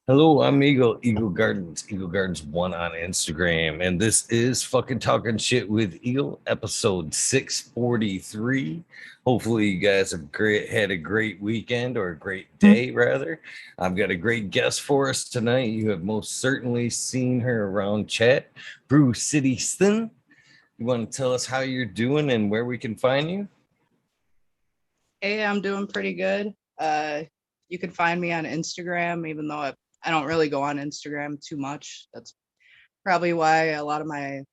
Hello, I'm Eagle Gardens one on Instagram, and this is fucking talking shit with Eagle, episode 643. Hopefully, you guys have had a great weekend or a great day, rather. I've got a great guest for us tonight. You have most certainly seen her around chat, Brew City Synth. You want to tell us how you're doing and where we can find you? Hey, I'm doing pretty good. You can find me on Instagram, even though I don't really go on Instagram too much. That's probably why a lot of my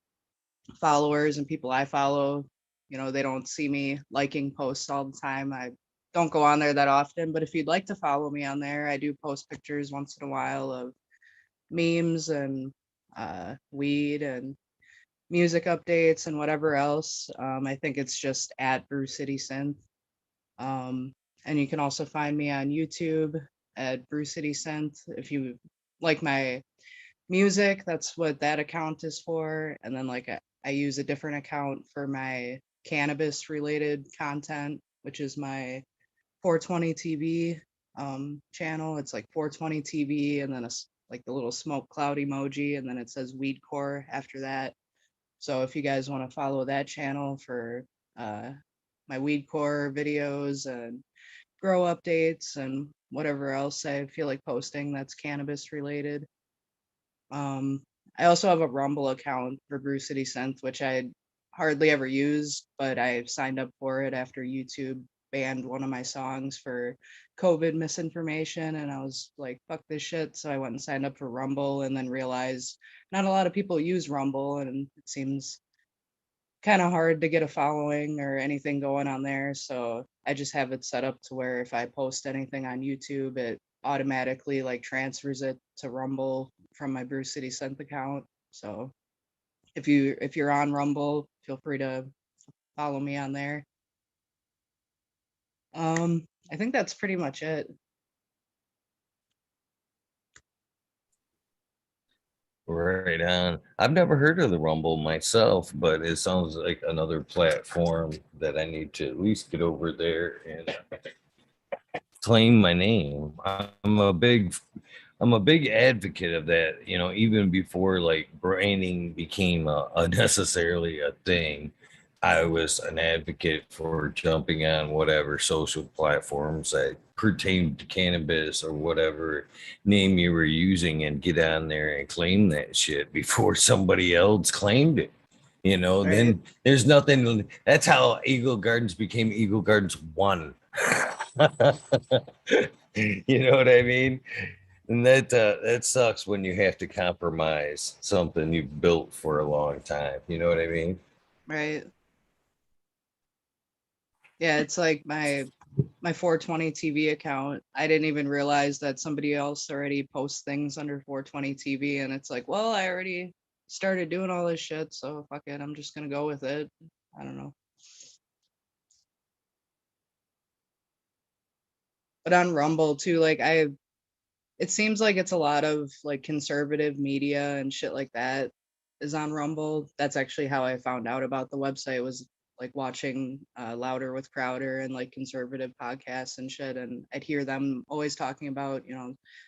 followers and people I follow, they don't see me liking posts all the time. I don't go on there that often, but if you'd like to follow me on there, I do post pictures once in a while of memes and weed and music updates and whatever else. I think it's just at Brew City Synth. Um, and you can also find me on YouTube at Brew City Synth. If you like my music, that's what that account is for. And then I use a different account for my cannabis related content, which is my 420 TV channel. It's like 420 TV and then like the little smoke cloud emoji, and then it says weed core after that. So if you guys want to follow that channel for uh, my weed core videos and grow updates and whatever else I feel like posting that's cannabis related. Um, I also have a Rumble account for Brew City Synth, which I hardly ever use, but I signed up for it after YouTube banned one of my songs for COVID misinformation. And I was like, fuck this shit. So I went and signed up for Rumble and then realized not a lot of people use Rumble. And it seems kind of hard to get a following or anything going on there. So I just have it set up to where if I post anything on YouTube, it automatically like transfers it to Rumble from my Brew City Synth account. So if you're on Rumble, feel free to follow me on there. I think that's pretty much it. Right on. I've never heard of the Rumble myself, but it sounds like another platform that I need to at least get over there and claim my name. I'm a big advocate of that, even before like branding became necessarily a thing. I was an advocate for jumping on whatever social platforms that pertain to cannabis or whatever name you were using and get on there and claim that shit before somebody else claimed it. Right. Then there's nothing. That's how Eagle Gardens became Eagle Gardens One. You know what I mean? And that sucks when you have to compromise something you've built for a long time. You know what I mean? Right. Yeah, it's like my 420 TV account. I didn't even realize that somebody else already posts things under 420 TV, and it's like, well, I already started doing all this shit, so fuck it, I'm just gonna go with it. I don't know. But on Rumble too, it seems like it's a lot of like conservative media and shit like that is on Rumble. That's actually how I found out about the website, was like watching Louder with Crowder and like conservative podcasts and shit. And I'd hear them always talking about,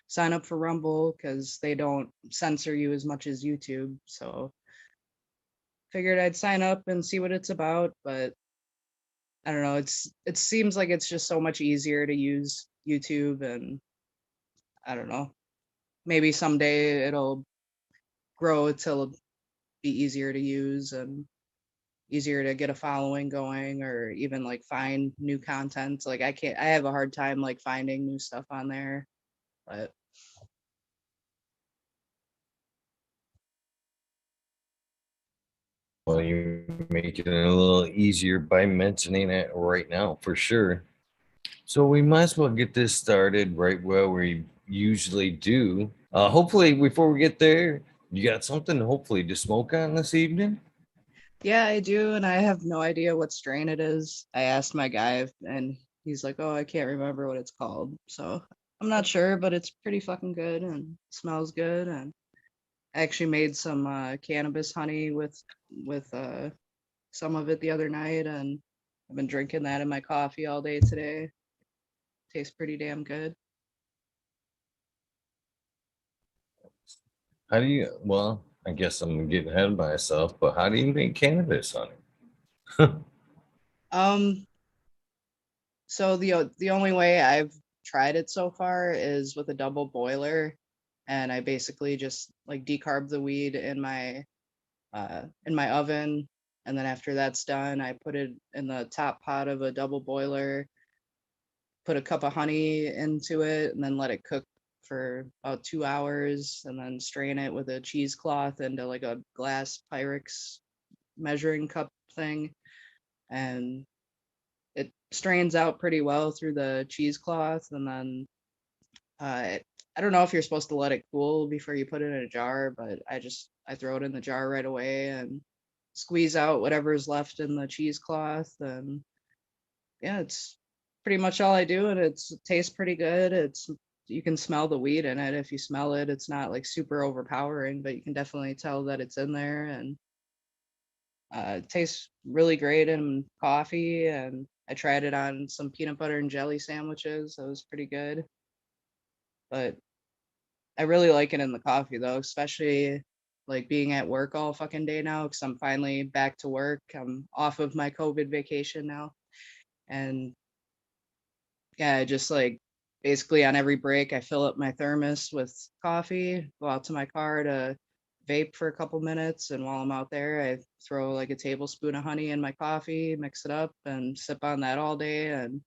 sign up for Rumble because they don't censor you as much as YouTube. So figured I'd sign up and see what it's about. But I don't know. It seems like it's just so much easier to use YouTube, and I don't know. Maybe someday it'll grow to be easier to use and easier to get a following going, or even like find new content. Like I have a hard time like finding new stuff on there. But Well, you're making it a little easier by mentioning it right now, for sure. So we might as well get this started right where we usually do. Hopefully, before we get there, you got something hopefully to smoke on this evening. yeah, I do, and I have no idea what strain it is. I asked my guy and he's like, "Oh, I can't remember what it's called." So I'm not sure, but it's pretty fucking good and smells good. And I actually made some cannabis honey with some of it the other night, and I've been drinking that in my coffee all day today. Tastes pretty damn good. How do you? Well, I guess I'm getting ahead of myself, but how do you make cannabis honey? Um, so the only way I've tried it so far is with a double boiler, and I basically just like decarb the weed in my oven, and then after that's done, I put it in the top pot of a double boiler, put a cup of honey into it, and then let it cook for about 2 hours, and then strain it with a cheesecloth into like a glass Pyrex measuring cup thing, and it strains out pretty well through the cheesecloth, and then I don't know if you're supposed to let it cool before you put it in a jar, but I throw it in the jar right away and squeeze out whatever's left in the cheesecloth, and yeah, it's pretty much all I do, and it tastes pretty good. It's You can smell the weed in it. If you smell it, it's not like super overpowering, but you can definitely tell that it's in there, and it tastes really great in coffee. And I tried it on some peanut butter and jelly sandwiches. That was pretty good. But I really like it in the coffee though, especially like being at work all fucking day now because I'm finally back to work. I'm off of my COVID vacation now. And yeah, just like basically on every break, I fill up my thermos with coffee, go out to my car to vape for a couple minutes. And while I'm out there, I throw like a tablespoon of honey in my coffee, mix it up, and sip on that all day. And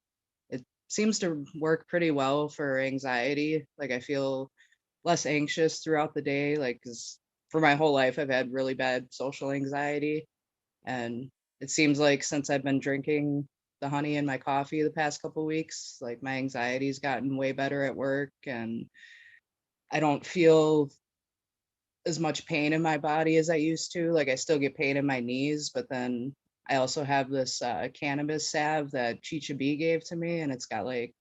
it seems to work pretty well for anxiety. Like I feel less anxious throughout the day. Like, 'cause for my whole life, I've had really bad social anxiety. And it seems like since I've been drinking the honey in my coffee the past couple weeks, like my anxiety's gotten way better at work, and I don't feel as much pain in my body as I used to. Like I still get pain in my knees, but then I also have this cannabis salve that Chicha B gave to me, and it's got like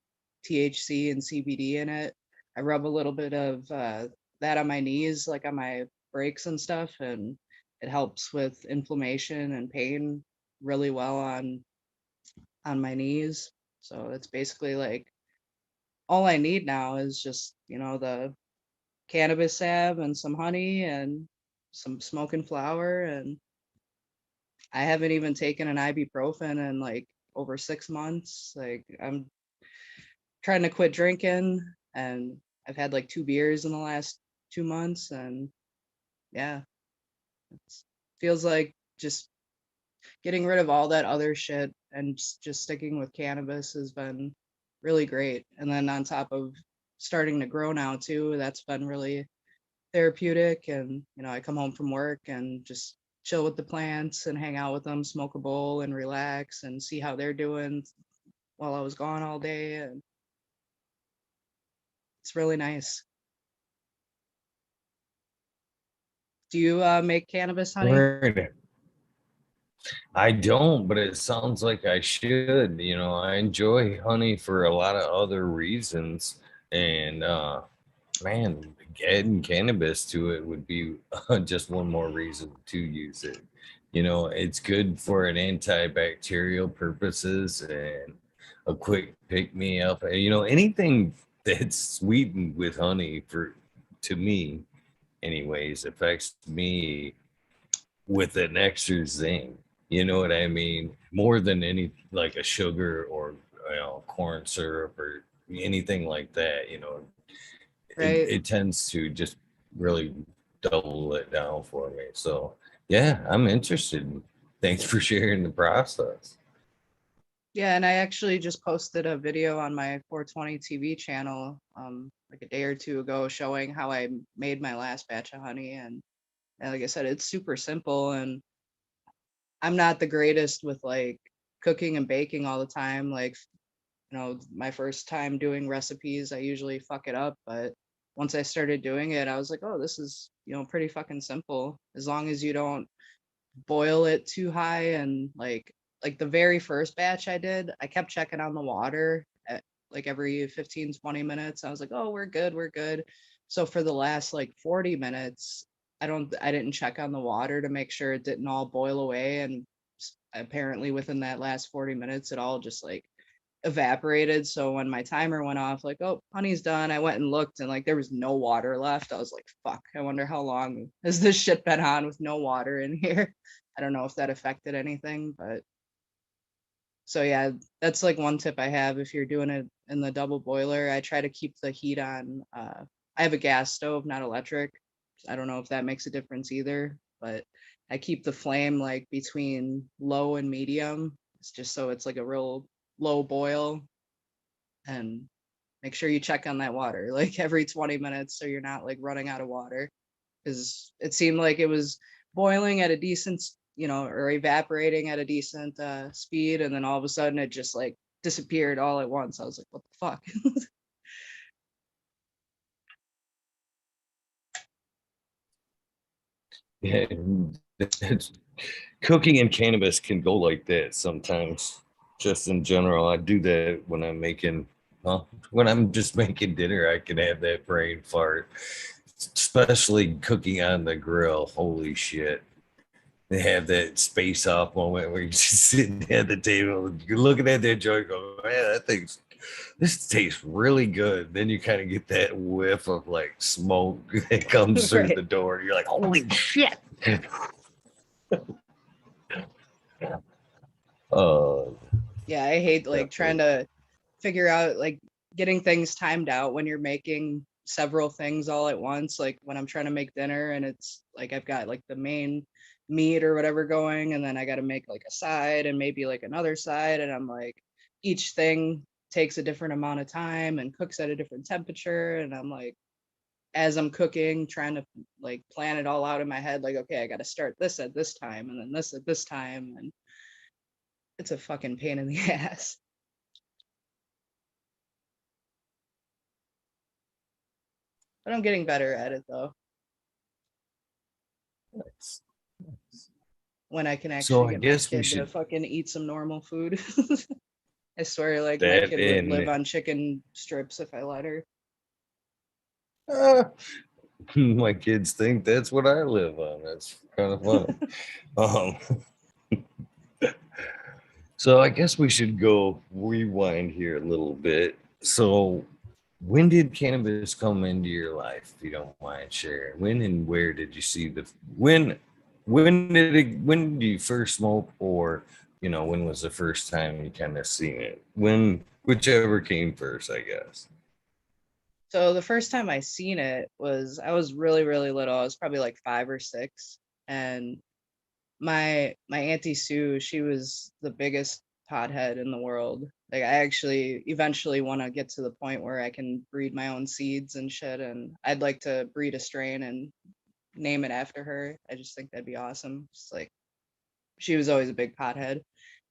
THC and CBD in it. I rub a little bit of that on my knees, like on my breaks and stuff, and it helps with inflammation and pain really well on my knees. So it's basically like all I need now is just, the cannabis salve and some honey and some smoking flower. And I haven't even taken an ibuprofen in like over 6 months. Like I'm trying to quit drinking, and I've had like 2 beers in the last 2 months. And yeah, it feels like just getting rid of all that other shit and just sticking with cannabis has been really great. And then on top of starting to grow now too, that's been really therapeutic. And I come home from work and just chill with the plants and hang out with them, smoke a bowl and relax and see how they're doing while I was gone all day. And it's really nice. Do you make cannabis, honey? Right. I don't, but it sounds like I should. I enjoy honey for a lot of other reasons. And man, adding cannabis to it would be just one more reason to use it. It's good for an antibacterial purposes and a quick pick me up. Anything that's sweetened with honey for to me, anyways, affects me with an extra zing. You know what I mean? More than any like a sugar or corn syrup or anything like that. It, Right. it tends to just really double it down for me. So yeah, I'm interested. Thanks for sharing the process. Yeah, and I actually just posted a video on my 420 TV channel like a day or two ago showing how I made my last batch of honey. And like I said, it's super simple. And I'm not the greatest with like cooking and baking all the time. Like, my first time doing recipes, I usually fuck it up. But once I started doing it, I was like, oh, this is, pretty fucking simple. As long as you don't boil it too high. And like the very first batch I did, I kept checking on the water at like every 15, 20 minutes. I was like, oh, we're good, we're good. So for the last like 40 minutes, I didn't check on the water to make sure it didn't all boil away. And apparently within that last 40 minutes, it all just like evaporated. So when my timer went off, like, oh, honey's done, I went and looked and like there was no water left. I was like, fuck, I wonder how long has this shit been on with no water in here. I don't know if that affected anything, but so yeah, that's like one tip I have if you're doing it in the double boiler. I try to keep the heat on. I have a gas stove, not electric. I don't know if that makes a difference either, but I keep the flame like between low and medium. It's just so it's like a real low boil, and make sure you check on that water like every 20 minutes so you're not like running out of water, because it seemed like it was boiling at a decent, or evaporating at a decent speed, and then all of a sudden it just like disappeared all at once. I was like, what the fuck? Yeah, it's, cooking and cannabis can go like that sometimes. Just in general, I do that when I'm making, well, when I'm just making dinner. I can have that brain fart, especially cooking on the grill. Holy shit. They have that space off moment where you're just sitting at the table, you're looking at that joint, go, man, this tastes really good. Then you kind of get that whiff of like smoke that comes through Right. the door. You're like, holy shit. Oh, Yeah, I hate like trying definitely. to figure out like getting things timed out when you're making several things all at once. Like when I'm trying to make dinner and it's like I've got like the main meat or whatever going, and then I got to make like a side and maybe like another side, and I'm like each thing takes a different amount of time and cooks at a different temperature, and I'm like as I'm cooking trying to like plan it all out in my head, like okay, I got to start this at this time and then this at this time, and it's a fucking pain in the ass. But I'm getting better at it though, Nice. when I can So actually I get my guess we kid to should fucking eat some normal food. I swear, like my that kid would live in. on chicken strips if I let her. Uh, my kids think that's what I live on. That's kind of funny. Um, so I guess we should go rewind here a little bit. So when did cannabis come into your life, if you don't mind sharing? When and where did you see the when did you first smoke, or when was the first time you kind of seen it? When whichever came first, I guess. So the first time I seen it was I was really really little. I was probably like 5 or 6, and my auntie Sue, she was the biggest pothead in the world. Like I actually eventually want to get to the point where I can breed my own seeds and shit, and I'd like to breed a strain and name it after her. I just think that'd be awesome. Just like she was always a big pothead,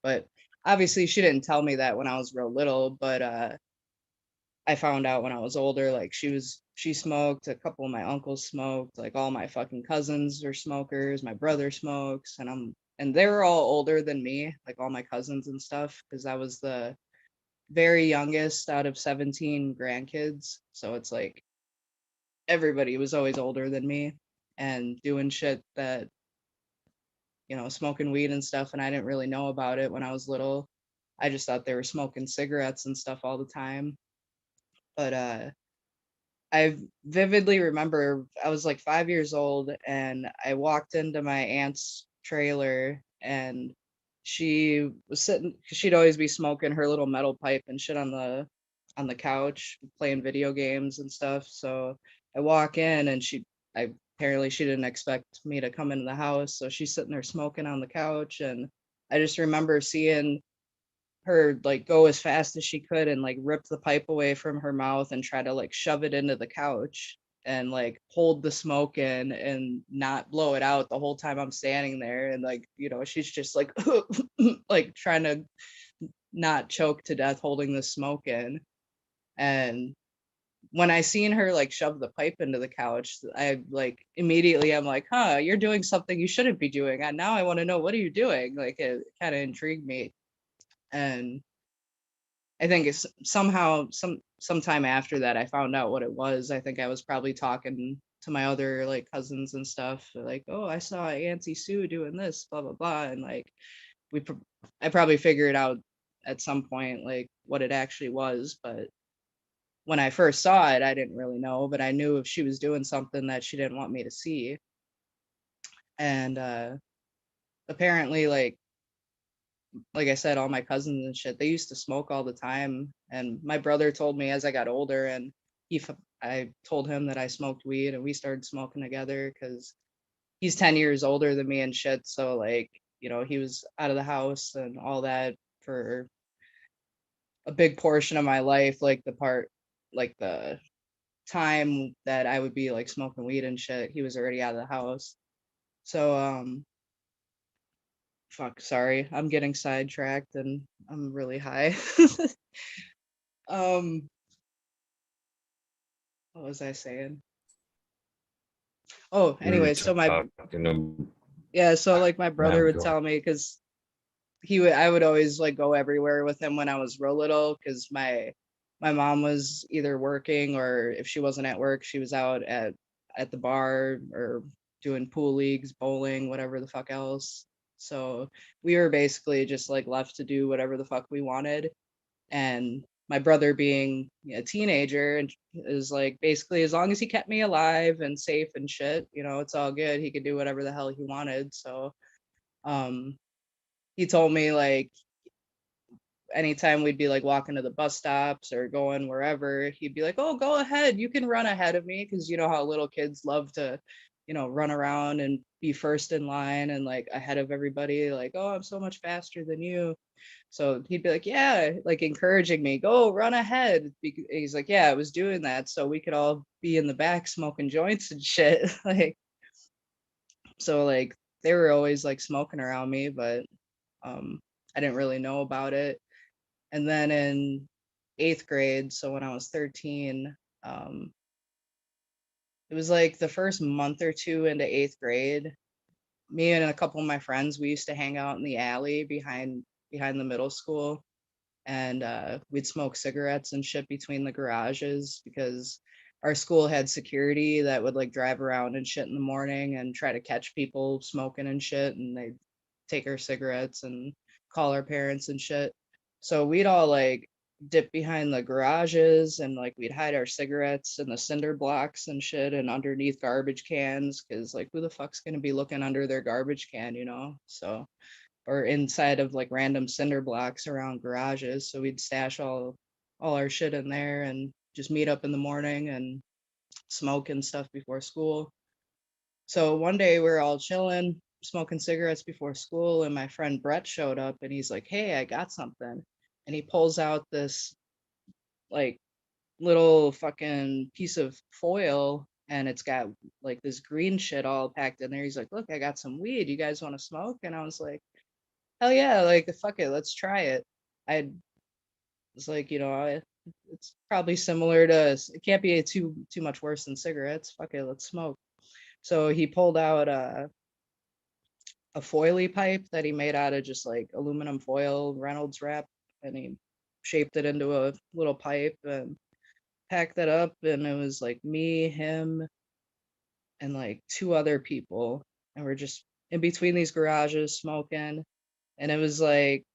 but obviously she didn't tell me that when I was real little, but I found out when I was older, like she smoked, a couple of my uncles smoked, like all my fucking cousins are smokers, my brother smokes, and they were all older than me, like all my cousins and stuff, because I was the very youngest out of 17 grandkids. So it's like everybody was always older than me and doing shit that, smoking weed and stuff, and I didn't really know about it when I was little. I just thought they were smoking cigarettes and stuff all the time. But I vividly remember I was like 5 years old and I walked into my aunt's trailer, and she was sitting, 'cause she'd always be smoking her little metal pipe and shit on the couch playing video games and stuff. So I walk in and I apparently she didn't expect me to come into the house, so she's sitting there smoking on the couch, and I just remember seeing her like go as fast as she could and like rip the pipe away from her mouth and try to like shove it into the couch and like hold the smoke in and not blow it out the whole time I'm standing there, and like she's just like like trying to not choke to death holding the smoke in. And when I seen her like shove the pipe into the couch, I like immediately I'm like, huh, you're doing something you shouldn't be doing, and now I want to know what are you doing. Like it kind of intrigued me. And I think it's somehow sometime after that I found out what it was. I think I was probably talking to my other like cousins and stuff, like, oh, I saw Auntie Sue doing this, blah blah blah, and like we, I probably figured out at some point, like what it actually was. But when I first saw it, I didn't really know, but I knew if she was doing something that she didn't want me to see. And apparently, like I said, all my cousins and shit, they used to smoke all the time. And my brother told me as I got older, and I told him that I smoked weed, and we started smoking together because he's 10 years older than me and shit. So like, he was out of the house and all that for a big portion of my life, like the time that I would be like smoking weed and shit, he was already out of the house. So fuck, sorry, I'm getting sidetracked and I'm really high. um what was I saying? Oh, We were anyway, so my talking to yeah, so like my brother now would go. tell me, because I would always like go everywhere with him when I was real little, because my mom was either working, or if she wasn't at work, she was out at the bar or doing pool leagues, bowling, whatever the fuck else. So we were basically just like left to do whatever the fuck we wanted. And my brother, being a teenager, and is like, basically, as long as he kept me alive and safe and shit, it's all good. He could do whatever the hell he wanted. So um he told me, like, anytime we'd be like walking to the bus stops or going wherever, he'd be like, "Oh, go ahead, you can run ahead of me," because you know how little kids love to, run around and be first in line and like ahead of everybody, like, "Oh, I'm so much faster than you." So he'd be like, "Yeah," like encouraging me, "Go run ahead." He's like, "Yeah, I was doing that so we could all be in the back smoking joints and shit." Like, so like they were always like smoking around me, but I didn't really know about it. And then in eighth grade, so when I was 13, um, it was like the first month or two into eighth grade, me and a couple of my friends, we used to hang out in the alley behind the middle school, and we'd smoke cigarettes and shit between the garages, because our school had security that would like drive around and shit in the morning and try to catch people smoking and shit, and they'd take our cigarettes and call our parents and shit. So we'd all like dip behind the garages, and like we'd hide our cigarettes in the cinder blocks and shit and underneath garbage cans, because like who the fuck's gonna be looking under their garbage can? So, or inside of like random cinder blocks around garages. So we'd stash all our shit in there and just meet up in the morning and smoke and stuff before school. So one day we were all chilling, smoking cigarettes before school, and my friend Brett showed up, and he's like, "Hey, I got something." And he pulls out this like little fucking piece of foil, and it's got like this green shit all packed in there. He's like, "Look, I got some weed. You guys want to smoke?" And I was like, "Hell yeah, like fuck it, let's try it." I was like, it's probably similar to, it can't be too much worse than cigarettes. Fuck it, let's smoke. So he pulled out a foily pipe that he made out of just like aluminum foil, Reynolds wrap, and he shaped it into a little pipe and packed that up. And it was like me, him, and like two other people, and we're just in between these garages smoking. And it was like,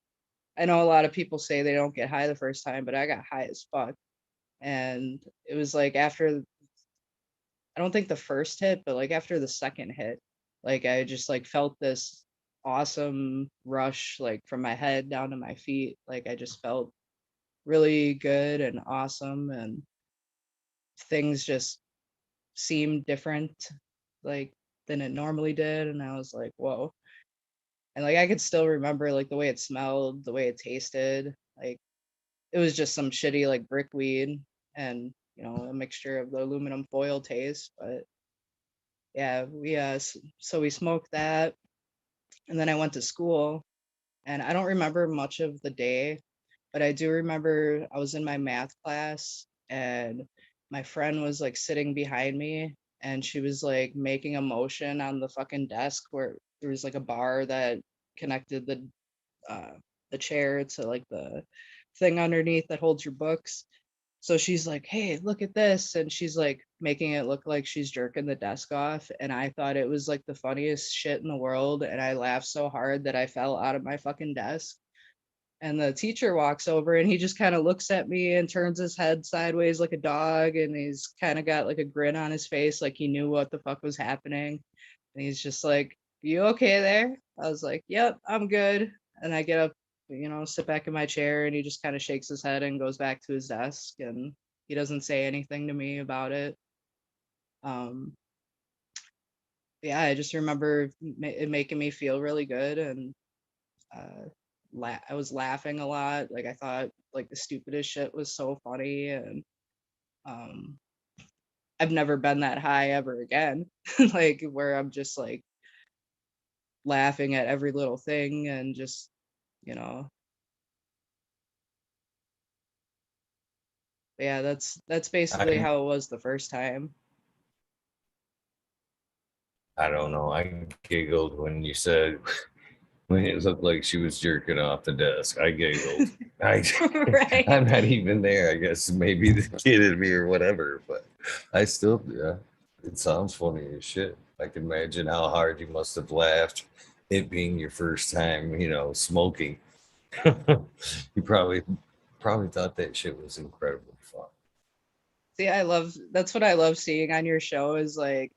I know a lot of people say they don't get high the first time, but I got high as fuck. And it was like after, I don't think the first hit, but like after the second hit, like I just like felt this awesome rush, like from my head down to my feet. Like I just felt really good and awesome, and things just seemed different, like, than it normally did. And I was like, whoa. And like I could still remember like the way it smelled, the way it tasted. Like it was just some shitty like brick weed, and a mixture of the aluminum foil taste. But yeah, so we smoked that, and then I went to school, and I don't remember much of the day, but I do remember I was in my math class, and my friend was like sitting behind me, and she was like making a motion on the fucking desk where there was like a bar that connected uh the chair to like the thing underneath that holds your books. So she's like, "Hey, look at this." And she's like making it look like she's jerking the desk off. And I thought it was like the funniest shit in the world. And I laughed so hard that I fell out of my fucking desk. And the teacher walks over and he just kind of looks at me and turns his head sideways like a dog. And he's kind of got like a grin on his face, like he knew what the fuck was happening. And he's just like, "You okay there?" I was like, "Yep, I'm good." And I get up, sit back in my chair, and he just kind of shakes his head and goes back to his desk. And he doesn't say anything to me about it. Um, yeah, I just remember it making me feel really good. And uh, I was laughing a lot. Like I thought like the stupidest shit was so funny. And um, I've never been that high ever again. Like where I'm just like laughing at every little thing and just, you know, yeah, that's basically I how it was the first time. I don't know. I giggled when you said when it looked like she was jerking off the desk. I giggled. I Right. I'm not even there. I guess maybe the kid in me or whatever, but I still, yeah. It sounds funny as shit. I can imagine how hard you must have laughed, it being your first time, smoking. You probably thought that shit was incredibly fun. See, that's what I love seeing on your show is like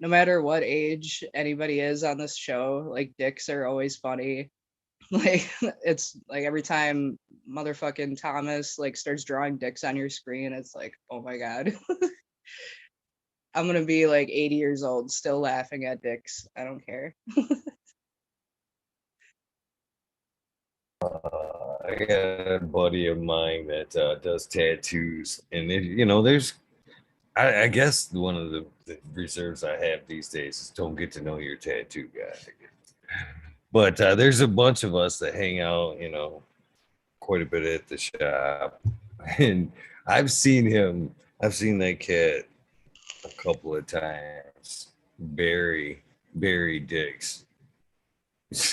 no matter what age anybody is on this show, like dicks are always funny. Like it's like every time motherfucking Thomas like starts drawing dicks on your screen, it's like, oh my god. I'm gonna be like 80 years old still laughing at dicks. I don't care. I got a buddy of mine that does tattoos, and there's I guess one of the reserves I have these days is don't get to know your tattoo guy. But there's a bunch of us that hang out, quite a bit at the shop, and I've seen him. I've seen that cat a couple of times bury dicks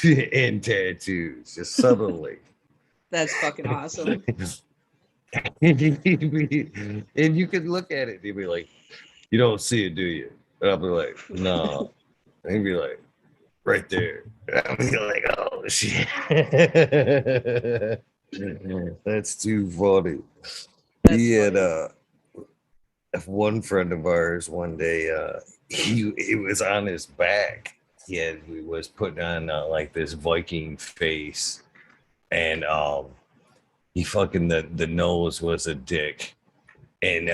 in tattoos, just subtly. That's fucking awesome. And you can look at it and you'd be like, "You don't see it, do you?" And I'll be like, "No." And he'd be like, "Right there." And I'll be like, "Oh shit." That's too funny. That's He had funny. one friend of ours one day, he was on his back. He was putting on like this Viking face, and he fucking the nose was a dick, and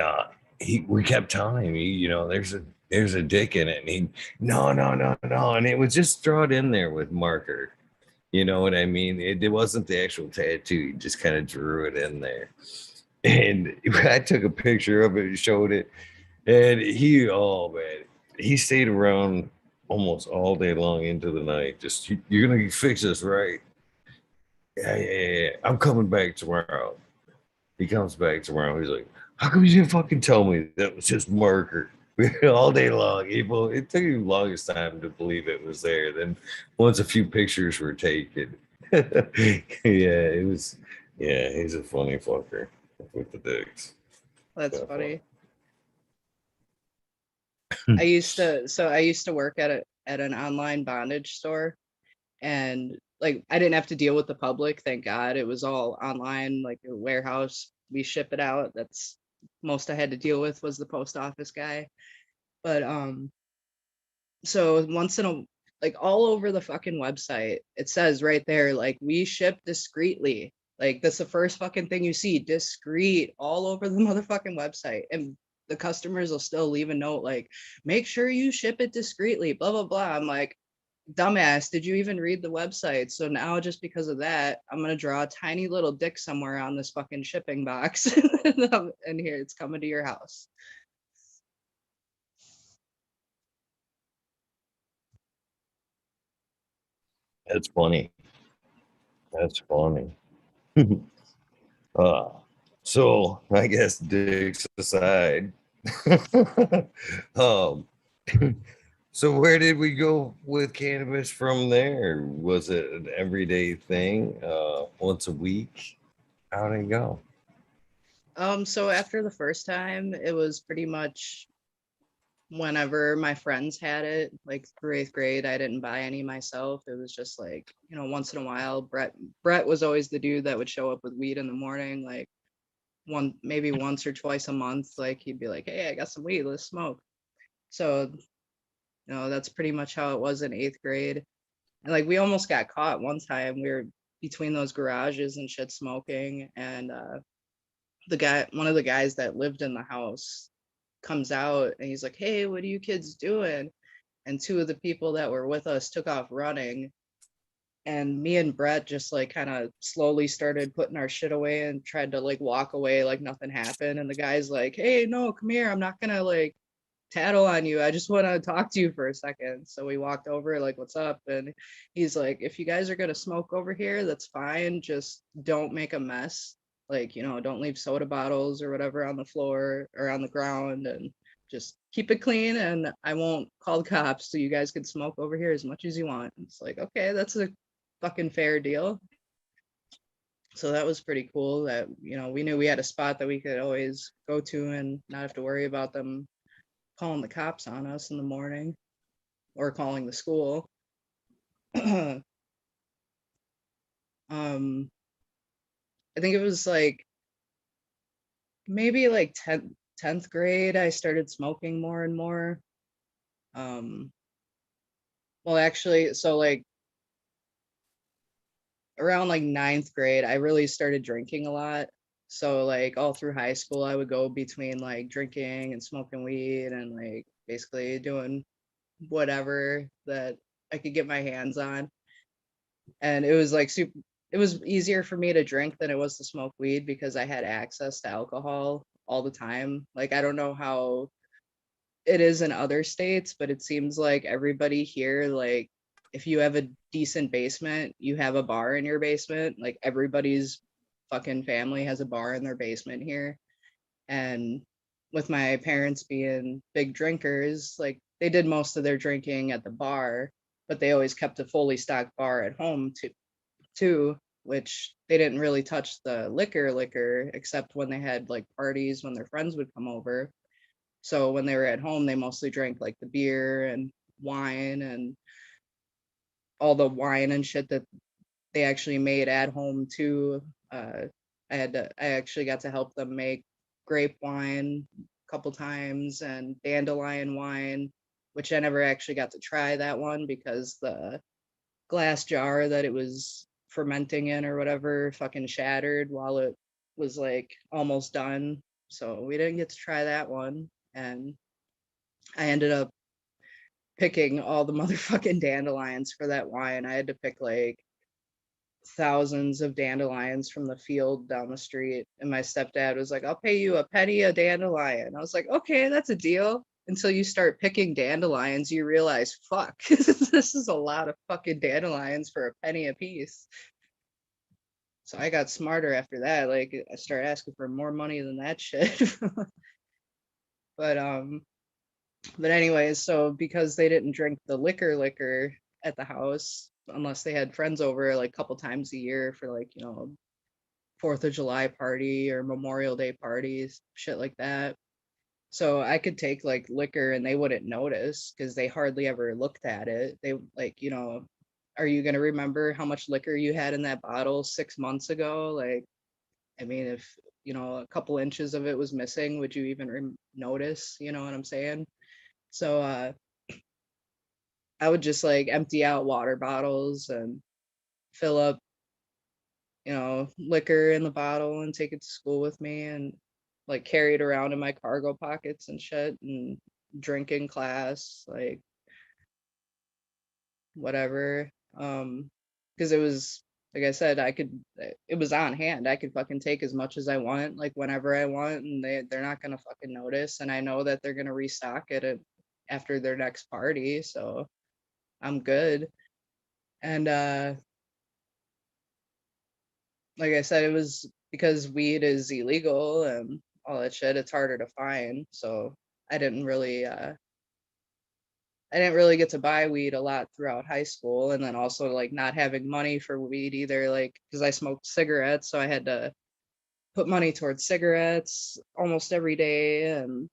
we kept telling him, there's a dick in it, and he no no no no, and it was just drawn in there with marker. You know what I mean? It wasn't the actual tattoo. He just kind of drew it in there, and I took a picture of it and showed it, and oh man, he stayed around almost all day long into the night. Just you're gonna fix this, right? Yeah, yeah, yeah. I'm coming back tomorrow. He comes back tomorrow. He's like, "How come you didn't fucking tell me that was just marker?" All day long. It took him the longest time to believe it was there. Then once a few pictures were taken, yeah, it was. Yeah, he's a funny fucker with the dicks. That's Definitely. funny. I used to work at an online bondage store, and like I didn't have to deal with the public, thank God. It was all online, like a warehouse. We ship it out. That's most I had to deal with was the post office guy. But so once in a like all over the fucking website, it says right there, like we ship discreetly. Like that's the first fucking thing you see, discreet, all over the motherfucking website. And the customers will still leave a note like, make sure you ship it discreetly, blah blah blah. I'm like, dumbass, did you even read the website? So now just because of that, I'm gonna draw a tiny little dick somewhere on this fucking shipping box, and here it's coming to your house. That's funny. That's funny. uh, so I guess dicks aside. um, so where did we go with cannabis from there? Was it an everyday thing? Once a week? How'd it go? So after the first time, it was pretty much whenever my friends had it, like through 8th grade, I didn't buy any myself. It was just like, once in a while, Brett was always the dude that would show up with weed in the morning, like maybe once or twice a month. Like he'd be like, "Hey, I got some weed, let's smoke." So, that's pretty much how it was in 8th grade. And like we almost got caught one time. We were between those garages and shit smoking, and one of the guys that lived in the house comes out and he's like, "Hey, what are you kids doing?" And two of the people that were with us took off running, and me and Brett just like kind of slowly started putting our shit away and tried to like walk away like nothing happened. And the guy's like, "Hey, no, come here, I'm not gonna like tattle on you, I just want to talk to you for a second." So we walked over, like, "What's up?" And he's like, "If you guys are gonna smoke over here, that's fine, just don't make a mess. Like, don't leave soda bottles or whatever on the floor or on the ground, and just keep it clean, and I won't call the cops, so you guys can smoke over here as much as you want." It's like, okay, that's a fucking fair deal. So that was pretty cool that, we knew we had a spot that we could always go to and not have to worry about them calling the cops on us in the morning or calling the school. um, I think it was like maybe like 10th grade, I started smoking more and more. Um, well, actually, so like around like 9th grade, I really started drinking a lot. So like all through high school, I would go between like drinking and smoking weed and like basically doing whatever that I could get my hands on. And it was like super, it was easier for me to drink than it was to smoke weed because I had access to alcohol all the time. Like I don't know how it is in other states, but it seems like everybody here, like if you have a decent basement, you have a bar in your basement. Like everybody's fucking family has a bar in their basement here. And with my parents being big drinkers, like they did most of their drinking at the bar, but they always kept a fully stocked bar at home too, which they didn't really touch the liquor except when they had like parties when their friends would come over. So when they were at home, they mostly drank like the beer and wine and all the wine and shit that they actually made at home too. I actually got to help them make grape wine a couple times and dandelion wine, which I never actually got to try that one because the glass jar that it was fermenting in or whatever fucking shattered while it was like almost done. So we didn't get to try that one. And I ended up picking all the motherfucking dandelions for that wine. I had to pick like thousands of dandelions from the field down the street. And my stepdad was like, "I'll pay you a penny a dandelion." I was like, "Okay, that's a deal." Until you start picking dandelions, you realize, fuck, this is a lot of fucking dandelions for a penny a piece. So I got smarter after that. Like I started asking for more money than that shit. but but anyways, so because they didn't drink the liquor at the house unless they had friends over like a couple times a year for like, 4th of July party or Memorial Day parties, shit like that. So I could take like liquor and they wouldn't notice because they hardly ever looked at it. They like, are you going to remember how much liquor you had in that bottle 6 months ago? Like, I mean, if, a couple inches of it was missing, would you even notice? You know what I'm saying? So I would just like empty out water bottles and fill up, liquor in the bottle and take it to school with me and like carry it around in my cargo pockets and shit and drink in class, like whatever. Because it was like I said, it was on hand. I could fucking take as much as I want, like whenever I want, and they're not gonna fucking notice. And I know that they're gonna restock it after their next party, so I'm good. And like I said, it was because weed is illegal and all that shit. It's harder to find, so I didn't really uh, I didn't really get to buy weed a lot throughout high school, and then also like not having money for weed either, like because I smoked cigarettes, so I had to put money towards cigarettes almost every day, and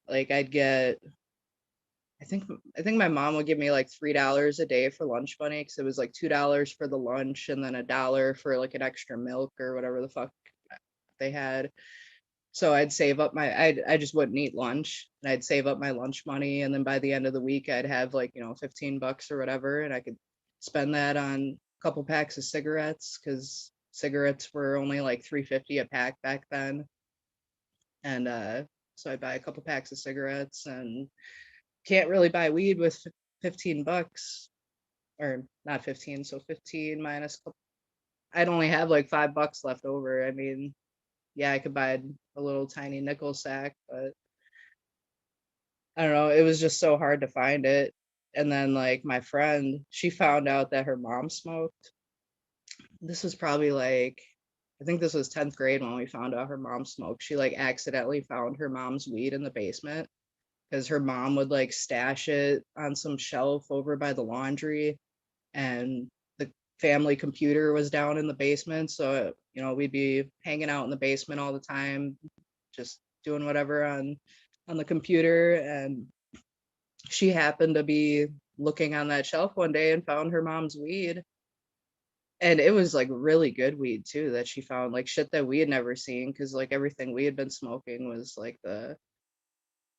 Like I'd get I think I think my mom would give me like $3 a day for lunch money because it was like $2 for the lunch and then $1 for like an extra milk or whatever the fuck they had. So I'd save up I just wouldn't eat lunch and I'd save up my lunch money and then by the end of the week I'd have like, 15 bucks or whatever and I could spend that on a couple packs of cigarettes cuz cigarettes were only like 3.50 a pack back then. And so I'd buy a couple packs of cigarettes and can't really buy weed with 15 bucks or not 15, so 15 minus I'd only have like $5 left over. I mean, yeah, I could buy a little tiny nickel sack, but I don't know, it was just so hard to find it. And then like my friend, she found out that her mom smoked. This was probably like I think this was 10th grade when we found out her mom smoked. She like accidentally found her mom's weed in the basement because her mom would like stash it on some shelf over by the laundry and the family computer was down in the basement so we'd be hanging out in the basement all the time just doing whatever on the computer and she happened to be looking on that shelf one day and found her mom's weed and it was like really good weed too that she found like shit that we had never seen because like everything we had been smoking was like the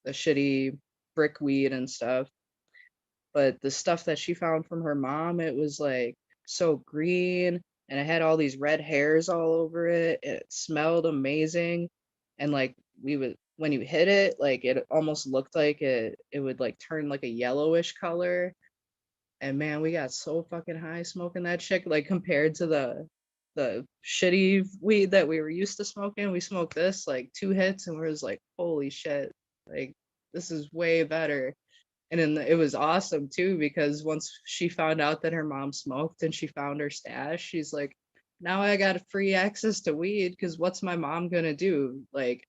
shitty brick weed and stuff. But the stuff that she found from her mom, it was like so green and it had all these red hairs all over it. It smelled amazing. And like we would when you hit it, like it almost looked like it would like turn like a yellowish color. And man, we got so fucking high smoking that shit, like compared to the shitty weed that we were used to smoking. We smoked this like 2 hits and we was like, holy shit, like this is way better. And then it was awesome too because once she found out that her mom smoked and she found her stash, she's like, now I got free access to weed because what's my mom gonna do? Like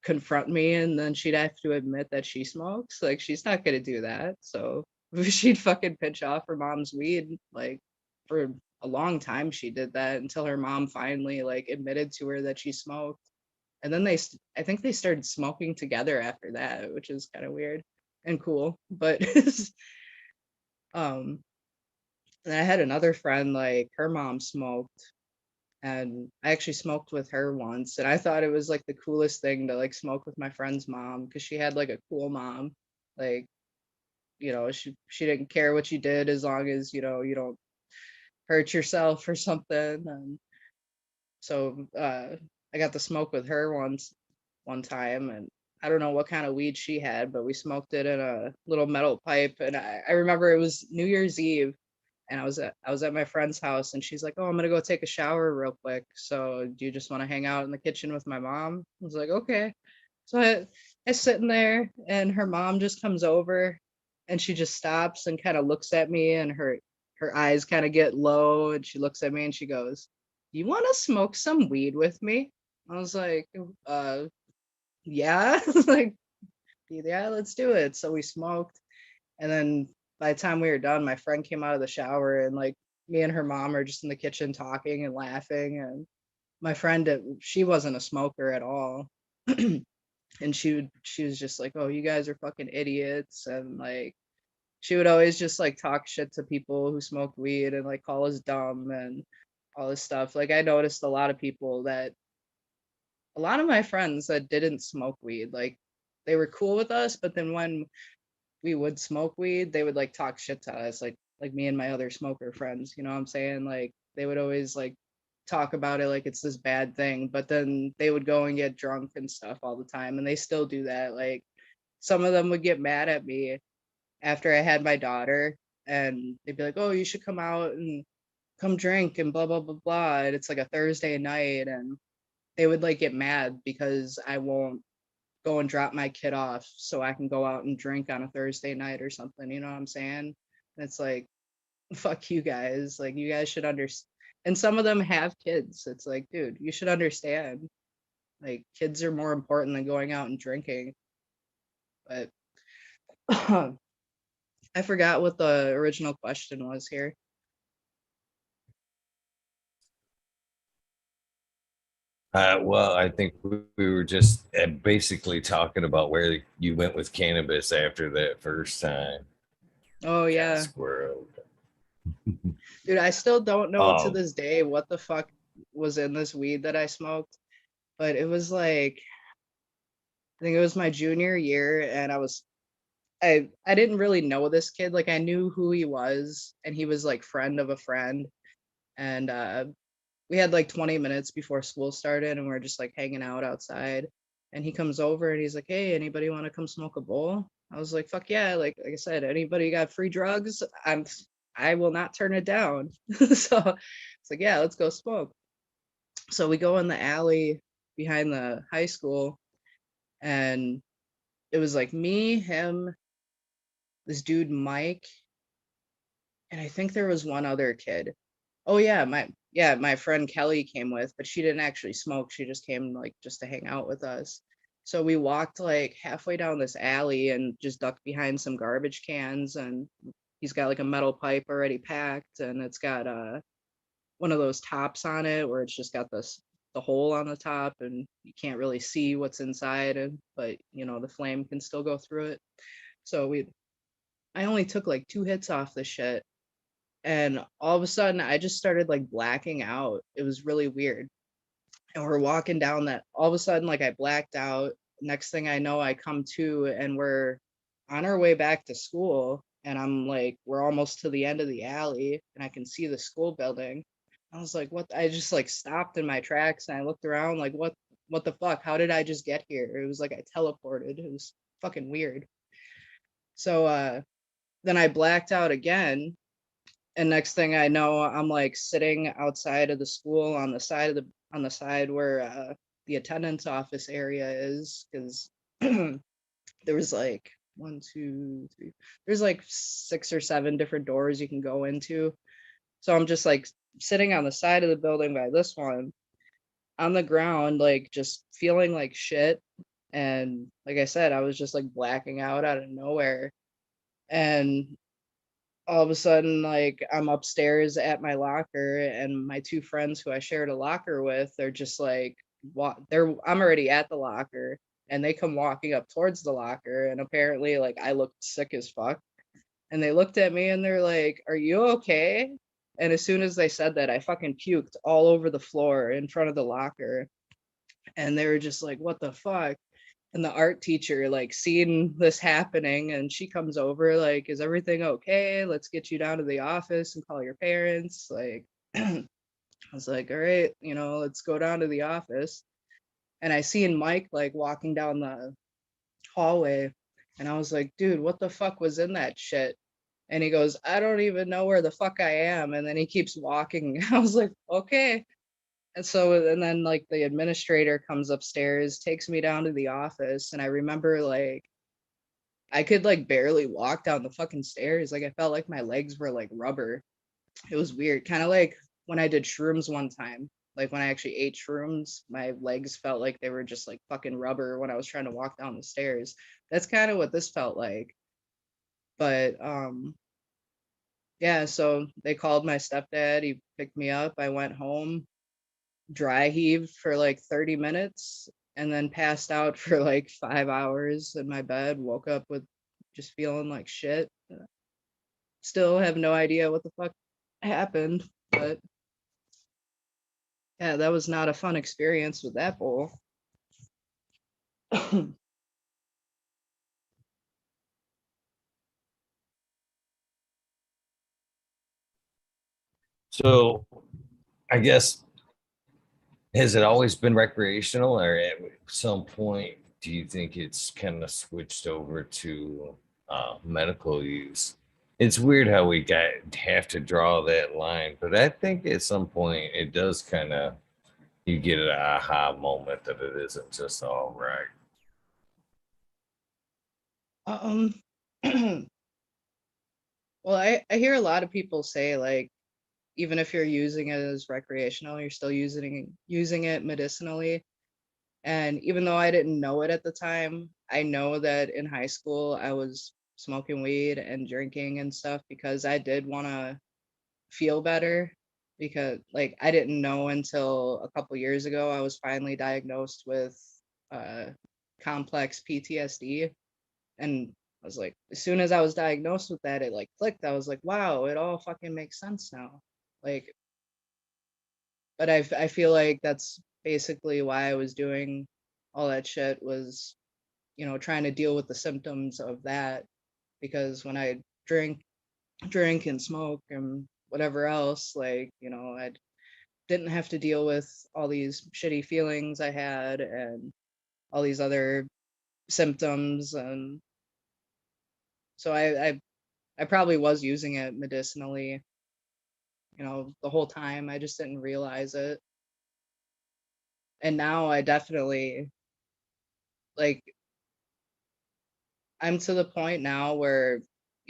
confront me and then she'd have to admit that she smokes? Like she's not gonna do that. So she'd fucking pinch off her mom's weed like for a long time she did that until her mom finally like admitted to her that she smoked. And then I think they started smoking together after that, which is kind of weird and cool. But um, and I had another friend like her mom smoked, and I actually smoked with her once, and I thought it was like the coolest thing to like smoke with my friend's mom because she had like a cool mom, like she didn't care what you did as long as you don't hurt yourself or something. And so I got to smoke with her one time and I don't know what kind of weed she had, but we smoked it in a little metal pipe. And I remember it was New Year's Eve and I was at my friend's house and she's like, oh, I'm gonna go take a shower real quick. So do you just want to hang out in the kitchen with my mom? I was like, okay. So I sitting there and her mom just comes over and she just stops and kind of looks at me and her eyes kind of get low and she looks at me and she goes, you want to smoke some weed with me? I was like, uh, yeah, like, yeah, let's do it. So we smoked. And then by the time we were done, my friend came out of the shower and like me and her mom are just in the kitchen talking and laughing. And my friend, she wasn't a smoker at all. And she was just like, oh, you guys are fucking idiots. And like, she would always just like talk shit to people who smoke weed and like call us dumb and all this stuff. Like I noticed a lot of my friends that didn't smoke weed, like they were cool with us, but then when we would smoke weed, they would like talk shit to us, like me and my other smoker friends, you know what I'm saying? Like they would always like talk about it like it's this bad thing, but then they would go and get drunk and stuff all the time, and they still do that. Like some of them would get mad at me after I had my daughter, and they'd be like, "Oh, you should come out and come drink and blah blah blah blah." And it's like a Thursday night, and they would like get mad because I won't go and drop my kid off so I can go out and drink on a Thursday night or something. You know what I'm saying? And it's like, fuck you guys. Like, you guys should understand. And some of them have kids. It's like, dude, you should understand. Like, kids are more important than going out and drinking. But I forgot what the original question was here. Well, I think we were just basically talking about where you went with cannabis after that first time. Oh Kind of yeah. squirrel. Dude, I still don't know to Um, this day what the fuck was in this weed that I smoked, but it was like I think it was my junior year and I didn't really know this kid. Like I knew who he was and he was like friend of a friend and we had like 20 minutes before school started and we are just like hanging out outside and he comes over and he's like, "Hey, anybody want to come smoke a bowl?" I was like, "Fuck yeah." Like I said, anybody got free drugs? I will not turn it down. So it's like, "Yeah, let's go smoke." So we go in the alley behind the high school and it was like me, him, this dude Mike, and I think there was one other kid. Oh yeah, my friend Kelly came with, but she didn't actually smoke. She just came like just to hang out with us. So we walked like halfway down this alley and just ducked behind some garbage cans and he's got like a metal pipe already packed and it's got one of those tops on it where it's just got the hole on the top and you can't really see what's inside and but the flame can still go through it. So we I only took like 2 hits off the shit and all of a sudden I just started like blacking out. It was really weird. And we're walking down that all of a sudden like I blacked out. Next thing I know I come to and we're on our way back to school and I'm like we're almost to the end of the alley and I can see the school building. I was like, what? I just like stopped in my tracks and I looked around like what the fuck? How did I just get here? It was like I teleported. It was fucking weird. So then I blacked out again and next thing I know, I'm like sitting outside of the school on the side where the attendance office area is, because there was like one, two, three. There's like 6 or 7 different doors you can go into. So I'm just like sitting on the side of the building by this one, on the ground, like just feeling like shit. And like I said, I was just like blacking out of nowhere. And all of a sudden like I'm upstairs at my locker and my 2 friends who I shared a locker with, they're just like I'm already at the locker and they come walking up towards the locker and apparently like I looked sick as fuck and they looked at me and they're like, "Are you okay?" And as soon as they said that, I fucking puked all over the floor in front of the locker and they were just like, "What the fuck?" And the art teacher like seeing this happening and she comes over like, "Is everything okay? Let's get you down to the office and call your parents." Like I was like, "All right, let's go down to the office." And I seen Mike like walking down the hallway and I was like, "Dude, what the fuck was in that shit?" And he goes, "I don't even know where the fuck I am." And then he keeps walking. I was like, "Okay." And then like the administrator comes upstairs, takes me down to the office, and I remember like I could like barely walk down the fucking stairs. Like I felt like my legs were like rubber. It was weird. Kind of like when I did shrooms one time. Like when I actually ate shrooms, my legs felt like they were just like fucking rubber when I was trying to walk down the stairs. That's kind of what this felt like. But yeah, so they called my stepdad, he picked me up, I went home, dry heaved for like 30 minutes and then passed out for like 5 hours in my bed, woke up with just feeling like shit. Still have no idea what the fuck happened, but yeah, that was not a fun experience with that bowl. so I guess, has it always been recreational, or at some point do you think it's kind of switched over to medical use? It's weird how we have to draw that line, but I think at some point it does kind of, you get an aha moment that it isn't just all right. um well, I hear a lot of people say like even if you're using it as recreational, you're still using it medicinally. And even though I didn't know it at the time, I know that in high school I was smoking weed and drinking and stuff because I did want to feel better. because like I didn't know until a couple years ago I was finally diagnosed with uh, complex PTSD, and I was like, as soon as I was diagnosed with that, it like clicked. I was like, wow, it all fucking makes sense now. Like, but I feel like that's basically why I was doing all that shit was, trying to deal with the symptoms of that. Because when I drink and smoke and whatever else, like, I didn't have to deal with all these shitty feelings I had and all these other symptoms. And so I probably was using it medicinally, the whole time. I just didn't realize it. And now I definitely, like, I'm to the point now where,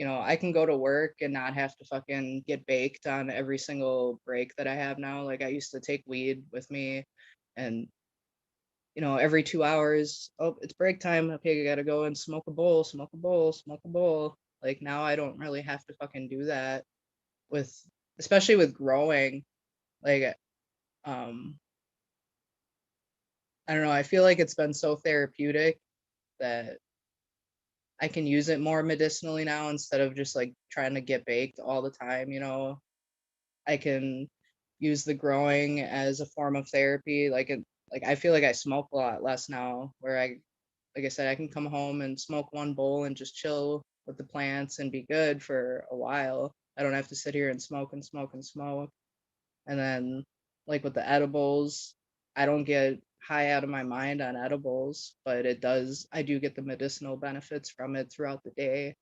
I can go to work and not have to fucking get baked on every single break that I have now. Like, I used to take weed with me, and, every 2 hours, oh, it's break time. Okay, I gotta go and smoke a bowl, smoke a bowl, smoke a bowl. Like, now I don't really have to fucking do that with, especially with growing. Like, um, I don't know. I feel like it's been so therapeutic that I can use it more medicinally now instead of just like trying to get baked all the time. I can use the growing as a form of therapy. Like I feel like I smoke a lot less now, where like I said, I can come home and smoke one bowl and just chill with the plants and be good for a while. I don't have to sit here and smoke and smoke and smoke. And then, like with the edibles, I don't get high out of my mind on edibles, but I do get the medicinal benefits from it throughout the day.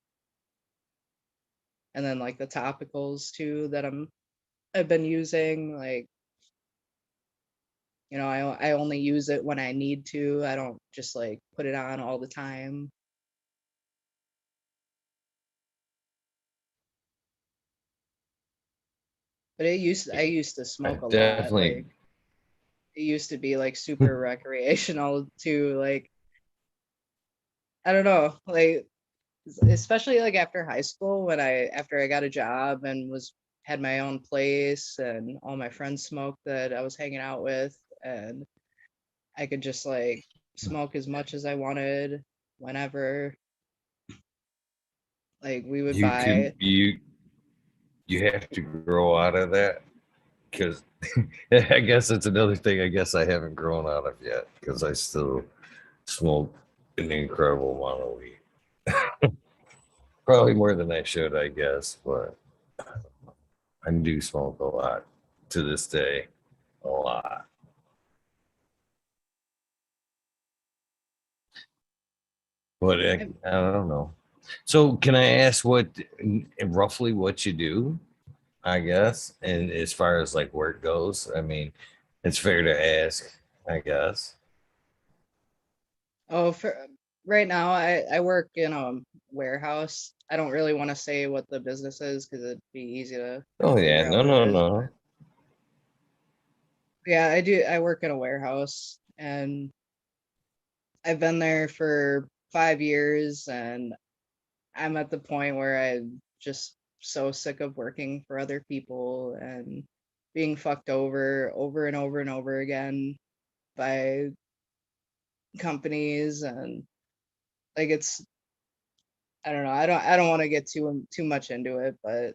And then like the topicals too that I've been using, like, I only use it when I need to. I don't just like put it on all the time. But I used to I smoke a lot. definitely. Like, it used to be like super recreational too. Like, I don't know, like, especially like after high school, when after I got a job and was had my own place and all my friends smoked that I was hanging out with, and I could just like smoke as much as I wanted whenever. Like, we would you buy. can you have to grow out of that because I guess that's another thing I guess I haven't grown out of yet because I still smoke an incredible amount of weed. Probably more than I should, I guess, but I do smoke a lot to this day. A lot. But I don't know. So can I ask what roughly what you do? I guess, and as far as like work goes, I mean, it's fair to ask, I guess. Oh, for right now, I work in a warehouse. I don't really want to say what the business is because it'd be easy to Oh yeah, figure out no, what it no, is. no. But yeah, I do. I work in a warehouse, and I've been there for 5 years, and I'm at the point where I'm just so sick of working for other people and being fucked over and over and over again by companies. And like, it's, I don't know. I don't want to get too much into it, but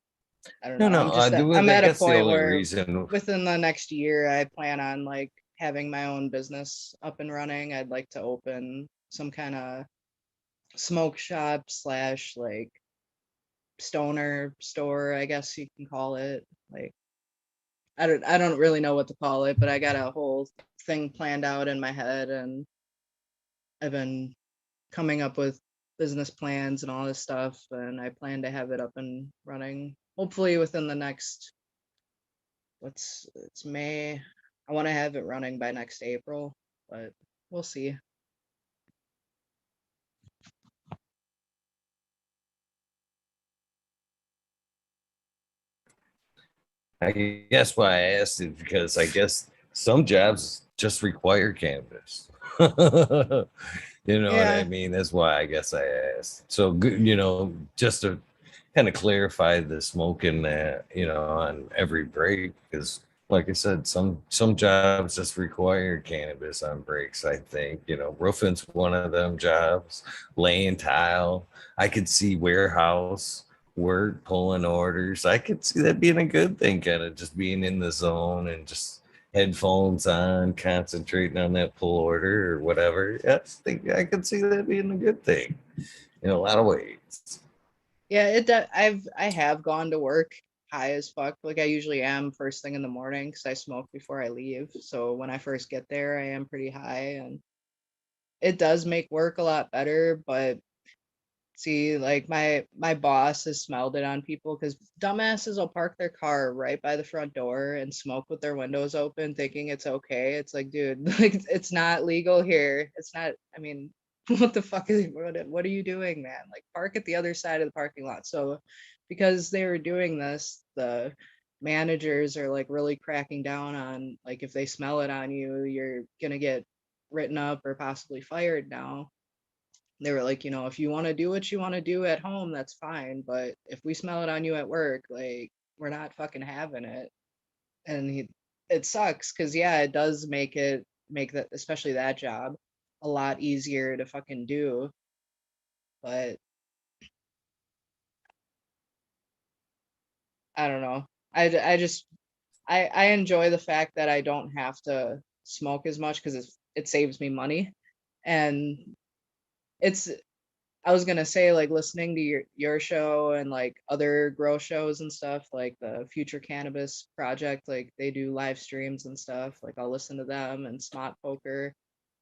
I don't know. No, no. I'm I at a guess the point only where reason. within the next year I plan on like having my own business up and running. I'd like to open some kind of smoke shop slash like stoner store, I guess you can call it. Like, I don't really know what to call it, but I got a whole thing planned out in my head, and I've been coming up with business plans and all this stuff, and I plan to have it up and running hopefully within the next, it's May. I want to have it running by next April, but we'll see. I guess why I asked it because I guess some jobs just require cannabis. You know what I Yeah. mean? That's why I guess I asked. So good, just to kind of clarify the smoking that, on every break, because like I said, some jobs just require cannabis on breaks. I think, roofing's one of them jobs, laying tile. I could see warehouse work, pulling orders. I could see that being a good thing, kind of just being in the zone and just headphones on, concentrating on that pull order or whatever. Yes, I could see that being a good thing in a lot of ways. Yeah, I have gone to work high as fuck. Like I usually am first thing in the morning because I smoke before I leave. So when I first get there, I am pretty high, and it does make work a lot better. But see, like my boss has smelled it on people because dumbasses will park their car right by the front door and smoke with their windows open, thinking it's okay. It's like, dude, like it's not legal here. It's not. I mean, what the fuck is what are you doing, man? Like park at the other side of the parking lot. So, because they were doing this, the managers are like really cracking down on like if they smell it on you, you're gonna get written up or possibly fired now. They were like, if you want to do what you want to do at home, that's fine. But if we smell it on you at work, like, we're not fucking having it. And it sucks because, yeah, it does make that, especially that job, a lot easier to fucking do. But I don't know. I just, I enjoy the fact that I don't have to smoke as much because it saves me money. And it's I was gonna say, like, listening to your show and like other grow shows and stuff, like the Future Cannabis Project, like they do live streams and stuff. Like I'll listen to them and Smart Poker.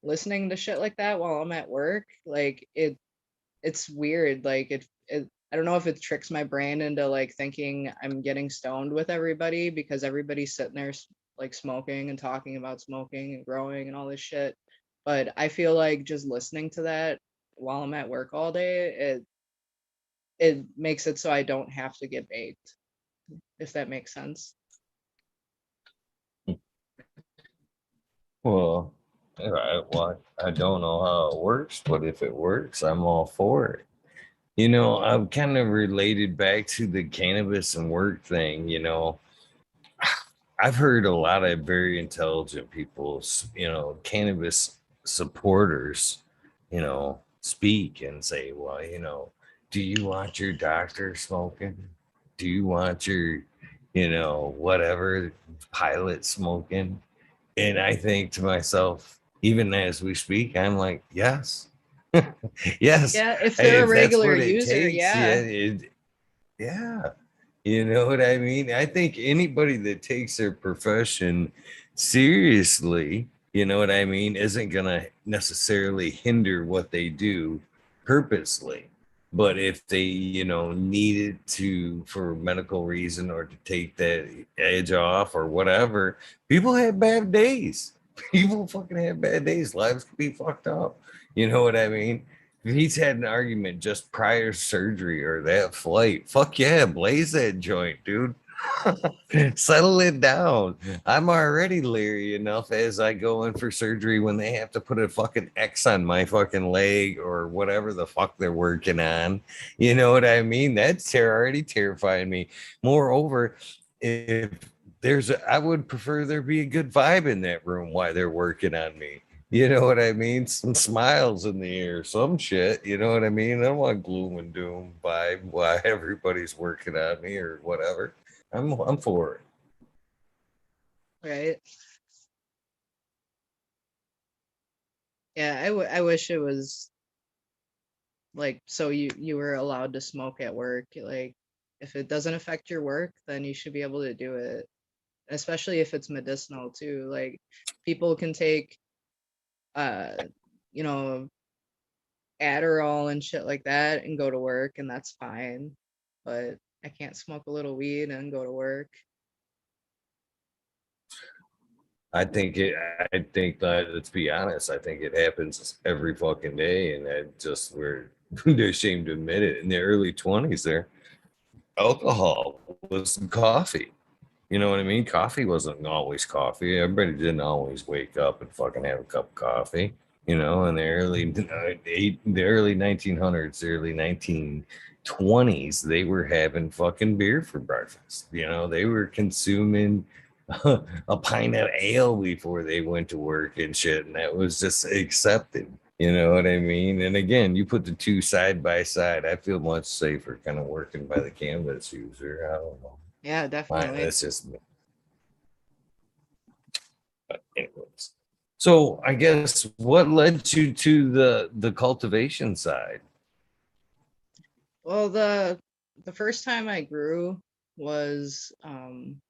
Listening to shit like that while I'm at work, like it's weird. Like it I don't know if it tricks my brain into like thinking I'm getting stoned with everybody because everybody's sitting there like smoking and talking about smoking and growing and all this shit. But I feel like just listening to that while I'm at work all day, it makes it so I don't have to get baked, if that makes sense. Well, all right. Well, I don't know how it works, but if it works, I'm all for it. I've kind of related back to the cannabis and work thing. I've heard a lot of very intelligent people, cannabis supporters, speak and say, well, do you want your doctor smoking? Do you want your, whatever pilot smoking? And I think to myself, even as we speak, I'm like, yes, yes. Yeah, if they're a If that's regular what it user, takes, yeah, yeah. yeah. You know what I mean? I think anybody that takes their profession seriously, you know what I mean, isn't going to necessarily hinder what they do purposely. But if they, needed to for medical reason or to take that edge off or whatever, people have bad days. People fucking have bad days. Lives can be fucked up. You know what I mean? If he's had an argument just prior surgery or that flight, fuck yeah, blaze that joint, dude. Settle it down. I'm already leery enough as I go in for surgery when they have to put a fucking X on my fucking leg or whatever the fuck they're working on. You know what I mean? That's already terrifying me. Moreover, if I would prefer there be a good vibe in that room while they're working on me. You know what I mean? Some smiles in the air, some shit. You know what I mean? I don't want gloom and doom vibe while everybody's working on me or whatever. I'm for it. Right. Yeah, I wish it was like so you were allowed to smoke at work. Like if it doesn't affect your work, then you should be able to do it. Especially if it's medicinal too. Like people can take uh you know Adderall and shit like that and go to work and that's fine. But I can't smoke a little weed and go to work. I think that, let's be honest, I think it happens every fucking day, and that just we're they're ashamed to admit it. In the early 20s, there, alcohol was coffee. You know what I mean? Coffee wasn't always coffee. Everybody didn't always wake up and fucking have a cup of coffee. in the early 1900s, the early 1920s, they were having fucking beer for breakfast. They were consuming a pint of ale before they went to work and shit, and that was just accepted. You know what I mean? And again, you put the two side by side, I feel much safer kind of working by the canvas user. I don't know. Yeah, Mine, definitely. that's just me. But anyways. So I guess what led you to the cultivation side? Well, the first time I grew was I'm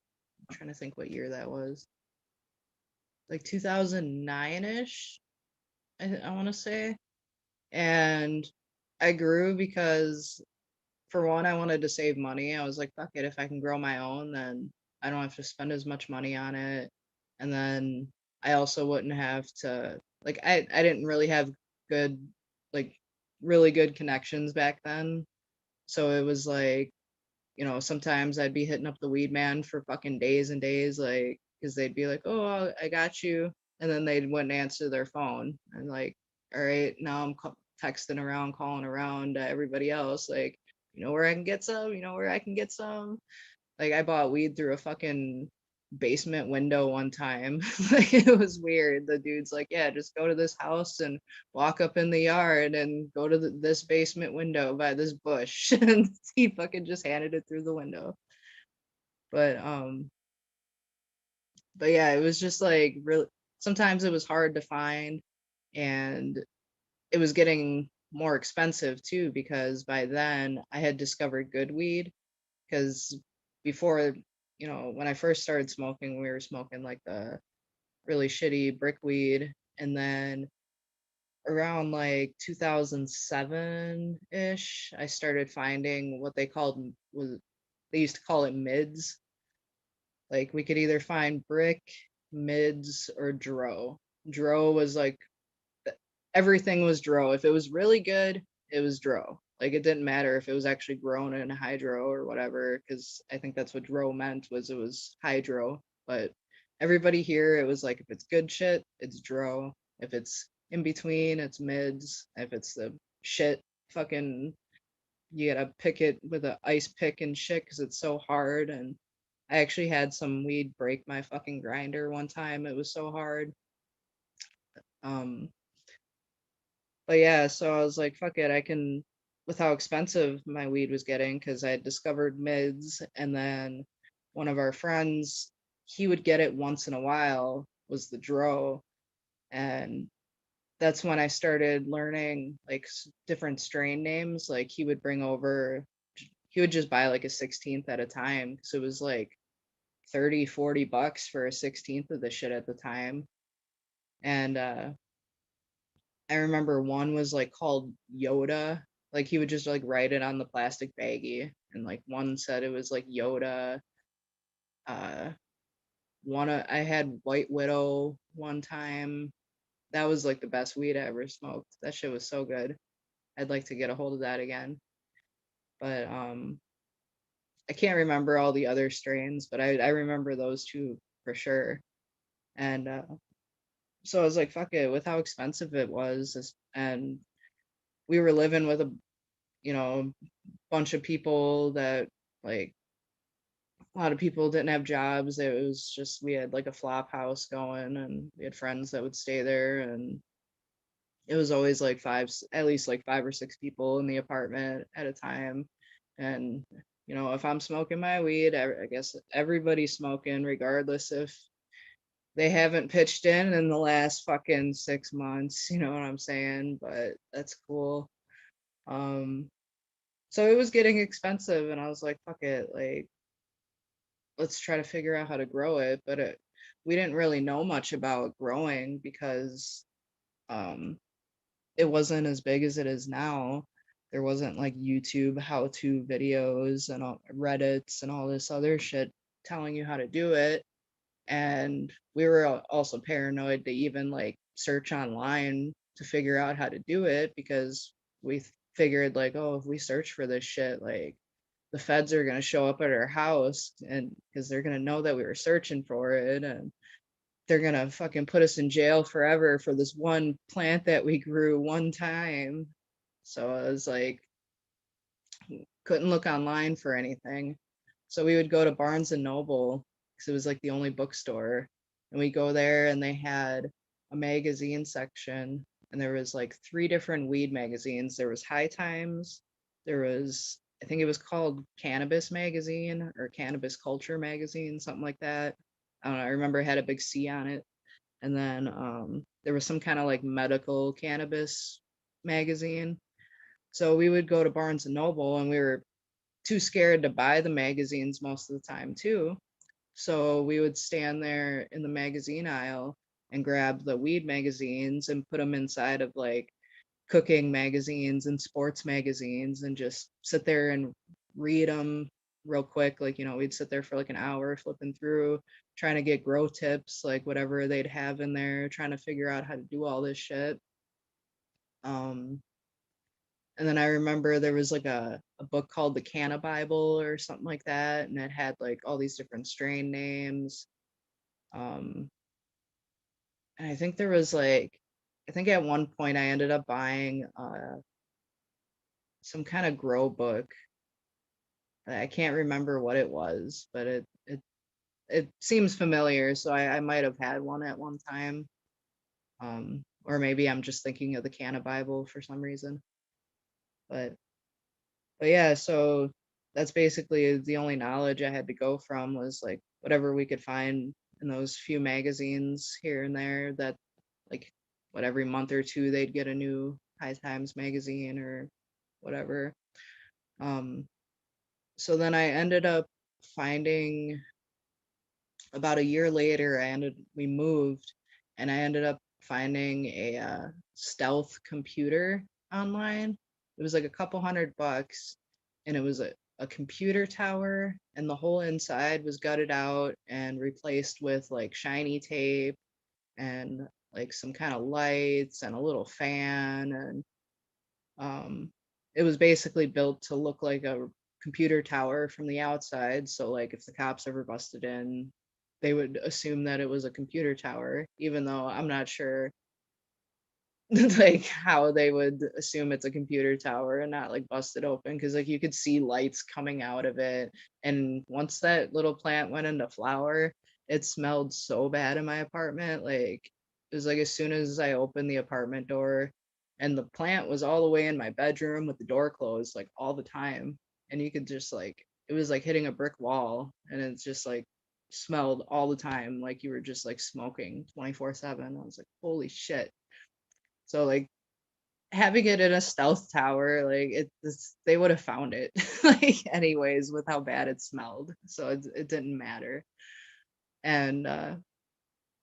trying to think what year that was. Like 2009-ish, I want to say. And I grew because for one, I wanted to save money. I was like, fuck it, if I can grow my own, then I don't have to spend as much money on it. And then I also wouldn't have to like I didn't really have good like really good connections back then. So it was like, sometimes I'd be hitting up the weed man for fucking days and days, like, because they'd be like, "Oh, I got you," and then they wouldn't answer their phone, and like, all right, now I'm texting around, calling around to everybody else, like, where I can get some, where I can get some. Like, I bought weed through a fucking basement window one time. Like, it was weird. The dude's like, yeah, just go to this house and walk up in the yard and go to this basement window by this bush. And he fucking just handed it through the window. But but yeah, it was just like really sometimes it was hard to find, and it was getting more expensive too because by then I had discovered good weed. Because before, when I first started smoking, we were smoking like the really shitty brick weed. And then around like 2007-ish, I started finding what they used to call it mids. Like we could either find brick, mids, or dro. Dro was like everything was dro. If it was really good, it was dro. Like it didn't matter if it was actually grown in hydro or whatever, because I think that's what dro meant was it was hydro. But everybody here, it was like if it's good shit, it's dro. If it's in between, it's mids. If it's the shit, fucking you gotta pick it with a ice pick and shit because it's so hard. And I actually had some weed break my fucking grinder one time. It was so hard. Um, But yeah, so I was like, fuck it, I can, with how expensive my weed was getting, because I had discovered mids, and then one of our friends, he would get it once in a while, was the dro, and that's when I started learning like different strain names. Like he would just buy like a 16th at a time, so it was like 30-40 bucks for a 16th of the shit at the time. And I remember one was like called Yoda. Like he would just like write it on the plastic baggie, and like one said it was like Yoda. Uh, I had White Widow one time. That was like the best weed I ever smoked. That shit was so good. I'd like to get a hold of that again. But I can't remember all the other strains, but I remember those two for sure. And so I was like, fuck it, with how expensive it was, and we were living with a bunch of people that like a lot of people didn't have jobs. It was just we had like a flop house going, and we had friends that would stay there, and it was always like at least like 5 or 6 people in the apartment at a time. And if I'm smoking my weed, I guess everybody's smoking, regardless if they haven't pitched in the last fucking 6 months. You know what I'm saying? But that's cool. Um, so it was getting expensive, and I was like, fuck it, like let's try to figure out how to grow it. But we didn't really know much about growing because um, it wasn't as big as it is now. There wasn't like YouTube how-to videos and Reddits and all this other shit telling you how to do it. And we were also paranoid to even like search online to figure out how to do it because we figured like, oh, if we search for this shit, like the feds are going to show up at our house and because they're going to know that we were searching for it. And they're gonna fucking put us in jail forever for this one plant that we grew one time. So I was like, couldn't look online for anything. So we would go to Barnes and Noble because it was like the only bookstore. And we go there and they had a magazine section and there was like three different weed magazines. There was High Times, there was I think it was called Cannabis Magazine or Cannabis Culture Magazine, something like that. I don't know. I remember it had a big C on it. And then there was some kind of like medical cannabis magazine. So we would go to Barnes and Noble and we were too scared to buy the magazines most of the time too. So we would stand there in the magazine aisle and grab the weed magazines and put them inside of like cooking magazines and sports magazines and just sit there and read them real quick. Like, we'd sit there for like an hour flipping through, trying to get grow tips, like whatever they'd have in there, trying to figure out how to do all this shit. Um, And then I remember there was like a book called the Canna Bible or something like that, and it had like all these different strain names. Um, and I think there was like, I think at one point I ended up buying some kind of grow book. I can't remember what it was, but it seems familiar, so I might have had one at one time. Or maybe I'm just thinking of the Canna Bible for some reason. But but yeah, so that's basically the only knowledge I had to go from was like whatever we could find in those few magazines here and there that like what every month or two they'd get a new High Times magazine or whatever. Um, so then I ended up finding about a year later, we moved and I ended up finding a stealth computer online. It was like a couple $100 and it was a computer tower and the whole inside was gutted out and replaced with like shiny tape and like some kind of lights and a little fan and um, it was basically built to look like a computer tower from the outside. So, like, if the cops ever busted in, they would assume that it was a computer tower, even though I'm not sure like how they would assume it's a computer tower and not like busted open because like you could see lights coming out of it. And once that little plant went into flower, it smelled so bad in my apartment. Like it was like as soon as I opened the apartment door and the plant was all the way in my bedroom with the door closed like all the time. And you could just like it was like hitting a brick wall and it's just like smelled all the time like you were just like smoking 24/7. I was like, holy shit. So like having it in a stealth tower, like they would have found it like anyways with how bad it smelled. So it didn't matter. And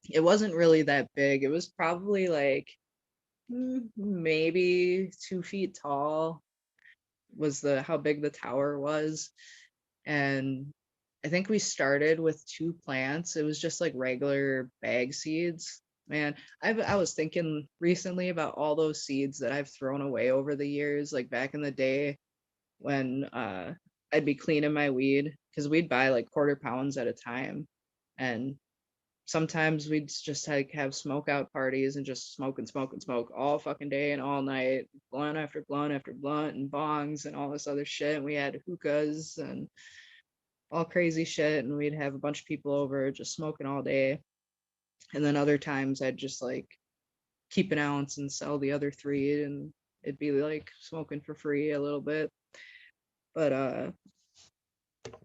it wasn't really that big. It was probably like maybe 2 feet tall was the how big the tower was. And I think we started with two plants. It was just like regular bag seeds. Man, I was thinking recently about all those seeds that I've thrown away over the years, like back in the day when I'd be cleaning my weed because we'd buy like quarter pounds at a time. And sometimes we'd just like have smoke out parties and just smoke and smoke and smoke all fucking day and all night, blunt after blunt after blunt and bongs and all this other shit. And we had hookahs and all crazy shit and we'd have a bunch of people over just smoking all day. And then other times I'd just like keep an ounce and sell the other three and it'd be like smoking for free a little bit. But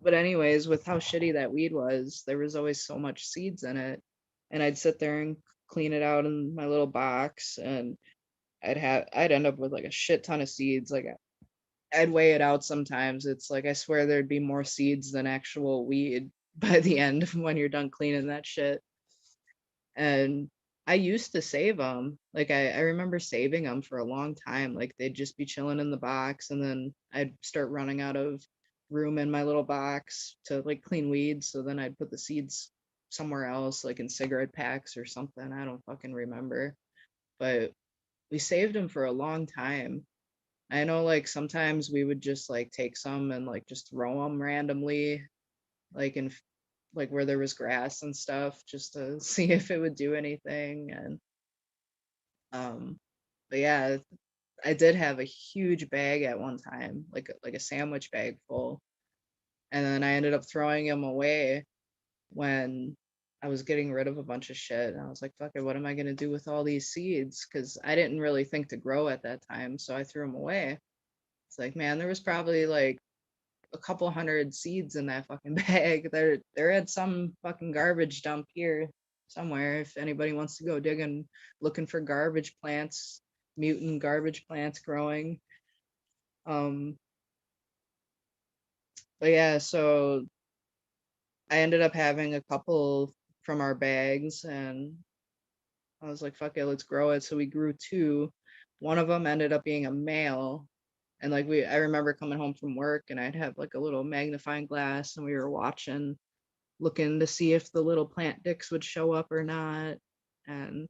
but anyways, with how shitty that weed was, there was always so much seeds in it. And I'd sit there and clean it out in my little box and I'd end up with like a shit ton of seeds. Like I'd weigh it out sometimes. It's like I swear there'd be more seeds than actual weed by the end when you're done cleaning that shit. And I used to save them. Like I remember saving them for a long time. Like they'd just be chilling in the box and then I'd start running out of room in my little box to like clean weeds. So then I'd put the seeds somewhere else, like in cigarette packs or something. I don't fucking remember. But we saved them for a long time. I know like sometimes we would just like take some and like just throw them randomly, like in like where there was grass and stuff, just to see if it would do anything. And um, but yeah, I did have a huge bag at one time, like a sandwich bag full, and then I ended up throwing them away when I was getting rid of a bunch of shit. And I was like, fuck it, what am I gonna do with all these seeds? Because I didn't really think to grow at that time, so I threw them away. It's like, man, there was probably like a couple hundred seeds in that fucking bag. There had some fucking garbage dump here somewhere. If anybody wants to go digging, looking for garbage plants, mutant garbage plants growing. Um, but yeah, so I ended up having a couple from our bags, and I was like, fuck it, let's grow it. So we grew two. One of them ended up being a male. And like I remember coming home from work and I'd have like a little magnifying glass and we were watching, looking to see if the little plant dicks would show up or not. And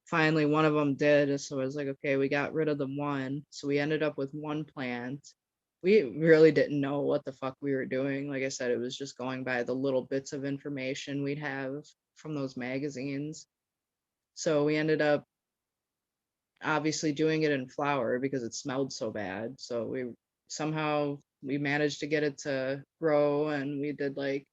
finally one of them did. So I was like, okay, we got rid of the one. So we ended up with one plant. We really didn't know what the fuck we were doing. Like I said, it was just going by the little bits of information we'd have from those magazines. So we ended up obviously doing it in flour because it smelled so bad. So we managed to get it to grow, and we did like,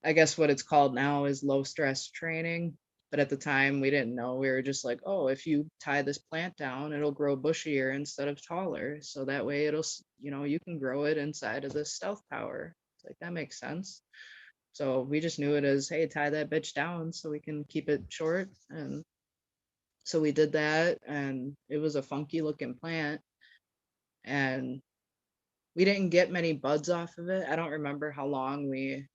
I guess what it's called now is low stress training. But at the time we didn't know. We were just like, oh, if you tie this plant down, it'll grow bushier instead of taller. So that way you can grow it inside of this stealth power. It's like, that makes sense. So we just knew it as, hey, tie that bitch down so we can keep it short. And so we did that, and it was a funky looking plant, and we didn't get many buds off of it. I don't remember how long we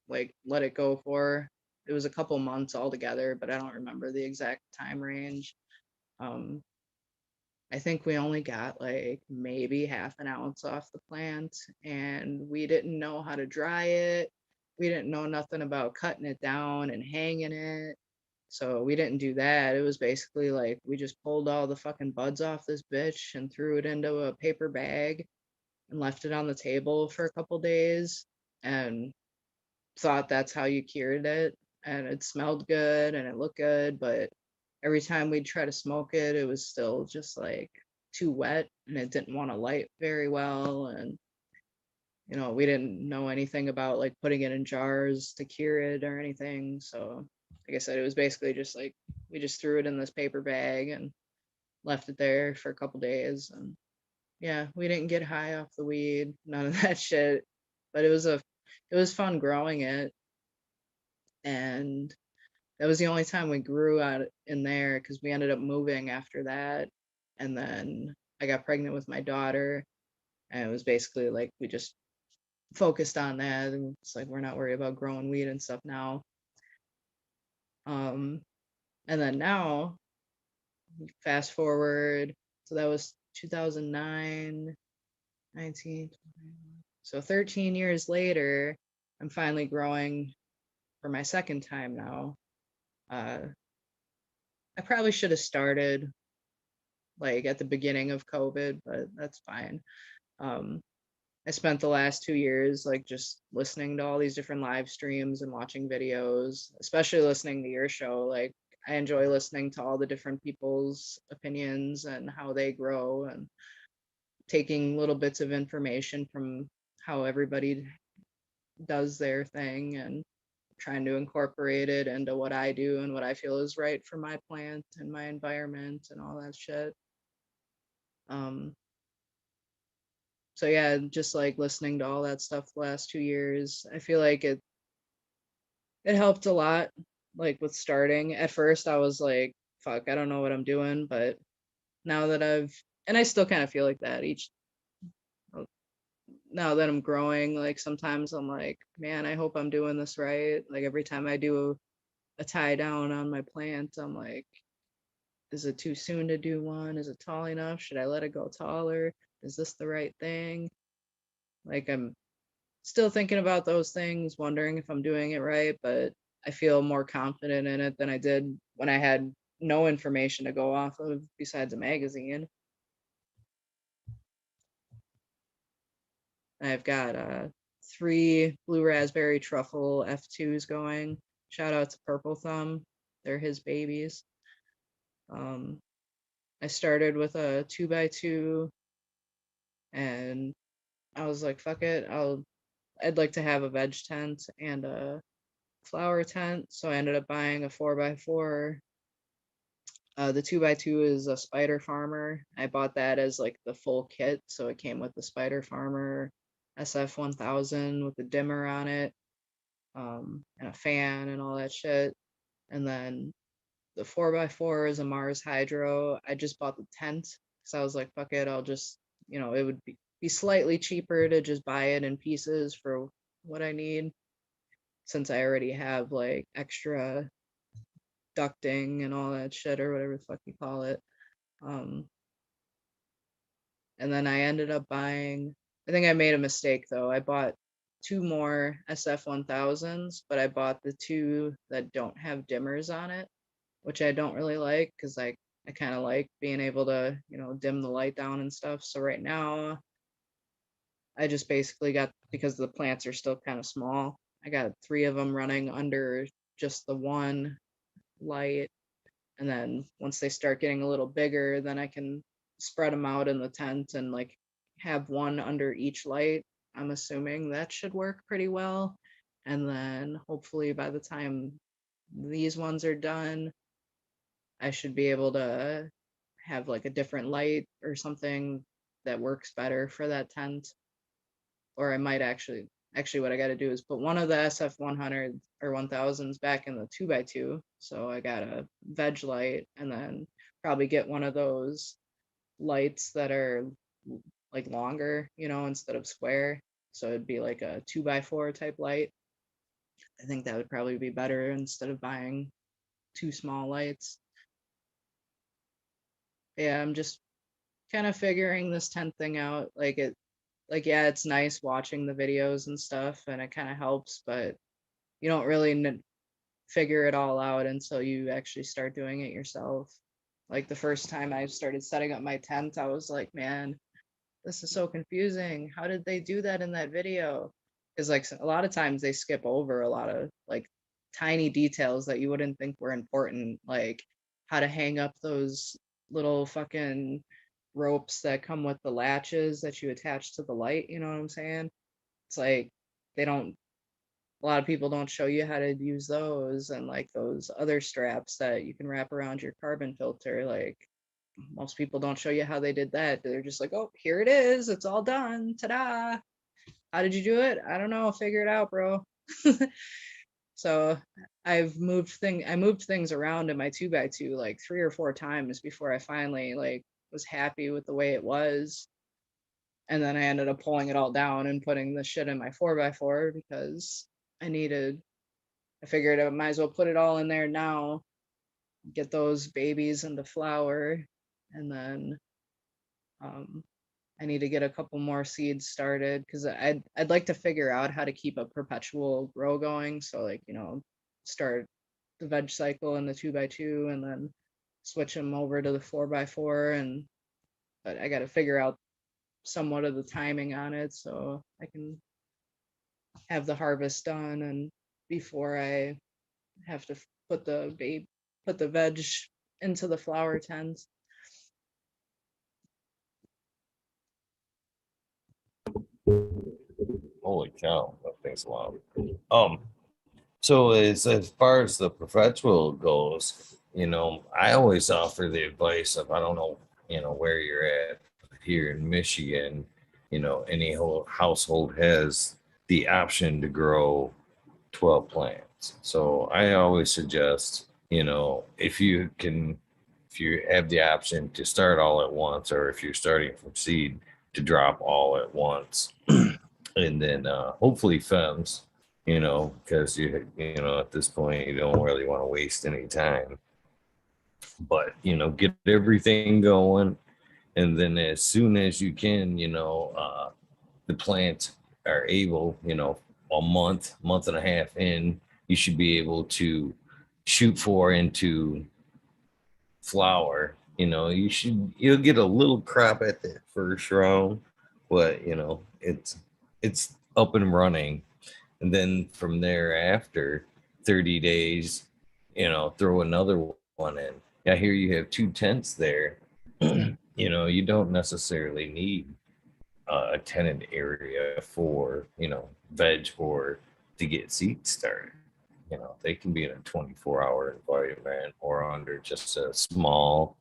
like let it go for. It was a couple months altogether, but I don't remember the exact time range. Um, I think we only got like maybe half an ounce off the plant, and we didn't know how to dry it. We didn't know nothing about cutting it down and hanging it. So we didn't do that. It was basically like we just pulled all the fucking buds off this bitch and threw it into a paper bag and left it on the table for a couple days and thought that's how you cured it. And it smelled good and it looked good, but every time we'd try to smoke it, it was still just like too wet and it didn't want to light very well. And we didn't know anything about like putting it in jars to cure it or anything. So, like I said, it was basically just like we just threw it in this paper bag and left it there for a couple days. And yeah, we didn't get high off the weed, none of that shit. But it was fun growing it. And that was the only time we grew out in there because we ended up moving after that. And then I got pregnant with my daughter. And it was basically like we just focused on that, and it's like we're not worried about growing weed and stuff now. um and then now, fast forward, so that was 2009, 19, so 13 years later, I'm finally growing for my second time now. uh I probably should have started like at the beginning of COVID, but that's fine. um I spent the last 2 years like just listening to all these different live streams and watching videos, especially listening to your show. Like, I enjoy listening to all the different people's opinions and how they grow and taking little bits of information from how everybody does their thing and trying to incorporate it into what I do and what I feel is right for my plant and my environment and all that shit. Um, so yeah, just like listening to all that stuff the last 2 years, I feel like it helped a lot, like with starting. At first I was like, fuck, I don't know what I'm doing, but now that and I still kind of feel like that uh, now that I'm growing, like sometimes I'm like, man, I hope I'm doing this right. Like every time I do a tie down on my plant, I'm like, is it too soon to do one? Is it tall enough? Should I let it go taller? Is this the right thing? Like, I'm still thinking about those things, wondering if I'm doing it right, but I feel more confident in it than I did when I had no information to go off of besides a magazine. I've got 3 blue raspberry truffle F2s going. Shout out to Purple Thumb. They're his babies. I started with a 2x2 and I was like, fuck it. I'd like to have a veg tent and a flower tent. So I ended up buying a 4x4. The 2x2 is a Spider Farmer. I bought that as like the full kit. So it came with the Spider Farmer SF1000 with the dimmer on it, and a fan and all that shit. And then the 4x4 is a Mars Hydro. I just bought the tent because I was like, fuck it, I'll just, it would be slightly cheaper to just buy it in pieces for what I need since I already have like extra ducting and all that shit or whatever the fuck you call it. Um, and then I ended up buying, I think I made a mistake though. I bought 2 more SF1000s, but I bought the 2 that don't have dimmers on it, which I don't really like because I kind of like being able to, dim the light down and stuff. So right now, I just basically got, because the plants are still kind of small, I got 3 of them running under just the one light. And then once they start getting a little bigger, then I can spread them out in the tent and like have one under each light. I'm assuming that should work pretty well. And then hopefully by the time these ones are done, I should be able to have like a different light or something that works better for that tent. Or I might actually what I got to do is put one of the SF100 or 1000s back in the 2x2. So I got a veg light and then probably get one of those lights that are like longer, instead of square. So it'd be like a 2x4 type light. I think that would probably be better instead of buying 2 small lights. Yeah, I'm just kind of figuring this tent thing out. Yeah, it's nice watching the videos and stuff and it kind of helps, but you don't really figure it all out until you actually start doing it yourself. Like the first time I started setting up my tent, I was like, man, this is so confusing. How did they do that in that video? Because like a lot of times they skip over a lot of like tiny details that you wouldn't think were important, like how to hang up those little fucking ropes that come with the latches that you attach to the light, you know what I'm saying? It's like they don't, a lot of people don't show you how to use those, and like those other straps that you can wrap around your carbon filter, like most people don't show you how they did that. They're just like, oh, here it is, it's all done, ta-da. How did you do it? I don't know, figure it out, bro. So I moved things around in my 2x2 like 3 or 4 times before I finally like was happy with the way it was. And then I ended up pulling it all down and putting the shit in my 4x4 because I figured I might as well put it all in there now, get those babies into flower, and then um, I need to get a couple more seeds started because I'd like to figure out how to keep a perpetual grow going. So like, start the veg cycle in the 2x2 and then switch them over to the 4x4. But I got to figure out somewhat of the timing on it so I can have the harvest done and before I have to put the veg into the flower tent. Holy cow, that thing's loud. Um, so as far as the perpetual goes, I always offer the advice of I don't know, where you're at here in Michigan, any whole household has the option to grow 12 plants. So I always suggest, if you have the option to start all at once, or if you're starting from seed, to drop all at once. And then hopefully femmes, because at this point you don't really want to waste any time. But get everything going, and then as soon as you can, the plants are able, a month and a half in, you should be able to shoot for into flower. You'll get a little crop at the first round, but it's up and running. And then from there, after 30 days, throw another one in. I hear you have two tents there. You don't necessarily need a tenant area for, veg or to get seeds started. They can be in a 24-hour environment or under just a small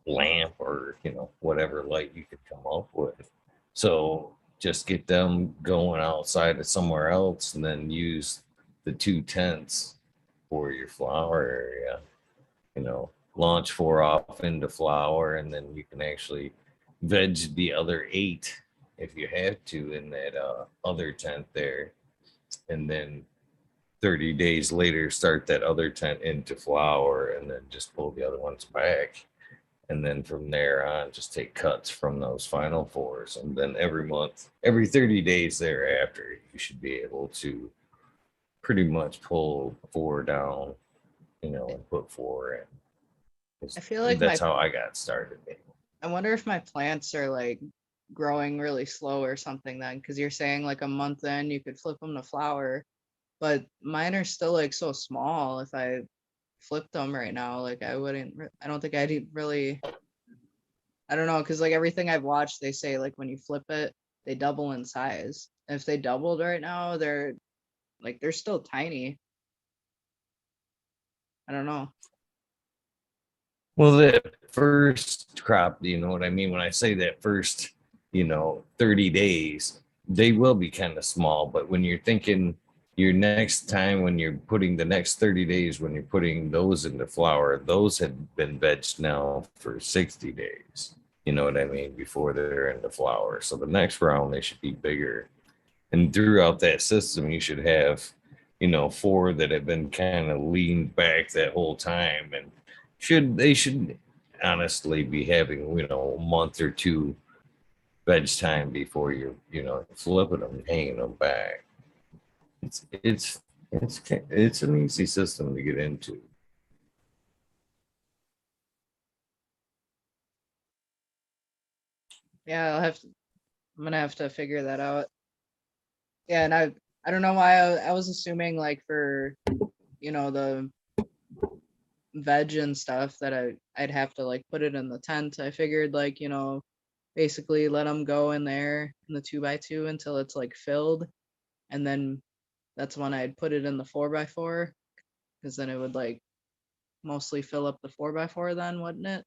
lamp or, whatever light you could come up with. So just get them going outside of somewhere else and then use the two tents for your flower area. Launch four off into flower, and then you can actually veg the other eight if you have to in that other tent there. And then 30 days later, start that other tent into flower and then just pull the other ones back. And then from there on, just take cuts from those final fours. And then every month, every 30 days thereafter, you should be able to pretty much pull four down, and put four in. I feel like That's how I got started. I wonder if my plants are like growing really slow or something then, because you're saying like a month in you could flip them to flower, but mine are still like so small. If I flipped them right now, like I don't think I'd really, I don't know, because like everything I've watched, they say like when you flip it, they double in size. And if they doubled right now, they're still tiny. I don't know. Well, that first crop, you know what I mean? When I say that first, 30 days, they will be kind of small. But when you're thinking your next time, when you're putting the next 30 days, when you're putting those into flower, those have been vegged now for 60 days. You know what I mean? Before they're into flower. So the next round, they should be bigger. And throughout that system, you should have, four that have been kind of leaned back that whole time. And they should honestly be having, a month or two veg time before you're, flipping them and hanging them back. It's an easy system to get into. Yeah, I'm gonna have to figure that out. Yeah, and I don't know why I was assuming like for the veg and stuff that I'd have to like put it in the tent. I figured like basically let them go in there in the 2x2 until it's like filled, and then that's when I'd put it in the 4x4, because then it would like mostly fill up the 4x4 then, wouldn't it?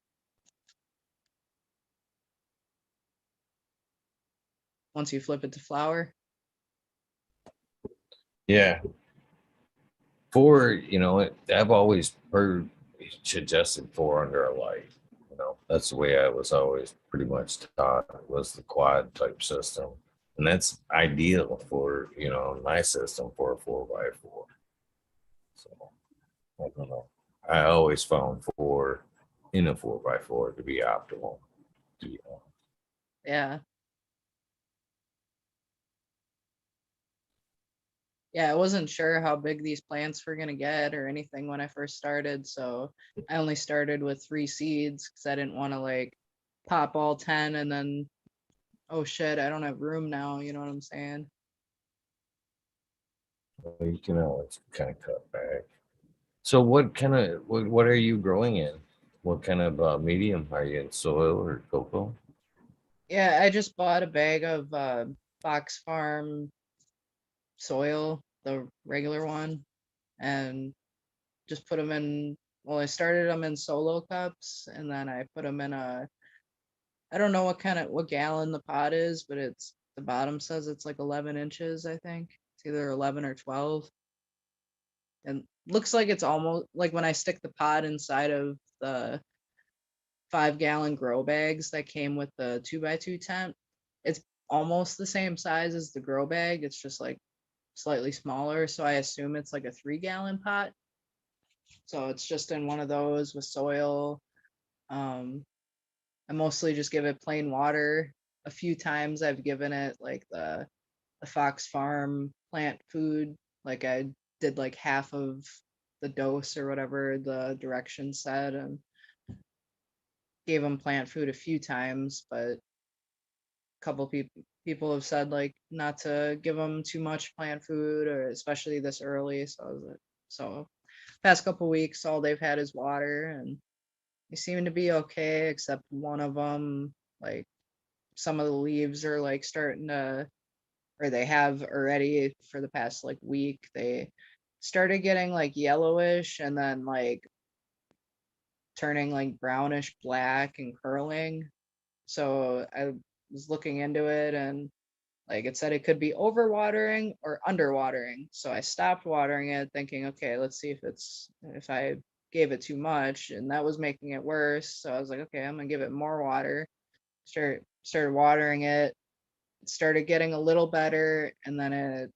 Once you flip it to flower. Yeah. Four, I've always heard suggested four under a light. That's the way I was always pretty much taught, was the quad type system. And that's ideal for, my system for a 4x4. So I don't know. I always found four in a 4x4 to be optimal. To be honest. Yeah. Yeah, I wasn't sure how big these plants were gonna get or anything when I first started, so I only started with 3 seeds because I didn't want to like pop all 10 and then, oh shit, I don't have room now. You know what I'm saying? You can always kind of cut back. So what are you growing in? What kind of medium are you in? Soil or cocoa? Yeah, I just bought a bag of Fox Farm soil, the regular one, and just put them in. Well, I started them in solo cups, and then I put them in I don't know what gallon the pot is, but it's the bottom says it's like 11 inches, I think. It's either 11 or 12. And looks like it's almost like when I stick the pot inside of the 5-gallon grow bags that came with the 2x2 tent, it's almost the same size as the grow bag. It's just like slightly smaller. So I assume it's like a 3-gallon pot. So it's just in one of those with soil. Um, I mostly just give it plain water. A few times I've given it like the Fox Farm plant food. Like I did like half of the dose or whatever the directions said, and gave them plant food a few times, but couple people have said like not to give them too much plant food, or especially this early. So I was like, so past couple weeks, all they've had is water, and they seem to be okay, except one of them, like some of the leaves are like starting to, or they have already for the past like week, they started getting like yellowish and then like turning like brownish black and curling. So I was looking into it, and like it said it could be overwatering or underwatering. So I stopped watering it thinking, okay, let's see if I gave it too much, and that was making it worse. So I was like, okay, I'm gonna give it more water. Started watering it. It started getting a little better, and then it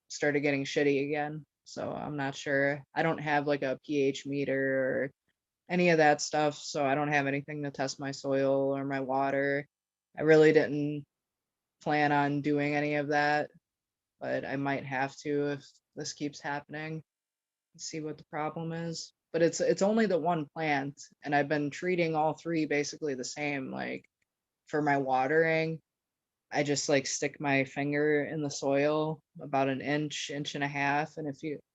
started getting shitty again. So I'm not sure. I don't have like a pH meter or any of that stuff, so I don't have anything to test my soil or my water. I really didn't plan on doing any of that, but I might have to if this keeps happening. See what the problem is. But it's only the one plant, and I've been treating all three basically the same. Like for my watering, I just like stick my finger in the soil about an inch and a half, and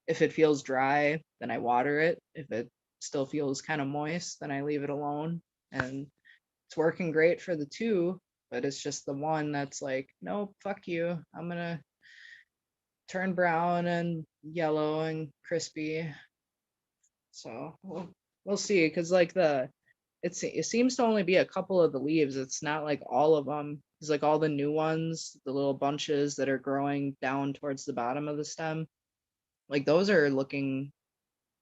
if it feels dry, then I water it. If it still feels kind of moist, then I leave it alone. And it's working great for the two, but it's just the one that's like, nope, fuck you. I'm gonna turn brown and yellow and crispy. So we'll see, because like it seems to only be a couple of the leaves. It's not like all of them. It's like all the new ones, the little bunches that are growing down towards the bottom of the stem. Like those are looking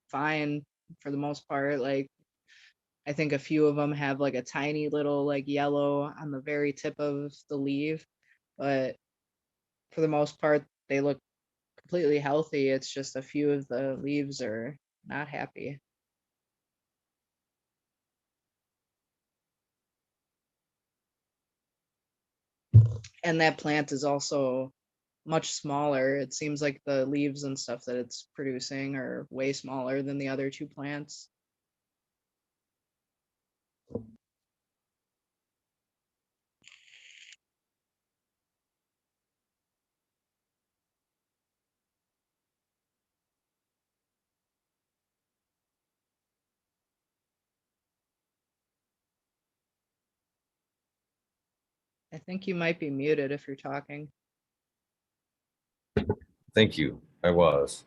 fine for the most part. Like I think a few of them have like a tiny little like yellow on the very tip of the leaf, but for the most part they look completely healthy. It's just a few of the leaves are not happy. And that plant is also much smaller. It seems like the leaves and stuff that it's producing are way smaller than the other two plants. I think you might be muted if you're talking. Thank you. I was.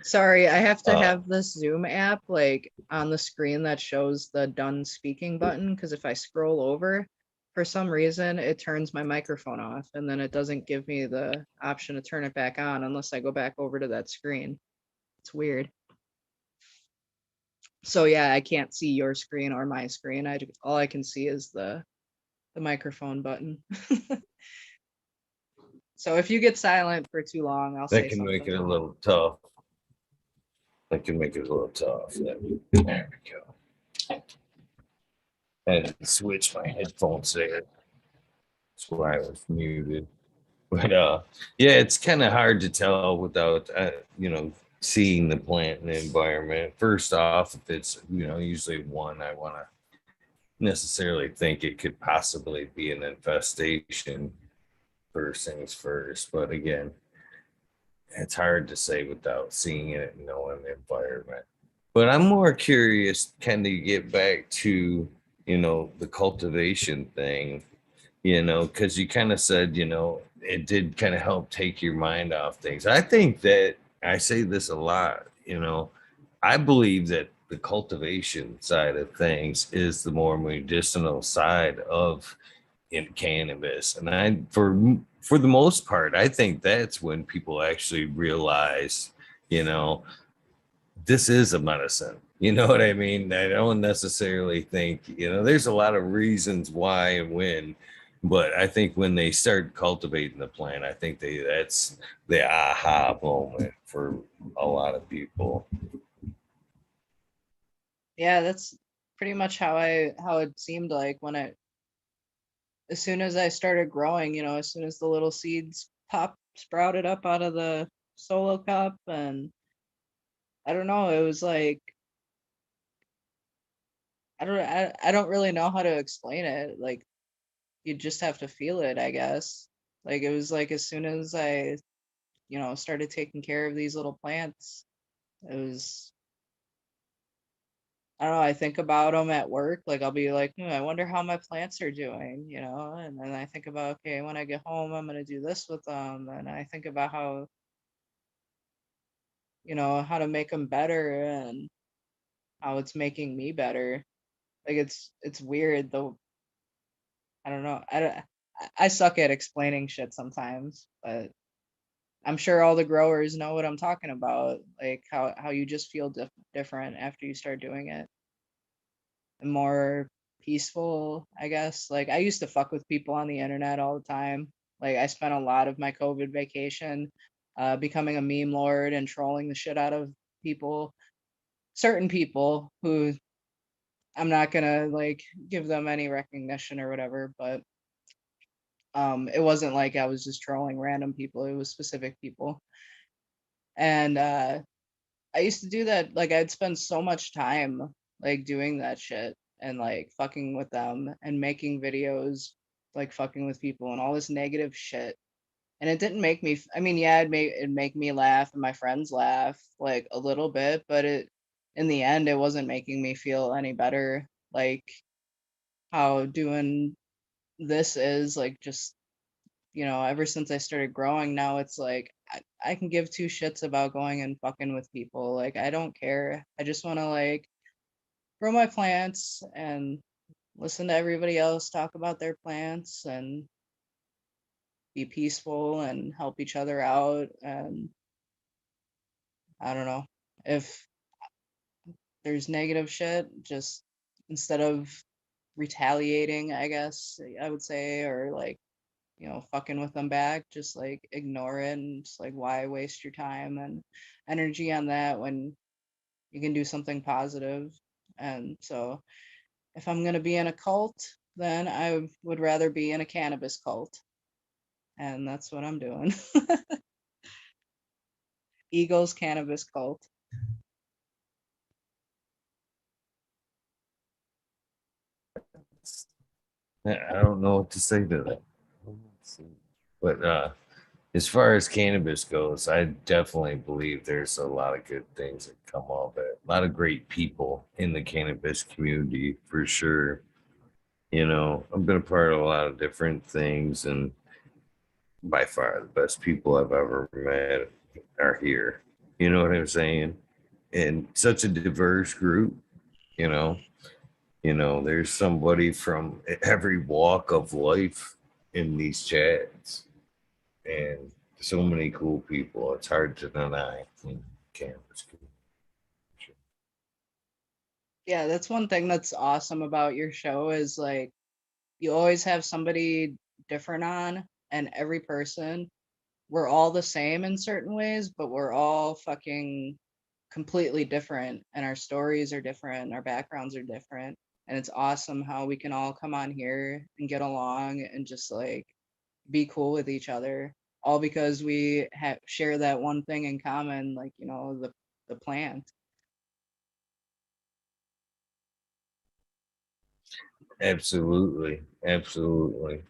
Sorry, I have to Uh, have this Zoom app like on the screen that shows the done speaking button, because if I scroll over, for some reason it turns my microphone off, and then it doesn't give me the option to turn it back on unless I go back over to that screen. It's weird. So yeah, I can't see your screen or my screen. All I can see is the microphone button. So if you get silent for too long, I'll that say can make something. it a little tough. That can make it a little tough. There we go. I had to switch my headphones there. That's why I was muted. But yeah, it's kind of hard to tell without seeing the plant and the environment. First off, if it's usually one, I want to necessarily think it could possibly be an infestation. First things first, but again, it's hard to say without seeing it and knowing the environment. But I'm more curious, kind of get back to the cultivation thing, because you kind of said, it did kind of help take your mind off things. I think that I say this a lot, I believe that the cultivation side of things is the more medicinal side of in cannabis. And for the most part, I think that's when people actually realize, you know, this is a medicine. You know what I mean? I don't necessarily think, there's a lot of reasons why and when, but I think when they start cultivating the plant, I think that's the aha moment for a lot of people. Yeah, that's pretty much how it seemed like when it as soon as I started growing, as soon as the little seeds sprouted up out of the solo cup, and I don't know, it was like I don't really know how to explain it. Like you just have to feel it, I guess. Like it was like as soon as I, started taking care of these little plants, it was, I don't know, I think about them at work. Like I'll be like, I wonder how my plants are doing, and then I think about, okay, when I get home, I'm gonna do this with them, and I think about how, how to make them better and how it's making me better. Like it's weird though. I don't know. I suck at explaining shit sometimes, but I'm sure all the growers know what I'm talking about. Like how you just feel different after you start doing it, and more peaceful, I guess. Like I used to fuck with people on the internet all the time. Like I spent a lot of my COVID vacation becoming a meme lord and trolling the shit out of people, certain people who I'm not gonna like give them any recognition or whatever, but it wasn't like I was just trolling random people, it was specific people. And I used to do that, like I'd spend so much time like doing that shit and like fucking with them and making videos like fucking with people and all this negative shit. And it didn't make me I mean, yeah, it'd make me laugh and my friends laugh like a little bit, but it in the end it wasn't making me feel any better. Like how doing this is like just, ever since I started growing now, it's like I can give two shits about going and fucking with people. Like I don't care. I just want to like grow my plants and listen to everybody else talk about their plants and be peaceful and help each other out. And I don't know, if there's negative shit, just instead of retaliating, I guess I would say, or like fucking with them back, just like ignore it and just like why waste your time and energy on that when you can do something positive. And so if I'm gonna be in a cult, then I would rather be in a cannabis cult. And that's what I'm doing. Eagles cannabis cult. I don't know what to say to that. But as far as cannabis goes, I definitely believe there's a lot of good things that come of it. A lot of great people in the cannabis community for sure. I've been a part of a lot of different things, and by far the best people I've ever met are here. You know what I'm saying? And such a diverse group, you know. There's somebody from every walk of life in these chats, and so many cool people. It's hard to deny in cannabis. Yeah, that's one thing that's awesome about your show is like you always have somebody different on, and every person, we're all the same in certain ways, but we're all fucking completely different, and our stories are different, our backgrounds are different. And it's awesome how we can all come on here and get along and just like be cool with each other, all because we share that one thing in common, like, the plant. Absolutely, absolutely.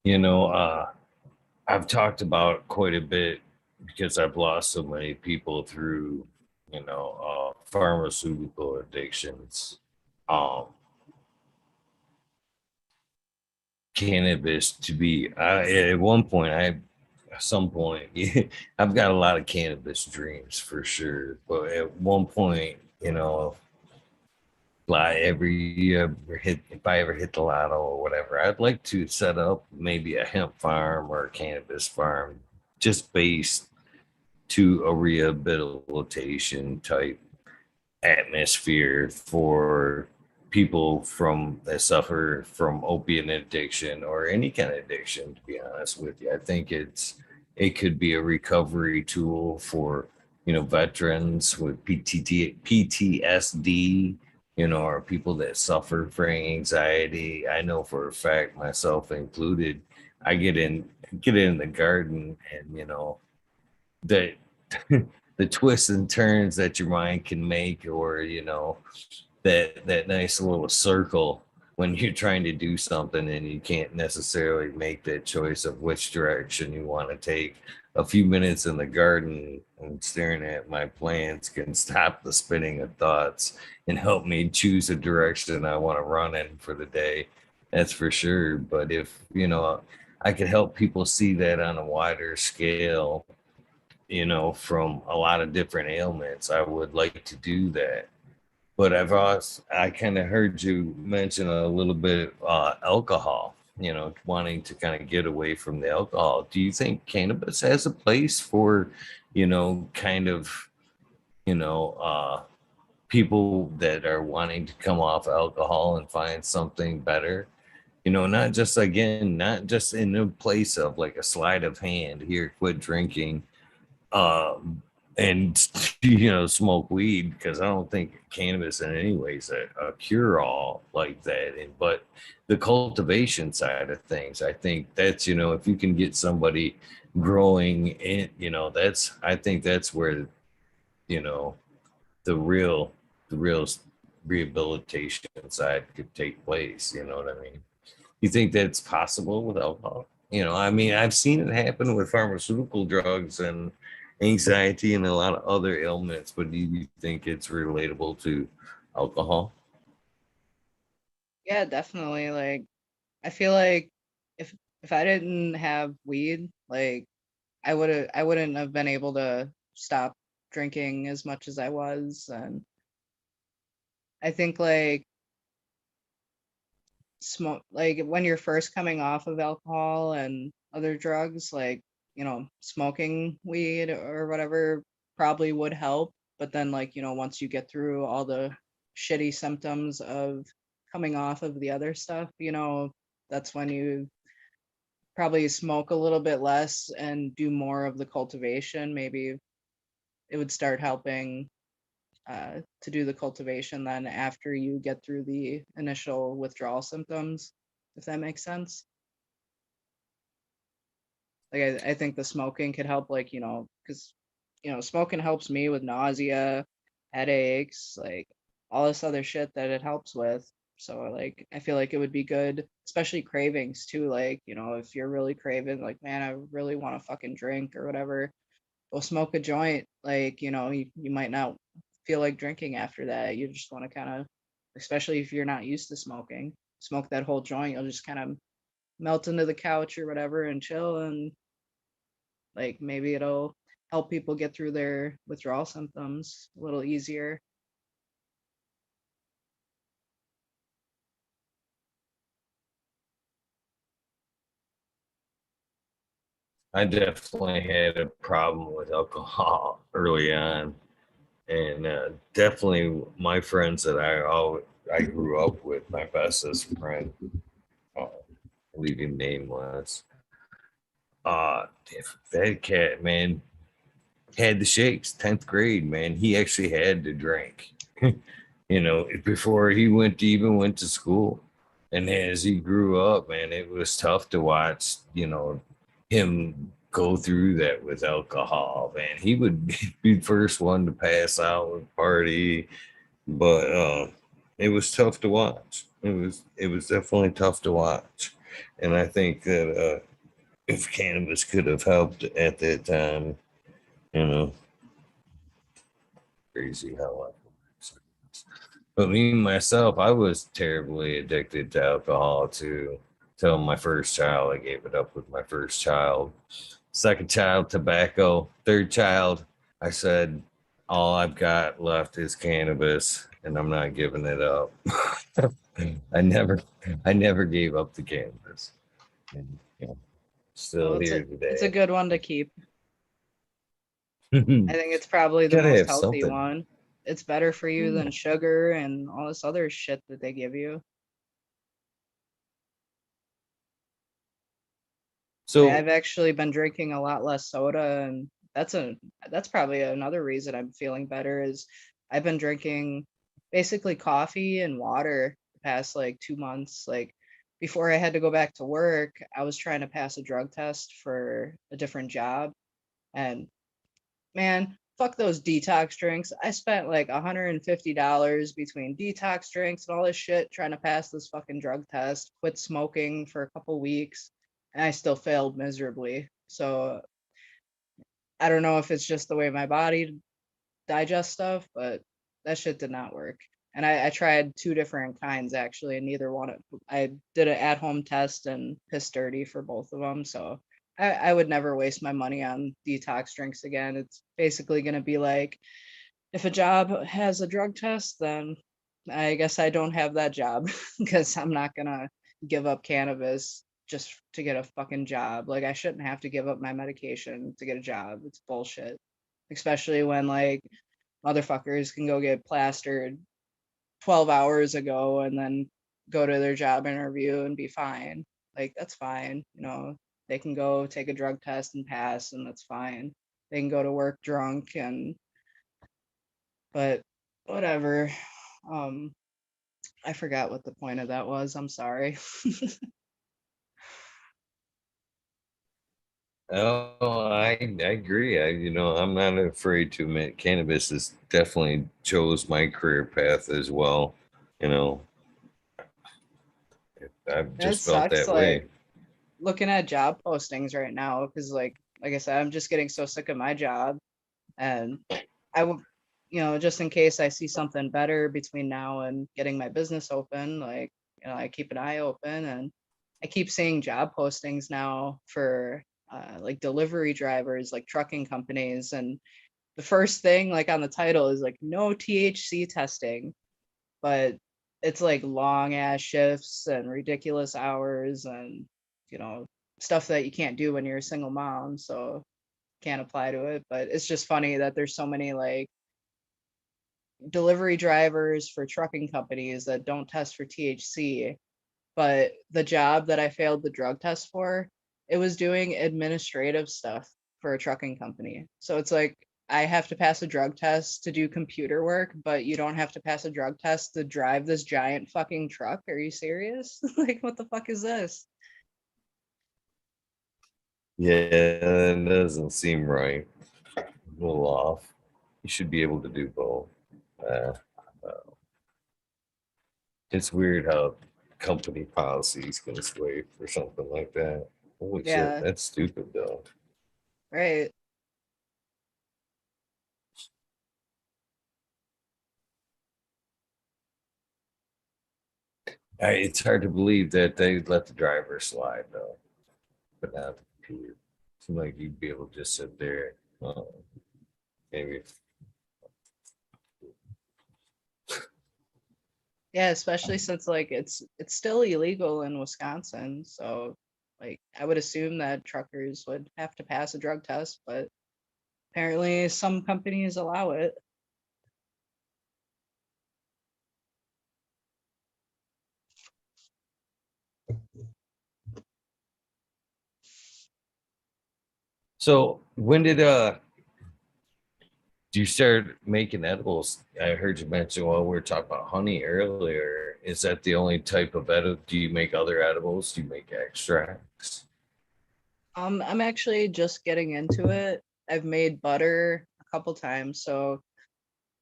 You know, I've talked about it quite a bit because I've lost so many people through, pharmaceutical addictions. Um, Cannabis to be, at one point, at some point, yeah, I've got a lot of cannabis dreams for sure. But at one point, like if I ever hit the lotto or whatever, I'd like to set up maybe a hemp farm or a cannabis farm just based to a rehabilitation type atmosphere for people from that suffer from opiate addiction or any kind of addiction, to be honest with you. I think it could be a recovery tool for veterans with PTSD, or people that suffer from anxiety. I know for a fact, myself included, I get in the garden, and the the twists and turns that your mind can make, or that nice little circle when you're trying to do something and you can't necessarily make that choice of which direction you want to take. A few minutes in the garden and staring at my plants can stop the spinning of thoughts and help me choose a direction I want to run in for the day. That's for sure. But if, I could help people see that on a wider scale, from a lot of different ailments, I would like to do that. But I kind of heard you mention a little bit alcohol, wanting to kind of get away from the alcohol. Do you think cannabis has a place for, kind of, you know, uh, people that are wanting to come off alcohol and find something better? Not just in the place of like a sleight of hand here, quit drinking, um, and smoke weed, because I don't think cannabis in any way is a cure all like that. But the cultivation side of things, I think that's if you can get somebody growing in, that's I think that's where you know the real rehabilitation side could take place. You know what I mean? You think that's possible with alcohol? I mean, I've seen it happen with pharmaceutical drugs and anxiety and a lot of other ailments, but do you think it's relatable to alcohol? Yeah, definitely. Like, I feel like if if I didn't have weed, like I wouldn't have been able to stop drinking as much as I was. And I think like smoke, like when you're first coming off of alcohol and other drugs, like, smoking weed or whatever probably would help. But then, like, once you get through all the shitty symptoms of coming off of the other stuff, that's when you probably smoke a little bit less and do more of the cultivation. Maybe it would start helping to do the cultivation then after you get through the initial withdrawal symptoms, if that makes sense. Like, I think the smoking could help, like, because, smoking helps me with nausea, headaches, like all this other shit that it helps with. So, like, I feel like it would be good, especially cravings too. Like, if you're really craving, like, man, I really want to fucking drink or whatever, go smoke a joint. Like, you might not feel like drinking after that. You just want to kind of, especially if you're not used to smoking, smoke that whole joint. You'll just kind of melt into the couch or whatever and chill. And like maybe it'll help people get through their withdrawal symptoms a little easier. I definitely had a problem with alcohol early on, and definitely my friends that I grew up with, my bestest friend, uh, leaving nameless, if that cat, man, had the shakes. 10th grade, man, he actually had to drink. Before he went to school. And as he grew up, man, it was tough to watch, him go through that with alcohol. Man, he would be the first one to pass out with party, but it was tough to watch. It was definitely tough to watch. And I think that if cannabis could have helped at that time, you know, crazy how I. But me myself, I was terribly addicted to alcohol too. Till my first child, I gave it up with my first child. Second child, tobacco. Third child, I said, all I've got left is cannabis, and I'm not giving it up. I never, I never gave up the cannabis. And, Well, still it's here a today. good one to keep. I think it's probably the Gotta most have healthy something. one. It's better for you Yeah. than sugar and all this other shit that they give you. Like, So I've actually been drinking a lot less soda, and that's probably another reason I'm feeling better is I've been drinking basically coffee and water the past like 2 months. Like, before I had to go back to work, I was trying to pass a drug test for a different job, and man, fuck those detox drinks. I spent like $150 between detox drinks and all this shit trying to pass this fucking drug test, quit smoking for a couple weeks, and I still failed miserably. So I don't know if it's just the way my body digests stuff, but that shit did not work. And I tried two different kinds actually, and neither one. I did an at-home test and pissed dirty for both of them. So I would never waste my money on detox drinks again. It's basically going to be like if a job has a drug test, then I guess I don't have that job because I'm not going to give up cannabis just to get a fucking job. Like I shouldn't have to give up my medication to get a job. It's bullshit. Especially when like motherfuckers can go get plastered 12 hours ago and then go to their job interview and be fine. Like that's fine, you know. They can go take a drug test and pass and that's fine. They can go to work drunk and but whatever. Um I forgot what the point of that was. I'm sorry. Oh, I agree. I'm not afraid to admit cannabis has definitely chose my career path as well. You know, I've And it just felt sucks that way. like looking at job postings right now because like I said, I'm just getting so sick of my job and I will, you know, just in case I see something better between now and getting my business open, like, you know, I keep an eye open and I keep seeing job postings now for like delivery drivers, like trucking companies. And the first thing, like on the title, is like no THC testing, but it's like long ass shifts and ridiculous hours and, you know, stuff that you can't do when you're a single mom. So can't apply to it. But it's just funny that there's so many like delivery drivers for trucking companies that don't test for THC, but the job that I failed the drug test for, it was doing administrative stuff for a trucking company. So it's like I have to pass a drug test to do computer work, but you don't have to pass a drug test to drive this giant fucking truck. Are you serious? Like what the fuck is this? Yeah, that doesn't seem right. A little off. You should be able to do both. Uh, it's weird how company policies can sway for something like that. Holy shit, Yeah, that's stupid though. right. It's hard to believe that they let the driver slide though, but not the computer. Seems like you'd be able to just sit there. Maybe. Yeah, especially since like it's still illegal in Wisconsin. So like I would assume that truckers would have to pass a drug test, but apparently some companies allow it. So when did do you start making edibles? I heard you mention while we were talking about honey earlier. Is that the only type of edible? Do you make other edibles? Do you make extracts? I'm actually just getting into it. I've made butter a couple times. So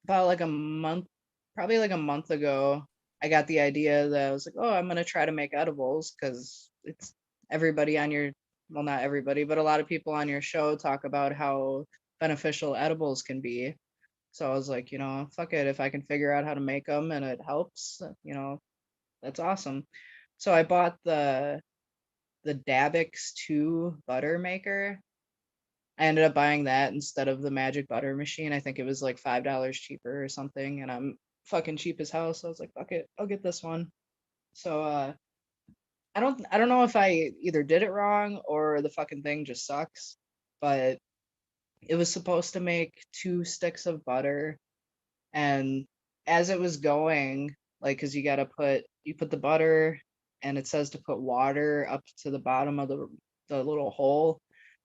about like a month, probably like a month ago, I got the idea that I was like, oh, I'm gonna try to make edibles because it's everybody on your, well, not everybody, but a lot of people on your show talk about how beneficial edibles can be. So I was like, you know, fuck it, if I can figure out how to make them and it helps, you know, that's awesome. So I bought the Dabix 2 butter maker. I ended up buying that instead of the magic butter machine. I think it was like $5 cheaper or something, and I'm fucking cheap as hell. So I was like, fuck it, I'll get this one. So I don't know if I either did it wrong or the fucking thing just sucks, but it was supposed to make 2 sticks of butter, and as it was going, like, cause you put the butter, and it says to put water up to the bottom of the little hole.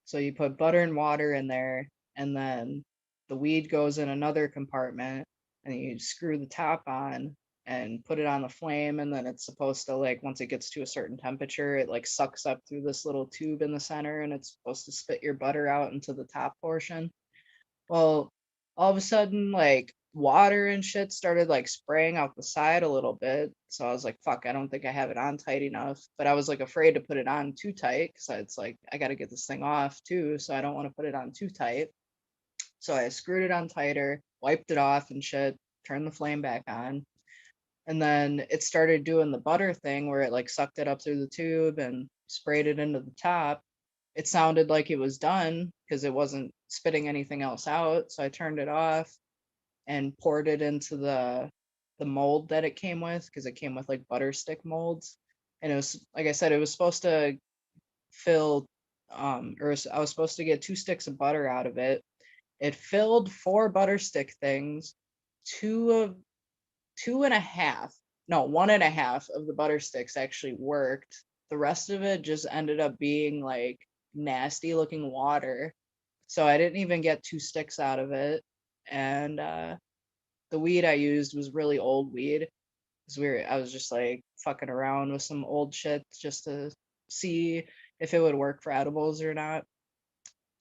So you put butter and water in there, and then the weed goes in another compartment, and you screw the top on and put it on the flame, and then it's supposed to like once it gets to a certain temperature, it like sucks up through this little tube in the center, and it's supposed to spit your butter out into the top portion. Well, all of a sudden, like, water and shit started like spraying out the side a little bit. So I was like, fuck, I don't think I have it on tight enough. But I was like afraid to put it on too tight because it's like I got to get this thing off too. So I don't want to put it on too tight. So I screwed it on tighter, wiped it off and shit, turned the flame back on. And then it started doing the butter thing where it like sucked it up through the tube and sprayed it into the top. It sounded like it was done because it wasn't spitting anything else out. So I turned it off and poured it into the mold that it came with because it came with like butter stick molds. And it was like I said, it was supposed to fill I was supposed to get 2 sticks of butter out of it. It filled 4 butter stick things, two of two and a half, no, 1.5 of the butter sticks actually worked. The rest of it just ended up being like nasty looking water. So I didn't even get 2 sticks out of it. And the weed I used was really old weed. Because I was just like fucking around with some old shit just to see if it would work for edibles or not.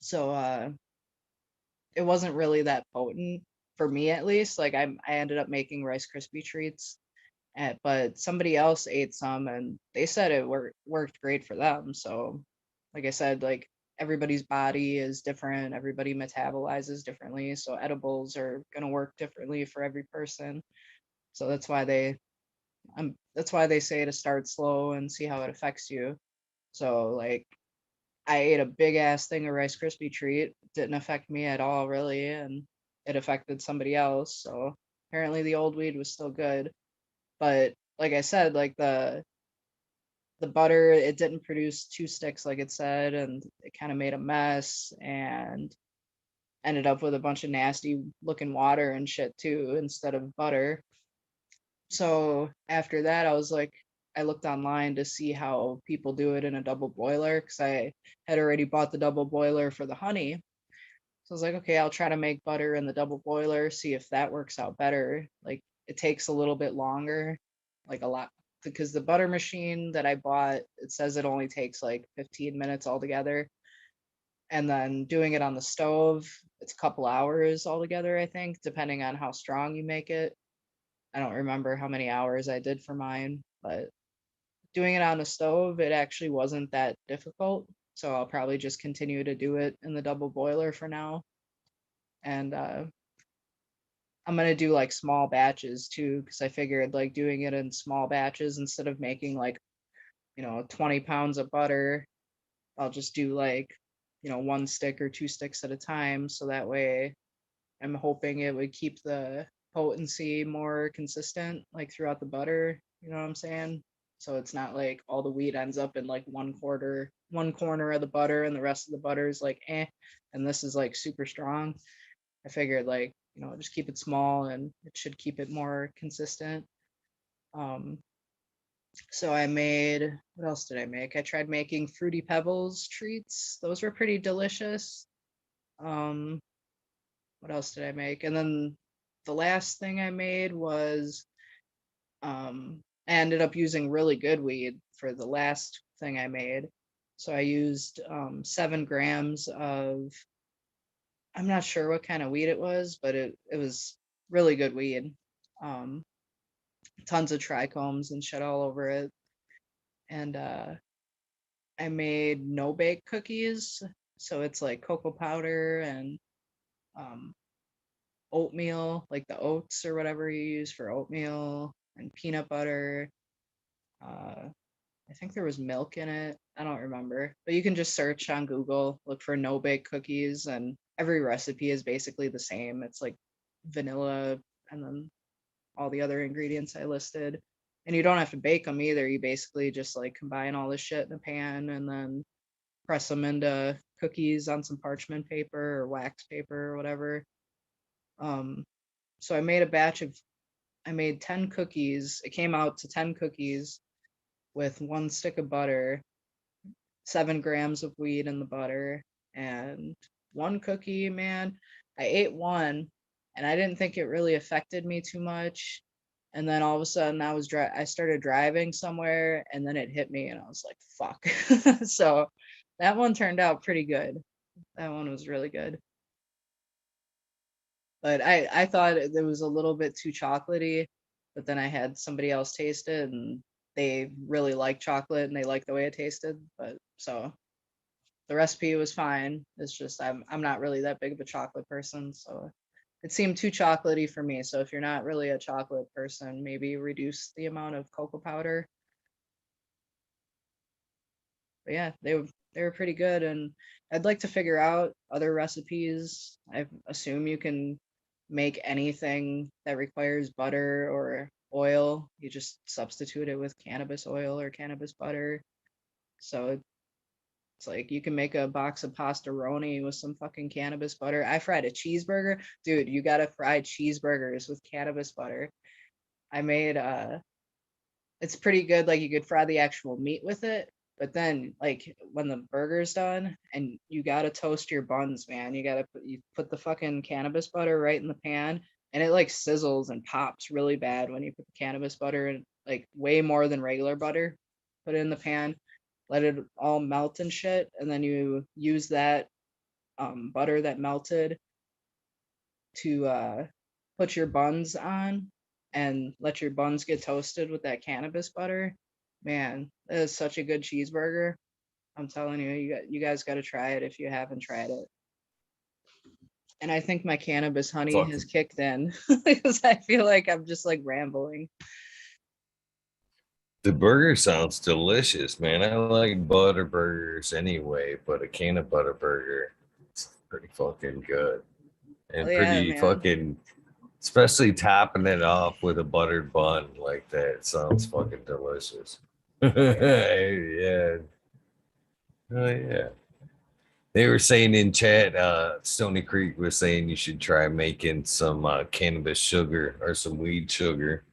So it wasn't really that potent for me at least. Like I ended up making Rice Krispie treats, but somebody else ate some and they said it worked great for them. So like I said, like everybody's body is different, everybody metabolizes differently, so edibles are going to work differently for every person. So that's why they say to start slow and see how it affects you. So like I ate a big ass thing of Rice Krispie treat. Didn't affect me at all really, and it affected somebody else. So apparently the old weed was still good. But like I said, like the butter, it didn't produce 2 sticks like it said, and it kind of made a mess and ended up with a bunch of nasty looking water and shit too instead of butter. So after that, I was like, I looked online to see how people do it in a double boiler because I had already bought the double boiler for the honey. So I was like, okay, I'll try to make butter in the double boiler, see if that works out better. Like it takes a little bit longer, like a lot, because the butter machine that I bought, it says it only takes like 15 minutes altogether. And then doing it on the stove, it's a couple hours altogether, I think, depending on how strong you make it. I don't remember how many hours I did for mine, but doing it on the stove, it actually wasn't that difficult. So I'll probably just continue to do it in the double boiler for now. And I'm gonna do like small batches too, because I figured like doing it in small batches instead of making like, 20 pounds of butter, I'll just do like, 1 stick or 2 sticks at a time. So that way I'm hoping it would keep the potency more consistent, like throughout the butter. You know what I'm saying? So it's not like all the wheat ends up in like one corner of the butter, and the rest of the butter is like and this is like super strong. I figured like just keep it small, and it should keep it more consistent. Um, so I made what else did I make? I tried making fruity pebbles treats. Those were pretty delicious. Um, what else did I make? And then the last thing I made was I ended up using really good weed for the last thing I made. So I used 7 grams of, I'm not sure what kind of weed it was, but it was really good weed. Um, Tons of trichomes and shit all over it. And I made no bake cookies. So it's like cocoa powder and um, oatmeal, like the oats or whatever you use for oatmeal, and peanut butter. Uh, I think there was milk in it. I don't remember. But you can just search on Google, look for no bake cookies, and every recipe is basically the same. It's like vanilla and then all the other ingredients I listed. And you don't have to bake them either. You basically just like combine all this shit in a pan and then press them into cookies on some parchment paper or wax paper or whatever. Um, so I made 10 cookies. It came out to 10 cookies with 1 stick of butter, 7 grams of weed in the butter, and one cookie, man. I ate one and I didn't think it really affected me too much. And then all of a sudden I started driving somewhere and then it hit me and I was like, fuck. So that one turned out pretty good. That one was really good. But I thought it was a little bit too chocolatey, but then I had somebody else taste it and they really like chocolate and they like the way it tasted. But so the recipe was fine. It's just I'm not really that big of a chocolate person, so it seemed too chocolatey for me. So if you're not really a chocolate person, maybe reduce the amount of cocoa powder. But yeah, they were pretty good, and I'd like to figure out other recipes. I assume you can make anything that requires butter or oil. You just substitute it with cannabis oil or cannabis butter. So it's like you can make a box of pastaroni with some fucking cannabis butter. I fried a cheeseburger. Dude, you gotta fry cheeseburgers with cannabis butter. I made it's pretty good. Like you could fry the actual meat with it, but then like when the burger's done and you gotta toast your buns, man. You put the fucking cannabis butter right in the pan and it like sizzles and pops really bad when you put the cannabis butter in, like way more than regular butter. Put it in the pan, let it all melt and shit, and then you use that butter that melted to put your buns on and let your buns get toasted with that cannabis butter. Man, that is such a good cheeseburger. I'm telling you, you guys got to try it if you haven't tried it. And I think my cannabis honey has Fucking kicked in because I feel like I'm just like rambling. the burger sounds delicious, man. I like butter burgers anyway, but a can of butter burger, it's pretty fucking good Oh and yeah, pretty man. fucking, especially topping it off with a buttered bun like that. Sounds fucking delicious. Yeah. Oh yeah. They were saying in chat, Stony Creek was saying you should try making some cannabis sugar or some weed sugar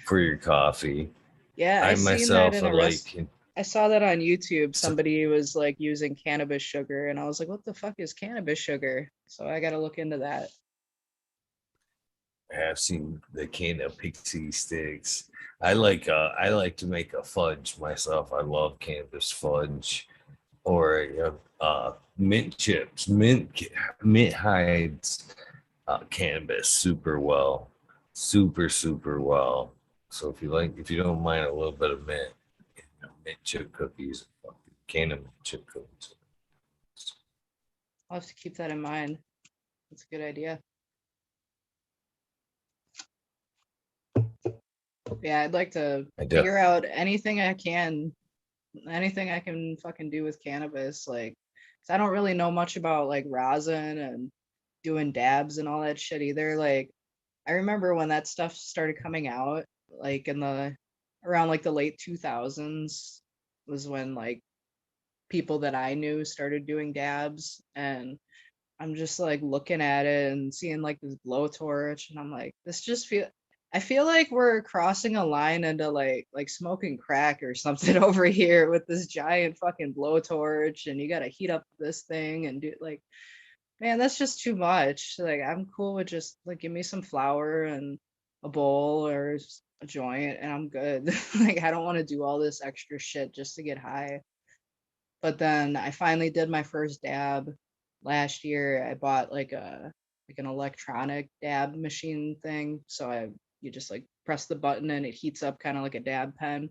for your coffee. Yeah, I I seen that myself in are a rest. like, I saw that on YouTube. so Somebody was like using cannabis sugar, and I was like, "What the fuck is cannabis sugar?" So I got to look into that. I have seen the can of pixie sticks. I like to make a fudge myself. I love cannabis fudge or mint chips. Mint hides cannabis super well, super well. So if you don't mind a little bit of mint, mint chip cookies, fucking can of mint chip cookies. I'll have to keep that in mind. That's a good idea. Yeah, I'd like to I do. figure out anything I can fucking do with cannabis. Like, 'cause I don't really know much about like rosin and doing dabs and all that shit either. Like, I remember when that stuff started coming out, like in the around like the late 2000s was when like people that I knew started doing dabs, and I'm just like looking at it and seeing like this blowtorch, and I'm like, I feel like we're crossing a line into like smoking crack or something over here with this giant fucking blowtorch, and you gotta heat up this thing and do like, man, that's just too much. Like, I'm cool with just like give me some flour and a bowl or a joint, and I'm good. Like, I don't want to do all this extra shit just to get high. But then I finally did my first dab last year. I bought like an electronic dab machine thing. So I you just like press the button and it heats up kind of like a dab pen.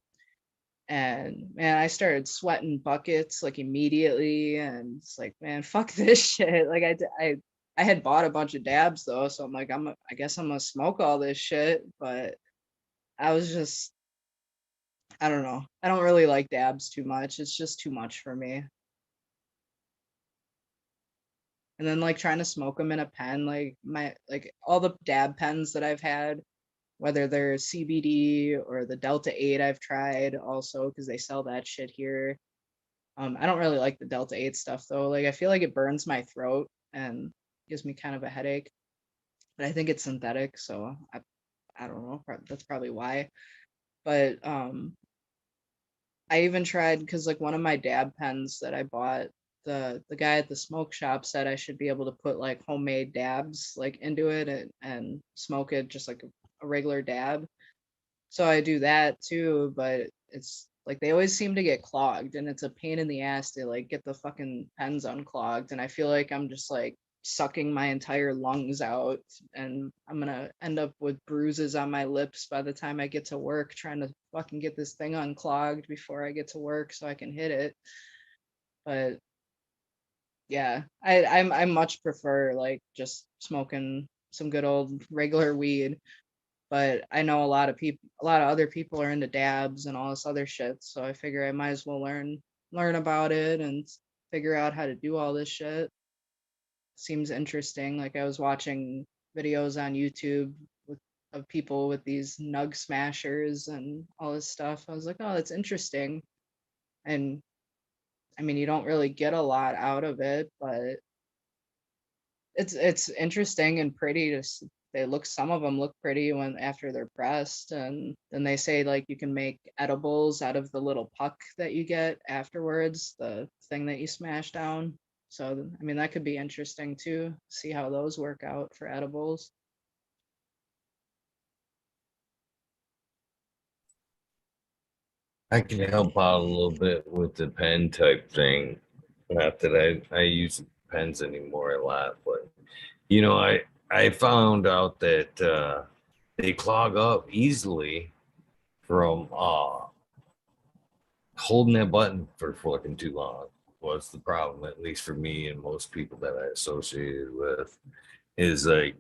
And man, I started sweating buckets like immediately, and it's like, man, fuck this shit. Like I had bought a bunch of dabs though, so I'm like, I guess I'm gonna smoke all this shit. But I was just I don't know. I don't really like dabs too much. It's just too much for me. And then like trying to smoke them in a pen, like all the dab pens that I've had, whether they're CBD or the Delta 8 I've tried also because they sell that shit here. I don't really like the Delta 8 stuff though. Like I feel like it burns my throat and gives me kind of a headache. But I think it's synthetic, so I don't know. That's probably why. But I even tried because like one of my dab pens that I bought, the guy at the smoke shop said I should be able to put like homemade dabs like into it and smoke it just like a regular dab. So I do that too, but it's like they always seem to get clogged and it's a pain in the ass to like get the fucking pens unclogged. And I feel like I'm just like sucking my entire lungs out, and I'm gonna end up with bruises on my lips by the time I get to work, trying to fucking get this thing unclogged before I get to work so I can hit it. But yeah, I much prefer like just smoking some good old regular weed. But I know a lot of other people are into dabs and all this other shit, so I figure I might as well learn about it and figure out how to do all this shit. Seems interesting. Like I was watching videos on YouTube with of people with these nug smashers and all this stuff. I was like, oh, that's interesting. And I mean, you don't really get a lot out of it, but it's interesting and pretty to they look, some of them look pretty when after they're pressed, and then they say like you can make edibles out of the little puck that you get afterwards, the thing that you smash down. So I mean that could be interesting too, see how those work out for edibles. I can help out a little bit with the pen type thing. Not that I use pens anymore a lot, but I found out that they clog up easily from holding that button for fucking too long. Was the problem, at least for me and most people that I associated with, is like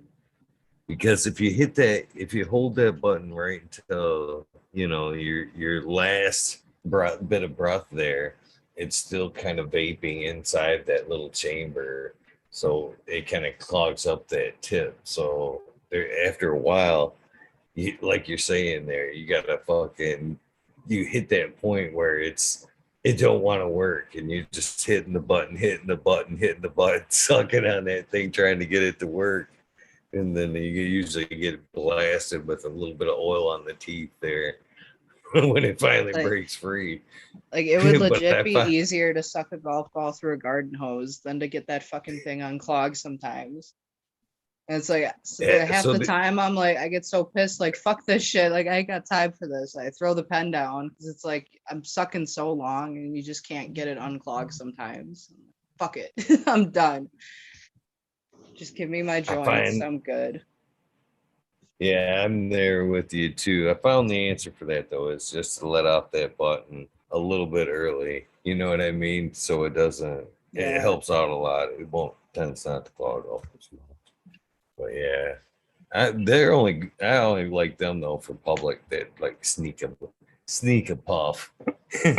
because if you hold that button right until your last bit of breath there, it's still kind of vaping inside that little chamber, so it kind of clogs up that tip. So there, after a while, like you're saying there, you gotta fucking you hit that point where it don't want to work, and you're just hitting the button, hitting the button, sucking on that thing, trying to get it to work, and then you usually get blasted with a little bit of oil on the teeth there when it finally like breaks free. like it would But legit I be find, easier to suck a golf ball through a garden hose than to get that fucking thing unclogged sometimes. And it's like yeah, half the time I'm like, I get so pissed, like, fuck this shit. Like, I ain't got time for this. I throw the pen down because it's like I'm sucking so long and you just can't get it unclogged sometimes. Fuck it. I'm done. Just give me my I joints. find, I'm good. yeah, I'm there with you too. I found the answer for that though is just to let off that button a little bit early. You know what I mean? So it doesn't. It Yeah. helps out a lot. It won't tends not to clog up as much. But yeah, I only like them though for public that like sneak a puff Well,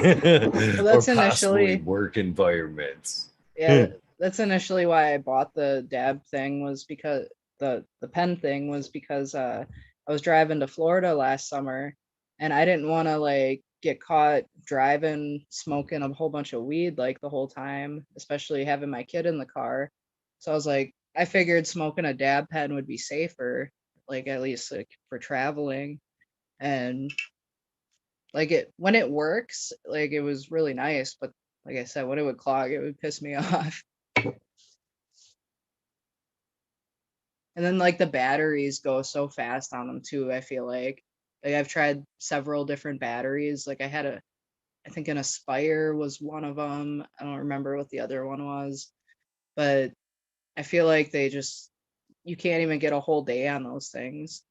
or that's possibly initially, work environments. yeah, that's initially why I bought the dab thing, was because the pen thing was because I was driving to Florida last summer and I didn't want to like get caught driving smoking a whole bunch of weed like the whole time, especially having my kid in the car. So I was like, I figured smoking a dab pen would be safer, like at least like for traveling. And like it when it works, like it was really nice, but like I said, when it would clog, it would piss me off. And then like the batteries go so fast on them too, I feel like I've tried several different batteries. Like I think an Aspire was one of them. I don't remember what the other one was, but I feel like they just you can't even get a whole day on those things.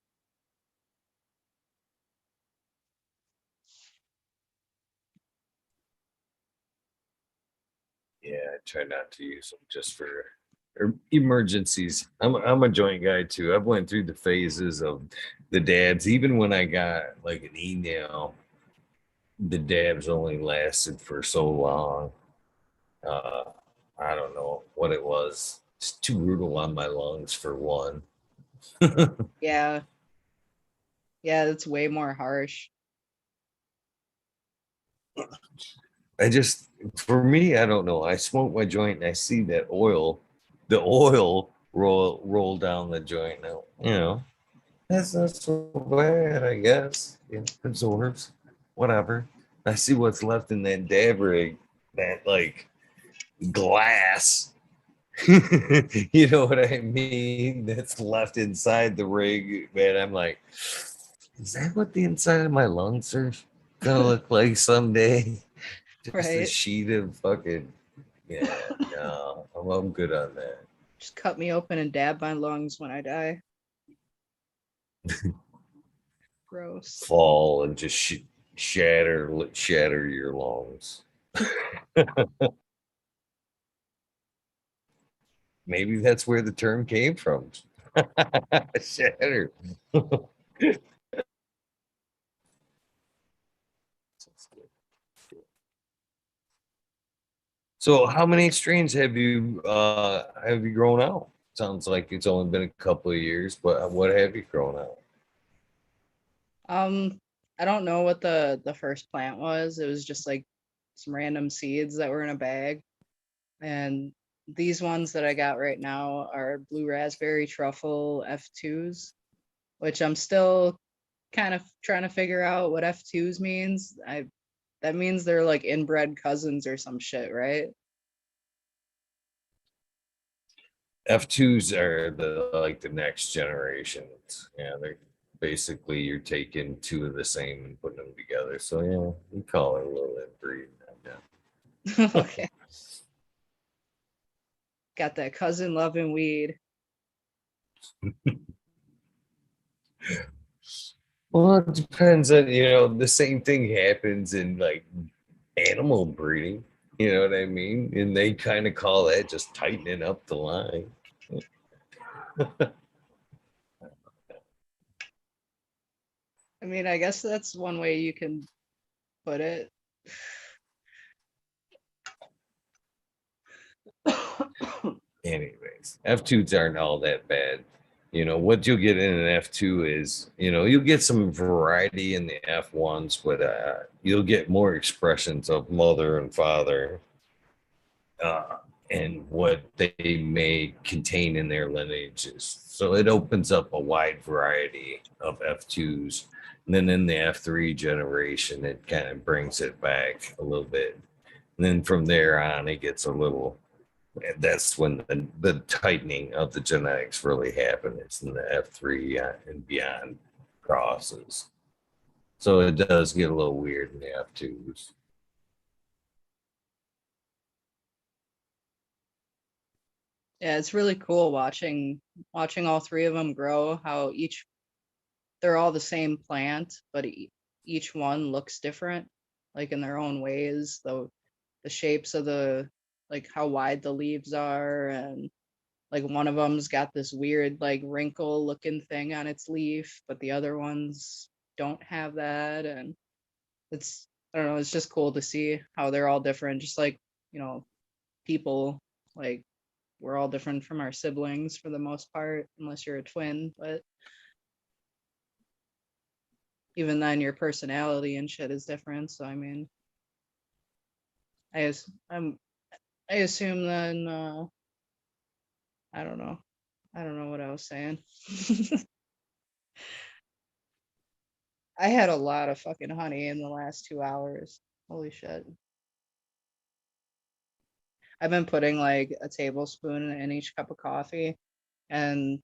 Yeah, I try not to use them just for emergencies. I'm a joint guy too. I've went through the phases of the dabs. Even when I got like an email, the dabs only lasted for so long. Uh, I don't know what it was. It's too brutal on my lungs for one. Yeah, yeah, it's way more harsh. I just, for me, I don't know. I smoke my joint and I see that the oil roll down the joint. Now, that's not so bad, I guess. It absorbs, whatever. I see what's left in that dab rig, that like glass. You know what I mean? That's left inside the rig, man. I'm like, is that what the inside of my lungs are gonna look like someday? Just a Right? sheet of fucking, yeah. No, I'm good on that. Just cut me open and dab my lungs when I die. Gross. Fall and just shatter your lungs. Maybe that's where the term came from. Shatter. So how many strains have you grown out? Sounds like it's only been a couple of years, but what have you grown out? Um, I don't know what the first plant was. It was just like some random seeds that were in a bag. And these ones that I got right now are blue raspberry truffle F2s, which I'm still kind of trying to figure out what F2s means. I That means they're like inbred cousins or some shit, right? F2s are the next generations. Yeah, they're basically you're taking two of the same and putting them together. So yeah, we call it a little inbreeding. Yeah. Okay. Got that cousin loving weed. Well, it depends on, the same thing happens in like animal breeding. You know what I mean? And they kind of call that just tightening up the line. I mean, I guess that's one way you can put it. Anyways, F2s aren't all that bad. What you'll get in an F2 is, you'll get some variety in the F1s, but you'll get more expressions of mother and father, uh, and what they may contain in their lineages. So it opens up a wide variety of F2s. And then in the F3 generation, it kind of brings it back a little bit. And then from there on, it gets a little, that's when the tightening of the genetics really happen. It's in the F3 and beyond crosses. So it does get a little weird in the F2s. Yeah, it's really cool watching all three of them grow, how each they're all the same plant, but each one looks different, like in their own ways. The shapes of the like how wide the leaves are, and like one of them's got this weird like wrinkle looking thing on its leaf, but the other ones don't have that. And it's I don't know, it's just cool to see how they're all different, just like, you know, people, like we're all different from our siblings for the most part, unless you're a twin, but even then your personality and shit is different. So I mean, I as I'm I assume then I don't know. I don't know what I was saying. I had a lot of fucking honey in the last 2 hours. Holy shit. I've been putting like a tablespoon in each cup of coffee, and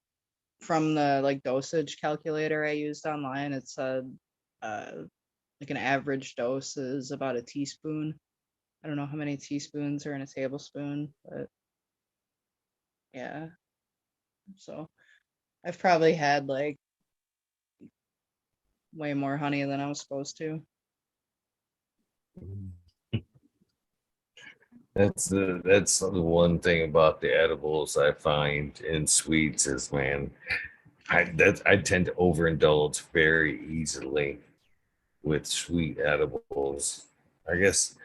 from the like dosage calculator I used online, it said uh like an average dose is about a teaspoon. I don't know how many teaspoons are in a tablespoon, but yeah. So I've probably had like way more honey than I was supposed to. That's the one thing about the edibles I find in sweets is, man, I tend to overindulge very easily with sweet edibles. I guess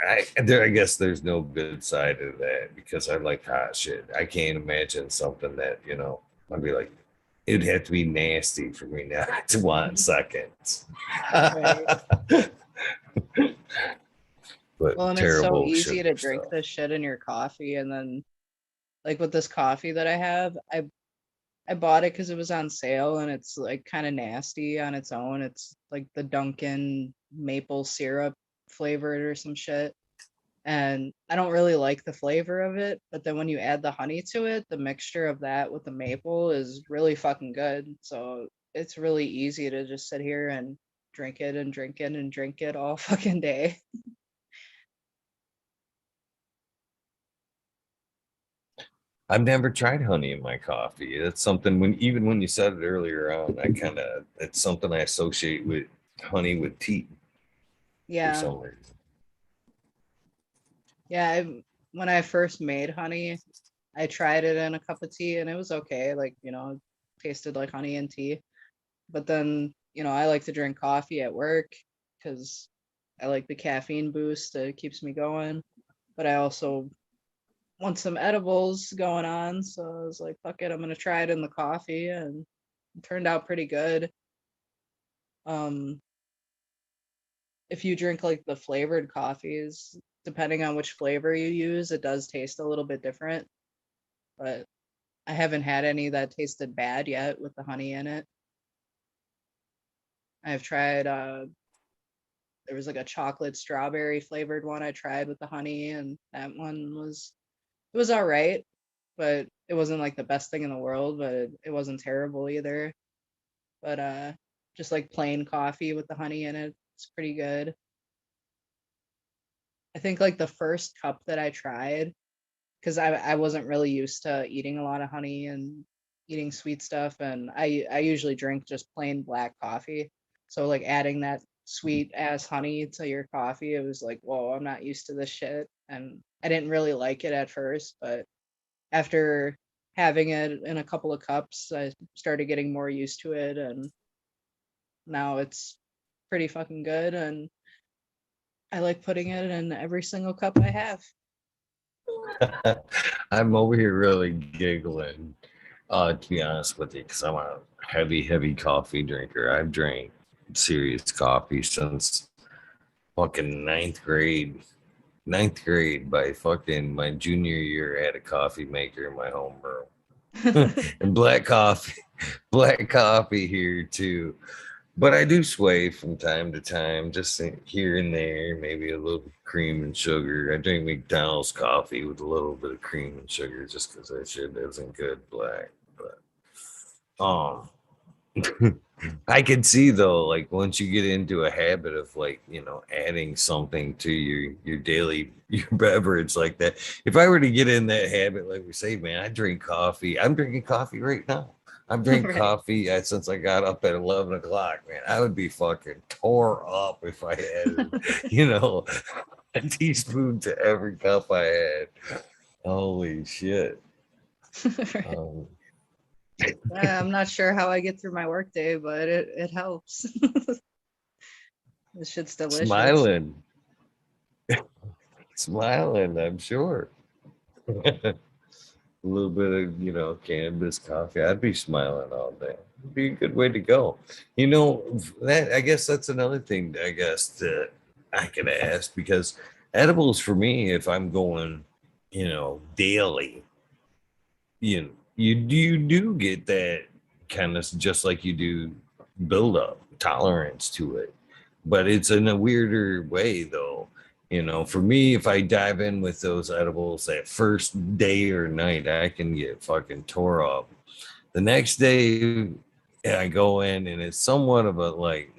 I guess there's no good side of that because I like hot shit. I can't imagine something that, I'd be like, it'd have to be nasty for me not to want seconds. Right. But Well, and it's so terrible easy to sugar drink stuff. this shit in your coffee, and then like with this coffee that I have, I bought it because it was on sale, and it's like kind of nasty on its own. It's like the Dunkin' maple syrup flavored or some shit. And I don't really like the flavor of it, but then when you add the honey to it, the mixture of that with the maple is really fucking good. So it's really easy to just sit here and drink it and drink it and drink it all fucking day. I've never tried honey in my coffee. That's something when even when you said it earlier on, I kind of it's something I associate with honey with tea for Yeah, some reason. yeah. When I first made honey, I tried it in a cup of tea and it was okay. Like, it tasted like honey and tea. But then, I like to drink coffee at work because I like the caffeine boost. It keeps me going. But I also want some edibles going on. So I was like, fuck it, I'm gonna try it in the coffee, and it turned out pretty good. Um, if you drink like the flavored coffees, depending on which flavor you use, it does taste a little bit different. But I haven't had any that tasted bad yet with the honey in it. I've tried there was like a chocolate strawberry flavored one I tried with the honey, and that one was all right, but it wasn't like the best thing in the world, but it wasn't terrible either. But just like plain coffee with the honey in it, it's pretty good. I think like the first cup that I tried, because I wasn't really used to eating a lot of honey and eating sweet stuff, and I usually drink just plain black coffee. So like adding that sweet ass honey to your coffee, it was like, whoa, I'm not used to this shit. And I didn't really like it at first, but after having it in a couple of cups, I started getting more used to it, and now it's pretty fucking good. And I like putting it in every single cup I have. I'm over here really giggling, to be honest with you, because I'm a heavy, heavy coffee drinker. I've drank serious coffee since fucking ninth grade. Ninth grade, by fucking my junior year, I had a coffee maker in my homeroom. And black coffee here too. But I do sway from time to time, just here and there, maybe a little cream and sugar. I drink McDonald's coffee with a little bit of cream and sugar just because that shit isn't good black. But I can see though, like once you get into a habit of like, adding something to your daily your beverage like that. If I were to get in that habit, like we say, man, I drink coffee. I'm drinking coffee right now. I'm drinking Right. coffee since I got up at 11 o'clock, man. I would be fucking tore up if I added, you know, a teaspoon to every cup I had. Holy shit. Right. Um, I'm not sure how I get through my workday, but it helps. This shit's delicious. smiling, smiling, I'm sure. A little bit of cannabis coffee, I'd be smiling all day. It'd be a good way to go. That I guess that's another thing I guess that I could ask, because edibles for me, if I'm going daily, you do get that kind of just like you do build up tolerance to it, but it's in a weirder way though. For me, if I dive in with those edibles that first day or night, I can get fucking tore up. The next day, I go in and it's somewhat of a like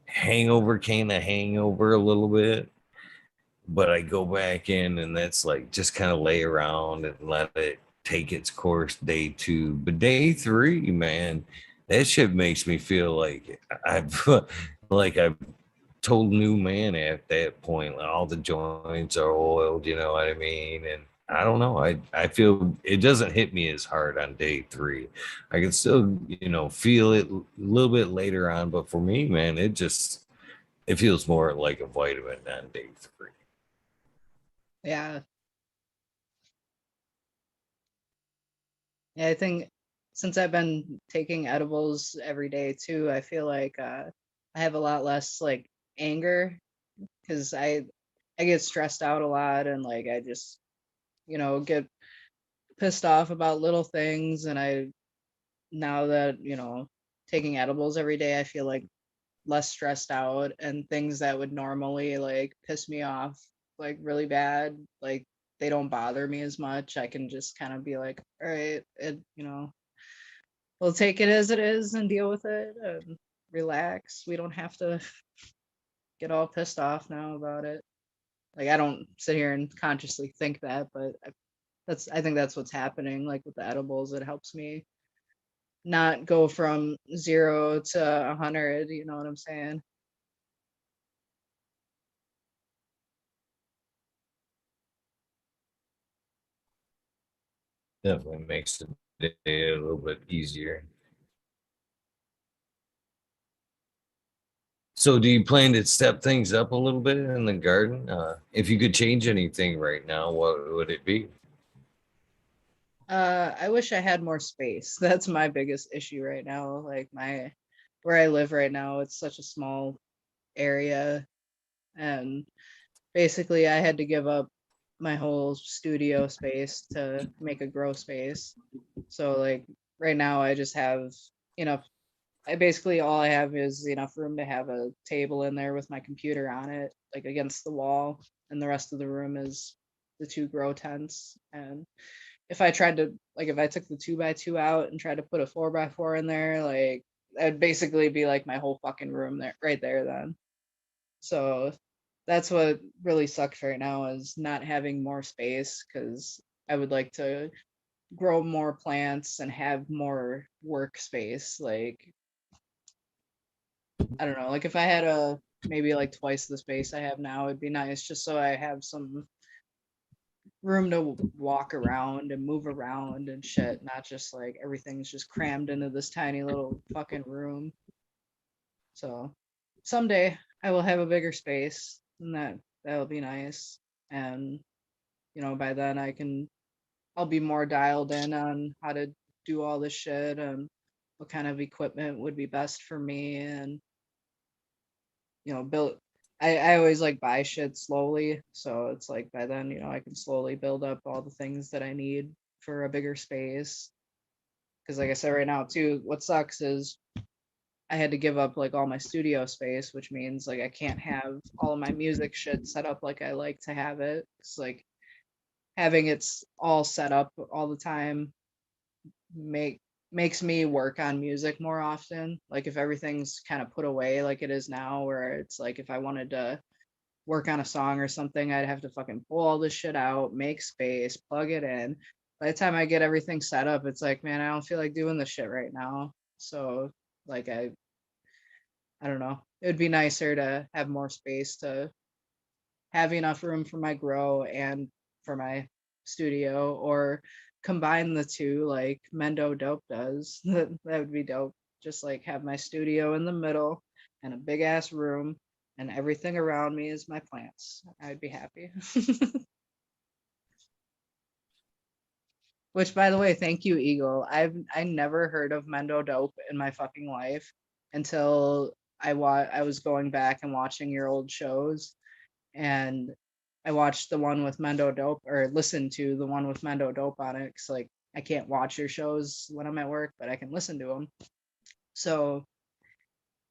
hangover, kind of hangover a little bit, but I go back in and that's like just kind of lay around and let it take its course day two. But day three, man, that shit makes me feel like I've I've total new man at that point. Like all the joints are oiled, you know what I mean? And I don't know. I feel it doesn't hit me as hard on day three. I can still, feel it a little bit later on, but for me, man, it feels more like a vitamin on day three. Yeah. Yeah, I think since I've been taking edibles every day too, I feel like I have a lot less like anger because I get stressed out a lot, and like I just, get pissed off about little things. And I now that, taking edibles every day, I feel like less stressed out, and things that would normally like piss me off like really bad, like they don't bother me as much. I can just kind of be like, all right, we'll take it as it is and deal with it and relax. We don't have to get all pissed off now about it. Like I don't sit here and consciously think that, but I think that's what's happening. Like with the edibles, it helps me not go from 0 to 100. You know what I'm saying? Definitely makes the day a little bit easier. So, do you plan to step things up a little bit in the garden? If you could change anything right now, what would it be? I wish I had more space. That's my biggest issue right now. Like my where I live right now, it's such a small area, and basically I had to give up my whole studio space to make a grow space. So like right now I just have enough I basically all I have is enough room to have a table in there with my computer on it, like against the wall, and the rest of the room is the two grow tents. And if I tried to like if I took the 2x2 out and tried to put a 4x4 in there, like that'd basically be like my whole fucking room there right there then. So that's what really sucks right now is not having more space because I would like to grow more plants and have more workspace. Like I don't know, like if I had a maybe like twice the space I have now, it'd be nice just so I have some room to walk around and move around and shit, not just like everything's just crammed into this tiny little fucking room. So someday I will have a bigger space and that'll be nice. And by then I'll be more dialed in on how to do all this shit and what kind of equipment would be best for me and build I always like buy shit slowly. So it's like by then, I can slowly build up all the things that I need for a bigger space. Because like I said right now too, what sucks is I had to give up like all my studio space, which means like I can't have all of my music shit set up like I like to have it. It's like having it's all set up all the time make makes me work on music more often. Like if everything's kind of put away like it is now, where it's like if I wanted to work on a song or something, I'd have to fucking pull all this shit out, make space, plug it in. By the time I get everything set up, it's like, man, I don't feel like doing this shit right now. So like I don't know. It would be nicer to have more space to have enough room for my grow and for my studio or combine the two like Mendo Dope does. That would be dope. Just like have my studio in the middle and a big ass room and everything around me is my plants. I'd be happy. Which by the way, thank you, Eagle. I never heard of Mendo Dope in my fucking life until I was going back and watching your old shows and I watched the one with Mendo Dope or listened to the one with Mendo Dope on it because like I can't watch your shows when I'm at work, but I can listen to them. So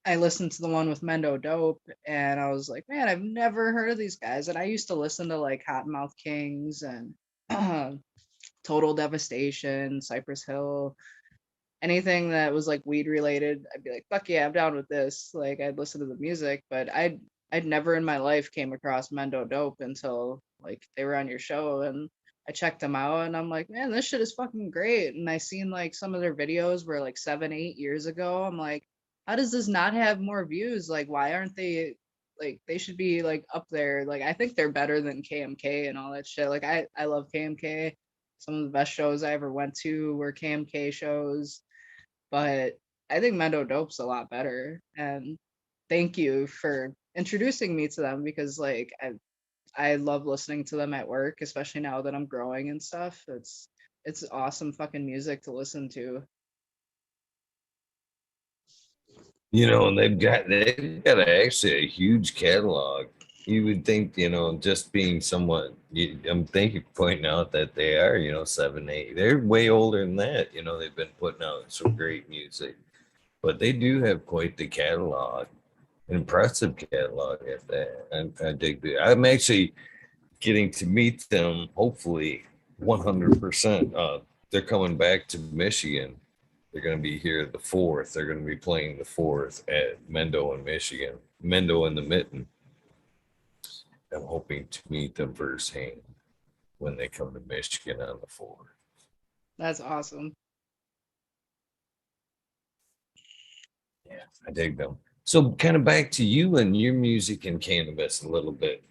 I listened to the one with Mendo Dope and I was like, man, I've never heard of these guys. And I used to listen to like Cottonmouth Kings and Total Devastation, Cypress Hill, anything that was like weed related, I'd be like, fuck yeah, I'm down with this. Like I'd listen to the music, but I'd never in my life came across Mendo Dope until like they were on your show and I checked them out and I'm like, man, this shit is fucking great. And I seen like some of their videos were like 7, 8 years ago. I'm like, how does this not have more views? Like, why aren't they like they should be like up there? Like I think they're better than KMK and all that shit. Like I love KMK. Some of the best shows I ever went to were KMK shows, but I think Mendo Dope's a lot better. And thank you for introducing me to them because like I love listening to them at work, especially now that I'm growing and stuff. It's awesome fucking music to listen to. And they've got actually a huge catalog. You would think, just being somewhat. I'm thinking pointing out that they are, 7, 8. They're way older than that. They've been putting out some great music, but they do have quite the catalog, an impressive catalog at that. I dig that. I'm actually getting to meet them. Hopefully, 100%. They're coming back to Michigan. They're going to be here the 4th. They're going to be playing the 4th at Mendo in Michigan. Mendo in the Mitten. I'm hoping to meet them firsthand. when they come to Michigan on the 4th. That's awesome. Yeah, I dig them. So, kind of back to you and your music and cannabis a little bit.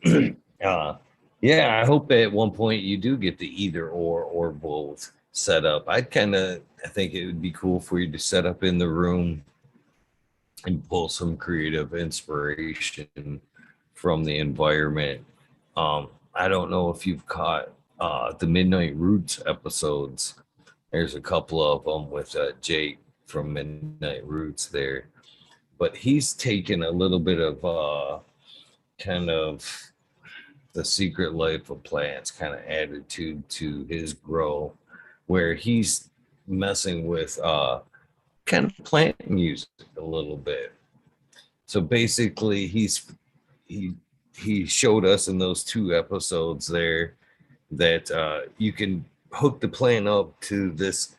uh, yeah, I hope at one point you do get the either or both set up. I think it would be cool for you to set up in the room and pull some creative inspiration from the environment. I don't know if you've caught the Midnight Roots episodes. There's a couple of them with Jake from Midnight Roots there, but he's taken a little bit of kind of the secret life of plants kind of attitude to his grow, where he's messing with kind of plant music a little bit. So basically, he he showed us in those 2 episodes there that you can hook the plant up to this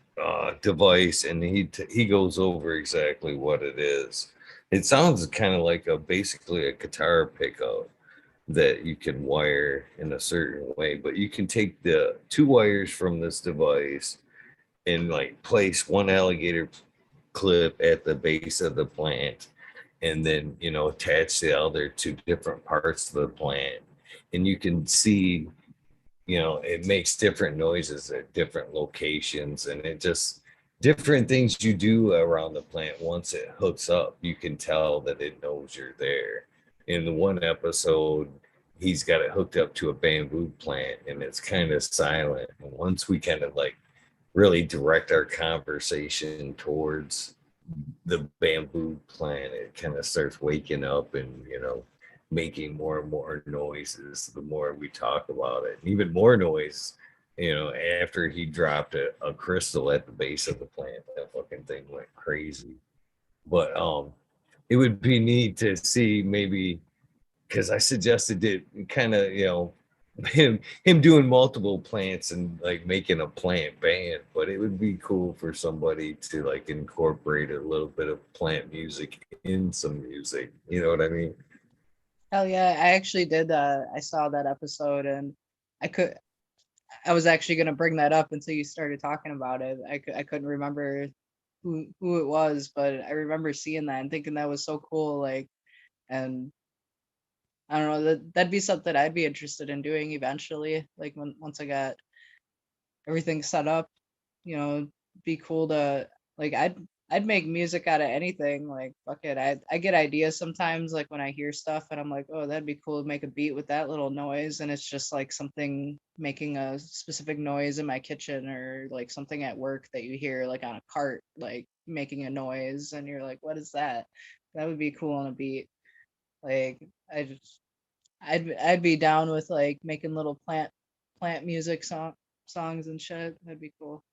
device, and he goes over exactly what it is. It sounds kind of like a basically a guitar pickup that you can wire in a certain way, but you can take the 2 wires from this device and like place one alligator clip at the base of the plant, and then attach the other to different parts of the plant, and you can see it makes different noises at different locations, and it just different things you do around the plant. Once it hooks up, you can tell that it knows you're there. In the one episode, he's got it hooked up to a bamboo plant, and it's kind of silent, and once we kind of like really direct our conversation towards the bamboo plant, it kind of starts waking up and making more and more noises the more we talk about it. And even more noise, after he dropped a crystal at the base of the plant. That fucking thing went crazy. But it would be neat to see, maybe, because I suggested it kind of, him doing multiple plants and like making a plant band. But it would be cool for somebody to like incorporate a little bit of plant music in some music. You know what I mean? Hell yeah, I actually did. I saw that episode, and I could. I was actually gonna bring that up until you started talking about it. I couldn't remember who it was, but I remember seeing that and thinking that was so cool. Like, and I don't know, that'd be something I'd be interested in doing eventually. Like once I got everything set up, be cool to like I'd make music out of anything. Like fuck it. I get ideas sometimes like when I hear stuff and I'm like, oh, that'd be cool to make a beat with that little noise, and it's just like something making a specific noise in my kitchen, or like something at work that you hear like on a cart like making a noise and you're like, what is that? That would be cool on a beat. Like I'd be down with like making little plant music songs and shit. That'd be cool.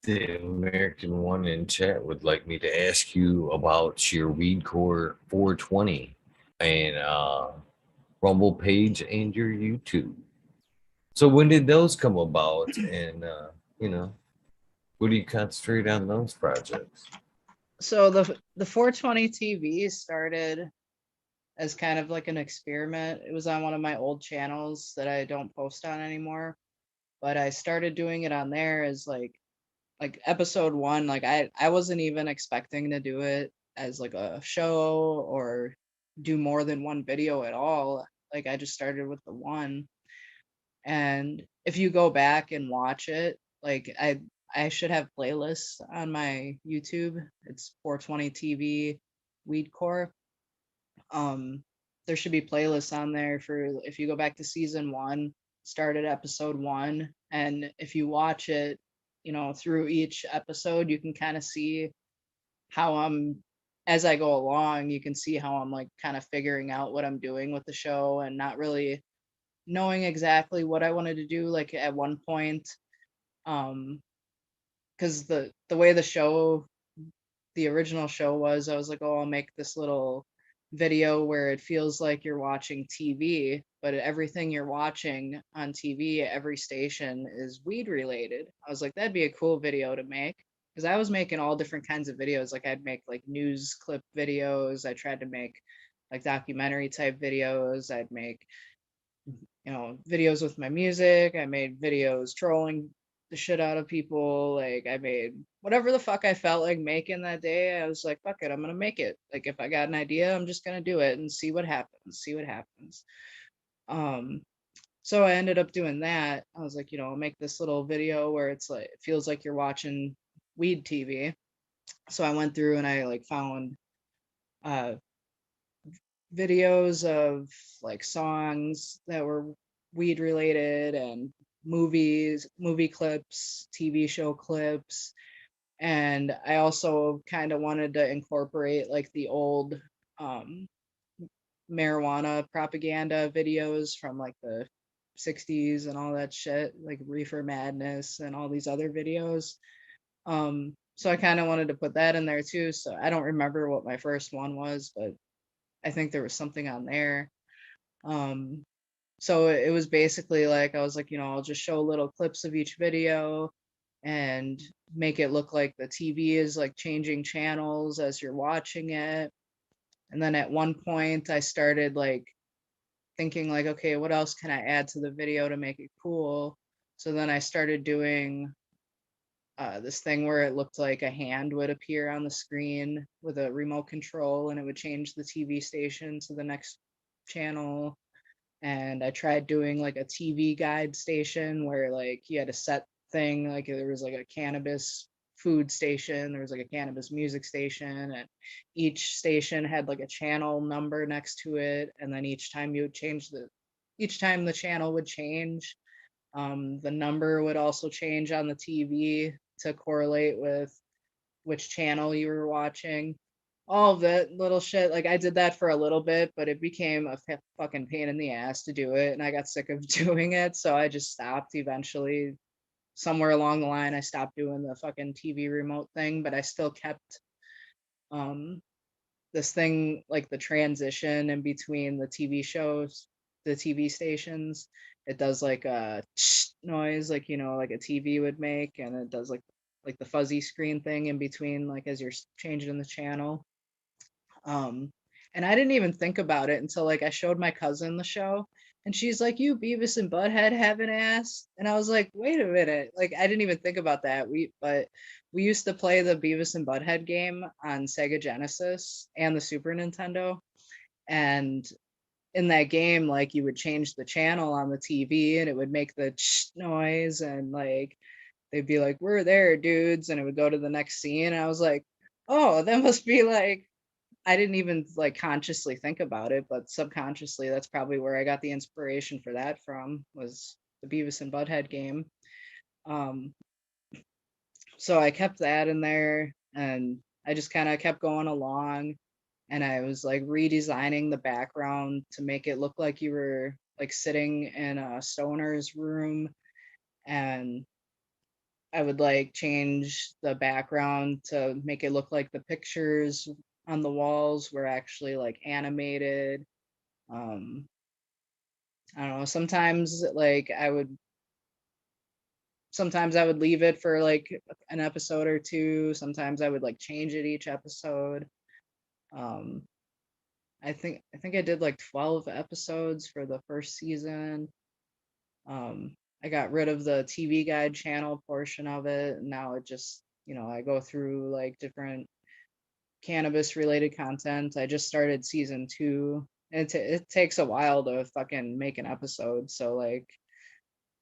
The American one in chat would like me to ask you about your Weed Core 420 and Rumble page and your YouTube. So when did those come about? And you know, what do you concentrate on those projects? So the 420 TV started as kind of like an experiment. It was on one of my old channels that I don't post on anymore, but I started doing it on there as like episode 1. Like I wasn't even expecting to do it as like a show or do more than one video at all. Like I just started with the one. And if you go back and watch it, like I should have playlists on my YouTube. It's 420 TV Weed Core. Um, there should be playlists on there for if you go back to season 1, start at episode 1, and if you watch it, through each episode, you can kind of see how I'm as I go along, you can see how I'm like kind of figuring out what I'm doing with the show and not really knowing exactly what I wanted to do. Like at one point, um, because the way the original show was, I was like, oh, I'll make this little video where it feels like you're watching TV, but everything you're watching on TV, every station is weed related. I was like, that'd be a cool video to make. because I was making all different kinds of videos. Like I'd make like news clip videos. I tried to make like documentary type videos. I'd make, videos with my music. I made videos trolling the shit out of people. Like I made whatever the fuck I felt like making that day. I was like, fuck it, I'm gonna make it. Like if I got an idea, I'm just gonna do it and see what happens. See what happens. Um, so I ended up doing that. I was like, I'll make this little video where it's like it feels like you're watching weed TV. So I went through and I like found uh videos of like songs that were weed related and movie clips, TV show clips. And I also kind of wanted to incorporate like the old um, marijuana propaganda videos from like the 60s and all that shit, like Reefer Madness and all these other videos. So I kind of wanted to put that in there too. So I don't remember what my first one was, but I think there was something on there. Um, so it was basically like I was like, I'll just show little clips of each video and make it look like the TV is like changing channels as you're watching it. And then at one point I started like thinking like, okay, what else can I add to the video to make it cool? So then I started doing this thing where it looked like a hand would appear on the screen with a remote control and it would change the TV station to the next channel. And I tried doing like a TV guide station where like you had a set thing, like there was like a cannabis food station, there was like a cannabis music station, and each station had like a channel number next to it. And then each time the channel would change, the number would also change on the TV to correlate with which channel you were watching. All of that little shit. Like I did that for a little bit, but it became a fucking pain in the ass to do it, and I got sick of doing it, so I just stopped eventually. Somewhere along the line, I stopped doing the fucking TV remote thing, but I still kept um this thing like the transition in between the TV shows, the TV stations. It does like a noise, like like a TV would make, and it does like the fuzzy screen thing in between, like as you're changing the channel. Um, and I didn't even think about it until like I showed my cousin the show, and she's like, "You Beavis and Butthead have an ass," and I was like, "Wait a minute!" Like I didn't even think about that. We used to play the Beavis and Butthead game on Sega Genesis and the Super Nintendo, and in that game, like you would change the channel on the TV, and it would make the noise, and like they'd be like, "We're there, dudes," and it would go to the next scene. And I was like, "Oh, that must be like." I didn't even like consciously think about it, but subconsciously, that's probably where I got the inspiration for that from, was the Beavis and Butthead game. Um, so I kept that in there, and I just kind of kept going along, and I was like redesigning the background to make it look like you were like sitting in a stoner's room, and I would like change the background to make it look like the pictures on the walls were actually like animated. Um, I don't know. Sometimes I would leave it for like an episode or two. Sometimes I would like change it each episode. Um, I think I did like 12 episodes for the first season. I got rid of the TV guide channel portion of it, and now it just, I go through like different cannabis related content. I just started season 2. It takes a while to fucking make an episode, so like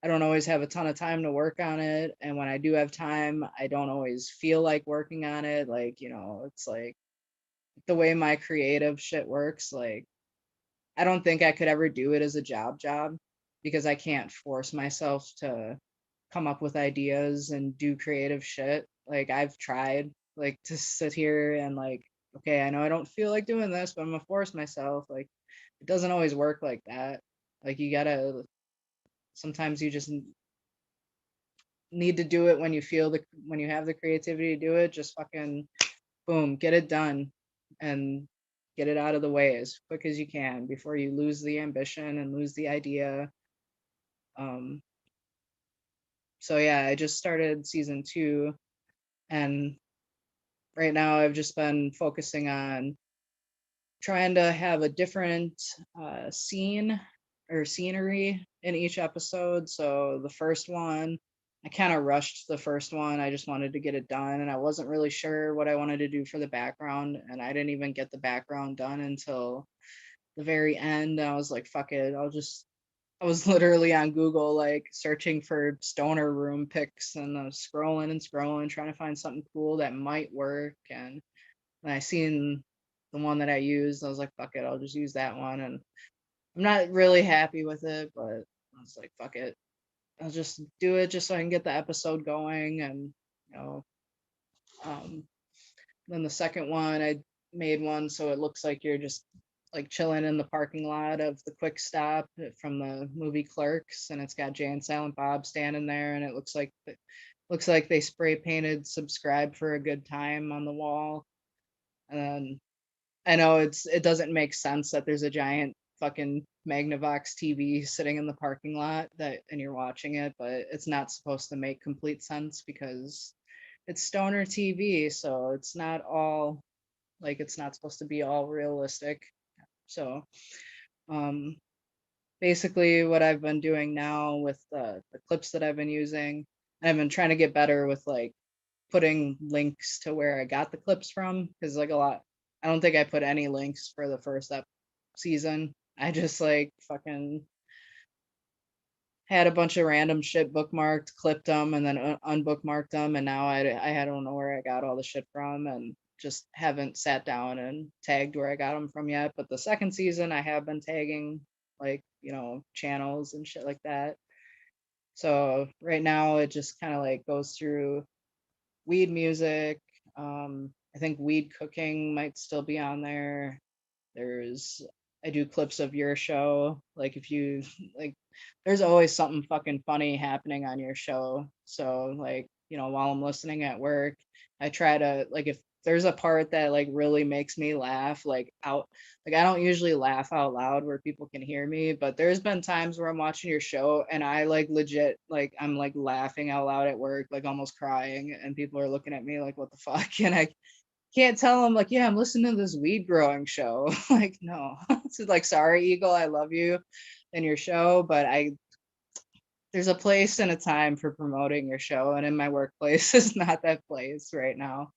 I don't always have a ton of time to work on it, and when I do have time, I don't always feel like working on it. Like, it's like the way my creative shit works, like I don't think I could ever do it as a job because I can't force myself to come up with ideas and do creative shit. Like I've tried like to sit here and like, okay, I know I don't feel like doing this, but I'm gonna force myself. Like it doesn't always work like that. Like you gotta sometimes you just need to do it when when you have the creativity to do it. Just fucking boom, get it done and get it out of the way as quick as you can before you lose the ambition and lose the idea. Um, so yeah, I just started season 2, And right now I've just been focusing on trying to have a different scene or scenery in each episode. So the first one, I kind of rushed the first one. I just wanted to get it done, and I wasn't really sure what I wanted to do for the background, and I didn't even get the background done until the very end. I was like, fuck it, I was literally on Google, like searching for stoner room pics, and I was scrolling and scrolling, trying to find something cool that might work. And when I seen the one that I used, I was like, fuck it, I'll just use that one. And I'm not really happy with it, but I was like, fuck it, I'll just do it just so I can get the episode going. And you know, um, then the second one, I made one so it looks like you're just like chilling in the parking lot of the Quick Stop from the movie Clerks, and it's got Jay and Silent Bob standing there, and it looks like they spray painted "subscribe for a good time" on the wall. And then I know it doesn't make sense that there's a giant fucking Magnavox TV sitting in the parking lot that and you're watching it, but it's not supposed to make complete sense because it's stoner TV, so it's not supposed to be all realistic. So, um, basically, what I've been doing now with the clips that I've been using, I've been trying to get better with like putting links to where I got the clips from, because like a lot, I don't think I put any links for the first season. I just like fucking had a bunch of random shit bookmarked, clipped them, and then unbookmarked them, and now I don't know where I got all the shit from, and just haven't sat down and tagged where I got them from yet. But the second season, I have been tagging like channels and shit like that. So right now, it just kind of like goes through weed music. I think weed cooking might still be on there. There's I do clips of your show. Like if you like there's always something fucking funny happening on your show. So like, while I'm listening at work, I try to like if there's a part that like really makes me laugh, like I don't usually laugh out loud where people can hear me, but there's been times where I'm watching your show and I like legit like I'm like laughing out loud at work, like almost crying, and people are looking at me like what the fuck, and I can't tell them like, yeah, I'm listening to this weed growing show. Like, no. It's like, sorry, Eagle, I love you and your show, but there's a place and a time for promoting your show, and in my workplace is not that place right now.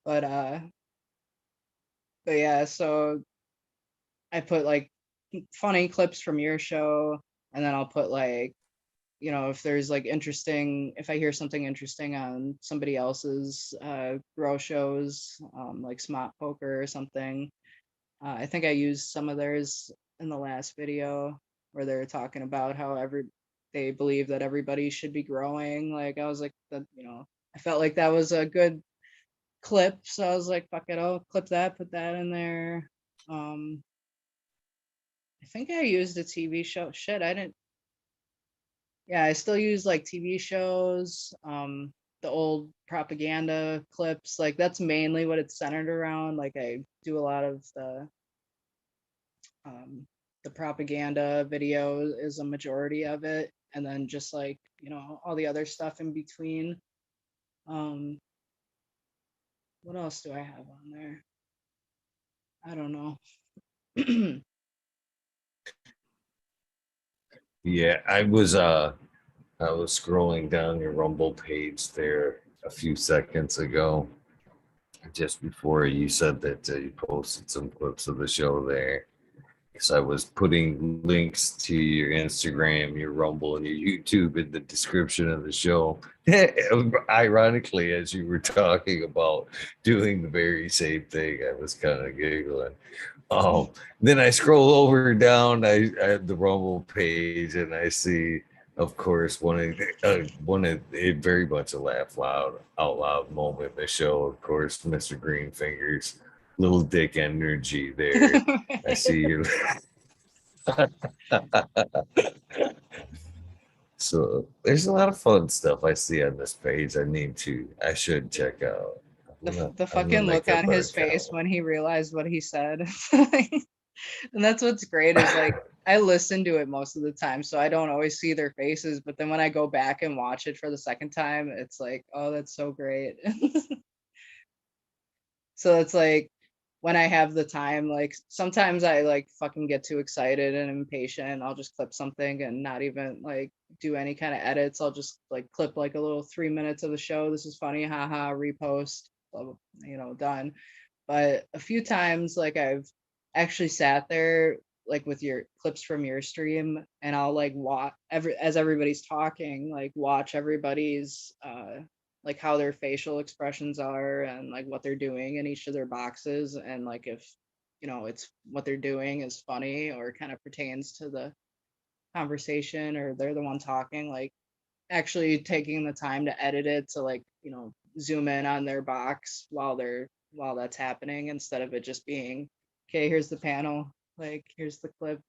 But but yeah, so I put like funny clips from your show, and then I'll put like, if there's like if I hear something interesting on somebody else's grow shows, like Smart Poker or something. I think I used some of theirs in the last video where they're talking about how they believe that everybody should be growing. Like I was like I felt like that was a good clip, so I was like, fuck it, I'll clip that, put that in there. Um, I think I used a TV show. Shit, I didn't. Yeah, I still use like TV shows, the old propaganda clips. Like that's mainly what it's centered around. Like I do a lot of um, the propaganda video is a majority of it, and then just like all the other stuff in between. Um, what else do I have on there? I don't know. Yeah, I was scrolling down your Rumble page there a few seconds ago, just before you said that you posted some clips of the show there. Because I was putting links to your Instagram, your Rumble, and your YouTube in the description of the show. Ironically, as you were talking about doing the very same thing, I was kind of giggling. Then I scroll over down I have the Rumble page, and I see, of course, one of a very much a laugh loud out loud moment in the show. Of course, Mr. Greenfinger's little dick energy there. I see you. So there's a lot of fun stuff I see on this page. I should check out. The I'm gonna fucking make look on up an his account. face when he realized what he said. And that's what's great is like I listen to it most of the time, so I don't always see their faces. But then when I go back and watch it for the second time, it's like, oh, that's so great. So it's like when I have the time, like sometimes I like fucking get too excited and impatient. I'll just clip something and not even like do any kind of edits. I'll just like clip like a little 3 minutes of the show. This is funny, haha, repost, blah, blah, done. But a few times, like I've actually sat there like with your clips from your stream, and I'll like watch as everybody's talking, like watch everybody's like how their facial expressions are and like what they're doing in each of their boxes, and like if it's what they're doing is funny or kind of pertains to the conversation, or they're the one talking, like actually taking the time to edit it to like zoom in on their box while that's happening, instead of it just being, okay, here's the panel, like here's the clip.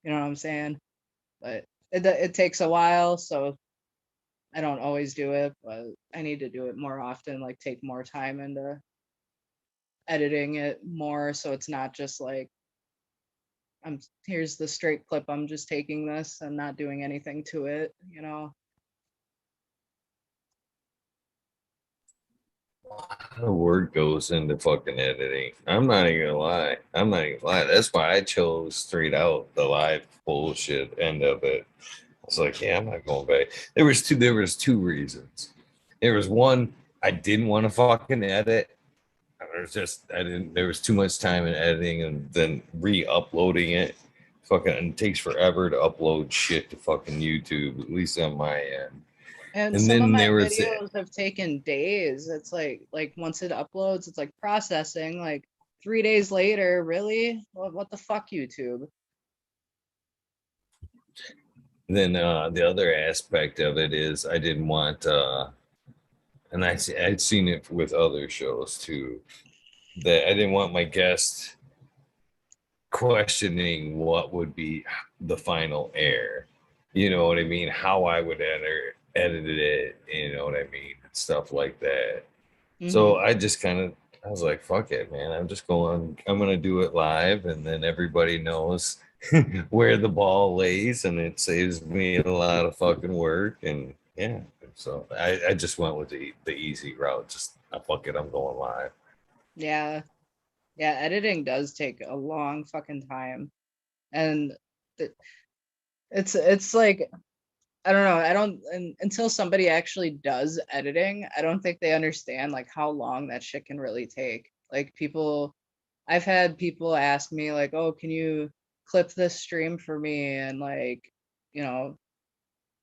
You know what I'm saying? But it takes a while, so I don't always do it, but I need to do it more often, like take more time into editing it more, so it's not just like here's the straight clip, I'm just taking this and not doing anything to it. The word goes into fucking editing. I'm not even gonna lie. I'm not even gonna lie. That's why I chose straight out the live bullshit end of it. I was like, yeah, I'm not going back. There was two reasons. There was one, I didn't want to fucking edit. I didn't, there was too much time in editing and then re-uploading it. Fucking, it takes forever to upload shit to fucking YouTube, at least on my end. And And some of then my there was videos have taken days. It's like once it uploads, it's like processing like 3 days later. Really? What the fuck, YouTube? then the other aspect of it is I didn't want and I'd seen it with other shows too, that I didn't want my guest questioning what would be the final air. You know what I mean? How I would edit it, you know what I mean? Stuff like that. So Hmm. I just kind of, I was like, fuck it, man. I'm going to do it live. And then everybody knows where the ball lays, and it saves me a lot of fucking work. And yeah, so I just went with the easy route. Just, fuck it, I'm going live. Yeah, yeah. Editing does take a long fucking time, and th- it's like I don't know. I don't until somebody actually does editing, I don't think they understand like how long that shit can really take. Like people, I've had people ask me like, "Oh, can you clip this stream for me?" And like, you know,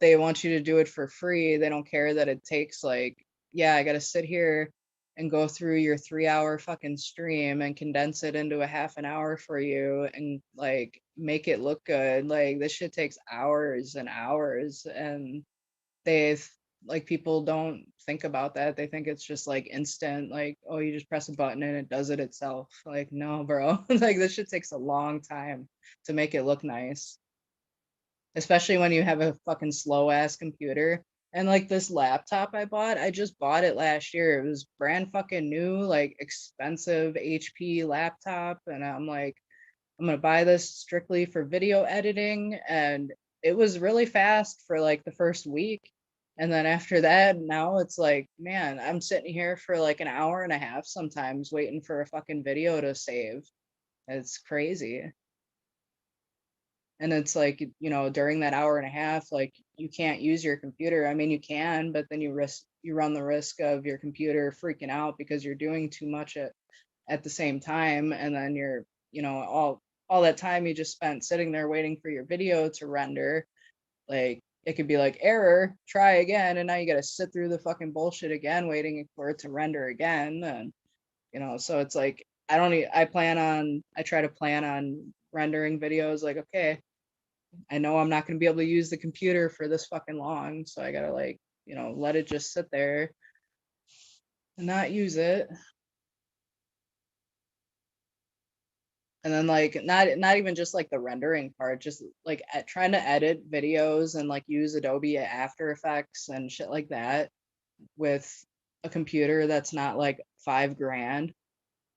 they want you to do it for free. They don't care that it takes like, yeah, I got to sit here and go through your 3 hour fucking stream and condense it into a half an hour for you and like make it look good. Like this shit takes hours and hours, and they've like people don't think about that. They think it's just like instant, like, oh, you just press a button and it does it itself. Like, no, bro. Like this shit takes a long time to make it look nice, especially when you have a fucking slow ass computer. And like this laptop I bought, I just bought it last year. It was brand fucking new, like expensive HP laptop. And I'm like, I'm gonna buy this strictly for video editing. And it was really fast for like the first week. And then after that, now it's like, man, I'm sitting here for like an hour and a half sometimes waiting for a fucking video to save. It's crazy. And it's like, during that hour and a half, like you can't use your computer. I mean, you can, but then you run the risk of your computer freaking out because you're doing too much at the same time. And then you're, all that time you just spent sitting there waiting for your video to render, like it could be like error, try again, and now you got to sit through the fucking bullshit again waiting for it to render again. And so it's like I try to plan on rendering videos like, okay, I know I'm not going to be able to use the computer for this fucking long, so I gotta like, let it just sit there and not use it. And then like not even just like the rendering part, just like trying to edit videos and like use Adobe After Effects and shit like that with a computer that's not like 5 grand.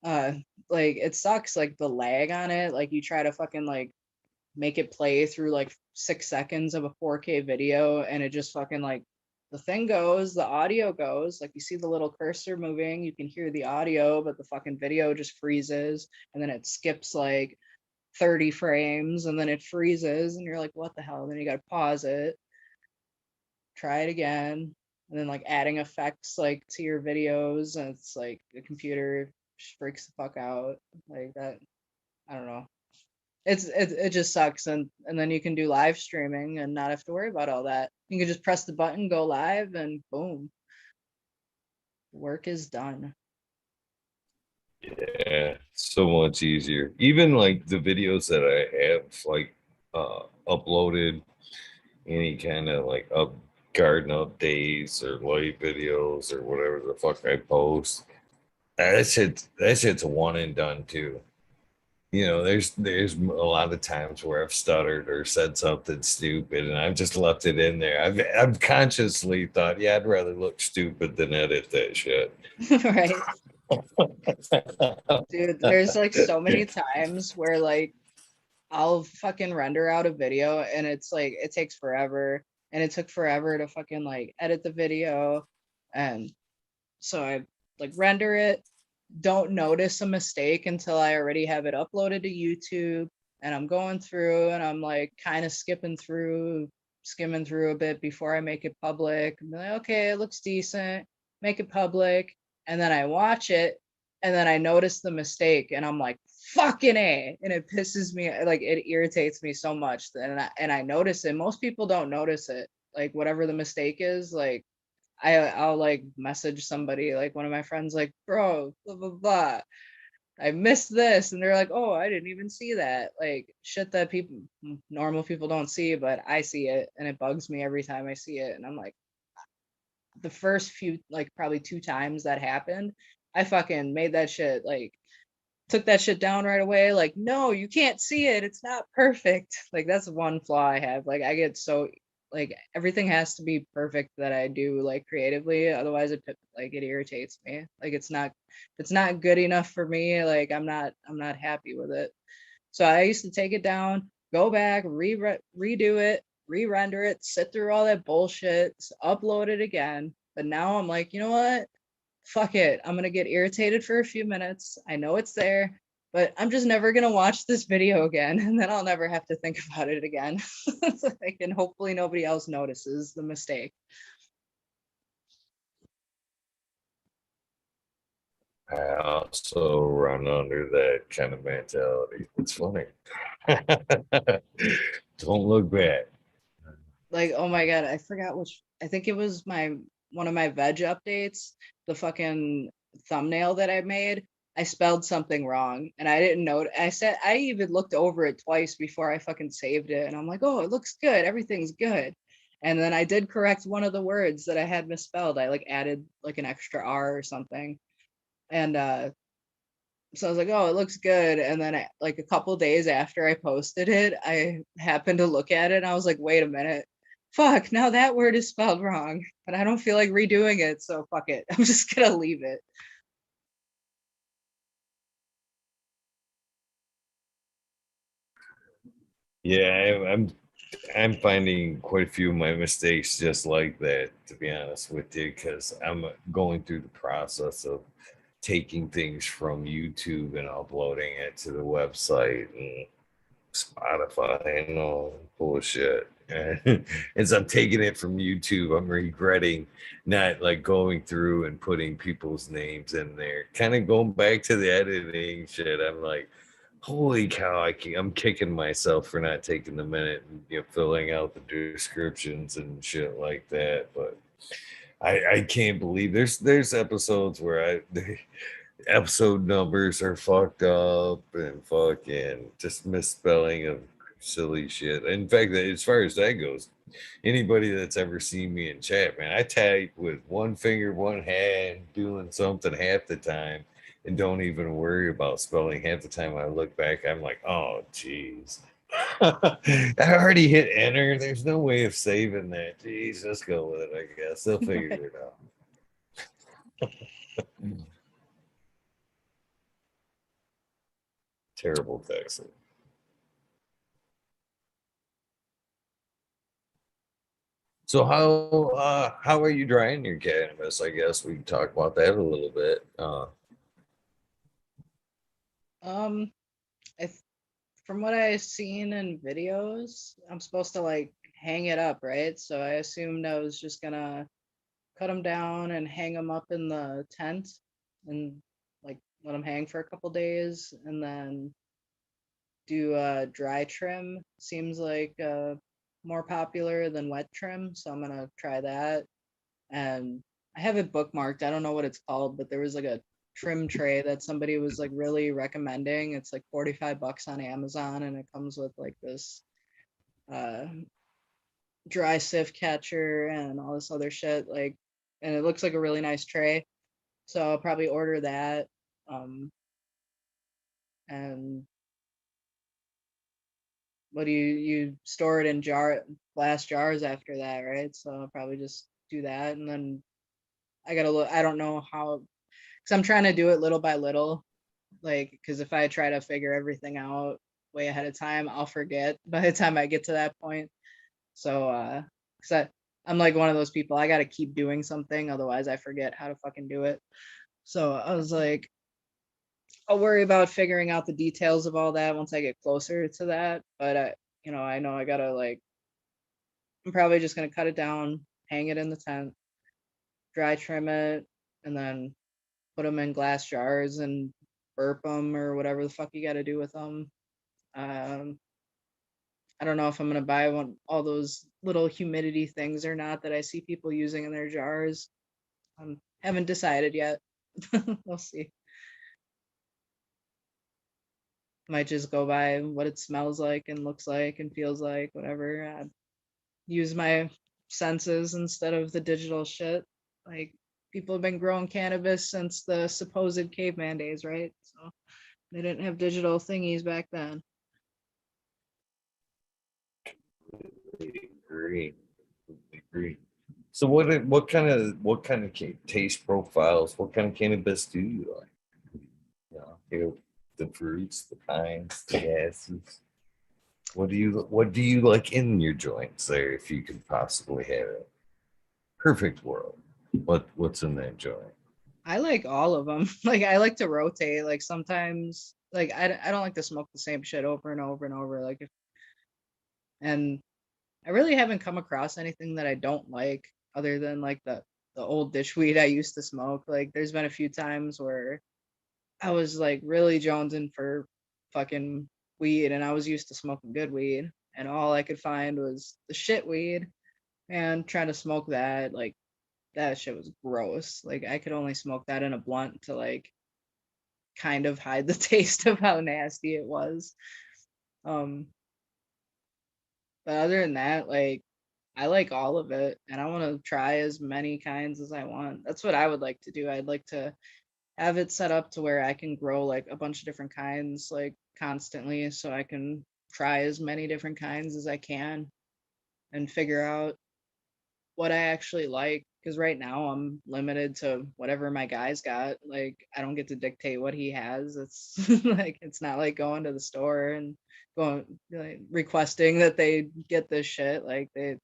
Uh, like it sucks, like the lag on it. Like you try to fucking like make it play through like 6 seconds of a 4K video, and it just fucking like the thing goes, the audio goes, like you see the little cursor moving, you can hear the audio, but the fucking video just freezes, and then it skips like 30 frames, and then it freezes, and you're like, what the hell? And then you gotta pause it, try it again, and then like adding effects like to your videos, and it's like the computer just freaks the fuck out like that. I don't know. It just sucks, and then you can do live streaming and not have to worry about all that. You can just press the button, go live, and boom, work is done. Yeah, so much easier. Even like the videos that I have like uploaded, any kind of like up garden updates or light videos or whatever the fuck I post. That shit's a one and done too. You know, there's a lot of times where I've stuttered or said something stupid and I've just left it in there. I've consciously thought, yeah, I'd rather look stupid than edit that shit. Right, dude. There's like so many times where like I'll fucking render out a video, and it's like it takes forever, and it took forever to fucking like edit the video, and so I like render it, don't notice a mistake until I already have it uploaded to YouTube, and I'm going through and I'm like kind of skimming through a bit before I make it public. I'm like, okay, it looks decent, make it public, and then I watch it, and then I notice the mistake, and I'm like, fucking A, and it pisses me, like it irritates me so much. And I notice it. Most people don't notice it. Like whatever the mistake is, like I'll like message somebody, like one of my friends, like, bro, blah blah blah, I missed this, and they're like, oh, I didn't even see that. Like shit that people, normal people don't see, but I see it, and it bugs me every time I see it. And I'm like, the first few, like probably 2 times that happened, I fucking made that shit, like took that shit down right away. Like, no, you can't see it. It's not perfect. Like that's one flaw I have. Like I get so like everything has to be perfect that I do like creatively. Otherwise it irritates me. Like it's not good enough for me. Like I'm not happy with it. So I used to take it down, go back, redo it, re-render it, sit through all that bullshit, upload it again. But now I'm like, you know what? Fuck it. I'm gonna get irritated for a few minutes. I know it's there, but I'm just never gonna watch this video again, and then I'll never have to think about it again. Like, and hopefully nobody else notices the mistake. I also run under that kind of mentality. It's funny. Don't look back. Like, oh my god, I forgot which. I think it was my one of my veg updates. The fucking thumbnail that I made, I spelled something wrong, and I didn't know. I said I even looked over it twice before I fucking saved it, and I'm like, oh, it looks good, everything's good. And then I did correct one of the words that I had misspelled. I like added like an extra R or something, and so I was like, oh, it looks good. And then like a couple days after I posted it, I happened to look at it, and I was like, wait a minute. Fuck, now that word is spelled wrong, but I don't feel like redoing it, so fuck it. I'm just gonna leave it. Yeah, I'm finding quite a few of my mistakes just like that, to be honest with you, because I'm going through the process of taking things from YouTube and uploading it to the website and Spotify and all bullshit. And as I'm taking it from YouTube, I'm regretting not like going through and putting people's names in there. Kind of going back to the editing shit. I'm like, holy cow, I'm kicking myself for not taking the minute and filling out the descriptions and shit like that. But I can't believe there's episodes where the episode numbers are fucked up and fucking just misspelling of silly shit. In fact, as far as that goes, anybody that's ever seen me in chat, man, I type with one finger, one hand, doing something half the time, and don't even worry about spelling. Half the time I look back, I'm like, oh, jeez. I already hit enter. There's no way of saving that. Jeez, let's go with it, I guess. They'll figure it out. Terrible texting. So how are you drying your cannabis? I guess we can talk about that a little bit. Um, I th- from what I've seen in videos, I'm supposed to like hang it up, right? So I assumed I was just gonna cut them down and hang them up in the tent and like let them hang for a couple days and then do dry trim. Seems like more popular than wet trim, so I'm gonna try that. And I have it bookmarked. I don't know what it's called, but there was like a trim tray that somebody was like really recommending. It's like 45 bucks on Amazon and it comes with like this uh dry sift catcher and all this other shit like and it looks like a really nice tray. So I'll probably order that. Um and what do you store it in glass jars after that, right? So I'll probably just do that and then I gotta look. I don't know how because I'm trying to do it little by little. Like, because if I try to figure everything out way ahead of time, I'll forget by the time I get to that point. So, because I'm like one of those people, I got to keep doing something, otherwise I forget how to fucking do it. So I was like, I'll worry about figuring out the details of all that once I get closer to that. But I know I gotta like, I'm probably just gonna cut it down, hang it in the tent, dry trim it, and then put them in glass jars and burp them or whatever the fuck you got to do with them. Um, I don't know if I'm gonna buy all those little humidity things or not that I see people using in their jars. Haven't decided yet. We'll see. Might just go by what it smells like and looks like and feels like, whatever. Use my senses instead of the digital shit. Like people have been growing cannabis since the supposed caveman days, right? So they didn't have digital thingies back then. Agree. Agree. So what kind of taste profiles? What kind of cannabis do you like? The fruits, the kinds, the gases. What do you like in your joints there if you could possibly have a perfect world? What's in that joint? I like all of them. Like I like to rotate. Like sometimes, like I don't like to smoke the same shit over and over and over. Like if and I really haven't come across anything that I don't like other than like the old dish weed I used to smoke. Like there's been a few times where I was like really jonesing for fucking weed and I was used to smoking good weed and all I could find was the shit weed and trying to smoke that like that shit was gross. Like I could only smoke that in a blunt to like kind of hide the taste of how nasty it was. Um, but other than that, like I like all of it and I want to try as many kinds as I want. That's what I would like to do. I'd like to have it set up to where I can grow like a bunch of different kinds like constantly so I can try as many different kinds as I can and figure out what I actually like because right now I'm limited to whatever my guy's got. Like I don't get to dictate what he has. It's like it's not like going to the store and going like requesting that they get this shit. Like it's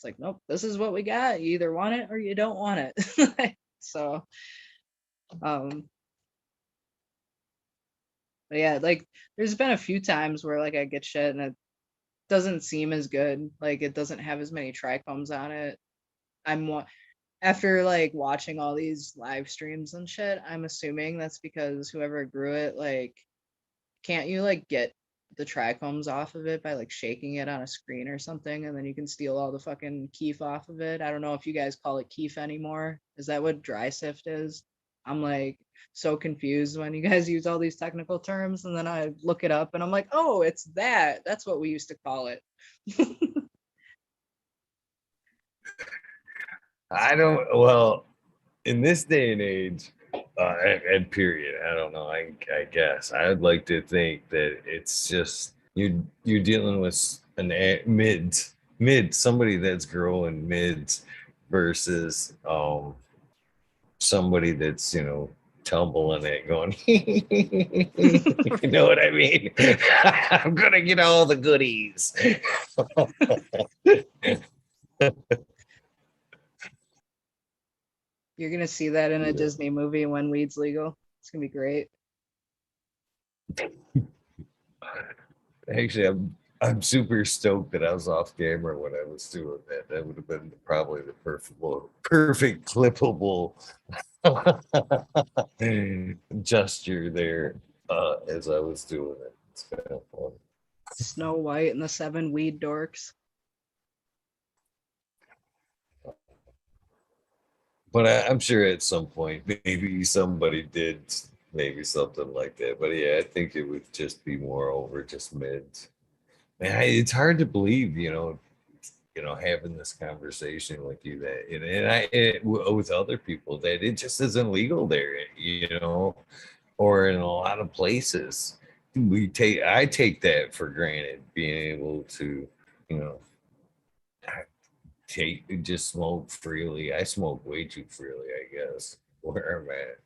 like nope, this is what we got. You either want it or you don't want it. So um but yeah, like there's been a few times where like I get shit and it doesn't seem as good. Like it doesn't have as many trichomes on it. I'm after like watching all these live streams and shit, I'm assuming that's because whoever grew it, like, can't you like get the trichomes off of it by like shaking it on a screen or something, and then you can steal all the fucking keef off of it? I don't know if you guys call it keef anymore. Is that what dry sift is? I'm like so confused when you guys use all these technical terms, and then I look it up and I'm like, oh, it's that. That's what we used to call it. I don't. Well, in this day and age, and period, I don't know. I guess I'd like to think that it's just you're dealing with mid somebody that's growing mids versus somebody that's tumbling it going you know what I mean. I'm gonna get all the goodies. You're gonna see that in a Yeah. Disney movie when weed's legal. It's gonna be great. Actually, I'm super stoked that I was off camera when I was doing that. That would have been probably the perfect clippable gesture there as I was doing it. It's kind of fun. Snow White and the Seven Weed Dorks. But I'm sure at some point, maybe somebody did maybe something like that. But yeah, I think it would just be more over just mids. Man, it's hard to believe, having this conversation with you that, with other people that it just isn't legal there, or in a lot of places. I take that for granted, being able to, you know, take just smoke freely. I smoke way too freely, I guess, where I'm at.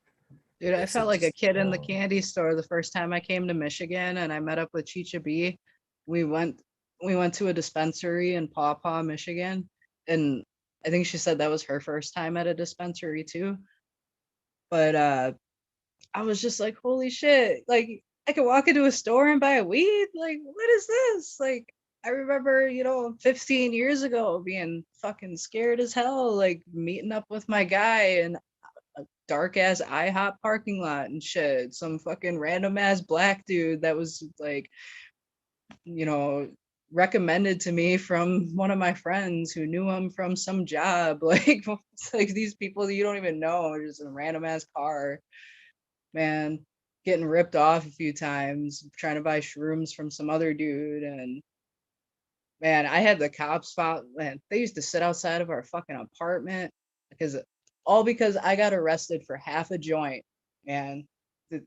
Dude, I Guess felt it like a just kid in the candy store the first time I came to Michigan and I met up with Chicha B. We went we went to a dispensary in Paw Paw, Michigan, and I think she said that was her first time at a dispensary too. But I was just like, holy shit, like I could walk into a store and buy a weed? Like, what is this? Like I remember, 15 years ago being fucking scared as hell, like meeting up with my guy and dark ass IHOP parking lot and shit. Some fucking random ass black dude that was like, you know, recommended to me from one of my friends who knew him from some job. Like, it's like these people that you don't even know, just in a random ass car. Man, getting ripped off a few times, trying to buy shrooms from some other dude. And man, I had the cops found, man, they used to sit outside of our fucking apartment because all because I got arrested for half a joint. Man, the,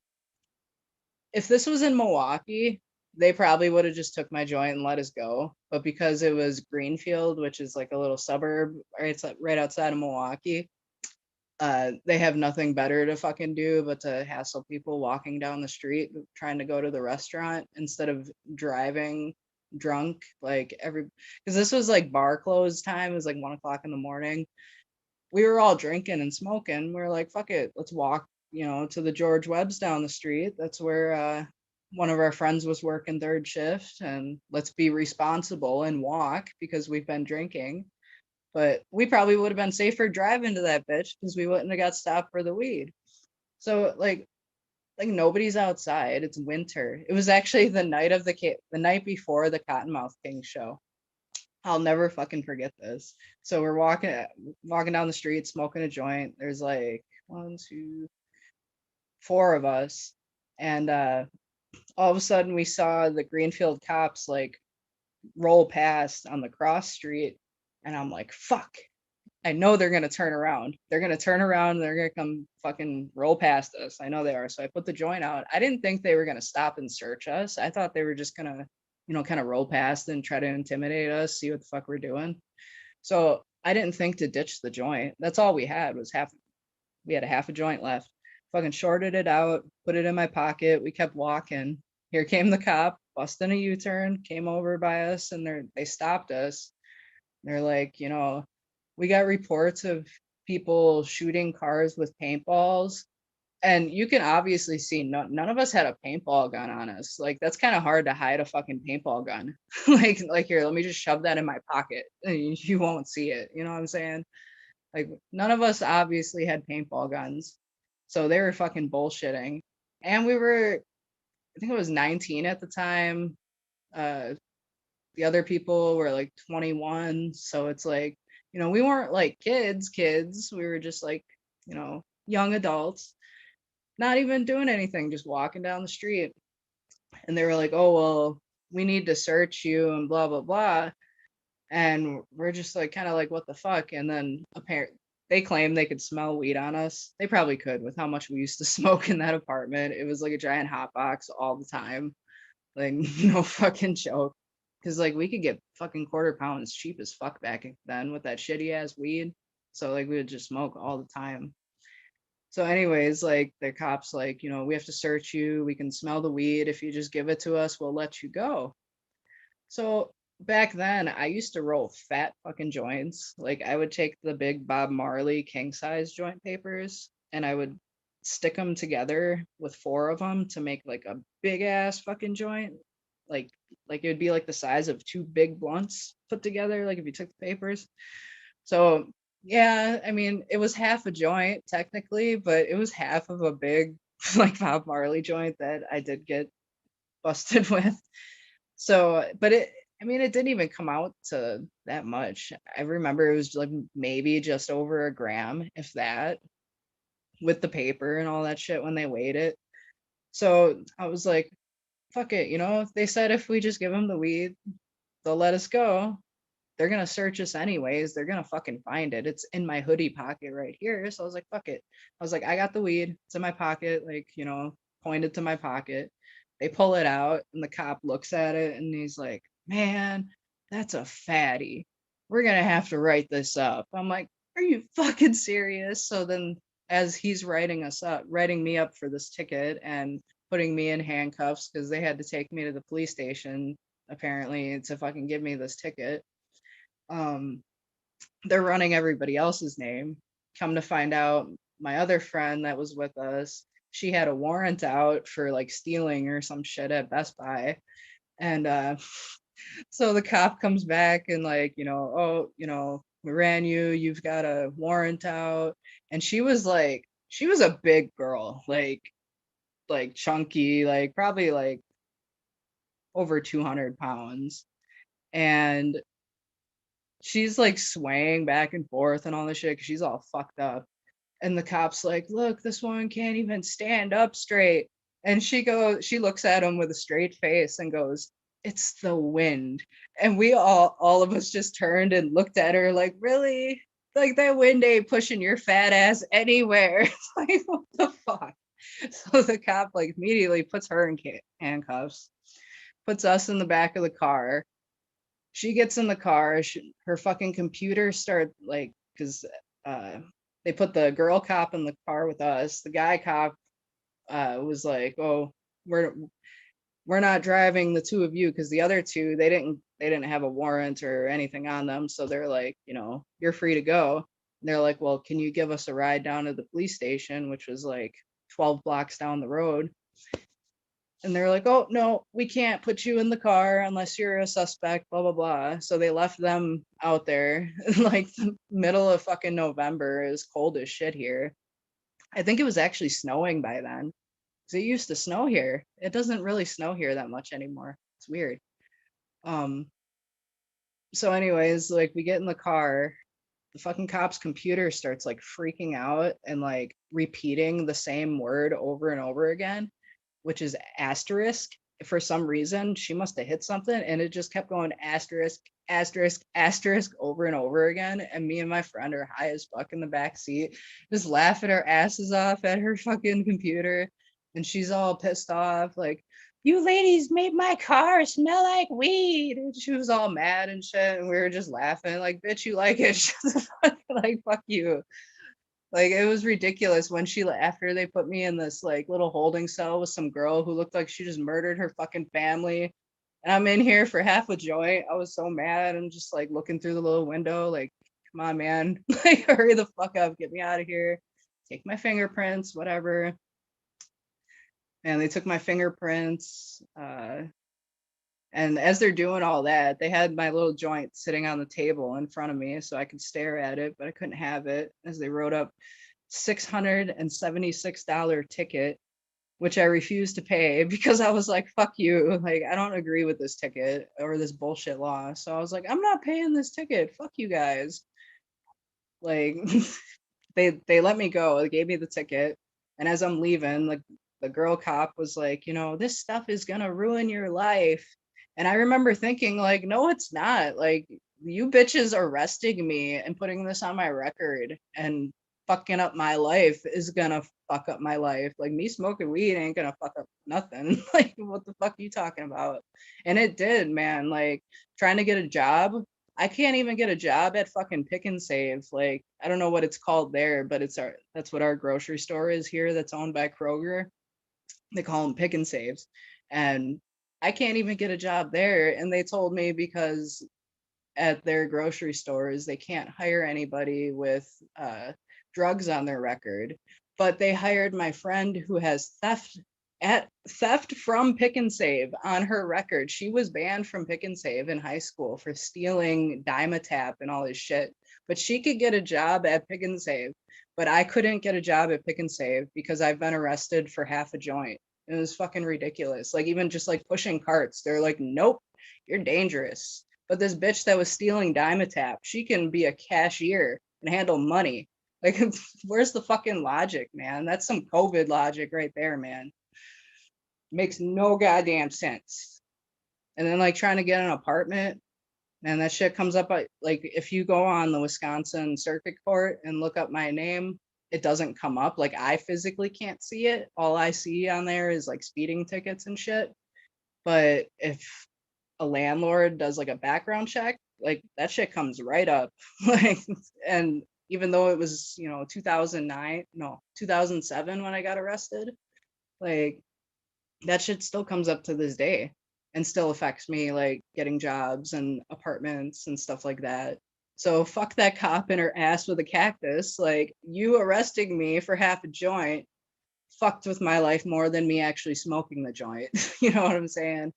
if this was in Milwaukee, they probably would have just took my joint and let us go. But because it was Greenfield, which is like a little suburb, right, it's like right outside of Milwaukee, they have nothing better to fucking do but to hassle people walking down the street trying to go to the restaurant instead of driving drunk like every because this was like bar close time. It was like 1 o'clock in the morning. We were all drinking and smoking. We are like, fuck it, let's walk, to the George Webb's down the street. That's where one of our friends was working third shift, and let's be responsible and walk because we've been drinking. But we probably would have been safer driving to that bitch because we wouldn't have got stopped for the weed. So like nobody's outside. It's winter. It was actually the night before the Cottonmouth King show. I'll never fucking forget this. So we're walking down the street, smoking a joint. There's like one, two, four of us, and all of a sudden we saw the Greenfield cops like roll past on the cross street, and I'm like, fuck. I know they're gonna turn around. They're gonna turn around and they're gonna come fucking roll past us. I know they are. So I put the joint out. I didn't think they were gonna stop and search us. I thought they were just gonna, kind of roll past and try to intimidate us, see what the fuck we're doing. So I didn't think to ditch the joint. That's all we had was half. We had a half a joint left. Fucking shorted it out, put it in my pocket. We kept walking. Here came the cop, busting a U-turn, came over by us, and they stopped us. They're like, we got reports of people shooting cars with paintballs. And you can obviously see none of us had a paintball gun on us. Like that's kind of hard to hide a fucking paintball gun. like here, let me just shove that in my pocket. And you won't see it. You know what I'm saying? Like none of us obviously had paintball guns. So they were fucking bullshitting. And we were, I think it was 19 at the time. Uh the other people were like 21. So it's like, we weren't like kids. We were just like, young adults, not even doing anything, just walking down the street. And they were like, oh, well, we need to search you and blah, blah, blah. And we're just like, kind of like, what the fuck? And then apparently, they claimed they could smell weed on us. They probably could with how much we used to smoke in that apartment. It was like a giant hot box all the time. Like, no fucking joke. Cause like we could get fucking quarter pounds cheap as fuck back then with that shitty ass weed. So like we would just smoke all the time. So anyways, like the cops like, we have to search you. We can smell the weed. If you just give it to us, we'll let you go. So back then I used to roll fat fucking joints. Like I would take the big Bob Marley king size joint papers and I would stick them together with four of them to make like a big ass fucking joint. Like it would be like the size of two big blunts put together, like if you took the papers. So yeah, I mean it was half a joint technically, but it was half of a big like Bob Marley joint that I did get busted with. So, but I mean, it didn't even come out to that much. I remember it was like maybe just over a gram, if that, with the paper and all that shit when they weighed it. So I was like, fuck it, if they said if we just give them the weed, they'll let us go. They're gonna search us anyways. They're gonna fucking find it. It's in my hoodie pocket right here. So I was like, fuck it. I was like, I got the weed. It's in my pocket, like, pointed to my pocket. They pull it out and the cop looks at it and he's like, man, that's a fatty. We're gonna have to write this up. I'm like, are you fucking serious? So then as he's writing me up for this ticket and putting me in handcuffs because they had to take me to the police station apparently to fucking give me this ticket, um, they're running everybody else's name. Come to find out, my other friend that was with us, she had a warrant out for like stealing or some shit at Best Buy. And so the cop comes back and like, oh, we ran you, you've got a warrant out. And she was a big girl, like chunky, like probably like over 200 pounds. And she's like swaying back and forth and all this shit because she's all fucked up. And the cop's like, look, this woman can't even stand up straight. And she looks at him with a straight face and goes, it's the wind. And we all of us just turned and looked at her like, really? Like that wind ain't pushing your fat ass anywhere. It's like, what the fuck? So the cop like immediately puts her in handcuffs, puts us in the back of the car. She gets in the car. Her fucking computer start like because uh, they put the girl cop in the car with us. The guy cop was like, "Oh, we're we're not driving the two of you because the other two they didn't have a warrant or anything on them. So they're like, you're free to go." And they're like, "Well, can you give us a ride down to the police station, which was like 12 blocks down the road?" And they're like, oh no, we can't put you in the car unless you're a suspect, blah blah blah. So they left them out there in like the middle of fucking November. It was cold as shit here. I think it was actually snowing by then because it used to snow here. It doesn't really snow here that much anymore. It's weird. um so anyways, like we get in the car, the fucking cop's computer starts like freaking out and like repeating the same word over and over again, which is asterisk. For some reason, she must have hit something and it just kept going asterisk, asterisk, asterisk over and over again. And me and my friend are high as fuck in the back seat, just laughing our asses off at her fucking computer. And she's all pissed off, like, you ladies made my car smell like weed. And she was all mad and shit. And we were just laughing, like, bitch, you like it. Like, fuck you. Like it was ridiculous when she after they put me in this like little holding cell with some girl who looked like she just murdered her fucking family. And I'm in here for half a joint. I was so mad. I'm just like looking through the little window, like, come on, man. Like, hurry the fuck up, get me out of here. Take my fingerprints, whatever. And they took my fingerprints. And as they're doing all that, they had my little joint sitting on the table in front of me so I could stare at it, but I couldn't have it as they wrote up $676 ticket, which I refused to pay because I was like, fuck you. Like, I don't agree with this ticket or this bullshit law. So I was like, I'm not paying this ticket. Fuck you guys. Like, they let me go. They gave me the ticket. And as I'm leaving, like the girl cop was like, this stuff is gonna ruin your life. And I remember thinking, like, no, it's not. Like, you bitches arresting me and putting this on my record and fucking up my life is gonna fuck up my life. Like, me smoking weed ain't gonna fuck up nothing. Like, what the fuck are you talking about? And it did, man. Like, trying to get a job, I can't even get a job at fucking Pick and Save. Like, I don't know what it's called there, but that's what our grocery store is here that's owned by Kroger. They call them Pick and Saves. And I can't even get a job there. And they told me because at their grocery stores, they can't hire anybody with drugs on their record. But they hired my friend who has theft from Pick and Save on her record. She was banned from Pick and Save in high school for stealing Dimetap and all his shit. But she could get a job at Pick and Save. But I couldn't get a job at Pick and Save because I've been arrested for half a joint. It was fucking ridiculous. Like even just like pushing carts, they're like, nope, you're dangerous. But this bitch that was stealing Dimetap, she can be a cashier and handle money. Like, where's the fucking logic, man? That's some COVID logic right there, man. Makes no goddamn sense. And then like trying to get an apartment, and that shit comes up like if you go on the Wisconsin Circuit Court and look up my name, it doesn't come up. Like I physically can't see it. All I see on there is like speeding tickets and shit. But if a landlord does like a background check, like that shit comes right up. Like, and even though it was, 2009, no, 2007 when I got arrested, like that shit still comes up to this day and still affects me, like getting jobs and apartments and stuff like that. So fuck that cop in her ass with a cactus. Like you arresting me for half a joint fucked with my life more than me actually smoking the joint. You know what I'm saying?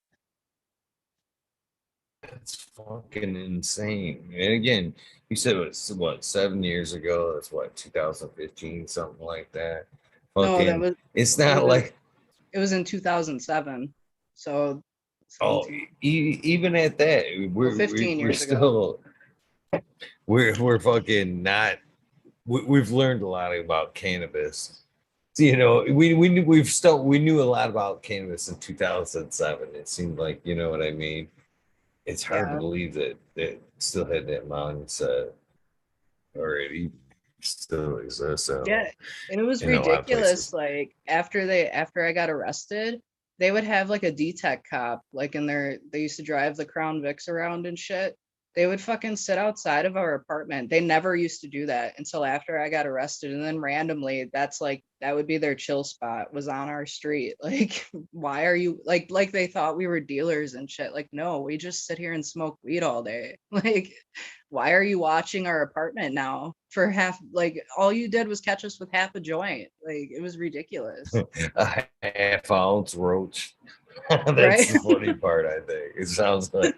That's fucking insane. And again, you said it was what, 7 years ago? That's what, 2015, something like that. No, that Fucking, was it's it not was like, it was in 2007. So oh, 17, even at that, well, we're 15 we're years ago. still we're fucking not. We've learned a lot about cannabis. So, we knew a lot about cannabis in 2007. It seemed like, you know what I mean. It's hard to Yeah. believe that it still had that mindset or it even still exists Yeah. And it was in a lot of ridiculous. places. Like after I got arrested, they would have like a D-Tech cop, like they used to drive the Crown Vics around and shit. They would fucking sit outside of our apartment. They never used to do that until after I got arrested. And then randomly, that would be their chill spot was on our street. Like, why are you like they thought we were dealers and shit. Like, no, we just sit here and smoke weed all day. Like, why are you watching our apartment now for half, like all you did was catch us with half a joint. Like it was ridiculous. A half ounce roach. That's Right. the funny part, I think. It sounds like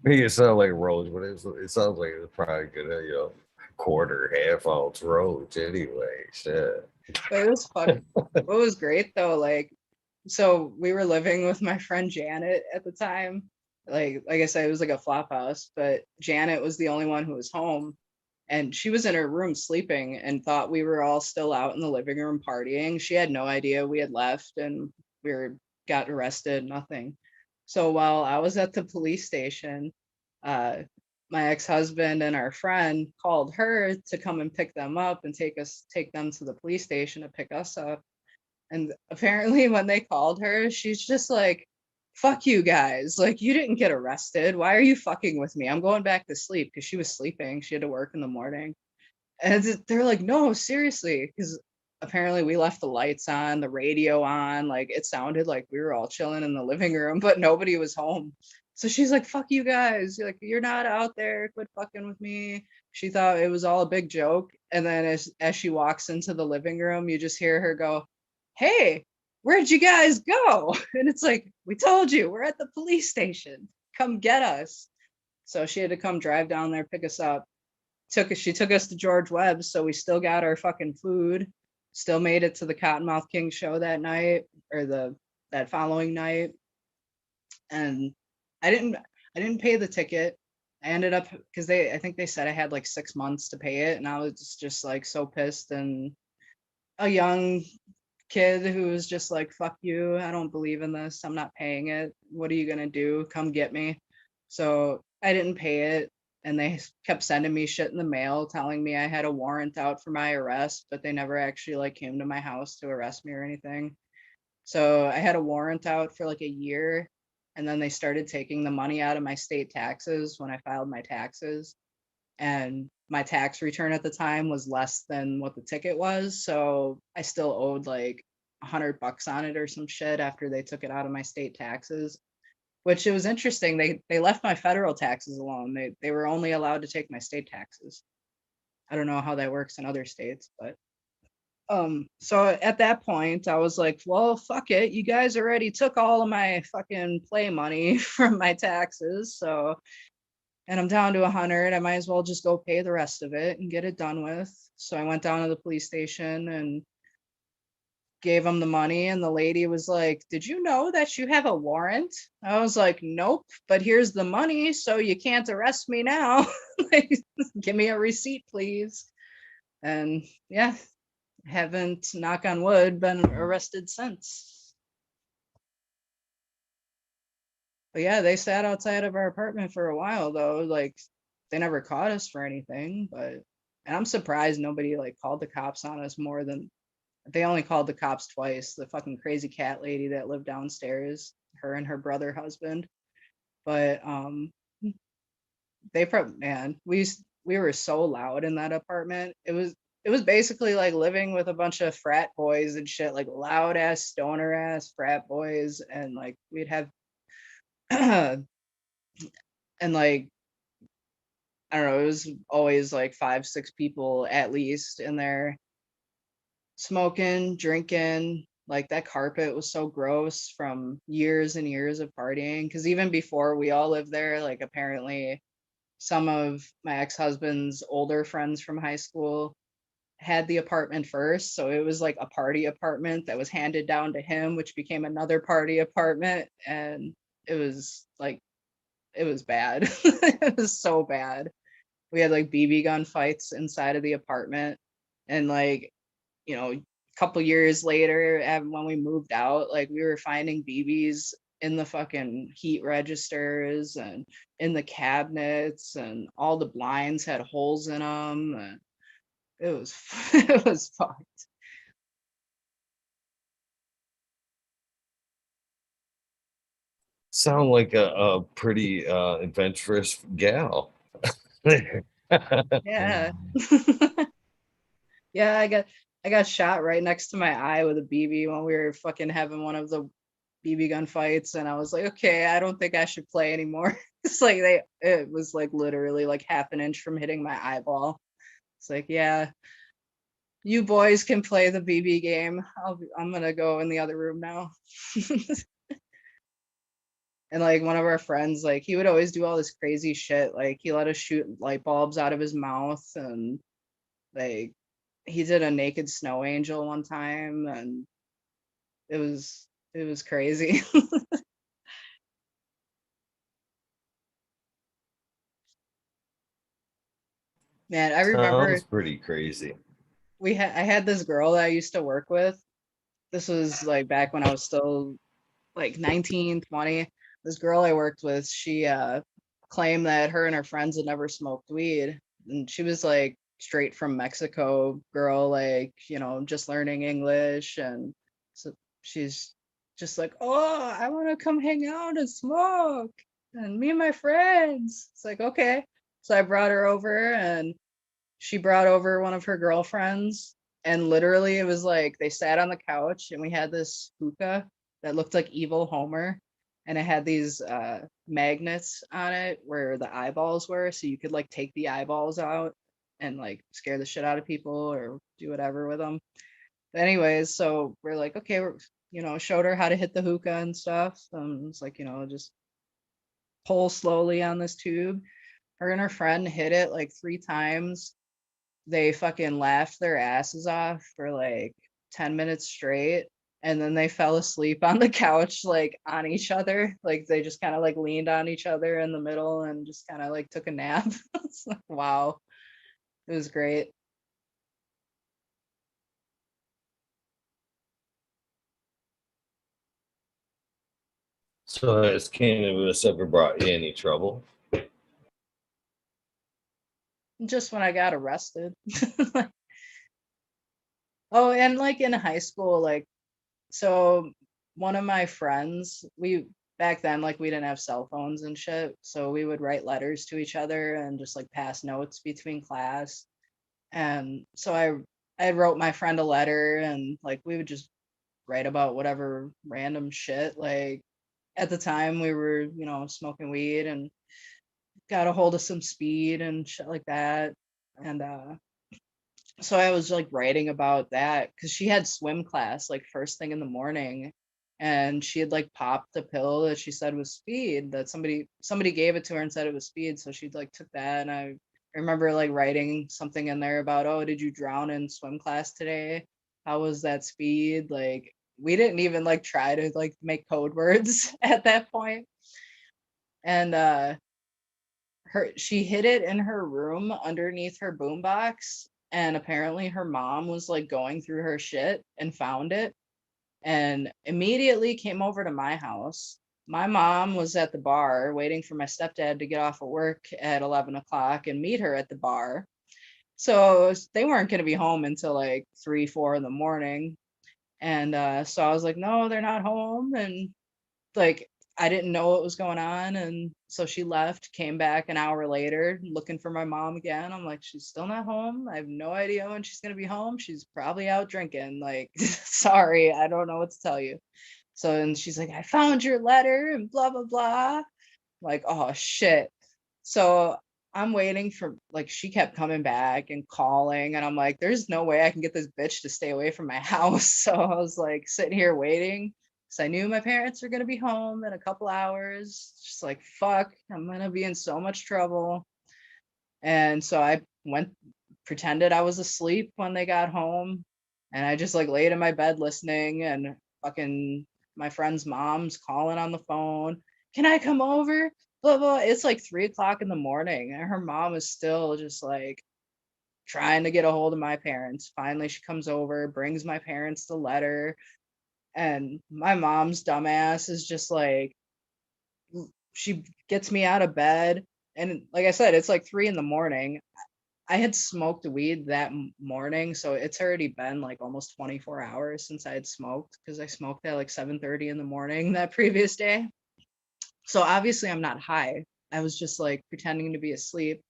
make it sound like roach, but it sounds like it's probably good, quarter, half ounce roach anyway. Shit. But it was fun. What was great though, like, so we were living with my friend Janet at the time. Like I said, it was like a flop house, but Janet was the only one who was home. And she was in her room sleeping and thought we were all still out in the living room partying. She had no idea we had left and got arrested, nothing. So while I was at the police station, uh, my ex-husband and our friend called her to come and pick them up and take them to the police station to pick us up. And apparently when they called her, she's just like, fuck you guys. Like, you didn't get arrested. Why are you fucking with me? I'm going back to sleep because she was sleeping. She had to work in the morning. And they're like, no, seriously. Because apparently we left the lights on, the radio on. Like, it sounded like we were all chilling in the living room, but nobody was home. So she's like, fuck you guys. Like, you're not out there. Quit fucking with me. She thought it was all a big joke. And then as she walks into the living room, you just hear her go, hey, where'd you guys go? And it's like, we told you, we're at the police station. Come get us. So she had to come drive down there, pick us up. She took us to George Webb's, so we still got our fucking food. Still made it to the Cottonmouth King show that night or that following night. And I didn't I didn't pay the ticket. I ended up because I think they said I had like 6 months to pay it, and I was just like so pissed and a young kid who was just like, fuck you, I don't believe in this, I'm not paying it, what are you gonna do, come get me. So I didn't pay it, and they kept sending me shit in the mail telling me I had a warrant out for my arrest, but they never actually like came to my house to arrest me or anything. So I had a warrant out for like a year, and then they started taking the money out of my state taxes when I filed my taxes, and my tax return at the time was less than what the ticket was, so I still owed like $100 on it or some shit after they took it out of my state taxes. Which it was interesting. They left my federal taxes alone. They were only allowed to take my state taxes. I don't know how that works in other states, but so at that point I was like, well, fuck it. You guys already took all of my fucking play money from my taxes, so and I'm down to 100. I might as well just go pay the rest of it and get it done with. So I went down to the police station and gave him the money, and the lady was like, "Did you know that you have a warrant?" I was like, "Nope, but here's the money, so you can't arrest me now." Like, give me a receipt, please. And yeah, haven't, knock on wood, been arrested since. But yeah, they sat outside of our apartment for a while though. Like, they never caught us for anything, but and I'm surprised nobody like called the cops on us more than they only called the cops twice. The fucking crazy cat lady that lived downstairs, her and her brother husband. But they probably, man, we were so loud in that apartment. It was basically like living with a bunch of frat boys and shit, like loud ass stoner ass frat boys, and like we'd have and like I don't know, it was always like 5, 6 people at least in there smoking, drinking. Like that carpet was so gross from years and years of partying. Because even before we all lived there, like apparently some of my ex-husband's older friends from high school had the apartment first. So it was like a party apartment that was handed down to him, which became another party apartment. And it was like, it was bad. It was so bad. We had like BB gun fights inside of the apartment. And like, a couple years later, when we moved out, like we were finding BBs in the fucking heat registers and in the cabinets, and all the blinds had holes in them. And it was it was fucked. Sound like a pretty adventurous gal. Yeah. Yeah, I got shot right next to my eye with a BB when we were fucking having one of the BB gun fights, and I was like, okay, I don't think I should play anymore. It's like it was like literally like half an inch from hitting my eyeball. It's like, yeah, you boys can play the BB game. I'm gonna go in the other room now. And like one of our friends, like he would always do all this crazy shit. Like he let us shoot light bulbs out of his mouth, and like he did a naked snow angel one time, and it was crazy. Man, I remember Sounds pretty crazy. I had this girl that I used to work with. This was like back when I was still like 19, 20. This girl I worked with, she claimed that her and her friends had never smoked weed. And she was like straight from Mexico girl, like, just learning English. And so she's just like, oh, I want to come hang out and smoke. And me and my friends. It's like, okay. So I brought her over, and she brought over one of her girlfriends, and literally it was like they sat on the couch, and we had this hookah that looked like evil Homer, and it had these magnets on it where the eyeballs were, so you could like take the eyeballs out and like scare the shit out of people or do whatever with them. But anyways, so we're like, okay, showed her how to hit the hookah and stuff. It's like, just pull slowly on this tube. Her and her friend hit it like 3 times. They fucking laughed their asses off for like 10 minutes straight, and then they fell asleep on the couch like on each other. Like they just kind of like leaned on each other in the middle and just kind of like took a nap. It's like, wow, it was great. So has cannabis ever brought you any trouble? Just when I got arrested. Oh, and like in high school, like, so one of my friends, we back then, like, we didn't have cell phones and shit, so we would write letters to each other and just like pass notes between class. And so I wrote my friend a letter, and like we would just write about whatever random shit. Like at the time we were, smoking weed and got a hold of some speed and shit like that. And so I was like writing about that because she had swim class like first thing in the morning, and she had like popped a pill that she said was speed, that somebody gave it to her and said it was speed, so she like took that. And I remember like writing something in there about, oh, did you drown in swim class today? How was that speed? Like we didn't even like try to like make code words at that point. And she hid it in her room underneath her boombox, and apparently her mom was like going through her shit and found it and immediately came over to my house. My mom was at the bar waiting for my stepdad to get off of work at 11 o'clock and meet her at the bar. So they weren't going to be home until like 3 4 in the morning. And so I was like, no, they're not home. And like I didn't know what was going on, and so she left, came back an hour later looking for my mom again. I'm like, she's still not home. I have no idea when she's going to be home. She's probably out drinking. Like sorry, I don't know what to tell you. So and she's like, I found your letter and blah blah blah. Like, oh shit. So I'm waiting for, like, she kept coming back and calling, and I'm like, there's no way I can get this bitch to stay away from my house. So I was like sitting here waiting because I knew my parents were gonna be home in a couple hours. Just like, fuck, I'm gonna be in so much trouble. And so I went, pretended I was asleep when they got home, and I just like laid in my bed listening, and fucking my friend's mom's calling on the phone. Can I come over? Blah blah. It's like 3 o'clock in the morning, and her mom is still just like trying to get a hold of my parents. Finally, she comes over, brings my parents the letter, and my mom's dumbass is just like, she gets me out of bed. And like I said, it's like 3 in the morning. I had smoked weed that morning, so it's already been like almost 24 hours since I had smoked, because I smoked at like 7:30 in the morning that previous day. So obviously I'm not high. I was just like pretending to be asleep.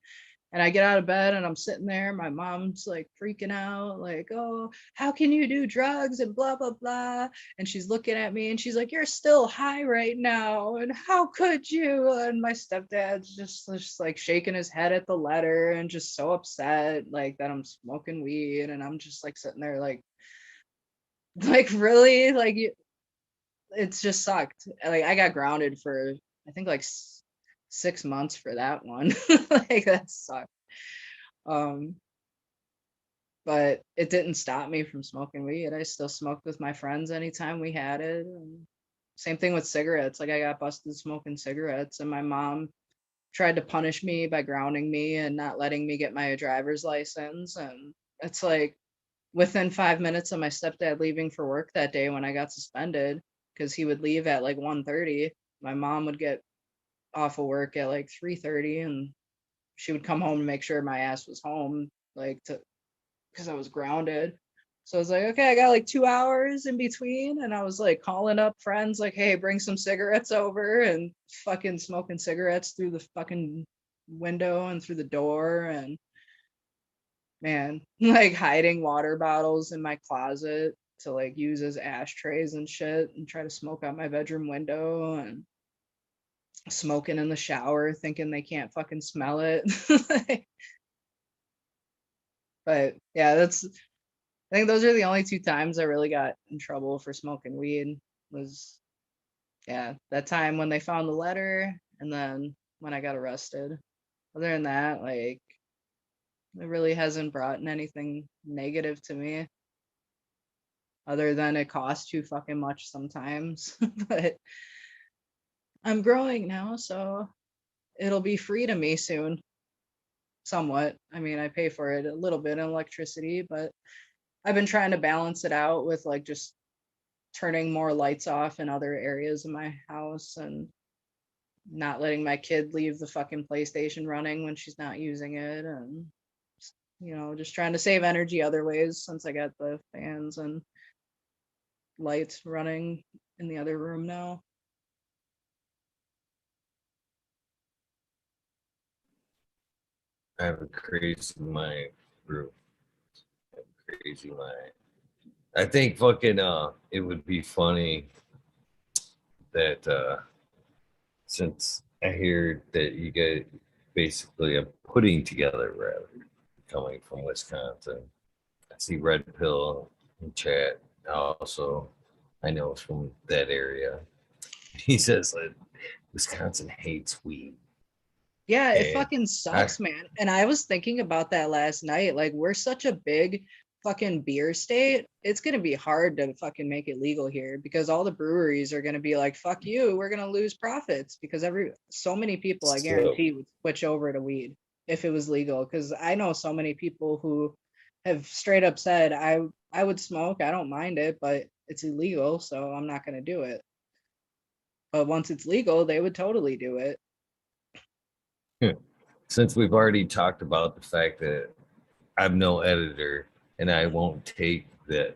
And I get out of bed and I'm sitting there. My mom's like freaking out, like, oh, how can you do drugs and blah, blah, blah. And she's looking at me and she's like, you're still high right now. And how could you? And my stepdad's just like shaking his head at the letter and just so upset, like that I'm smoking weed. And I'm just like sitting there, like really? Like, it's just sucked. Like, I got grounded for, I think, like 6 months for that one. Like, that sucked. Um, but it didn't stop me from smoking weed. I still smoked with my friends anytime we had it. And same thing with cigarettes. Like I got busted smoking cigarettes, and my mom tried to punish me by grounding me and not letting me get my driver's license. And it's like within 5 minutes of my stepdad leaving for work that day when I got suspended, because he would leave at like 1:30, my mom would get off of work at like 3:30, and she would come home to make sure my ass was home, like to, because I was grounded. So I was like, okay, I got like 2 hours in between. And I was like calling up friends, like, hey, bring some cigarettes over, and fucking smoking cigarettes through the fucking window and through the door. And man, like hiding water bottles in my closet to like use as ashtrays and shit, and try to smoke out my bedroom window, and smoking in the shower thinking they can't fucking smell it. But yeah, I think those are the only two times I really got in trouble for smoking weed. Was, yeah, that time when they found the letter, and then when I got arrested. Other than that, like, it really hasn't brought in anything negative to me, other than it costs too fucking much sometimes. But I'm growing now, so it'll be free to me soon. Somewhat. I mean, I pay for it a little bit in electricity, but I've been trying to balance it out with like just turning more lights off in other areas of my house, and not letting my kid leave the fucking PlayStation running when she's not using it, and just trying to save energy other ways, since I got the fans and lights running in the other room now. I have a crazy mind, Brew. I have a crazy mind. I think fucking it would be funny that since I hear that you guys basically are putting together rather coming from Wisconsin. I see Red Pill in chat. Also, I know it's from that area. He says that Wisconsin hates weed. Yeah, it And fucking I sucks, man. And I was thinking about that last night. Like, we're such a big fucking beer state. It's gonna be hard to fucking make it legal here because all the breweries are gonna be like, fuck you, we're gonna lose profits because so many people I so guarantee would switch over to weed if it was legal. Because I know so many people who have straight up said, I would smoke, I don't mind it, but it's illegal, so I'm not gonna do it. But once it's legal, they would totally do it. since we've already talked about the fact that I'm no editor and I won't take the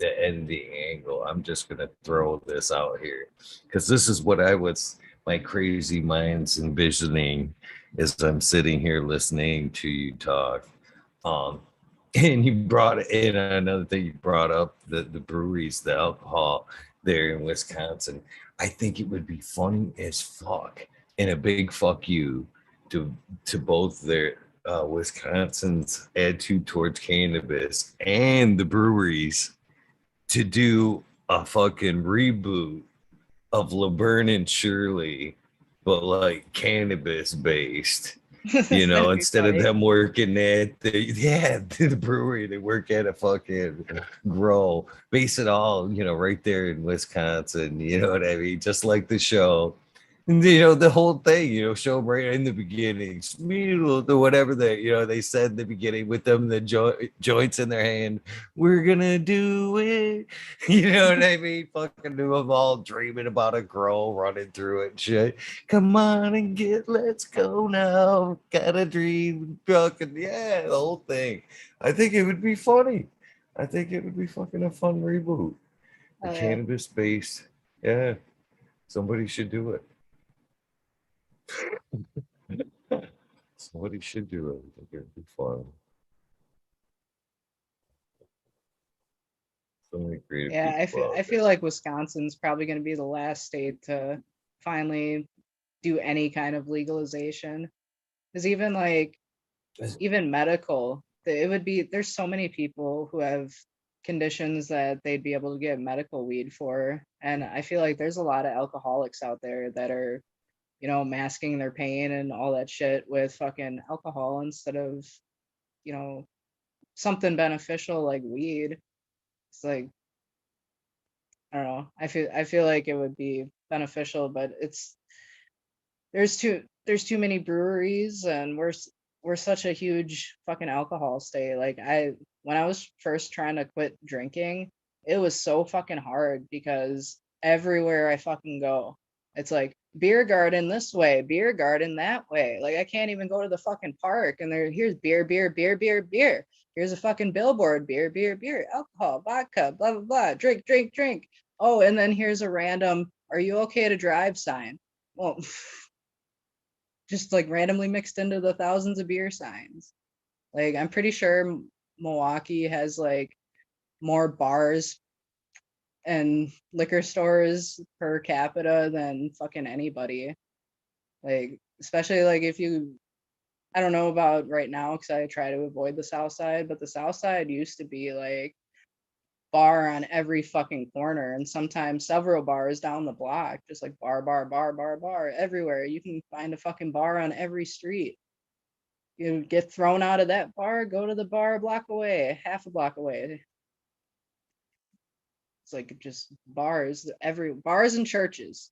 ending angle. I'm just gonna throw this out here because this is what I was my crazy mind's envisioning as I'm sitting here listening to you talk. Um, and you brought in another thing you brought up the breweries, the alcohol there in Wisconsin. I think it would be funny as fuck and a big fuck you to both their Wisconsin's attitude towards cannabis and the breweries to do a fucking reboot of Laverne and Shirley, but like cannabis based. You know, That'd be instead of funny. them working at the brewery, they work at a fucking grow. Base it all, right there in Wisconsin. You know what I mean? Just like the show. The whole thing, show 'em right in the beginning, the whatever they said in the beginning with them, the joints in their hand. We're gonna do it. You know what I mean? Fucking do them all dreaming about a girl running through it and shit. Come on and let's go now. Got a dream. Fucking, yeah, the whole thing. I think it would be funny. I think it would be fucking a fun reboot. The Oh yeah. cannabis based. Yeah, somebody should do it. Somebody should do it. I think it'd be fun. So many creative Yeah, people I out feel there. like Wisconsin's probably going to be the last state to finally do any kind of legalization. Because even like even medical, it would be there's so many people who have conditions that they'd be able to get medical weed for, and I feel like there's a lot of alcoholics out there that are, masking their pain and all that shit with fucking alcohol instead of, you know, something beneficial like weed. It's like I don't know. I feel like it would be beneficial, but there's too many breweries, and we're such a huge fucking alcohol state. Like when I was first trying to quit drinking, it was so fucking hard because everywhere I fucking go, it's like beer garden this way, beer garden that way. Like I can't even go to the fucking park and here's beer, beer, beer, beer, beer. Here's a fucking billboard, beer, beer, beer, alcohol, vodka, blah blah blah, drink, drink, drink. Oh, and then here's a random "Are you okay to drive?" sign. Well, just like randomly mixed into the thousands of beer signs. Like I'm pretty sure Milwaukee has like more bars and liquor stores per capita than fucking anybody. Like especially like if you I don't know about right now because I try to avoid the South Side, but the South Side used to be like bar on every fucking corner and sometimes several bars down the block, just like bar, bar, bar, bar, bar everywhere. You can find a fucking bar on every street. You get thrown out of that bar, go to the bar a block away, half a block away. It's like just bars, every bars and churches.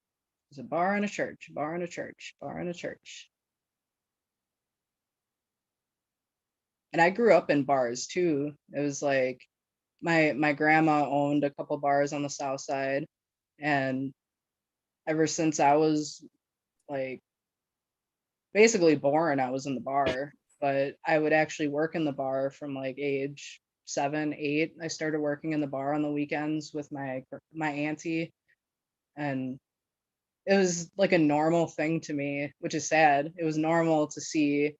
There's a bar and a church, bar and a church, bar and a church. And I grew up in bars too. It was like my grandma owned a couple bars on the south side, and ever since I was like basically born, I was in the bar, but I would actually work in the bar from like age 7, 8. I started working in the bar on the weekends with my auntie, and it was like a normal thing to me, which is sad. It was normal to see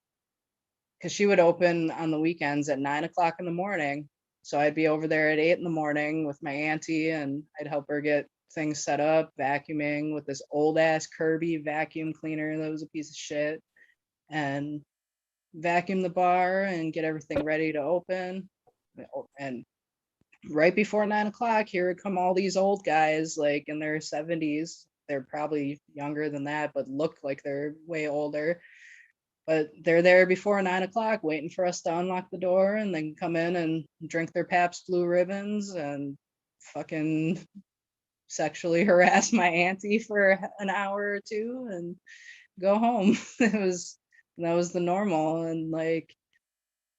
because she would open on the weekends at 9 o'clock in the morning. So I'd be over there at 8 in the morning with my auntie, and I'd help her get things set up, vacuuming with this old ass Kirby vacuum cleaner that was a piece of shit, and vacuum the bar and get everything ready to open. And right before 9 o'clock, here would come all these old guys, like in their 70s. They're probably younger than that, but look like they're way older. But they're there before 9 o'clock, waiting for us to unlock the door, and then come in and drink their Pabst Blue Ribbons and fucking sexually harass my auntie for an hour or two and go home. It was that was the normal, and like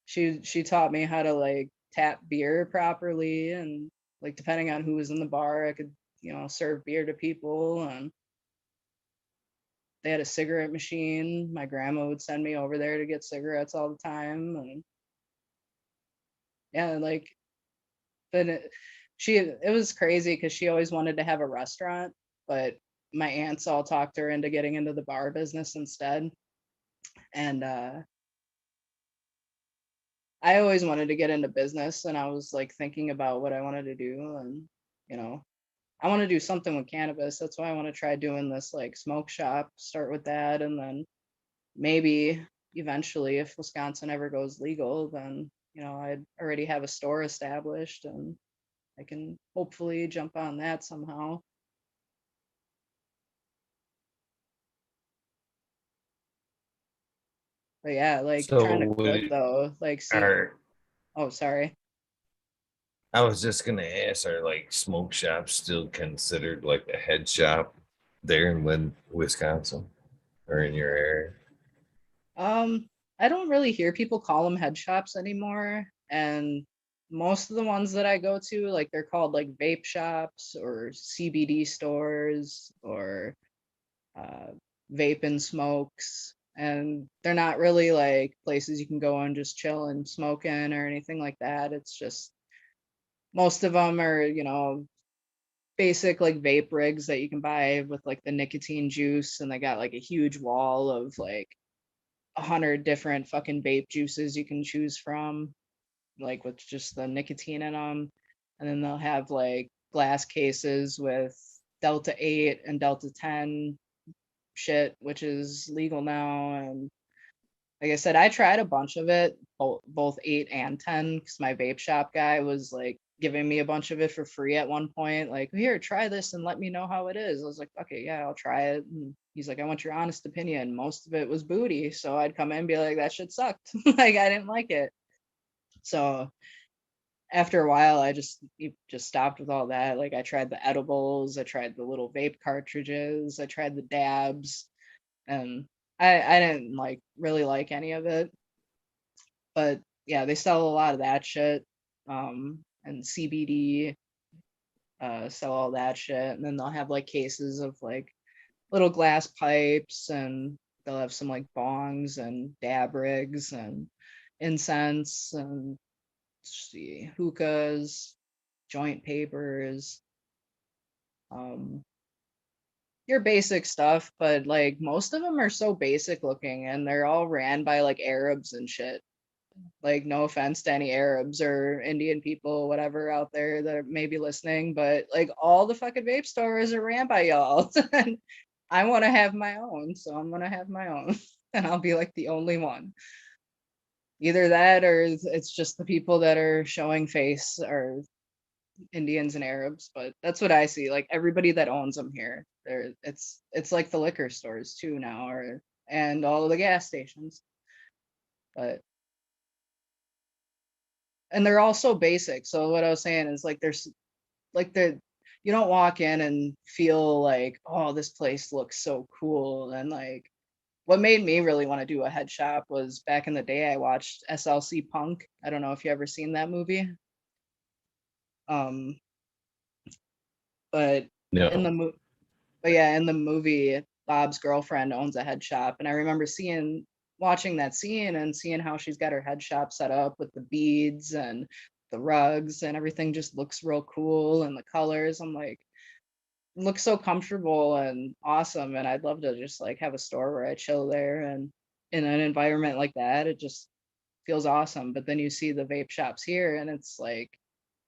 she taught me how to like tap beer properly, and like depending on who was in the bar, I could serve beer to people. And they had a cigarette machine. My grandma would send me over there to get cigarettes all the time. And yeah, like but it was crazy because she always wanted to have a restaurant, but my aunts all talked her into getting into the bar business instead. And I always wanted to get into business, and I was like thinking about what I wanted to do. And you know I want to do something with cannabis. That's why I want to try doing this like smoke shop, start with that, and then maybe eventually, if Wisconsin ever goes legal, then I'd already have a store established, and I can hopefully jump on that somehow. But yeah, like So trying to quit would though, like see, are oh sorry. I was just gonna ask, are like smoke shops still considered like a head shop there in Wisconsin or in your area? I don't really hear people call them head shops anymore, and most of the ones that I go to, like they're called like vape shops or CBD stores or uh, vape and smokes, and they're not really like places you can go and just chill and smoke in or anything like that. It's just most of them are, basic like vape rigs that you can buy with like the nicotine juice, and they got like a huge wall of like 100 different fucking vape juices you can choose from, like with just the nicotine in them. And then they'll have like glass cases with Delta 8 and Delta 10 shit, which is legal now. And like I said, I tried a bunch of it, both 8 and 10, because my vape shop guy was like giving me a bunch of it for free at one point. Like, here, try this and let me know how it is. I was like, okay, yeah, I'll try it. And he's like, I want your honest opinion. Most of it was booty. So I'd come in and be like, that shit sucked. Like, I didn't like it. So after a while, I just stopped with all that. Like, I tried the edibles, I tried the little vape cartridges, I tried the dabs, and I didn't like really like any of it. But yeah, they sell a lot of that shit. And CBD, sell all that shit. And then they'll have like cases of like little glass pipes, and they'll have some like bongs and dab rigs and incense and let's see, hookahs, joint papers, um, your basic stuff. But like most of them are so basic looking, and they're all ran by like Arabs and shit. Like, no offense to any Arabs or Indian people, whatever out there that may be listening, but like all the fucking vape stores are ran by y'all. And I want to have my own, so I'm gonna have my own, and I'll be like the only one. Either that, or it's just the people that are showing face are Indians and Arabs. But that's what I see. Like everybody that owns them here, it's like the liquor stores too now, or and all of the gas stations. But and they're all so basic. So what I was saying is like there's like the you don't walk in and feel like, oh, this place looks so cool. And like what made me really want to do a head shop was back in the day I watched SLC Punk. I don't know if you ever seen that movie. Um but in No. the but yeah, in the movie, Bob's girlfriend owns a head shop, and I remember watching that scene and seeing how she's got her head shop set up with the beads and the rugs, and everything just looks real cool, and the colors. I'm like, looks so comfortable and awesome, and I'd love to just like have a store where I chill there, and in an environment like that, it just feels awesome. But then you see the vape shops here and it's like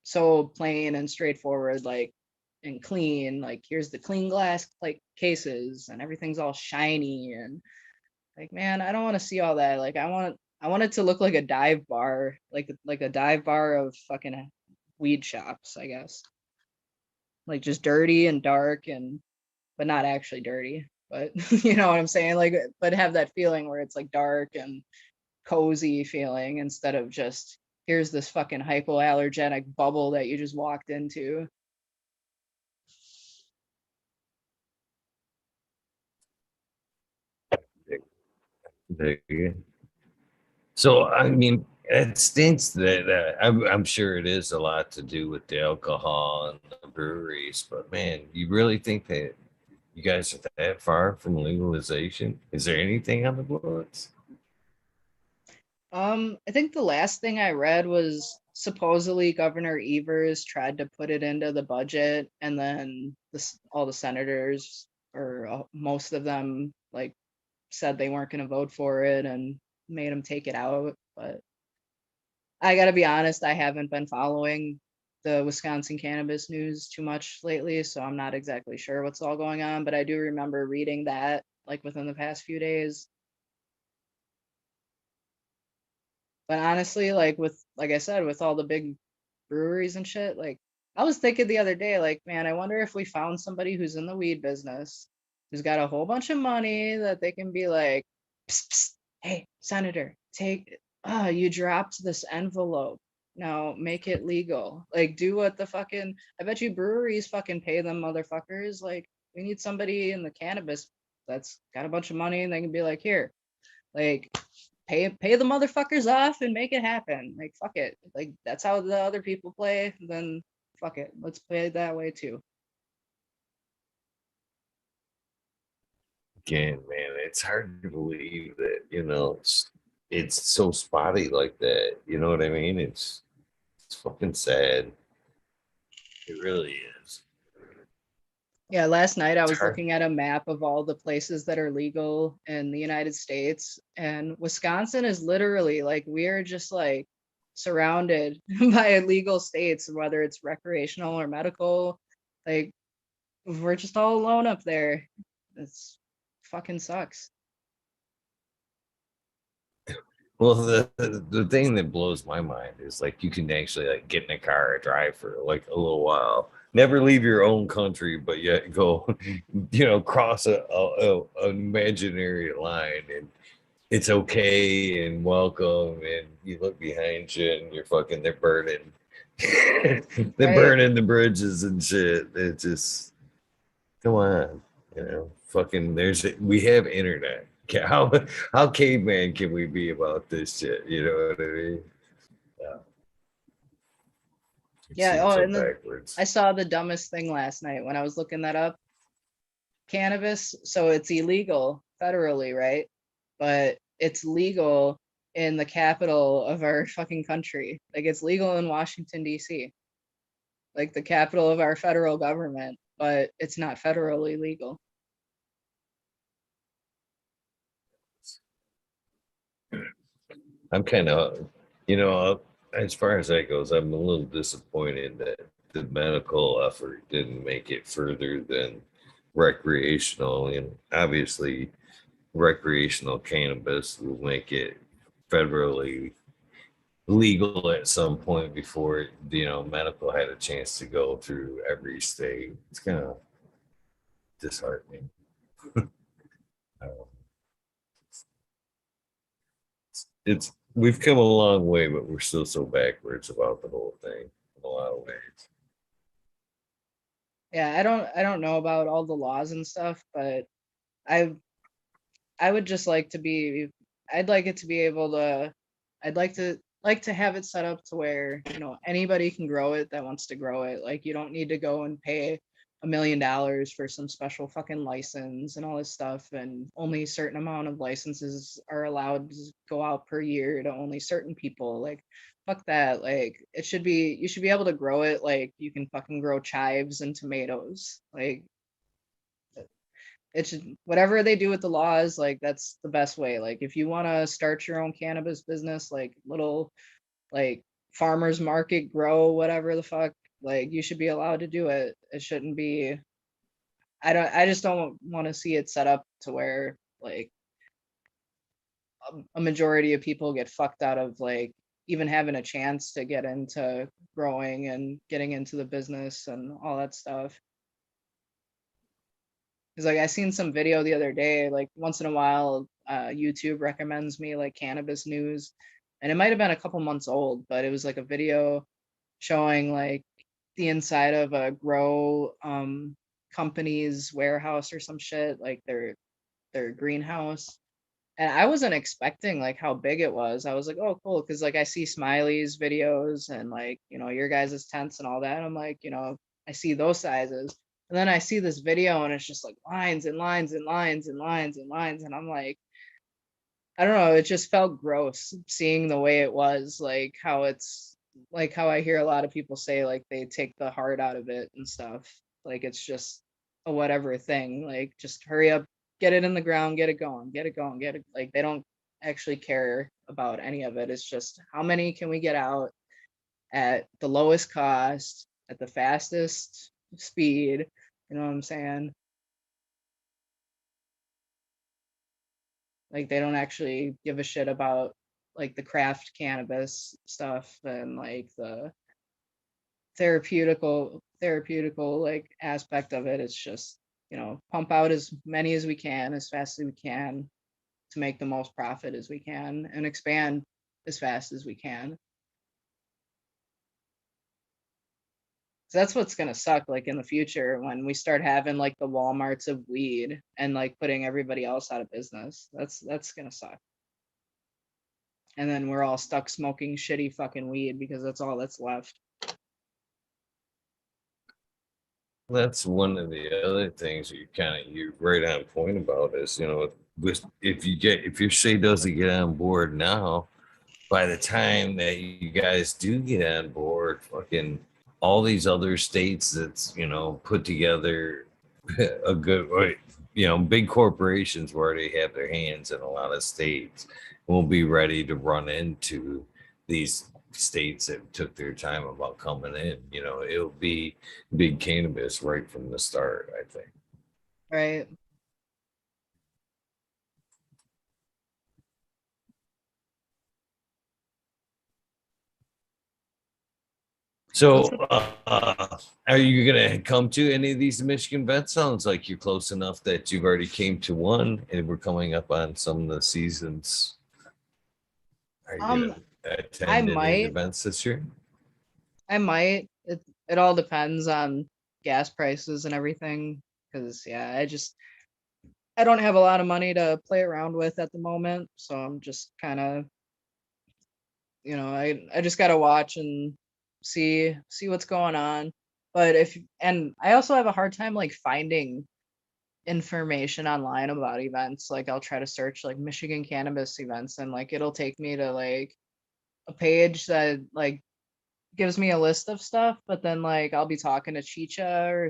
so plain and straightforward, like and clean. Like here's the clean glass like cases and everything's all shiny and like man, I don't want to see all that. Like I want it to look like a dive bar, like a dive bar of fucking weed shops, I guess. Like just dirty and dark and but not actually dirty. But you know what I'm saying? Like but have that feeling where it's like dark and cozy feeling instead of just here's this fucking hypoallergenic bubble that you just walked into. There you go. So I mean, it stinks that I'm sure it is a lot to do with the alcohol and the breweries, but man, you really think that you guys are that far from legalization? Is there anything on the books? I think the last thing I read was supposedly Governor Evers tried to put it into the budget, and then all the senators, or most of them, like said they weren't going to vote for it and made him take it out. But I got to be honest, I haven't been following the Wisconsin cannabis news too much lately, so I'm not exactly sure what's all going on. But I do remember reading that like within the past few days. But honestly, like with like I said, with all the big breweries and shit, like I was thinking the other day, like, man, I wonder if we found somebody who's in the weed business, who's got a whole bunch of money that they can be like, psst, psst, hey, Senator, take you dropped this envelope. Now make it legal. Like do what the fucking I bet you breweries fucking pay them motherfuckers. Like we need somebody in the cannabis that's got a bunch of money and they can be like, here, like pay the motherfuckers off and make it happen. Like fuck it. Like that's how the other people play. Then fuck it. Let's play it that way too. Again, man, it's hard to believe that, it's so spotty like that. You know what I mean? It's fucking sad. It really is. Yeah, last night I It's was hard. looking at a map of all the places that are legal in the United States, and Wisconsin is literally like we are just like surrounded by illegal states, whether it's recreational or medical. Like we're just all alone up there. It's fucking sucks. Well, the thing that blows my mind is like you can actually like get in a car and drive for like a little while. Never leave your own country, but yet go, cross an imaginary line, and it's okay and welcome. And you look behind you, and you're fucking they're burning, they're Right. burning the bridges and shit. It just come on, fucking. We have internet. How caveman can we be about this shit? You know what I mean? Yeah, it Yeah. seems Oh, so and then backwards. I saw the dumbest thing last night when I was looking that up. Cannabis, so it's illegal federally, right? But it's legal in the capital of our fucking country. Like it's legal in Washington, D.C., like the capital of our federal government, but it's not federally legal. I'm kind of, as far as that goes, I'm a little disappointed that the medical effort didn't make it further than recreational. And obviously, recreational cannabis will make it federally legal at some point before medical had a chance to go through every state. It's kind of disheartening. Um, it's we've come a long way, but we're still so backwards about the whole thing in a lot of ways. Yeah, I don't know about all the laws and stuff, but I I would just like to be I'd like it to be able to I'd like to have it set up to where, you know, anybody can grow it that wants to grow it. Like you don't need to go and pay $1 million for some special fucking license and all this stuff and only a certain amount of licenses are allowed to go out per year to only certain people. Like fuck that. Like it should be you should be able to grow it like you can fucking grow chives and tomatoes. Like it's whatever they do with the laws, like that's the best way. Like if you want to start your own cannabis business, like little like farmers market grow whatever the fuck, like you should be allowed to do it. It shouldn't be. I just don't want to see it set up to where like a majority of people get fucked out of like even having a chance to get into growing and getting into the business and all that stuff. Because like I seen some video the other day, like once in a while, YouTube recommends me like cannabis news, and it might have been a couple months old, but it was like a video showing like the inside of a grow company's warehouse or some shit, like their greenhouse. And I wasn't expecting like how big it was. I was like, oh, cool, because like I see Smiley's videos and like your guys' tents and all that. I'm like, I see those sizes, and then I see this video and it's just like lines and lines and lines and lines and lines, and I'm like, I don't know, it just felt gross seeing the way it was, like how it's like how I hear a lot of people say like they take the heart out of it and stuff. Like it's just a whatever thing. Like just hurry up, get it in the ground, get it going, get it going, get it, like they don't actually care about any of it. It's just how many can we get out at the lowest cost, at the fastest speed, you know what I'm saying? Like they don't actually give a shit about like the craft cannabis stuff and like the therapeutical like aspect of it. It's just, pump out as many as we can, as fast as we can, to make the most profit as we can and expand as fast as we can. So that's what's gonna suck like in the future when we start having like the Walmarts of weed and like putting everybody else out of business. That's gonna suck. And then we're all stuck smoking shitty fucking weed because that's all that's left. That's one of the other things you're right on point about is, if your state doesn't get on board now, by the time that you guys do get on board, fucking all these other states that's, put together a good, big corporations where they have their hands in a lot of states won't be ready to run into these states that took their time about coming in. It'll be big cannabis right from the start, I think. Right. So, What's the are you gonna come to any of these Michigan vets? Sounds like you're close enough that you've already came to one, and we're coming up on some of the seasons. Are you um gonna I attend any of the might events this year? I might. It all depends on gas prices and everything. Cause yeah, I don't have a lot of money to play around with at the moment. So I'm just kind of, I just gotta watch and see what's going on. But if and I also have a hard time like finding information online about events. Like I'll try to search like Michigan cannabis events and like it'll take me to like a page that like gives me a list of stuff, but then like I'll be talking to Chicha or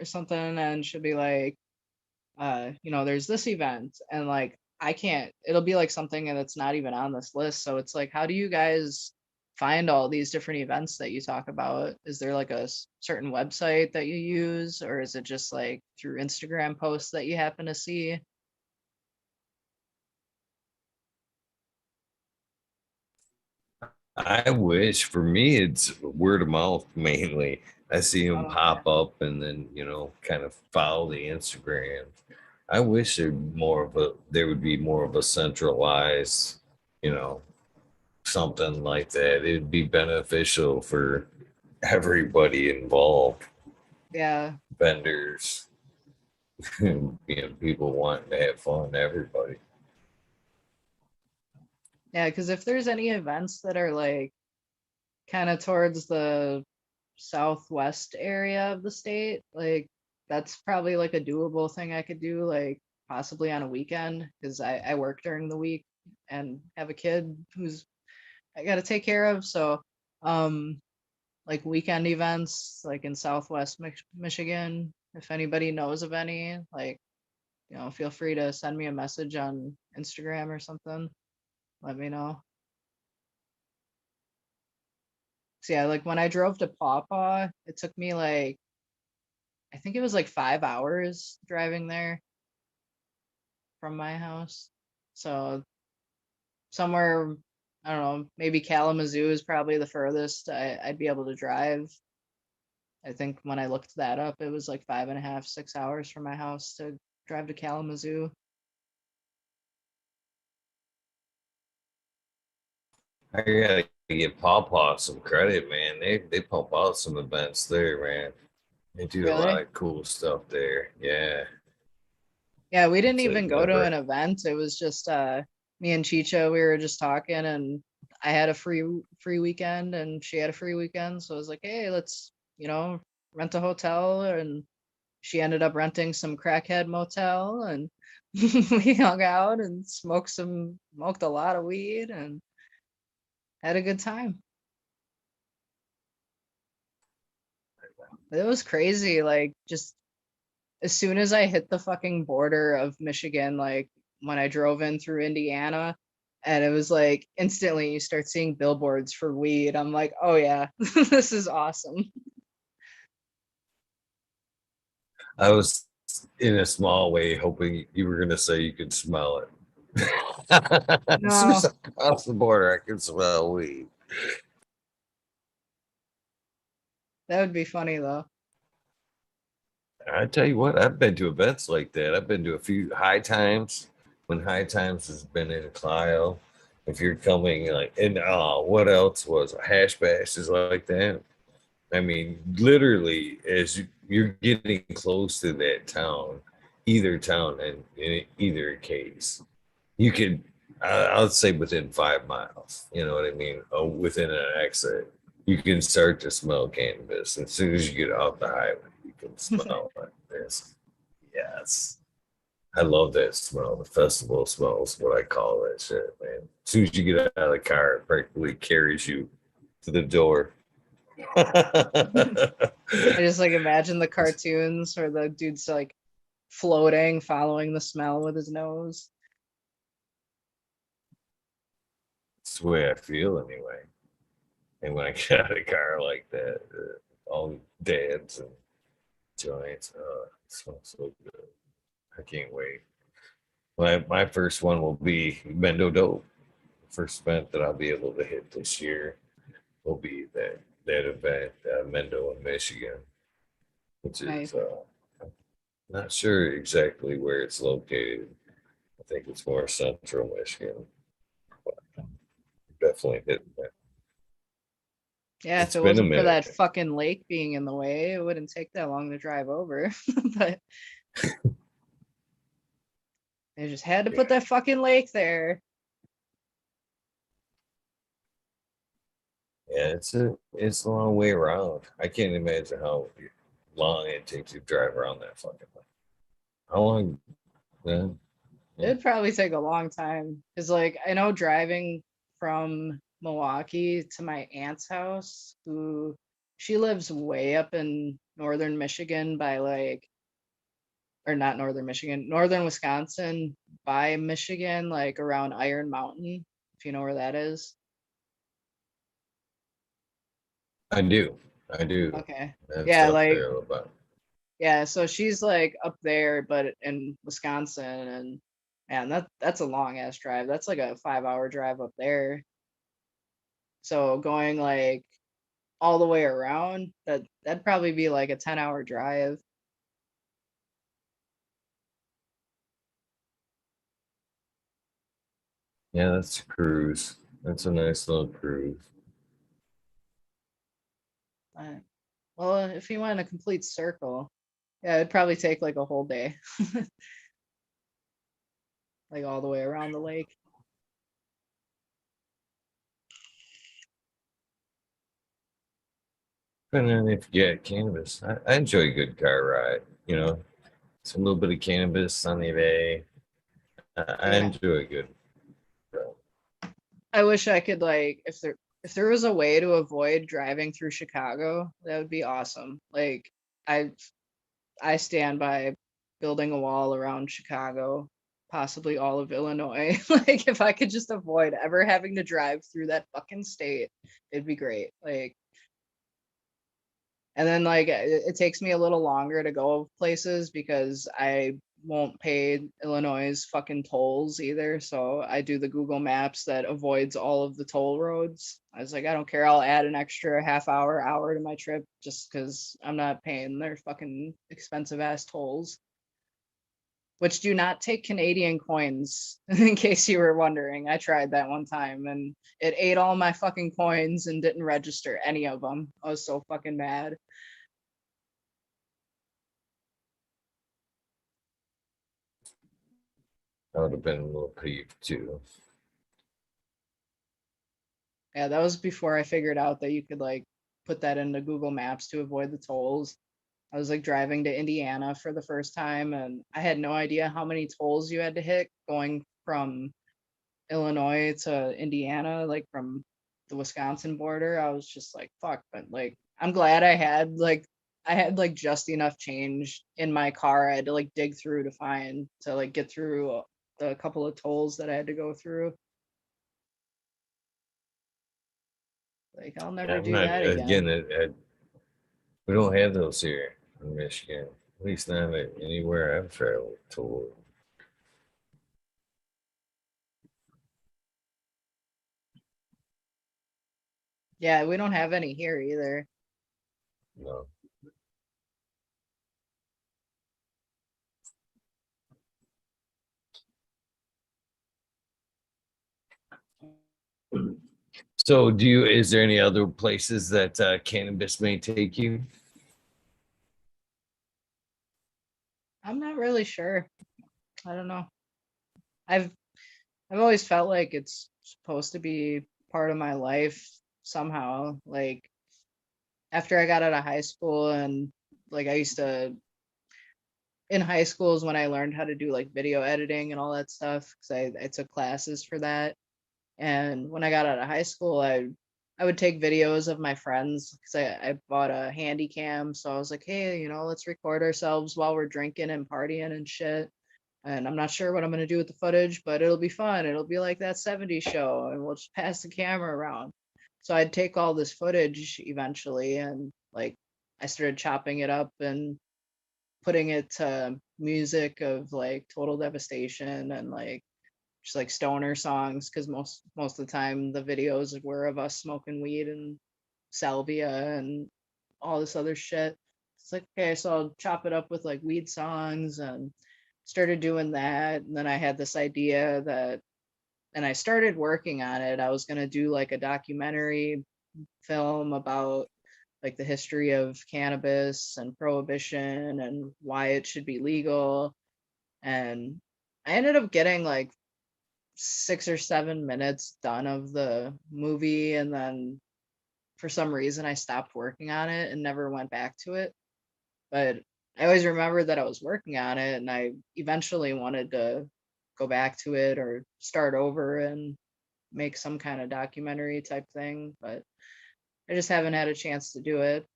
something, and she'll be like, there's this event, and like I can't. It'll be like something and it's not even on this list. So it's like, how do you guys find all these different events that you talk about? Is there like a certain website that you use, or is it just like through Instagram posts that you happen to see? I wish for me it's word of mouth mainly. I see them Oh, okay. pop up and then kind of follow the Instagram. I wish there would be more of a centralized, you know, something like that. It'd be beneficial for everybody involved, Yeah. vendors, people wanting to have fun, everybody. Yeah, because if there's any events that are like kind of towards the southwest area of the state, like that's probably like a doable thing I could do, like possibly on a weekend, because I work during the week and have a kid who's I got to take care of. So, um, like weekend events like in Southwest Michigan. If anybody knows of any, like, feel free to send me a message on Instagram or something. Let me know. So yeah, like when I drove to Paw Paw, it took me like, I think it was like 5 hours driving there from my house. So somewhere, I don't know, maybe Kalamazoo is probably the furthest I'd be able to drive. I think when I looked that up, it was like 5.5, 6 hours from my house to drive to Kalamazoo. I gotta give Pawpaw some credit, man. They pump out some events there, man. They do a lot Really? of cool stuff there. Yeah, Yeah, we didn't it's a even go to an never. event. It was just me and Chicha, we were just talking, and I had a free weekend and she had a free weekend. So I was like, hey, let's, rent a hotel, and she ended up renting some crackhead motel, and we hung out and smoked a lot of weed and had a good time. It was crazy, like just as soon as I hit the fucking border of Michigan, like when I drove in through Indiana, and it was like instantly you start seeing billboards for weed. I'm like, oh yeah, this is awesome. I was in a small way hoping you were gonna say you could smell it. As soon as No, I crossed the border, I could smell weed. that would be funny though. I tell you what, I've been to events like that. I've been to a few high times when high times has been in Clio. If you're coming like and what else was hash bashes like that? I mean, literally, as you're getting close to that town, either town, and in either case, you could, I'll say within 5 miles, you know what I mean? Within an exit, you can start to smell cannabis. As soon as you get off the highway, you can smell it. Yes. I love that smell. The festival smells, what I call that shit, man. As soon as you get out of the car, it practically carries you to the door. I just like imagine the cartoons where the dude's like floating, following the smell with his nose. It's the way I feel anyway. And when I get out of the car like that, all dads and joints, it smells so good. I can't wait. My first one will be Mendo Dope. First event that I'll be able to hit this year will be that event, Mendo in Michigan, which is Nice. not sure exactly where it's located. I think it's more central Michigan. Definitely hitting that. Yeah, if It's it been a wasn't for that minute. fucking lake being in the way, it wouldn't take that long to drive over. But they just had to put Yeah, that fucking lake there. yeah, it's a long way around. I can't imagine how long it takes to drive around that fucking thing. How long? Yeah, yeah. It'd probably take a long time. Cause like I know driving from Milwaukee to my aunt's house, who she lives way up in northern Michigan by like, or not northern Michigan, northern Wisconsin by Michigan, like around Iron Mountain, if you know where that is. I do. I do. Okay. That's Yeah, up like there about. yeah, so she's like up there, but in Wisconsin, and man, that's a long ass drive. That's like a 5 hour drive up there. So going like all the way around, that'd probably be like a 10 hour drive. Yeah, that's a cruise. That's a nice little cruise. Uh, well, if you went a complete circle, yeah, it'd probably take like a whole day, like all the way around the lake. And then if you get cannabis, I enjoy a good car ride. You know, it's a little bit of cannabis, sunny day. I Yeah. enjoy a good. I wish I could like If there was a way to avoid driving through Chicago, that would be awesome. Like I I stand by building a wall around Chicago, possibly all of Illinois. Like if I could just avoid ever having to drive through that fucking state, it'd be great. Like and then like it takes me a little longer to go places because I won't pay Illinois' fucking tolls either. So I do the Google Maps that avoids all of the toll roads. I was like, I don't care. I'll add an extra half hour to my trip just because I'm not paying their fucking expensive ass tolls, which do not take Canadian coins, in case you were wondering. I tried that one time and it ate all my fucking coins and didn't register any of them. I was so fucking mad. I would have been a little peeved too. Yeah, that was before I figured out that you could like put that into Google Maps to avoid the tolls. I was like driving to Indiana for the first time and I had no idea how many tolls you had to hit going from Illinois to Indiana, like from the Wisconsin border. I was just like, fuck, but like I'm glad I had like just enough change in my car. I had to like dig through to find to like get through the couple of tolls that I had to go through. Like I'll Yeah, never I'm do not that again. again. We don't have those here in Michigan. At least not anywhere I've traveled to. Yeah, we don't have any here either. No. So, do you? Is there any other places that cannabis may take you? I'm not really sure. I don't know. I've I've always felt like it's supposed to be part of my life somehow. Like after I got out of high school and like I used to in high school is when I learned how to do like video editing and all that stuff because I took classes for that. And when I got out of high school, I would take videos of my friends because I bought a handy cam. So I was like, hey, let's record ourselves while we're drinking and partying and shit. And I'm not sure what I'm gonna do with the footage, but it'll be fun. It'll be like that '70s show, and we'll just pass the camera around. So I'd take all this footage eventually, and like I started chopping it up and putting it to music of like Total Devastation and like just like stoner songs, because most of the time the videos were of us smoking weed and salvia and all this other shit. It's like, okay, so I'll chop it up with like weed songs and started doing that. And then I had this idea that, and I started working on it. I was going to do like a documentary film about like the history of cannabis and prohibition and why it should be legal. And I ended up getting like 6 or 7 minutes done of the movie. And then for some reason, I stopped working on it and never went back to it. But I always remembered that I was working on it, and I eventually wanted to go back to it or start over and make some kind of documentary type thing. But I just haven't had a chance to do it.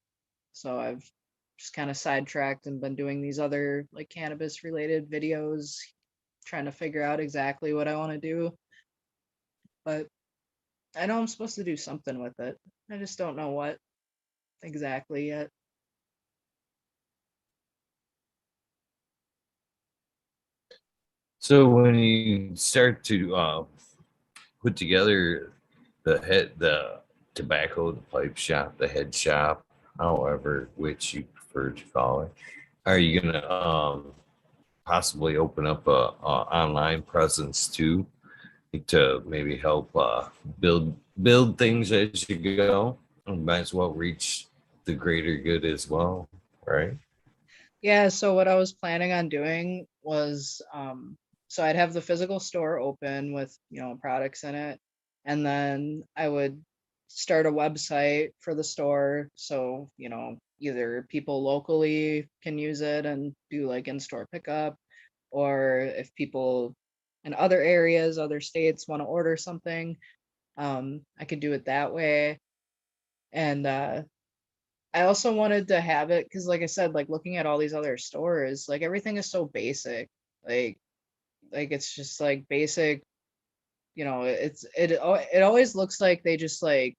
So I've just kind of sidetracked and been doing these other like cannabis related videos, trying to figure out exactly what I want to do. But I know I'm supposed to do something with it. I just don't know what exactly yet. So, when you start to put together the tobacco, the pipe shop, the head shop, however which you prefer to call it, are you gonna possibly open up a online presence too to maybe help build things as you go? And might as well reach the greater good as well, right? Yeah, so what I was planning on doing was so I'd have the physical store open with, products in it, and then I would start a website for the store so, either people locally can use it and do like in-store pickup, or if people in other areas, other states want to order something, I could do it that way. And I also wanted to have it because, like I said, like looking at all these other stores, like everything is so basic. Like, like it's just like basic. It always looks like they just like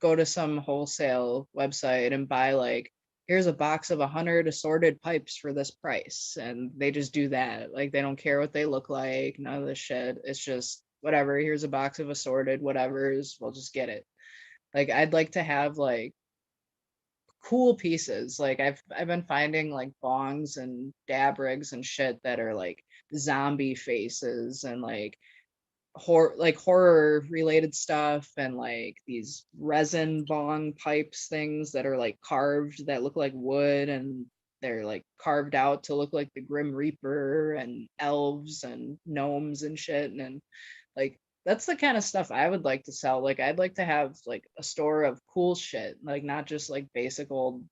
go to some wholesale website and buy like, here's a box of 100 assorted pipes for this price, and they just do that. Like they don't care what they look like, none of this shit. It's just whatever. Here's a box of assorted whatevers. We'll just get it. Like I'd like to have like cool pieces. Like I've been finding like bongs and dab rigs and shit that are like zombie faces and like horror related stuff, and like these resin bong pipes things that are like carved that look like wood, and they're like carved out to look like the Grim Reaper and elves and gnomes and shit. And like that's the kind of stuff I would like to sell. Like I'd like to have like a store of cool shit, like not just like basic old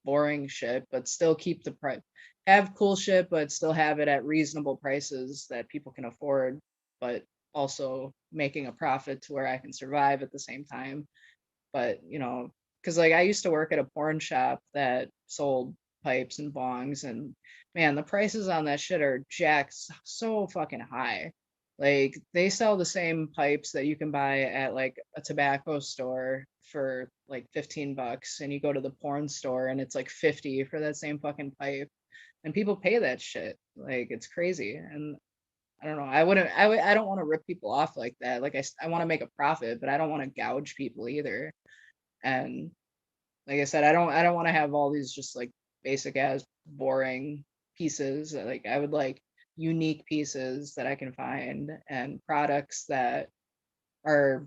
boring shit, but still keep the price, have cool shit, but still have it at reasonable prices that people can afford, but also making a profit to where I can survive at the same time. But because like I used to work at a porn shop that sold pipes and bongs, and man, the prices on that shit are jacked so fucking high. Like they sell the same pipes that you can buy at like a tobacco store for like $15, and you go to the porn store and it's like 50 for that same fucking pipe, and people pay that shit. Like it's crazy. And I don't know. I don't want to rip people off like that. Like I want to make a profit, but I don't want to gouge people either. And like I said, I don't want to have all these just like basic ass boring pieces. Like I would like unique pieces that I can find, and products that are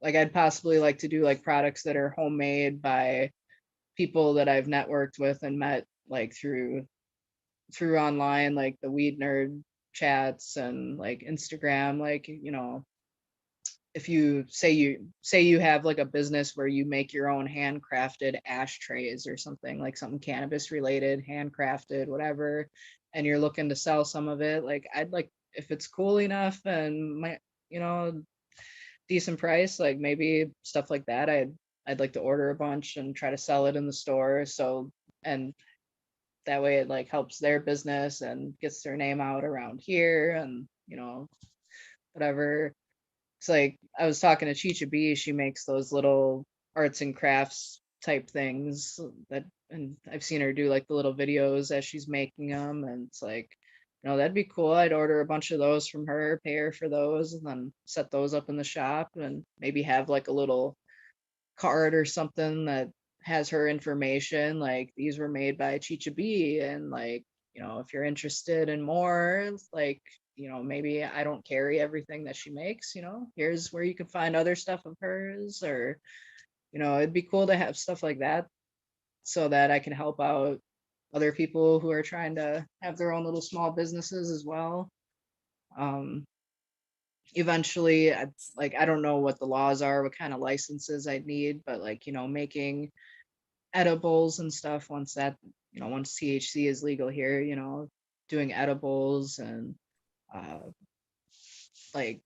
like, I'd possibly like to do like products that are homemade by people that I've networked with and met like through online, like the weed nerd chats and like Instagram. Like if you have like a business where you make your own handcrafted ashtrays or something, like something cannabis related, handcrafted, whatever, and you're looking to sell some of it, like I'd like, if it's cool enough and my you know decent price, like maybe stuff like that, I'd like to order a bunch and try to sell it in the store. So, and that way it like helps their business and gets their name out around here, and whatever. It's like I was talking to Chicha B. She makes those little arts and crafts type things that, and I've seen her do like the little videos as she's making them, and it's like, that'd be cool. I'd order a bunch of those from her, pay her for those, and then set those up in the shop, and maybe have like a little card or something that has her information, like these were made by Chicha B, and like, if you're interested in more, like, maybe I don't carry everything that she makes, here's where you can find other stuff of hers, or it'd be cool to have stuff like that so that I can help out other people who are trying to have their own little small businesses as well. um Eventually, I don't know what the laws are, what kind of licenses I'd need, but like, making edibles and stuff, once THC is legal here, doing edibles and uh, like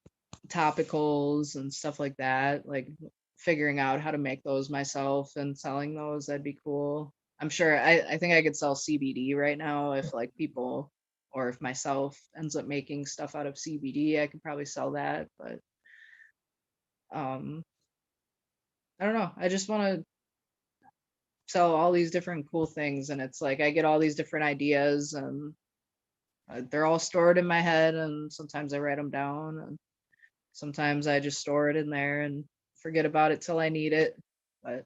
topicals and stuff like that, like figuring out how to make those myself and selling those, that'd be cool. I'm sure I think I could sell CBD right now if like people, or if myself ends up making stuff out of CBD, I could probably sell that. But um I don't know. I just want to sell all these different cool things, and it's like I get all these different ideas, and they're all stored in my head, and sometimes I write them down, and sometimes I just store it in there and forget about it till I need it. But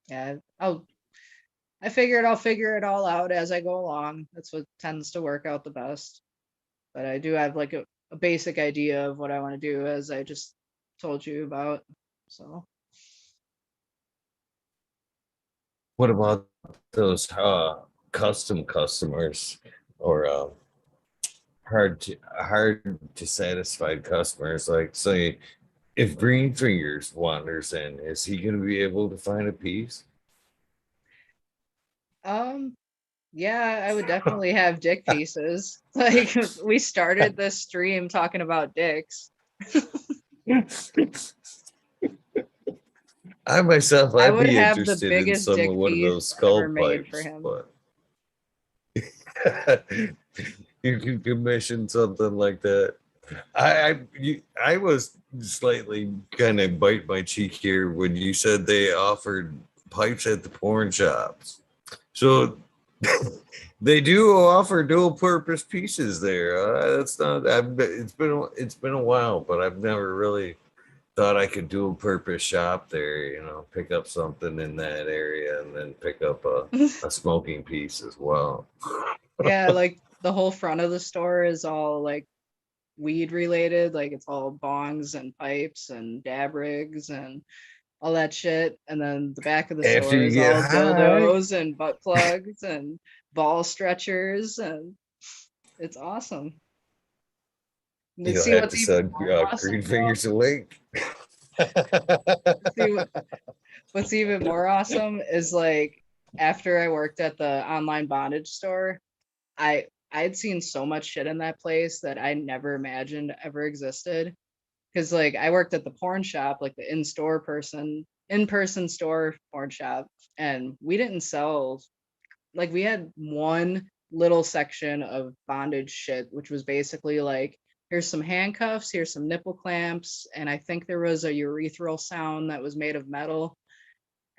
yeah, I'll figure it all out as I go along. That's what tends to work out the best. But I do have like a basic idea of what I want to do, as I just told you about. So What about those custom customers or hard to satisfy customers? Like, say, if Green Fingers wanders in, is he going to be able to find a piece? um yeah, I would definitely have dick pieces. Like we started this stream talking about dicks. I myself, I I'd would be have the interested in biggest some of dick one of piece those skull ever made for pipes, him. but you can commission something like that. I was slightly kind of bite my cheek here when you said they offered pipes at the porn shops. So they do offer dual purpose pieces there. That's not. It's been a while, but I've never really thought I could dual purpose shop there. You know, pick up something in that area and then pick up a smoking piece as well. Yeah, like the whole front of the store is all like weed related, like it's all bongs and pipes and dab rigs and all that shit. And then the back of the After store you is get all high, dildos and butt plugs and ball stretchers, and it's awesome. And you'll see have what's to even send more awesome, Green Fingers a link. see what's even more awesome is like after I worked at the online bondage store, I'd seen so much shit in that place that I never imagined ever existed. Because like I worked at the porn shop, like the in-person store porn shop, and we didn't sell, like we had one little section of bondage shit, which was basically like here's some handcuffs, here's some nipple clamps, and I think there was a urethral sound that was made of metal.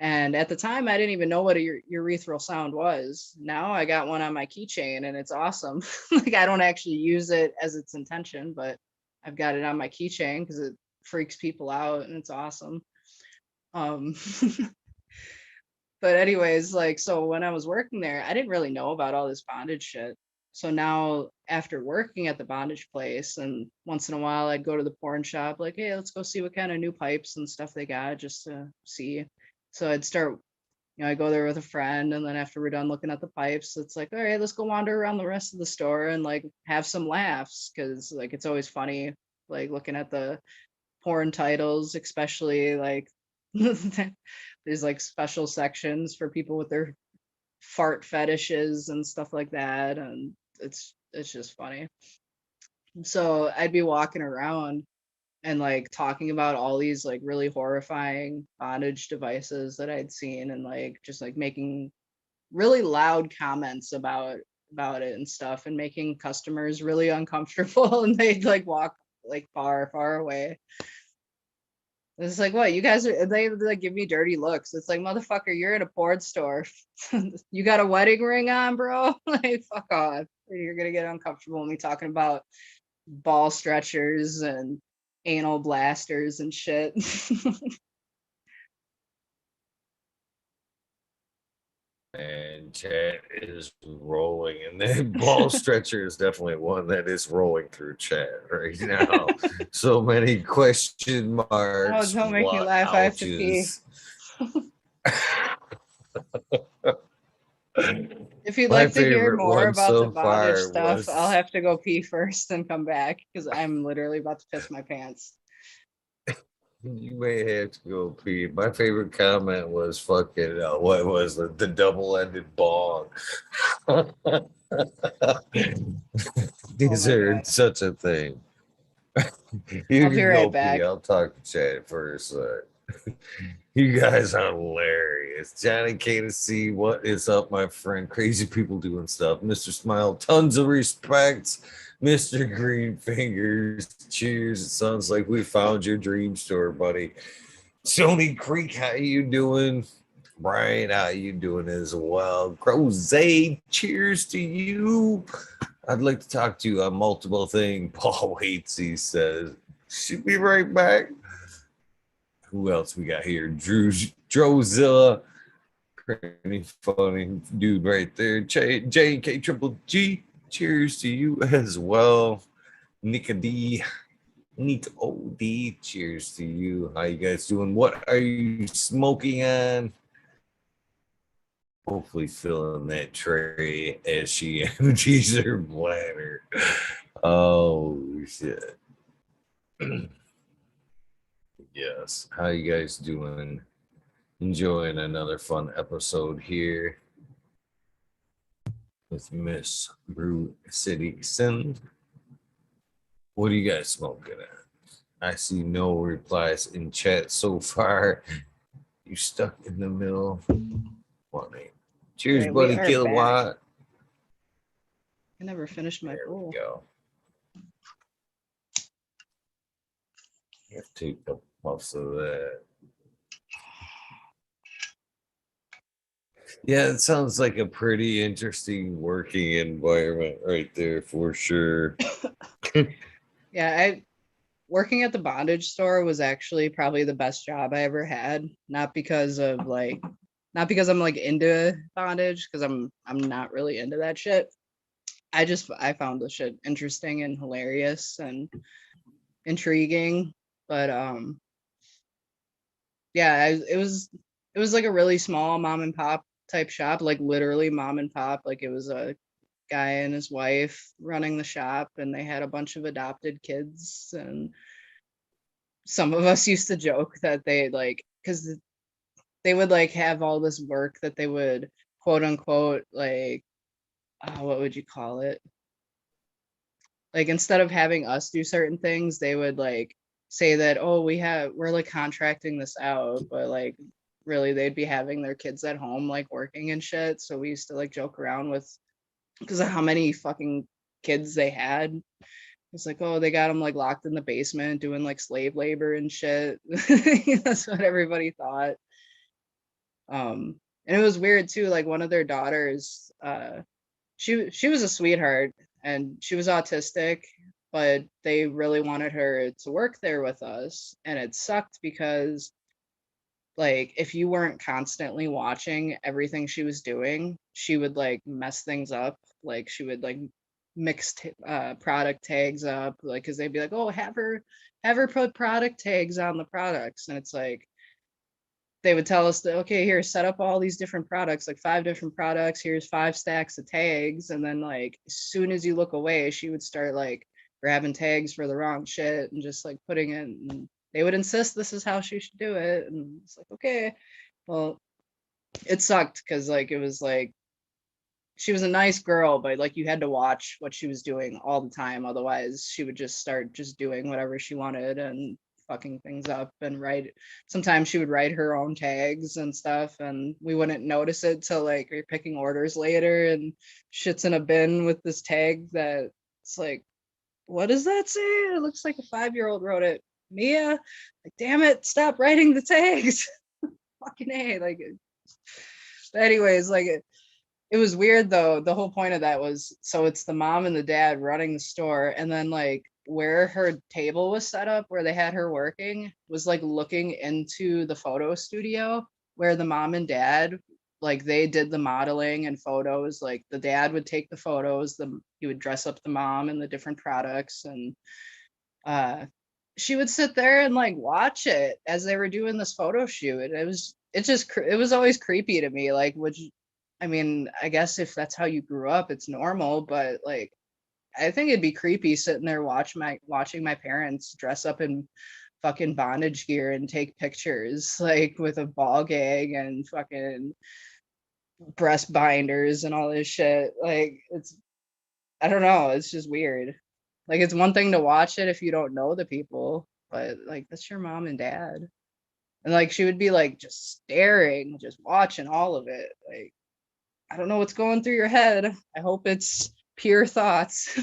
And at the time, I didn't even know what a urethral sound was. Now I got one on my keychain and it's awesome. Like I don't actually use it as its intention, but I've got it on my keychain because it freaks people out and it's awesome. Um, but anyways, like so when I was working there, I didn't really know about all this bondage shit. So now after working at the bondage place, and once in a while I'd go to the porn shop, like, hey, let's go see what kind of new pipes and stuff they got just to see. So I'd start, I go there with a friend, and then after we're done looking at the pipes, it's like, all right, let's go wander around the rest of the store and like have some laughs, because like it's always funny, like looking at the porn titles, especially like there's like special sections for people with their fart fetishes and stuff like that, and it's just funny. So I'd be walking around and like talking about all these like really horrifying bondage devices that I'd seen, and like just like making really loud comments about it and stuff, and making customers really uncomfortable and they'd like walk like far away. It's like, what, you guys are, they like give me dirty looks. It's like, motherfucker, you're in a porn store. You got a wedding ring on, bro? Like, fuck off. You're gonna get uncomfortable with me talking about ball stretchers and anal blasters and shit. And chat is rolling, and the ball stretcher is definitely one that is rolling through chat right now. So many question Oh, marks, don't make me what laugh. I have to pee. ouches. If you'd My like to hear favorite more one about the so bondage far stuff, I'll was have to go pee first and come back because I'm literally about to piss my pants. you may have to go pee. My favorite comment was fucking what was the double-ended bong. Oh Is my there God. such a thing? You I'll be can right go pee. back. I'll talk to Chad first. You guys are hilarious. Johnny K to see what is up, my friend. Crazy people doing stuff. Mr. Smile, tons of respect. Mr. Green Fingers, cheers. It sounds like we found your dream store, buddy. Sony Creek, how you doing? Brian, how you doing as well? Rose, cheers to you. I'd like to talk to you on multiple things. Paul waits, he says. Should be right back. Who else we got here? Drozilla, pretty funny dude right there. J&K Triple G, cheers to you as well. Nika D, Neat OD, cheers to you. How you guys doing? What are you smoking on? Hopefully filling that tray as she empties her bladder. Oh shit. Yes. How you guys doing? Enjoying another fun episode here with Miss Brew City Synth. What are you guys smoking at? I see no replies in chat so far. You stuck in the middle. Funny. Cheers, Okay, we buddy, are back. Kilowatt. I never finished my There we bowl. go. You have to take a puffs of that. Yeah, it sounds like a pretty interesting working environment right there for sure. Yeah, I working at the bondage store was actually probably the best job I ever had. Not because I'm like into bondage, because I'm not really into that shit. I found the shit interesting and hilarious and intriguing. But yeah, it was like a really small mom and pop type shop, like literally mom and pop. Like it was a guy and his wife running the shop, and they had a bunch of adopted kids. And some of us used to joke that they like, because they would like have all this work that they would quote unquote like, what would you call it, like instead of having us do certain things, they would like say that, oh, we're like contracting this out, but like really they'd be having their kids at home like working and shit. So we used to like joke around with, because of how many fucking kids they had. It's like, oh, they got them like locked in the basement doing like slave labor and shit. That's what everybody thought. And it was weird too, like one of their daughters, she was a sweetheart, and she was autistic, but they really wanted her to work there with us, and it sucked because like if you weren't constantly watching everything she was doing, she would like mess things up. Like she would like product tags up, like because they'd be like, oh, have her put product tags on the products, and it's like they would tell us that, okay, here, set up all these different products, like 5 different products, here's 5 stacks of tags, and then like as soon as you look away, she would start like grabbing tags for the wrong shit and just like putting it, and they would insist this is how she should do it, and it's like, okay, well, it sucked because like it was like she was a nice girl, but like you had to watch what she was doing all the time. Otherwise, she would just start just doing whatever she wanted and fucking things up and write. Sometimes she would write her own tags and stuff, and we wouldn't notice it till like you're picking orders later, and shit's in a bin with this tag that it's like, what does that say? It looks like a 5-year-old wrote it. Mia, like, damn it, stop writing the tags. Fucking A. Like, anyways, like it was weird though. The whole point of that was, so it's the mom and the dad running the store, and then like where her table was set up, where they had her working, was like looking into the photo studio where the mom and dad, like they did the modeling and photos. Like the dad would take the photos, he would dress up the mom in the different products, and uh she would sit there and like watch it as they were doing this photo shoot. It was always creepy to me. Like, I mean, I guess if that's how you grew up, it's normal, but like I think it'd be creepy sitting there watching my parents dress up in fucking bondage gear and take pictures like with a ball gag and fucking breast binders and all this shit. Like it's, I don't know, it's just weird. Like it's one thing to watch it if you don't know the people, but like that's your mom and dad. And like she would be like just staring, just watching all of it. Like I don't know what's going through your head. I hope it's pure thoughts.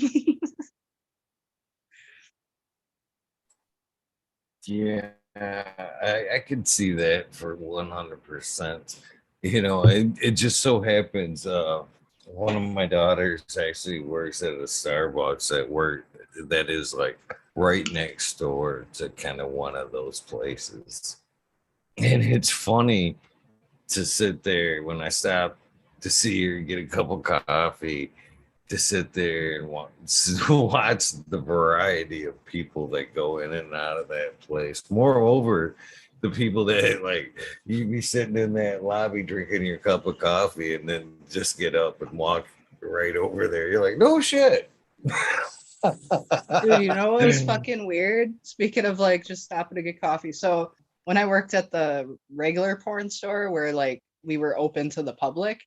Yeah, I could see that for 100%. You know, it just so happens one of my daughters actually works at a Starbucks at work that is like right next door to kind of one of those places. And it's funny to sit there when I stop to see her get a cup of coffee, to sit there and watch the variety of people that go in and out of that place. Moreover, the people that like you be sitting in that lobby drinking your cup of coffee and then just get up and walk right over there. You're like, no shit. Dude, you know what was fucking weird? Speaking of like just stopping to get coffee. So when I worked at the regular porn store where like we were open to the public,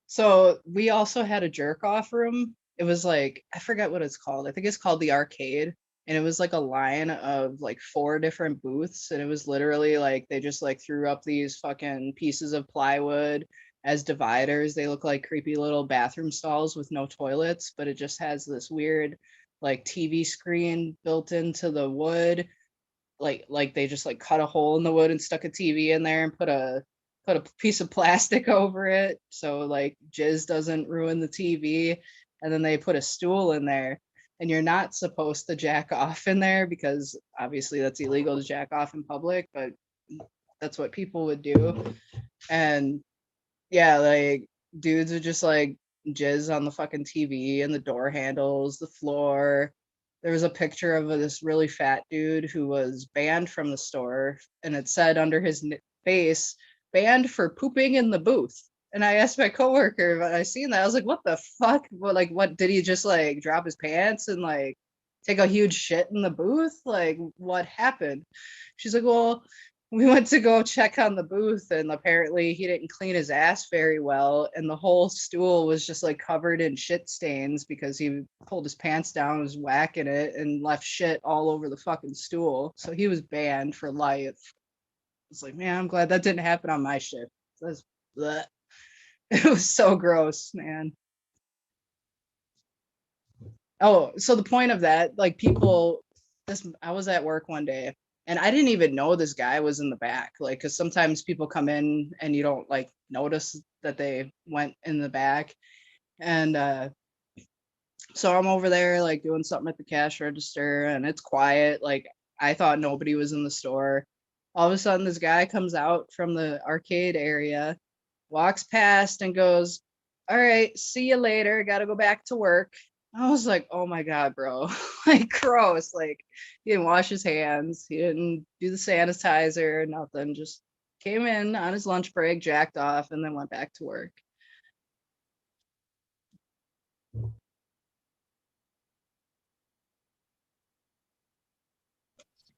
so we also had a jerk off room. It was like, I forget what it's called. I think it's called the arcade. and it was like a line of like 4 different booths, and it was literally like they just like threw up these fucking pieces of plywood as dividers. They look like creepy little bathroom stalls with no toilets, but it just has this weird like TV screen built into the wood. Like they just like cut a hole in the wood and stuck a TV in there and put a piece of plastic over it so like jizz doesn't ruin the TV. And then they put a stool in there, and you're not supposed to jack off in there because obviously that's illegal to jack off in public, but that's what people would do. And yeah, like dudes would just like jizz on the fucking TV and the door handles, the floor. There was a picture of this really fat dude who was banned from the store, and it said under his face, "Banned for pooping in the booth." And I asked my coworker, but I seen that. I was like, "What the fuck? What like what did he just like drop his pants and like take a huge shit in the booth? Like what happened?" She's like, "Well, we went to go check on the booth, and apparently he didn't clean his ass very well, and the whole stool was just like covered in shit stains because he pulled his pants down, was whacking it, and left shit all over the fucking stool. So he was banned for life." It's like, man, I'm glad that didn't happen on my shift. That's bleh. It was so gross, man. Oh, so the point of that, like people, this I was at work one day, and I didn't even know this guy was in the back, like, because sometimes people come in and you don't like notice that they went in the back. And so I'm over there like doing something at the cash register, and it's quiet. Like I thought nobody was in the store. All of a sudden, this guy comes out from the arcade area, walks past, and goes, "All right, see you later. Got to go back to work." I was like, "Oh my God, bro." Like, gross. Like, he didn't wash his hands. He didn't do the sanitizer, nothing. Just came in on his lunch break, jacked off, and then went back to work.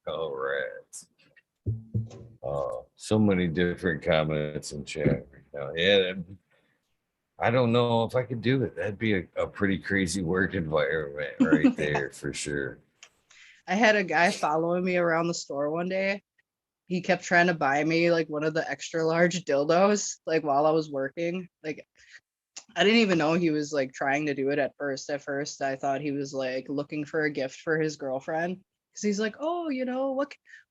All right. So many different comments in chat right now. Yeah, I don't know if I could do it. That'd be a pretty crazy work environment right Yeah. there for sure. I had a guy following me around the store one day. He kept trying to buy me like one of the extra large dildos, like while I was working. Like I didn't even know he was like trying to do it at first. At first, I thought he was like looking for a gift for his girlfriend because he's like, "Oh,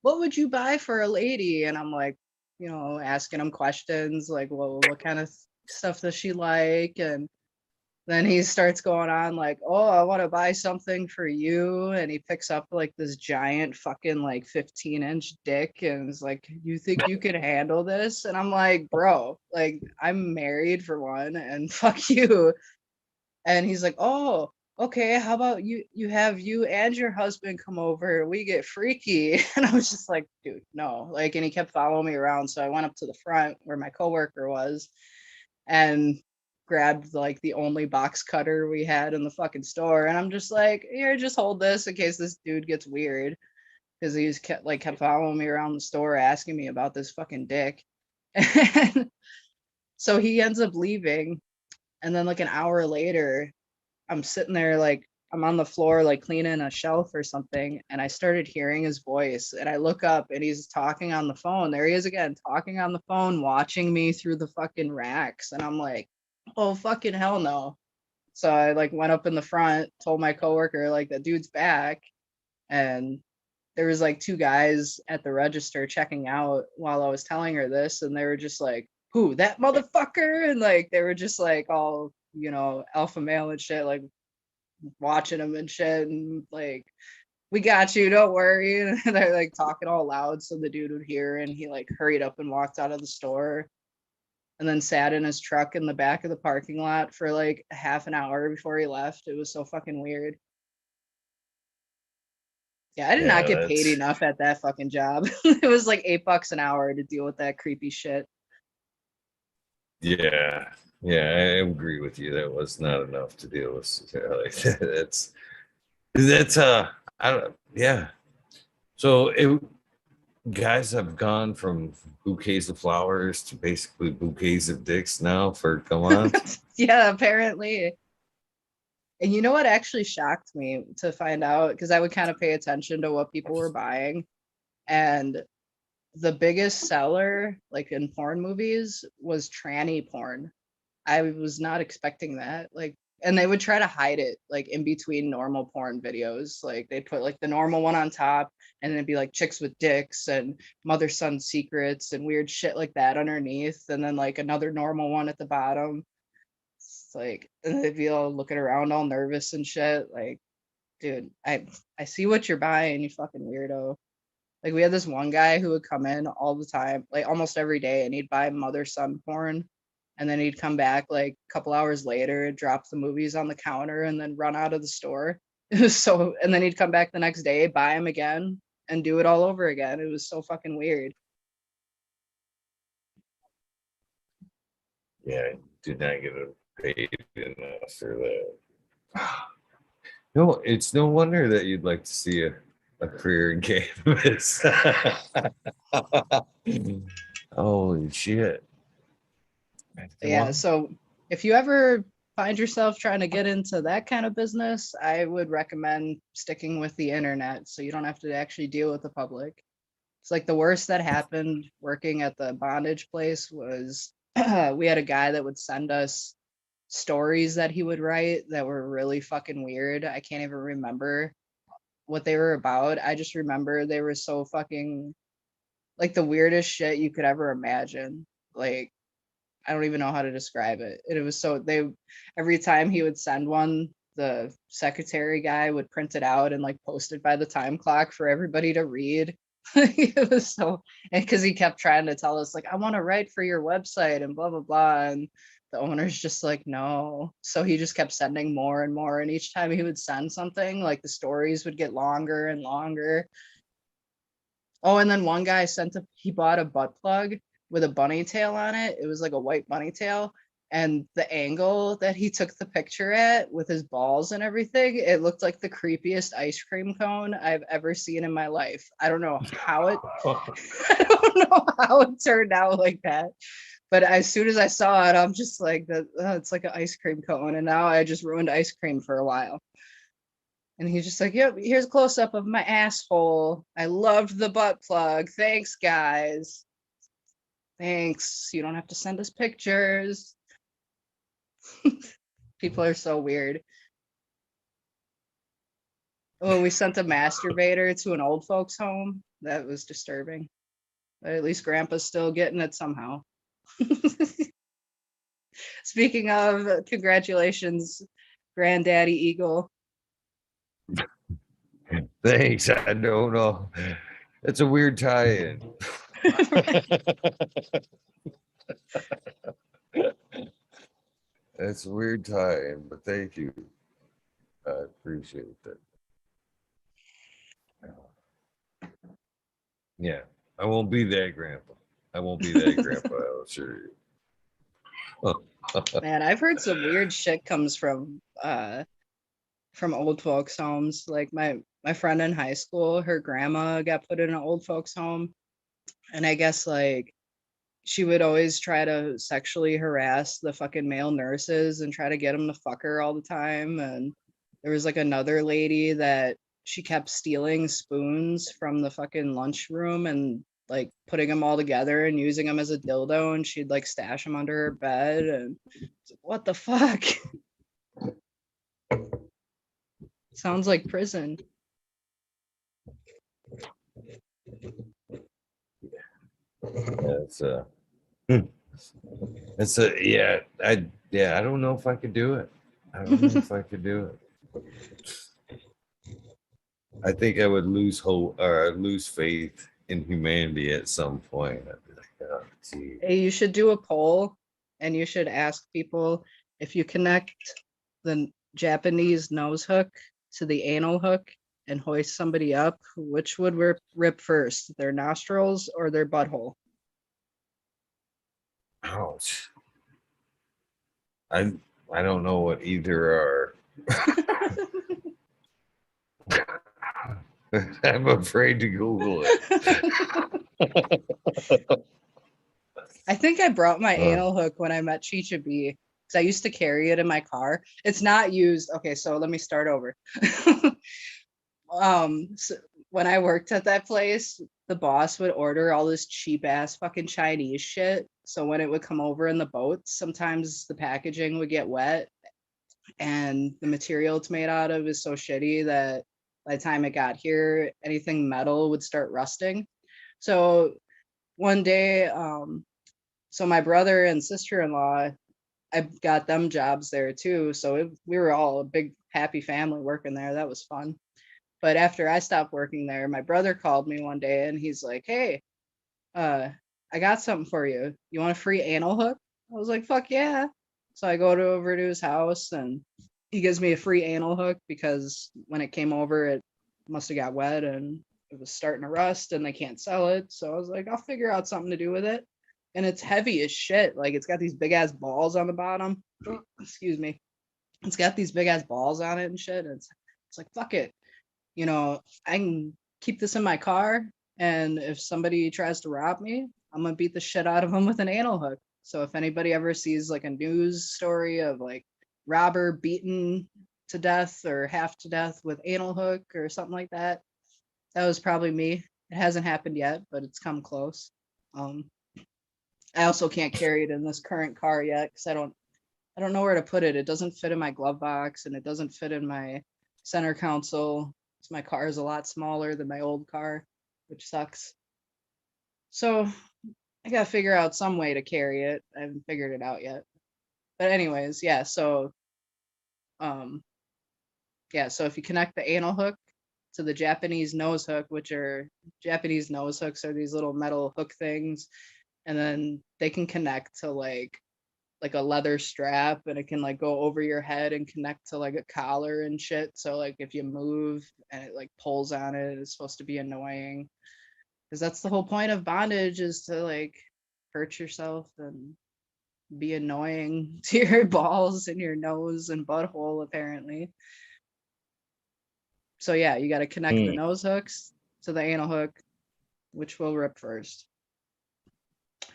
what would you buy for a lady?" And I'm like, asking him questions like, "Well, what kind of stuff does she like?" And then he starts going on like, "Oh, I want to buy something for you." And he picks up like this giant fucking like 15-inch dick and is like, "You think you can handle this?" And I'm like, "Bro, like I'm married for one, and fuck you." And he's like, "Oh, okay, how about you have you and your husband come over, we get freaky." And I was just like, "Dude, no." Like, and he kept following me around, so I went up to the front where my coworker was and grabbed like the only box cutter we had in the fucking store, and I'm just like, "Here, just hold this in case this dude gets weird," because he was kept following me around the store asking me about this fucking dick. And so he ends up leaving, and then like an hour later I'm sitting there like I'm on the floor like cleaning a shelf or something, and I started hearing his voice, and I look up and he's talking on the phone. There he is again, talking on the phone, watching me through the fucking racks, and I'm like, "Oh fucking hell no." So I like went up in the front, told my coworker like the dude's back, and there was like 2 guys at the register checking out while I was telling her this, and they were just like, "Who, that motherfucker?" And like they were just like all, alpha male and shit, like watching him and shit, and like, "We got you, don't worry." And they're like talking all loud so the dude would hear, and he like hurried up and walked out of the store, and then sat in his truck in the back of the parking lot for like a half an hour before he left. It was so fucking weird. Yeah, I did not Yeah, get paid that's enough at that fucking job. It was like $8 an hour to deal with that creepy shit. yeah, yeah. I agree with you. That was not enough to deal with. Like that's I don't yeah. So guys have gone from bouquets of flowers to basically bouquets of dicks now for come on. Yeah, apparently. And you know what actually shocked me to find out? Because I would kind of pay attention to what people were buying. And the biggest seller, like in porn movies, was tranny porn. I was not expecting that. Like, and they would try to hide it like in between normal porn videos. Like they'd put like the normal one on top and then it'd be like chicks with dicks and mother son secrets and weird shit like that underneath. And then like another normal one at the bottom. It's like, and they'd be all looking around all nervous and shit. Like, dude, I see what you're buying, you fucking weirdo. Like we had this one guy who would come in all the time, like almost every day, and he'd buy mother son porn. And then he'd come back like a couple hours later, drop the movies on the counter, and then run out of the store. It was so, and then he'd come back the next day, buy them again, and do it all over again. It was so fucking weird. Yeah, I did not get paid enough for that. No, it's no wonder that you'd like to see a career in cannabis. Holy shit. Yeah, so if you ever find yourself trying to get into that kind of business, I would recommend sticking with the internet so you don't have to actually deal with the public. It's like the worst that happened working at the bondage place was we had a guy that would send us stories that he would write that were really fucking weird. I can't even remember what they were about. I just remember they were so fucking like the weirdest shit you could ever imagine. Like I don't even know how to describe it. And it was so they every time he would send one, the secretary guy would print it out and like post it by the time clock for everybody to read. It was so, and because he kept trying to tell us like I want to write for your website and blah blah blah, and the owner's just like no. So he just kept sending more and more, and each time he would send something, like the stories would get longer and longer. Oh, and then one guy he bought a butt plug with a bunny tail on it. It was like a white bunny tail. And the angle that he took the picture at with his balls and everything, it looked like the creepiest ice cream cone I've ever seen in my life. I don't know how it I don't know how it turned out like that. But as soon as I saw it, I'm just like it's like an ice cream cone. And now I just ruined ice cream for a while. And he's just like, yep, here's a close up of my asshole. I loved the butt plug. Thanks, guys. Thanks. You don't have to send us pictures. People are so weird. Oh, we sent a masturbator to an old folks' home. That was disturbing. But at least Grandpa's still getting it somehow. Speaking of, congratulations, Granddaddy Eagle. Thanks. I don't know. It's a weird tie-in. It's a weird tie-in, but thank you. I appreciate that. Yeah, I won't be that grandpa. I won't be that grandpa, I'll assure you. Man, I've heard some weird shit comes from old folks homes. Like my friend in high school, her grandma got put in an old folks home, and I guess like she would always try to sexually harass the fucking male nurses and try to get them to fuck her all the time. And there was like another lady that she kept stealing spoons from the fucking lunchroom and like putting them all together and using them as a dildo, and she'd like stash them under her bed. And what the fuck? Sounds like prison. It's I don't know if I could do it. I don't know if I could do it. I think I would lose hope or lose faith in humanity at some point. I'd be like, oh, gee. Hey, you should do a poll and you should ask people if you connect the Japanese nose hook to the anal hook and hoist somebody up, which would rip first, their nostrils or their butthole? Ouch. I don't know what either are. I'm afraid to Google it. I think I brought my anal hook when I met Chicha B, because I used to carry it in my car. It's not used. Okay, so let me start over. So when I worked at that place, the boss would order all this cheap ass fucking Chinese shit. So when it would come over in the boats, sometimes the packaging would get wet and the material it's made out of is so shitty that by the time it got here, anything metal would start rusting. So one day, so my brother and sister-in-law, I got them jobs there too. So we were all a big happy family working there. That was fun. But after I stopped working there, my brother called me one day and he's like, "Hey, uh, I got something for you. You want a free anal hook?" I was like, "Fuck yeah." So I go over to his house and he gives me a free anal hook because when it came over, it must have got wet and it was starting to rust and they can't sell it. So I was like, I'll figure out something to do with it. And it's heavy as shit. Like it's got these big ass balls on the bottom. Excuse me. It's got these big ass balls on it and shit. And it's like, fuck it. I can keep this in my car, and if somebody tries to rob me, I'm gonna beat the shit out of them with an anal hook. So if anybody ever sees like a news story of like robber beaten to death or half to death with anal hook or something like that, that was probably me. It hasn't happened yet, but it's come close. Um, I also can't carry it in this current car yet because I don't know where to put it. It doesn't fit in my glove box and it doesn't fit in my center console. So my car is a lot smaller than my old car, which sucks. So I gotta figure out some way to carry it. I haven't figured it out yet. But anyways, yeah, um so if you connect the anal hook to the Japanese nose hook, which are Japanese nose hooks are these little metal hook things, and then they can connect to like a leather strap and it can like go over your head and connect to like a collar and shit. So like if you move and it like pulls on it, it's supposed to be annoying. Because that's the whole point of bondage is to like hurt yourself and be annoying to your balls and your nose and butthole apparently. So yeah, you got to connect the Hmm. nose hooks to the anal hook, which will rip first.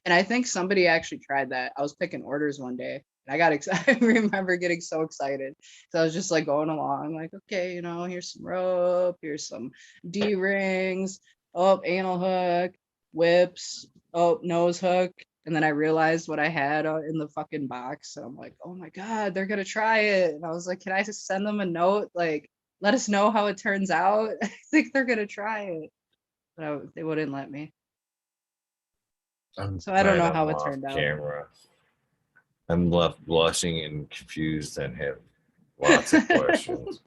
And I think somebody actually tried that. I was picking orders one day. And I got excited. I remember getting so excited. So I was just like going along, like, okay, here's some rope, here's some D rings, oh, anal hook, whips, oh, nose hook. And then I realized what I had in the fucking box. So I'm like, oh my God, they're going to try it. And I was like, can I just send them a note? Like, let us know how it turns out. I think they're going to try it. But they wouldn't let me. I'm So I don't glad know I'm how it off turned out. camera. I'm left blushing and confused and have lots of questions.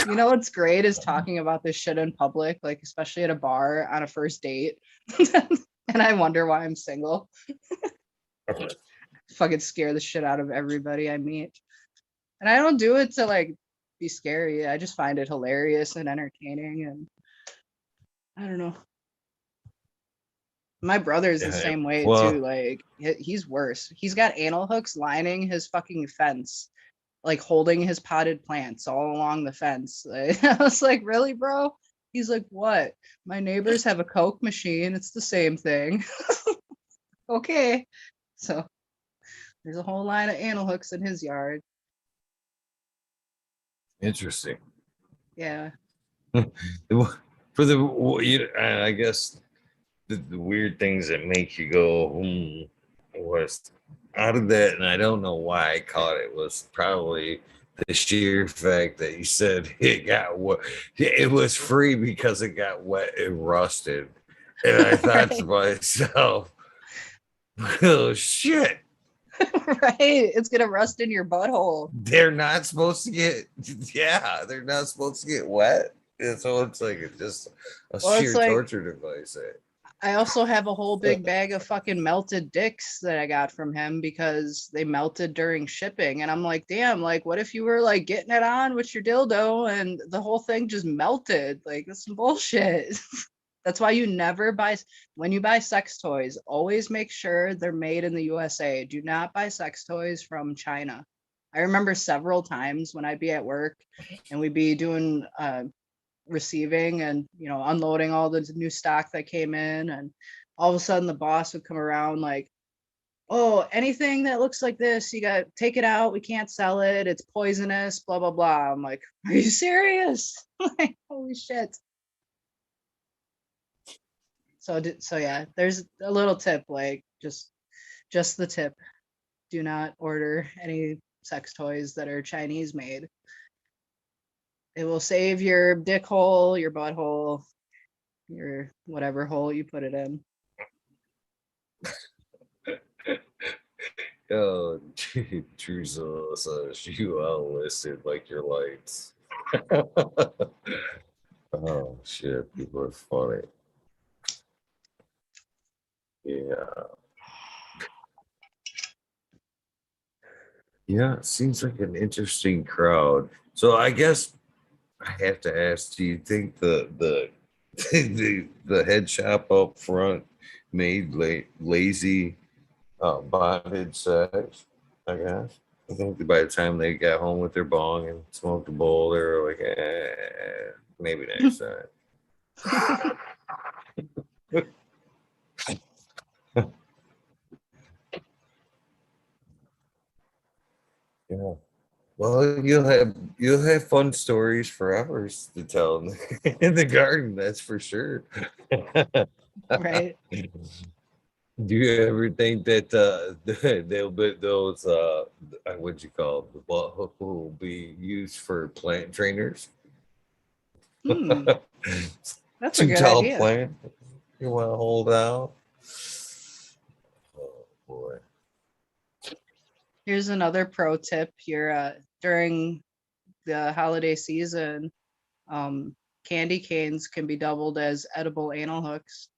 You know what's great is talking about this shit in public, like especially at a bar on a first date. And I wonder why I'm single. Fucking scare the shit out of everybody I meet. And I don't do it to like be scary. I just find it hilarious and entertaining and I don't know. My brother's the Yeah, same way too. well, Like he's worse. He's got anal hooks lining his fucking fence, like holding his potted plants all along the fence. I was like, really, bro? He's like, what? My neighbors have a Coke machine. It's the same thing. Okay. So there's a whole line of anal hooks in his yard. interesting. Yeah. For the, I guess the weird things that make you go, was out of that, and I don't know why I caught it, was probably the sheer fact that you said it got wet. It was free because it got wet and rusted. And I thought to Right. myself, oh shit, Right. It's gonna rust in your butthole. they're not supposed to get, yeah, they're not supposed to get wet. And so it's like it's just a Well, it's sheer like torture device. I also have a whole big bag of fucking melted dicks that I got from him because they melted during shipping. And I'm like, damn, like, what if you were like getting it on with your dildo and the whole thing just melted? Like, that's some bullshit. That's why you never buy, when you buy sex toys, always make sure they're made in the USA. Do not buy sex toys from China. I remember several times when I'd be at work and we'd be doing receiving and unloading all the new stock that came in and all of a sudden the boss would come around like oh, anything that looks like this, you got to take it out. We can't sell it. It's poisonous, blah, blah, blah. I'm like, are you serious? Like, holy shit. So yeah, there's a little tip, like just the tip. Do not order any sex toys that are Chinese made. It will save your dick hole, your butthole, your whatever hole you put it in. Oh, Truza says you unlisted like your lights. Oh shit, people are funny. Yeah. Yeah, it seems like an interesting crowd. So I guess I have to ask, do you think the the head shop up front made lazy bondage sex? I guess. I think that by the time they got home with their bong and smoked a bowl, they were like, maybe next time. Yeah. Well, you'll have fun stories for hours to tell in the garden. That's for sure. Right. Do you ever think that they'll be those what you call the butt hook will be used for plant trainers? Hmm. That's a Too good tall idea. plant you want to hold out? Oh boy. Here's another pro tip. You're during the holiday season, um, candy canes can be doubled as edible anal hooks.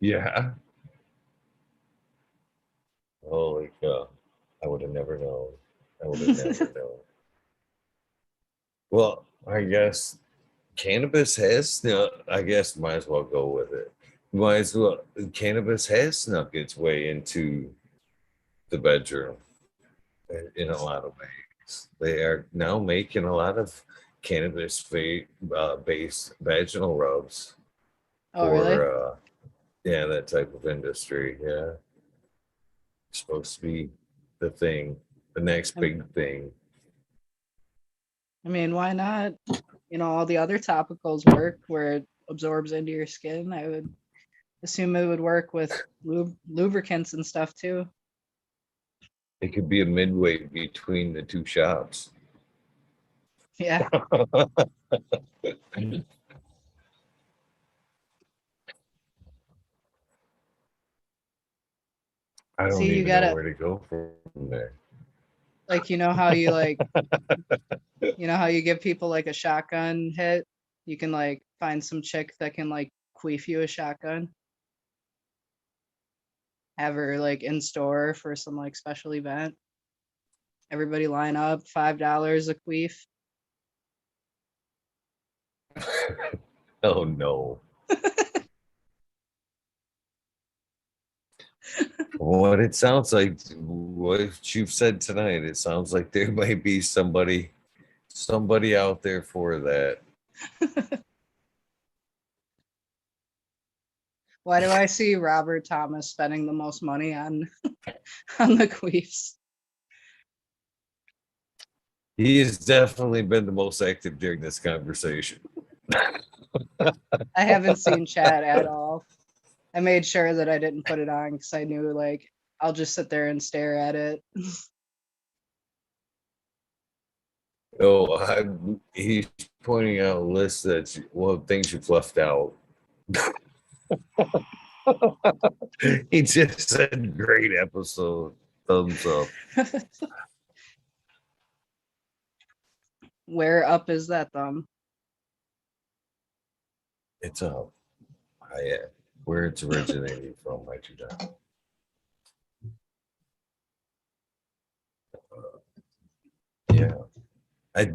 Yeah. Holy cow. I would have never known. I would have never known. Well, I guess cannabis has I guess might as well go with it. Might as well cannabis has snuck its way into the bedroom in a lot of ways. They are now making a lot of cannabis based vaginal rubs Oh, really? for yeah, that type of industry. Yeah. It's supposed to be the thing, the next I big thing. I mean, why not? You know, all the other topicals work where it absorbs into your skin. I would assume it would work with lubricants and stuff too. It could be a midway between the two shops. Yeah. I don't See, you even know gotta where to go from there. like you know how you give people like a shotgun hit? You can like find some chick that can like queef you a shotgun, have her like in store for some like special event. Everybody line up, $5 a queef. Oh no. What it sounds like, what you've said tonight, it sounds like there might be somebody out there for that. Why do I see Robert Thomas spending the most money on on the queefs? He has definitely been the most active during this conversation. I haven't seen chat at all. I made sure that I didn't put it on because I knew like I'll just sit there and stare at it. Oh, he's pointing out lists that well things you've left out. He just said great episode. Thumbs up. Where up is that thumb? It's up. Where it's originating from, I do not. Yeah. I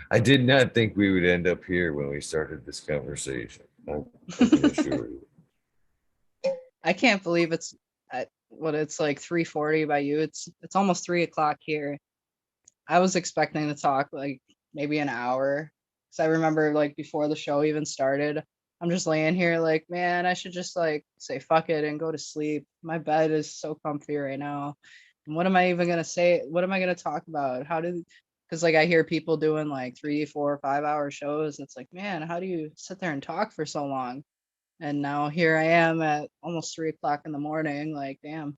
I did not think we would end up here when we started this conversation. I can assure you. I can't believe it's at what it's like 3:40 by you. It's almost 3 o'clock here. I was expecting to talk like maybe an hour. Cause I remember like before the show even started, I'm just laying here like, man, I should just like say fuck it and go to sleep. My bed is so comfy right now. And what am I even gonna say? What am I gonna talk about? How do because like I hear people doing like 3, 4, 5 hour shows. It's like, man, how do you sit there and talk for so long? And now here I am at almost 3 o'clock in the morning. Like, damn,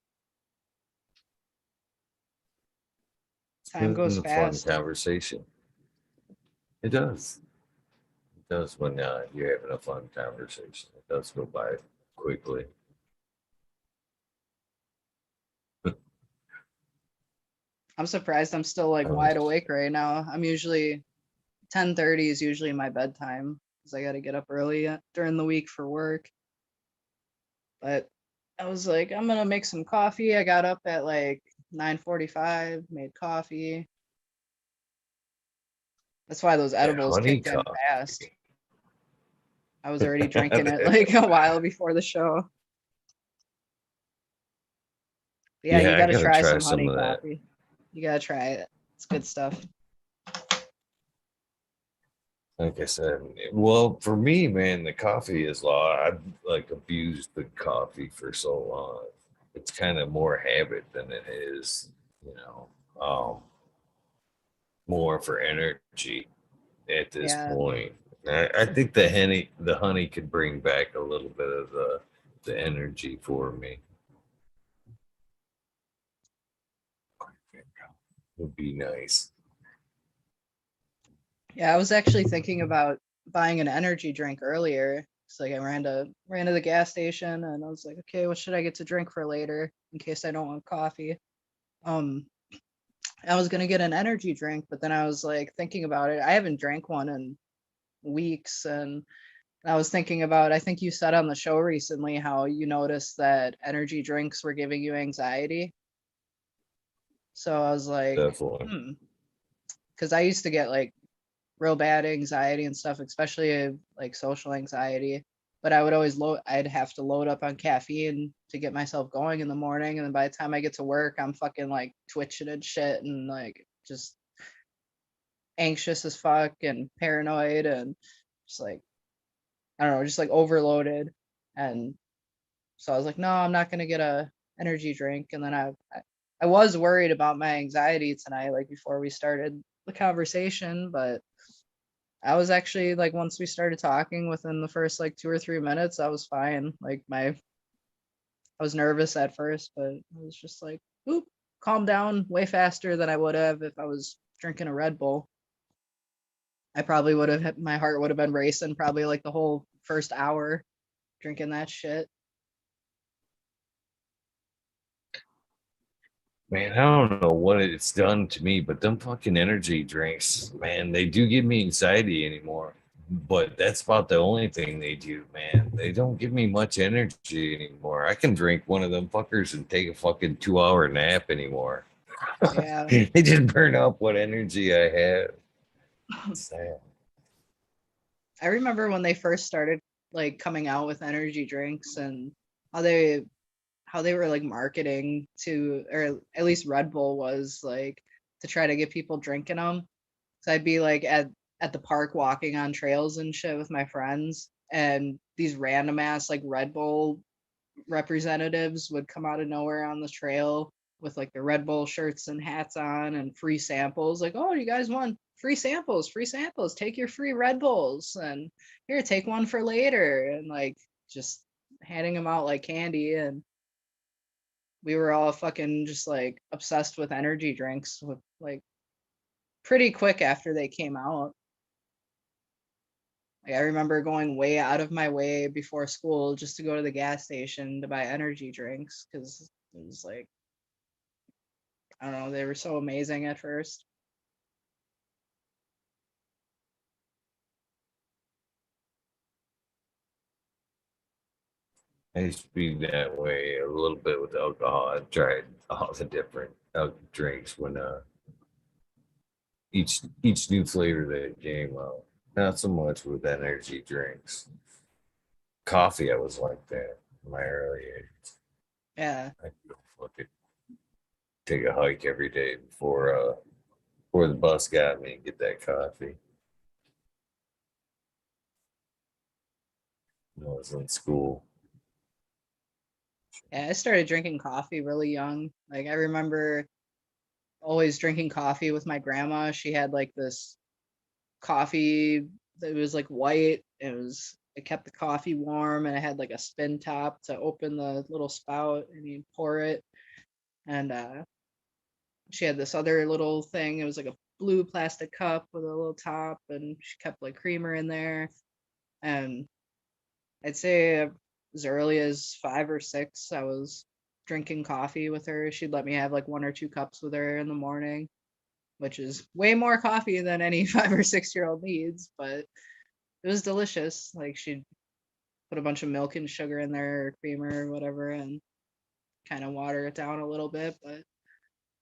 It's time goes been a fun fast. conversation. It does. It does when you're having a fun conversation. It does go by quickly. I'm surprised I'm still like Um, wide awake right now. I'm usually 10:30 is usually my bedtime because I got to get up early during the week for work. But I was like, I'm gonna make some coffee. I got up at like 9:45, made coffee. That's why those that edibles honey kicked in coffee. fast. I was already drinking it like a while before the show. But yeah, you Yeah, I got to gotta try try some some honey of that. coffee. You got to try it. It's good stuff. Like I said, well, for me, man, the coffee is law. I've like abused the coffee for so long. It's kind of more habit than it is, you know, um, more for energy at this Yeah. point. I think the honey could bring back a little bit of the energy for me. Would be nice. Yeah, I was actually thinking about buying an energy drink earlier. It's like I ran to the gas station and I was like, okay, what should I get to drink for later in case I don't want coffee? Um, I was gonna get an energy drink, but then I was like thinking about it. I haven't drank one in weeks, and I was thinking about. I think you said on the show recently how you noticed that energy drinks were giving you anxiety. So I was like, Definitely. hmm, because I used to get like real bad anxiety and stuff, especially like social anxiety. But I would always I'd have to load up on caffeine to get myself going in the morning. And then by the time I get to work, I'm fucking like twitching and shit and like just anxious as fuck and paranoid and just like, I don't know, just like overloaded. And so I was like, no, I'm not going to get a energy drink. And then I was worried about my anxiety tonight, like before we started the conversation, but I was actually like once we started talking within the first like 2 or 3 minutes, I was fine. Like I was nervous at first, but I was just like, oop, calm down way faster than I would have if I was drinking a Red Bull. I probably would have my heart would have been racing probably like the whole first hour drinking that shit. Man, I don't know what it's done to me, but them fucking energy drinks, man, they do give me anxiety anymore. But that's about the only thing they do, man. They don't give me much energy anymore. I can drink one of them fuckers and take a fucking 2 hour nap anymore. Yeah. They just burn up what energy I have. Sad. I remember when they first started like coming out with energy drinks and how they how they were like marketing to, or at least Red Bull was like to try to get people drinking them. So I'd be like at the park walking on trails and shit with my friends, and these random ass like Red Bull representatives would come out of nowhere on the trail with like the Red Bull shirts and hats on and free samples. Like, oh, you guys want free samples? Free samples. Take your free Red Bulls and here, take one for later. And like just handing them out like candy. And we were all fucking just like obsessed with energy drinks with like pretty quick after they came out. Like I remember going way out of my way before school just to go to the gas station to buy energy drinks because it was like, I don't know, they were so amazing at first. I used to be that way a little bit with alcohol. I tried all the different drinks when each new flavor that came out. Not so much with energy drinks. Coffee, I was like that in my early age. Yeah. I'd go fucking take a hike every day before the bus got me and get that coffee. when I was in school. Yeah, I started drinking coffee really young. Like I remember always drinking coffee with my grandma. She had like this coffee that was like white. It kept the coffee warm and it had like a spin top to open the little spout and you pour it. And she had this other little thing. It was like a blue plastic cup with a little top and she kept like creamer in there. And I'd say as early as 5 or 6, I was drinking coffee with her. She'd let me have like 1 or 2 cups with her in the morning, which is way more coffee than any 5 or 6 year old needs, but it was delicious. Like she'd put a bunch of milk and sugar in there or creamer or whatever and kind of water it down a little bit. But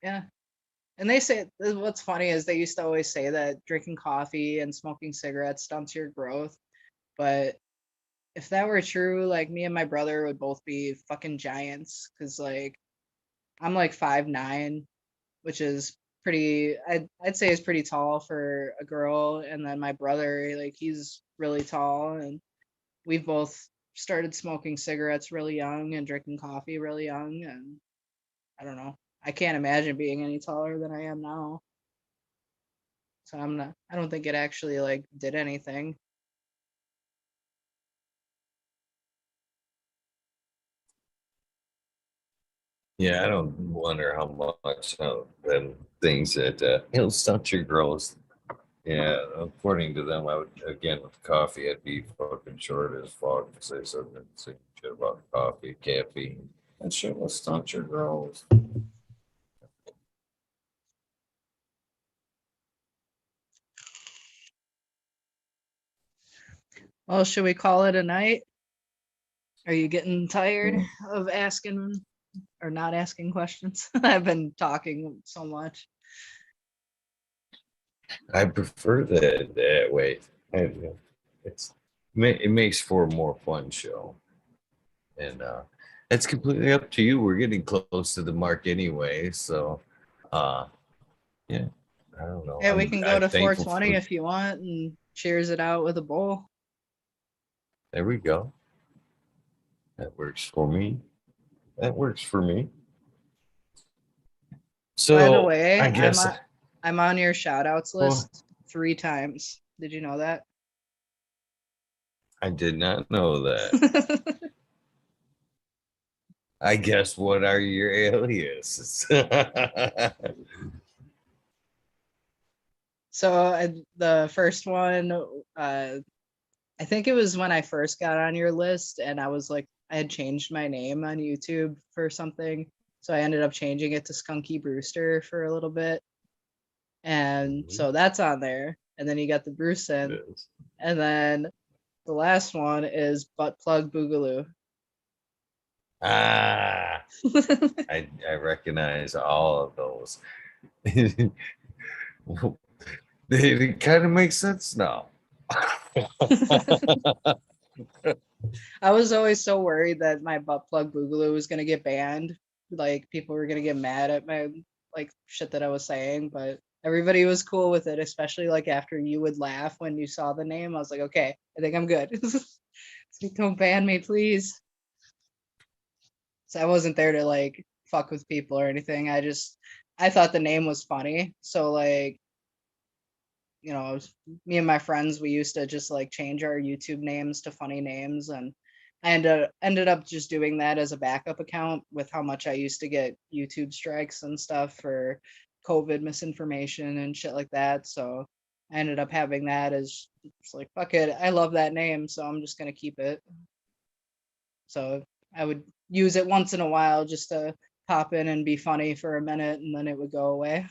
yeah. And they say what's funny is they used to always say that drinking coffee and smoking cigarettes stunts your growth. But if that were true, like me and my brother would both be fucking giants. Cause like I'm like 5'9", which is pretty I'd say is pretty tall for a girl. And then my brother, like he's really tall and we've both started smoking cigarettes really young and drinking coffee really young. And I don't know. I can't imagine being any taller than I am now. So I don't think it actually like did anything. Yeah, I don't wonder how much them things that it'll stunt your growth. Yeah, according to them, I would again with coffee, I'd be fucking short as fuck to say something say shit about coffee, caffeine. That shit will stunt your growth. Well, should we call it a night? Are you getting tired of asking or not asking questions? I've been talking so much. I prefer that way. It's it makes for a more fun show, and it's completely up to you. We're getting close to the mark anyway, so uh, yeah, I don't know. Yeah, we can go I'm to thankful 420 for. if you want and cheers it out with a bowl. There we go. That works for me. That works for me. By the So way, I guess I'm on your shout outs well, list 3 times. Did you know that? I did not know that. I guess what are your aliases? So the first one, uh, I think it was when I first got on your list, and I was like, I had changed my name on YouTube for something, so I ended up changing it to Skunky Brewster for a little bit, and so that's on there. And then you got the It Brewson, is. and then the last one is Butt Plug Boogaloo. Ah, I recognize all of those. It kind of makes sense now. I was always so worried that my Butt Plug Boogaloo was gonna get banned. Like people were gonna get mad at my like shit that I was saying, but everybody was cool with it, especially like after you would laugh when you saw the name. I was like, okay, I think I'm good. So don't ban me, please. So I wasn't there to like fuck with people or anything. I thought the name was funny. So like, me and my friends, we used to just like change our YouTube names to funny names, and I ended up just doing that as a backup account with how much I used to get YouTube strikes and stuff for COVID misinformation and shit like that. So I ended up having that as it's like fuck it, I love that name, so I'm just gonna keep it. So I would use it once in a while just to pop in and be funny for a minute, and then it would go away.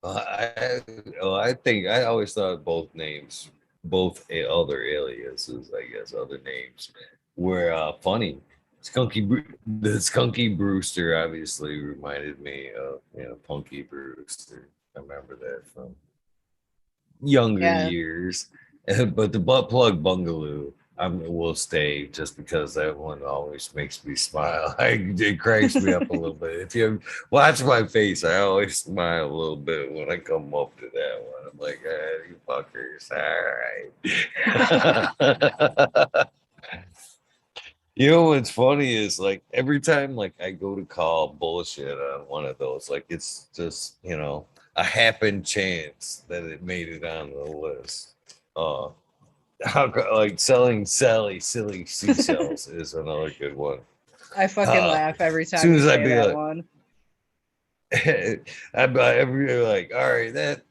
I think I always thought both names, both other aliases, I guess, other names were funny. The Skunky Brewster obviously reminded me of Punky Brewster. I remember that from younger Yeah, years. But the butt plug bungalow. will stay just because that one always makes me smile. It cracks me up a little bit. If you watch my face, I always smile a little bit when I come up to that one. I'm like, you fuckers, all right. You know what's funny is like every time like I go to call bullshit on one of those, like it's just a happen chance that it made it on the list. Uh like selling Sally silly seashells is another good one. I fucking As laugh every time soon you as I'd say be that like, one. I'd be like, all right, that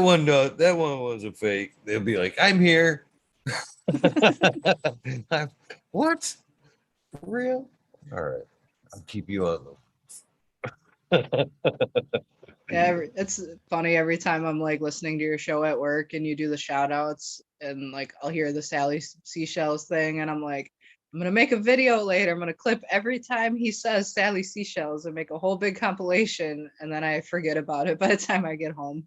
one was a fake. They'll be like, I'm here. What? For real? All right. I'll keep you on them. Yeah, it's funny every time I'm like listening to your show at work and you do the shout outs and like I'll hear the Sally Seashells thing and I'm like, I'm gonna make a video later. I'm gonna clip every time he says Sally Seashells and make a whole big compilation and then I forget about it by the time I get home.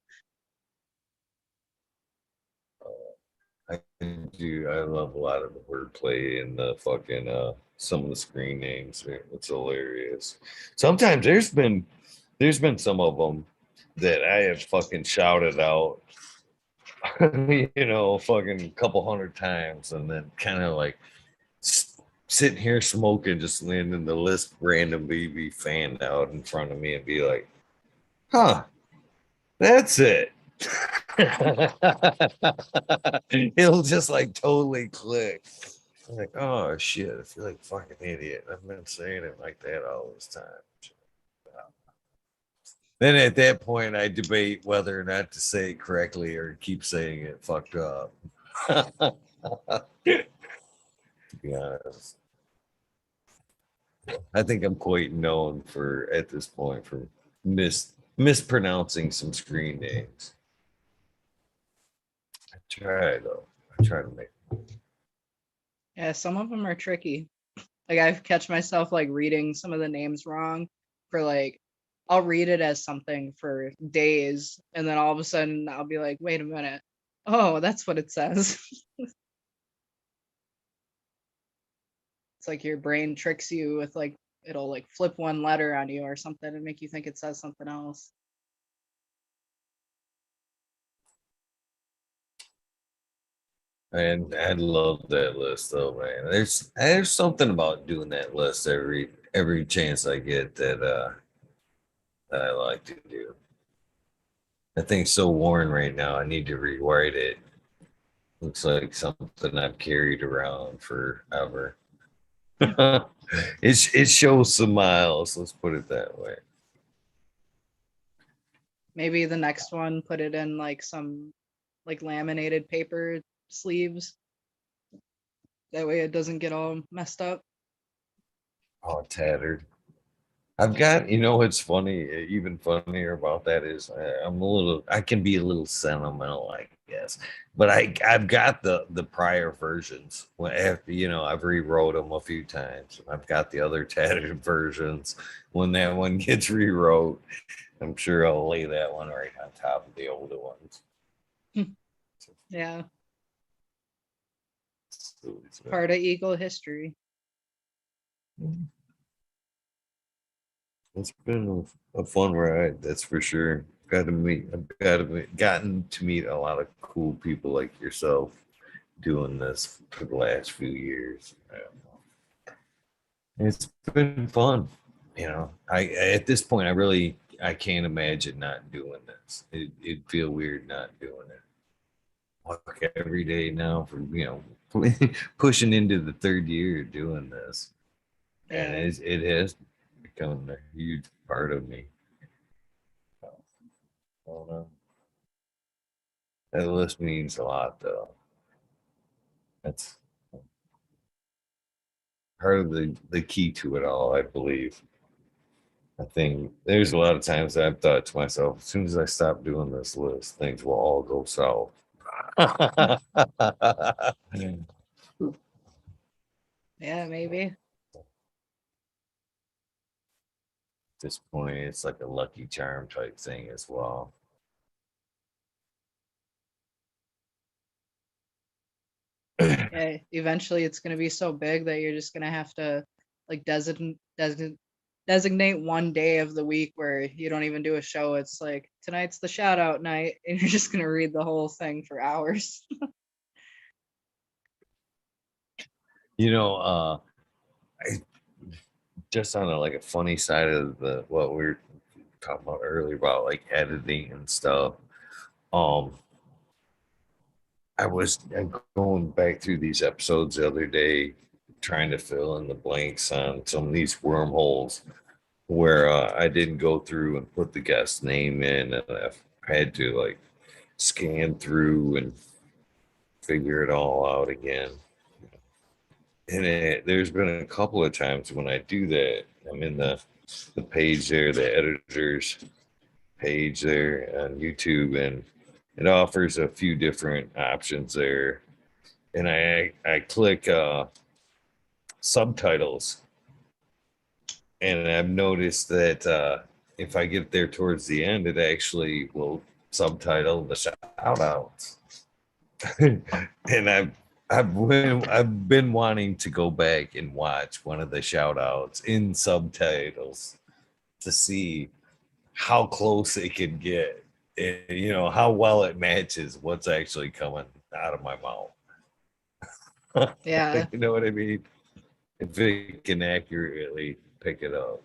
I do. I love a lot of the wordplay and the fucking some of the screen names. It's hilarious. Sometimes there's been some of them that I have fucking shouted out, fucking a couple hundred times, and then kind of like sitting here smoking, just landing the list randomly be fanned out in front of me and be like, huh, that's it. It'll just like totally click. I'm like, oh shit, I feel like a fucking idiot. I've been saying it like that all this time. Then at that point, I debate whether or not to say it correctly or keep saying it fucked up. To be honest, I think I'm quite known for at this point for mispronouncing some screen names. I try though. I try to make. Yeah, some of them are tricky. Like I catch myself like reading some of the names wrong for like I'll read it as something for days and then all of a sudden I'll be like, wait a minute. Oh, that's what it says. It's like your brain tricks you with like it'll like flip one letter on you or something and make you think it says something else. And I love that list though, man. There's something about doing that list every chance I get that I like to do. That thing's so worn right now. I need to rewrite it. Looks like something I've carried around forever. It shows some miles. Let's put it that way. Maybe the next one put it in like some like laminated paper sleeves. That way it doesn't get all messed up. Oh, tattered. I've got, what's funny, even funnier about that is I can be a little sentimental, I guess, but I've got the prior versions. When after, I've rewrote them a few times. I've got the other tattered versions. When that one gets rewrote, I'm sure I'll lay that one right on top of the older ones. Yeah, So part of Eagle history. it's been a fun ride, that's for sure. Gotten to meet a lot of cool people like yourself doing this for the last few years. It's been fun. I at this point I can't imagine not doing this. It'd feel weird not doing it. Work every day now for pushing into the third year doing this, and Yeah, it has become a huge part of me. I don't know. That list means a lot, though. That's part of the key to it all, I believe. I think there's a lot of times that I've thought to myself, as soon as I stop doing this list, things will all go south. At yeah, maybe. this point, it's like a lucky charm type thing as well. Yeah, eventually it's gonna be so big that you're just gonna have to like designate one day of the week where you don't even do a show. It's like tonight's the shout out night, and you're just gonna read the whole thing for hours. You know, I, just on like a funny side of the what we were talking about earlier about like editing and stuff. Um, I was going back through these episodes the other day, trying to fill in the blanks on some of these wormholes where I didn't go through and put the guest name in, and I've had to like scan through and figure it all out again. And there's been a couple of times when I do that. I'm in the page there, the editors page there on YouTube, and it offers a few different options there. And I click subtitles, and I've noticed that if I get there towards the end, it actually will subtitle the shout outs. And I've been wanting to go back and watch one of the shout outs in subtitles to see how close it can get, and you know how well it matches what's actually coming out of my mouth. Yeah, You know what I mean? If it can accurately pick it up.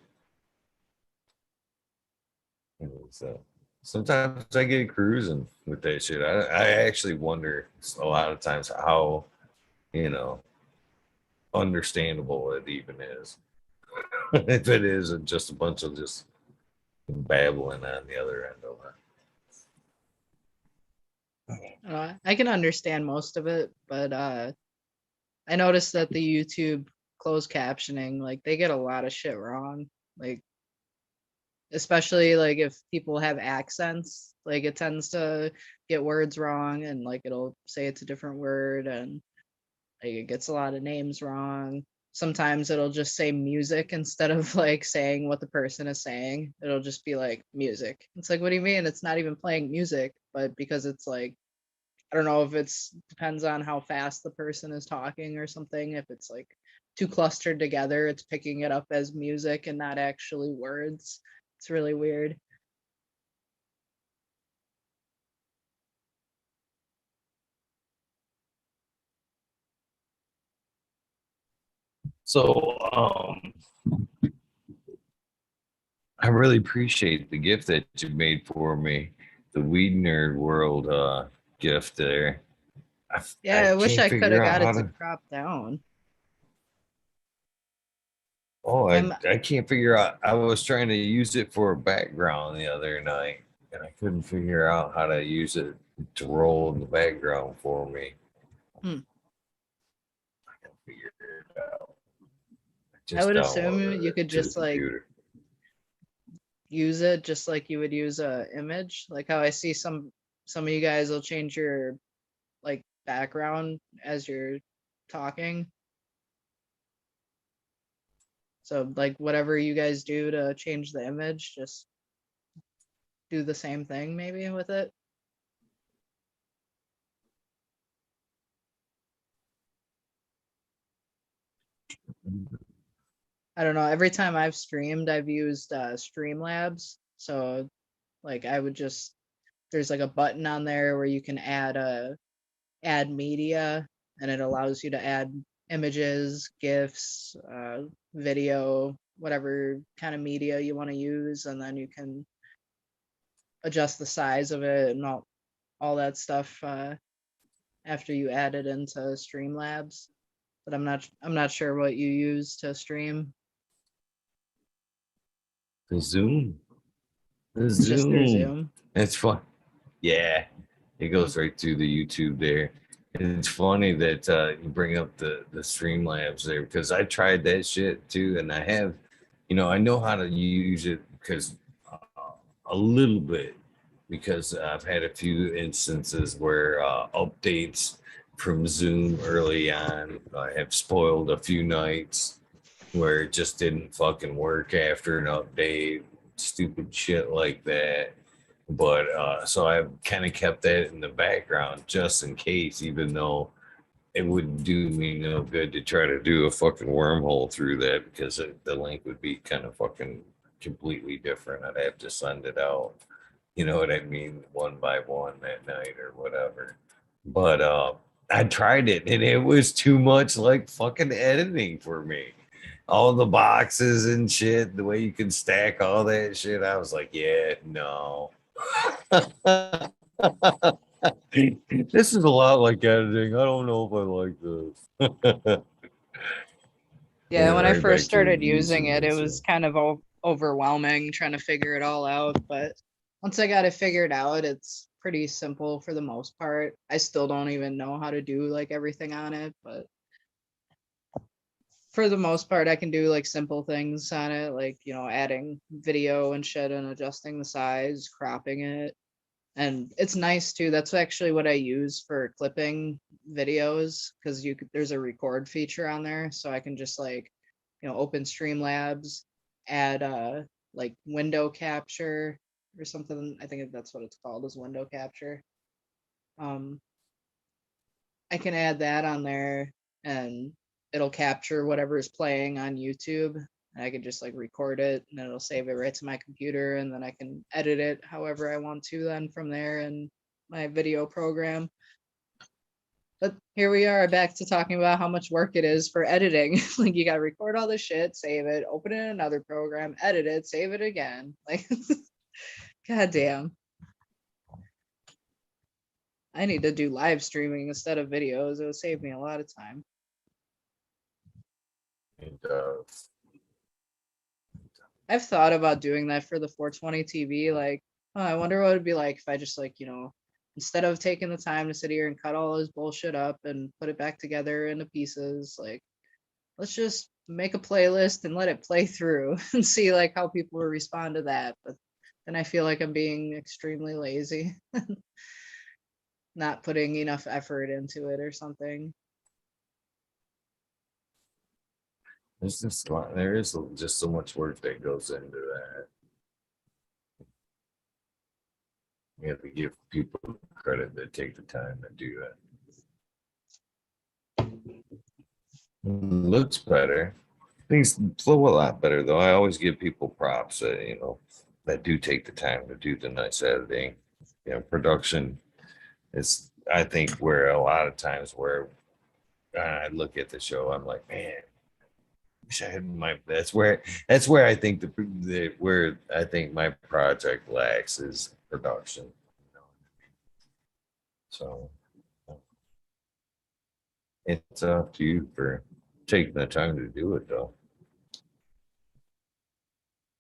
So sometimes I get cruising with that shit. I actually wonder a lot of times how, you know, understandable it even is. If it isn't just a bunch of just babbling on the other end of I can understand most of it, but I noticed that the YouTube closed captioning, like they get a lot of shit wrong. Like especially like if people have accents, like it tends to get words wrong and like it'll say it's a different word and like it gets a lot of names wrong. Sometimes it'll just say music instead of like saying what the person is saying. It'll just be like music. It's like, what do you mean? It's not even playing music, but because it's like I don't know if it's depends on how fast the person is talking or something. If it's like too clustered together, it's picking it up as music and not actually words. It's really weird. So I really appreciate the gift that you made for me, the Weed Nerd World gift there. Yeah, I I wish can't I could have figure out got how it to to. crop down. Oh, I'm I can't figure out. I was trying to use it for a background the other night, and I couldn't figure out how to use it to roll in the background for me. hmm, I can figure it out. I I just would assume downloaded you it could to the just like computer. use it just like you would use a image. Like how I see some of you guys will change your like background as you're talking. So like whatever you guys do to change the image, just do the same thing maybe with it. I don't know. Every time I've streamed, I've used Streamlabs. So like I would just there's like a button on there where you can add media, and it allows you to add images, GIFs, video, whatever kind of media you want to use, and then you can adjust the size of it and all that stuff after you add it into Streamlabs. But I'm not sure what you use to stream. The Zoom, the It's just through Zoom. Zoom. It's fun. Yeah, it Hmm. goes right through the YouTube there. And it's funny that you bring up the Streamlabs there because I tried that shit too, and I have, you know, I know how to use it because uh, a little bit because I've had a few instances where updates from Zoom early on have spoiled a few nights where it just didn't fucking work after an update, stupid shit like that. But so I've kind of kept that in the background just in case, even though it would do me no good to try to do a fucking wormhole through that because the link would be kind of fucking completely different. I'd have to send it out, you know what I mean, one by one that night or whatever. But I tried it and it was too much like fucking editing for me. All the boxes and shit, the way you can stack all that shit. I was like, yeah, no. This is a lot like editing. I don't know if I like this. Yeah, And when I right first back to started using using it, it this. was kind of overwhelming trying to figure it all out. But once I got it figured out, it's pretty simple for the most part. I still don't even know how to do like everything on it, but for the most part, I can do like simple things on it, like, adding video and shit and adjusting the size, cropping it. And it's nice too. That's actually what I use for clipping videos because there's a record feature on there, so I can just like, open Streamlabs, add like window capture or something. I think that's what it's called, is window capture. Um, I can add that on there and it'll capture whatever is playing on YouTube. And I can just like record it and it'll save it right to my computer and then I can edit it however I want to then from there in my video program. But here we are back to talking about how much work it is for editing. Like you gotta record all this shit, save it, open it in another program, edit it, save it again. Like god damn. I need to do live streaming instead of videos. It would save me a lot of time. And I've thought about doing that for the 420 TV. Like, oh, I wonder what it'd be like if I just like, instead of taking the time to sit here and cut all this bullshit up and put it back together into pieces, like, let's just make a playlist and let it play through and see like how people will respond to that. But then I feel like I'm being extremely lazy, not putting enough effort into it or something. there's just there is just so much work that goes into that. You have to give people credit that take the time to do it. Looks better. Things flow a lot better though. I always give people props that that do take the time to do the nice editing. Production is I think where a lot of times where I look at the show, I'm like, man, wish I had my. That's where I think where I think my project lacks is production. So it's up to you for taking the time to do it though.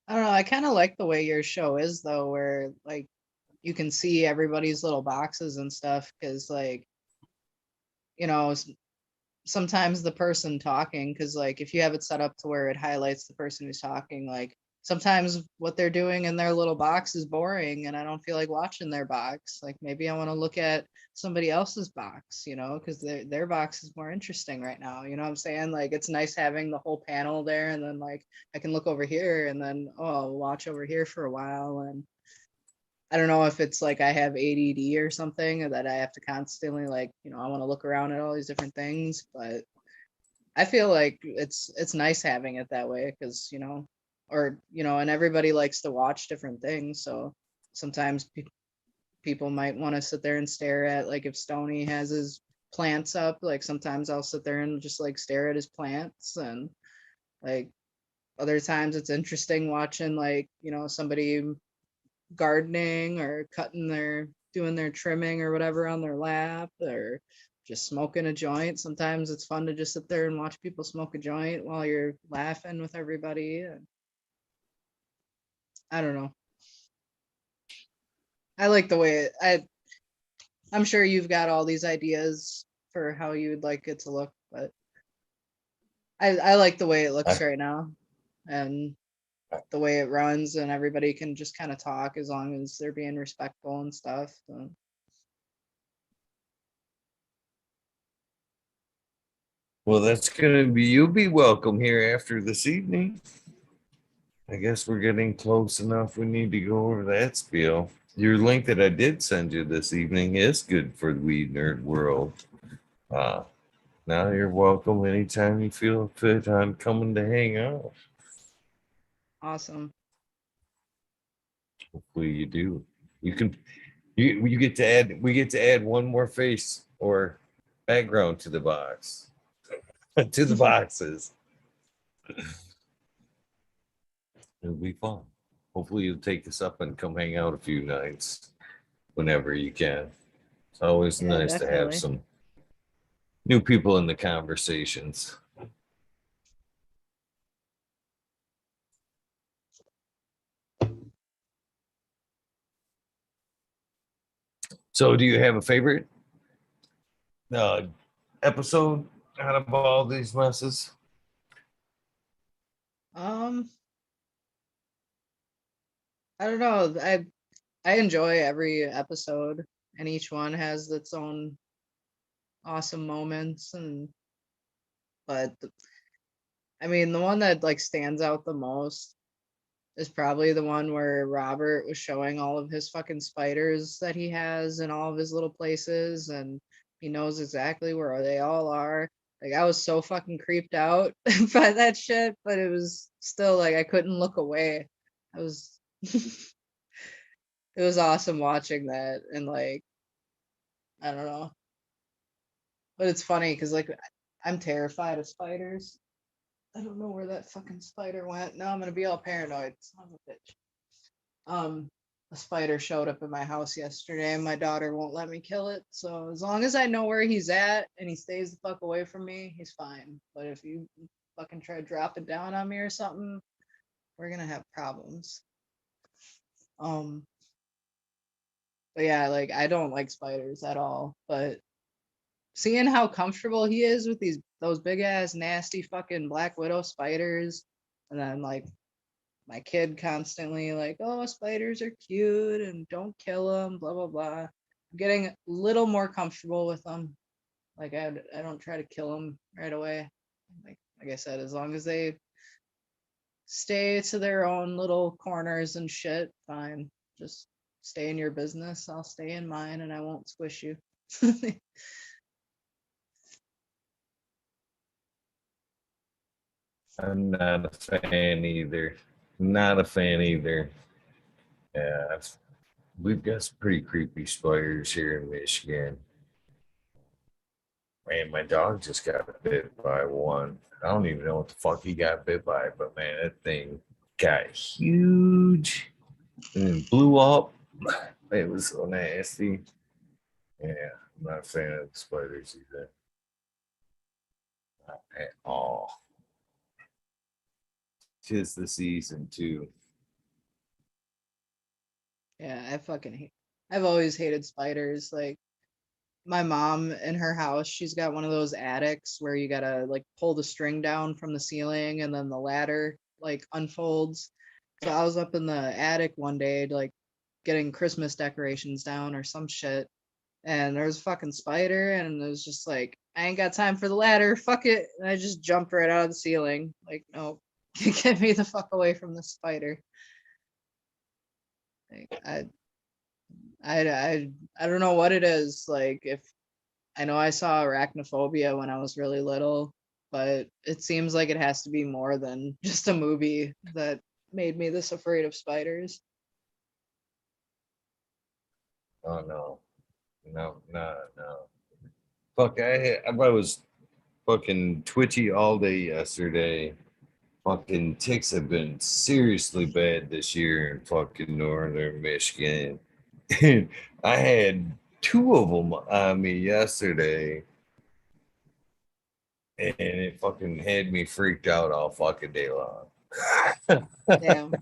I don't know. I kind of like the way your show is though, where like you can see everybody's little boxes and stuff because like, you know, sometimes the person talking, because like if you have it set up to where it highlights the person who's talking, like sometimes what they're doing in their little box is boring and I don't feel like watching their box. Like maybe I want to look at somebody else's box, because their box is more interesting right now. You know what I'm saying? Like it's nice having the whole panel there and then like I can look over here and then I'll watch over here for a while. And I don't know if it's like I have ADD or something that I have to constantly like, I want to look around at all these different things, but I feel like it's nice having it that way because, and everybody likes to watch different things, so sometimes people might want to sit there and stare at like if Stony has his plants up, like sometimes I'll sit there and just like stare at his plants and like other times it's interesting watching like, somebody gardening or doing their trimming or whatever on their lap or just smoking a joint. Sometimes it's fun to just sit there and watch people smoke a joint while you're laughing with everybody. And I don't know. I like the way I'm sure you've got all these ideas for how you would like it to look, but I like the way it looks I, right now and the way it runs and everybody can just kind of talk as long as they're being respectful and stuff. So. well, that's gonna be. You'll be welcome here after this evening. I guess we're getting close enough. We need to go over that spiel. Your link that I did send you this evening is good for the Weed Nerd World. Uh, Now you're welcome anytime you feel fit on coming to hang out. Awesome. Hopefully you do. You can you get to add we get to add one more face or background to the box. To the boxes. It'll be fun. Hopefully you'll take this up and come hang out a few nights whenever you can. It's always Yeah, nice to have definitely. some new people in the conversations. So do you have a favorite uh, episode out of all these messes? Um, I don't know. I enjoy every episode, and each one has its own awesome moments. And but I mean, the one that like stands out the most is probably the one where Robert was showing all of his fucking spiders that he has in all of his little places, and he knows exactly where they all are. Like I was so fucking creeped out by that shit, but it was still like I couldn't look away. I was it was awesome watching that, and like I don't know. But it's funny because like I'm terrified of spiders. I don't know where that fucking spider went. Now I'm gonna be all paranoid. Son of a bitch. Um, a spider showed up in my house yesterday, and my daughter won't let me kill it. So as long as I know where he's at and he stays the fuck away from me, he's fine. But if you fucking try to drop it down on me or something, we're gonna have problems. Um, but yeah, like I don't like spiders at all. But seeing how comfortable he is with those big ass nasty fucking black widow spiders, and then like my kid constantly like, oh, spiders are cute and don't kill them, blah blah blah. I'm getting a little more comfortable with them. Like I don't try to kill them right away. Like I said, as long as they stay to their own little corners and shit, fine. Just stay in your business. I'll stay in mine, and I won't squish you. I'm not a fan either. Not a fan either. Yeah, we've got some pretty creepy spiders here in Michigan. Man, my dog just got bit by one. I don't even know what the fuck he got bit by, but man, that thing got huge and then blew up. It was so nasty. Yeah, I'm not a fan of the spiders either. Not at all. Tis the season too. Yeah, I've always hated spiders. Like my mom in her house, she's got one of those attics where you gotta like pull the string down from the ceiling and then the ladder like unfolds. So I was up in the attic one day, like getting Christmas decorations down or some shit, and there was a fucking spider, and it was just like, I ain't got time for the ladder, fuck it. And I just jumped right out of the ceiling. Like, no, get me the fuck away from the spider. Like, I don't know what it is. Like, if I know I saw arachnophobia when I was really little, but it seems like it has to be more than just a movie that made me this afraid of spiders. Oh no, no. Fuck, I was fucking twitchy all day yesterday. Fucking ticks have been seriously bad this year in fucking northern Michigan. I had two of them on me yesterday, and it fucking had me freaked out all fucking day long. Damn.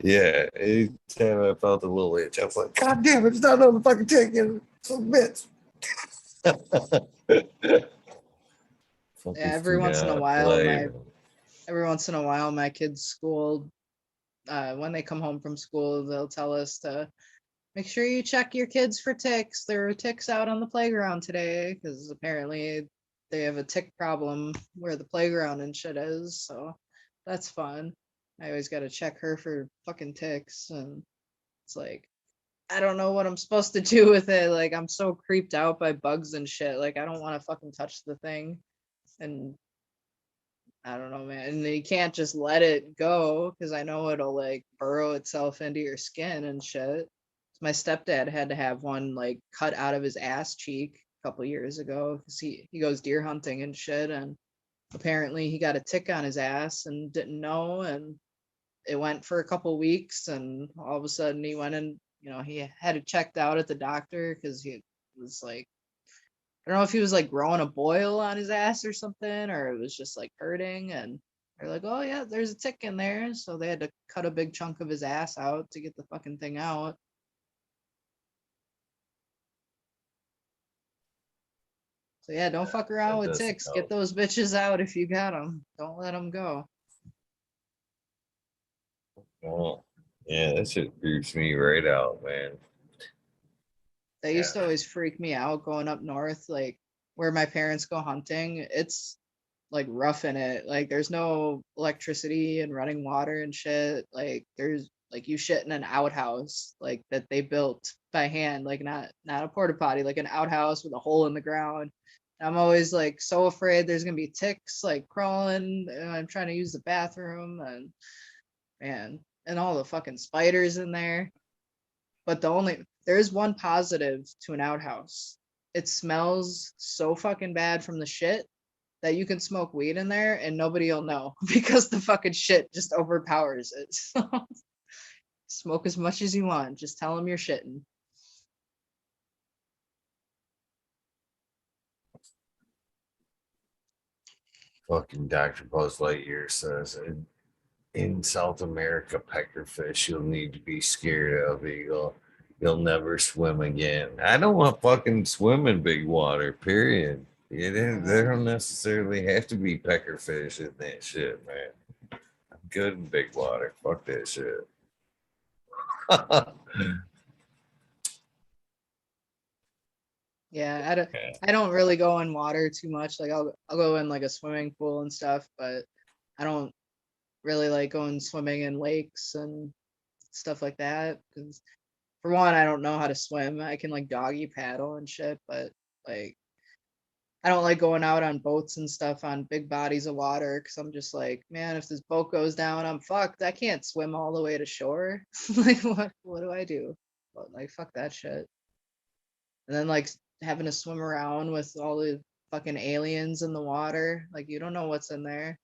Yeah, anytime I felt a little itch, I was like, God damn it, it's not another fucking tick, you some bitch. Yeah, Fuckers do not play. every once in a while my kids' school, when they come home from school, they'll tell us to make sure you check your kids for ticks. There were ticks out on the playground today because apparently they have a tick problem where the playground and shit is. So that's fun. I always got to check her for fucking ticks. And it's like, I don't know what I'm supposed to do with it. Like I'm so creeped out by bugs and shit. Like I don't want to fucking touch the thing. And I don't know, man. And you can't just let it go because I know it'll like burrow itself into your skin and shit. My stepdad had to have one like cut out of his ass cheek a couple years ago because he goes deer hunting and shit. And apparently he got a tick on his ass and didn't know. And it went for a couple weeks. And all of a sudden he went and, he had it checked out at the doctor because he was like, I don't know if he was like growing a boil on his ass or something, or it was just like hurting. And they're like, oh, yeah, there's a tick in there. So they had to cut a big chunk of his ass out to get the fucking thing out. So yeah, don't fuck around That with doesn't ticks. Get help. those bitches out if you got them. Don't let them go. Well, yeah, that shit creeps me right out, man. They used Yeah. to always freak me out going up north, like where my parents go hunting. It's like rough in it. Like there's no electricity and running water and shit. Like there's like you shit in an outhouse like that they built by hand, like not a porta potty, like an outhouse with a hole in the ground. I'm always like so afraid there's gonna be ticks like crawling and I'm trying to use the bathroom and man, and all the fucking spiders in there. But there is one positive to an outhouse. It smells so fucking bad from the shit that you can smoke weed in there and nobody'll know because the fucking shit just overpowers it. So smoke as much as you want. Just tell them you're shitting. Fucking Dr. Buzz Lightyear says in South America, peckerfish you'll need to be scared of, Eagle. You'll never swim again. I don't want to fucking swim in big water, period. They don't necessarily have to be peckerfish in that shit, man. I'm good in big water. Fuck that shit. Yeah, I don't really go in water too much. Like I'll go in like a swimming pool and stuff, but I don't really like going swimming in lakes and stuff like that because for one, I don't know how to swim. I can like doggy paddle and shit, but like I don't like going out on boats and stuff on big bodies of water because I'm just like, man, if this boat goes down, I'm fucked. I can't swim all the way to shore. Like, what do I do? But like, fuck that shit. And then like having to swim around with all the fucking aliens in the water, like you don't know what's in there.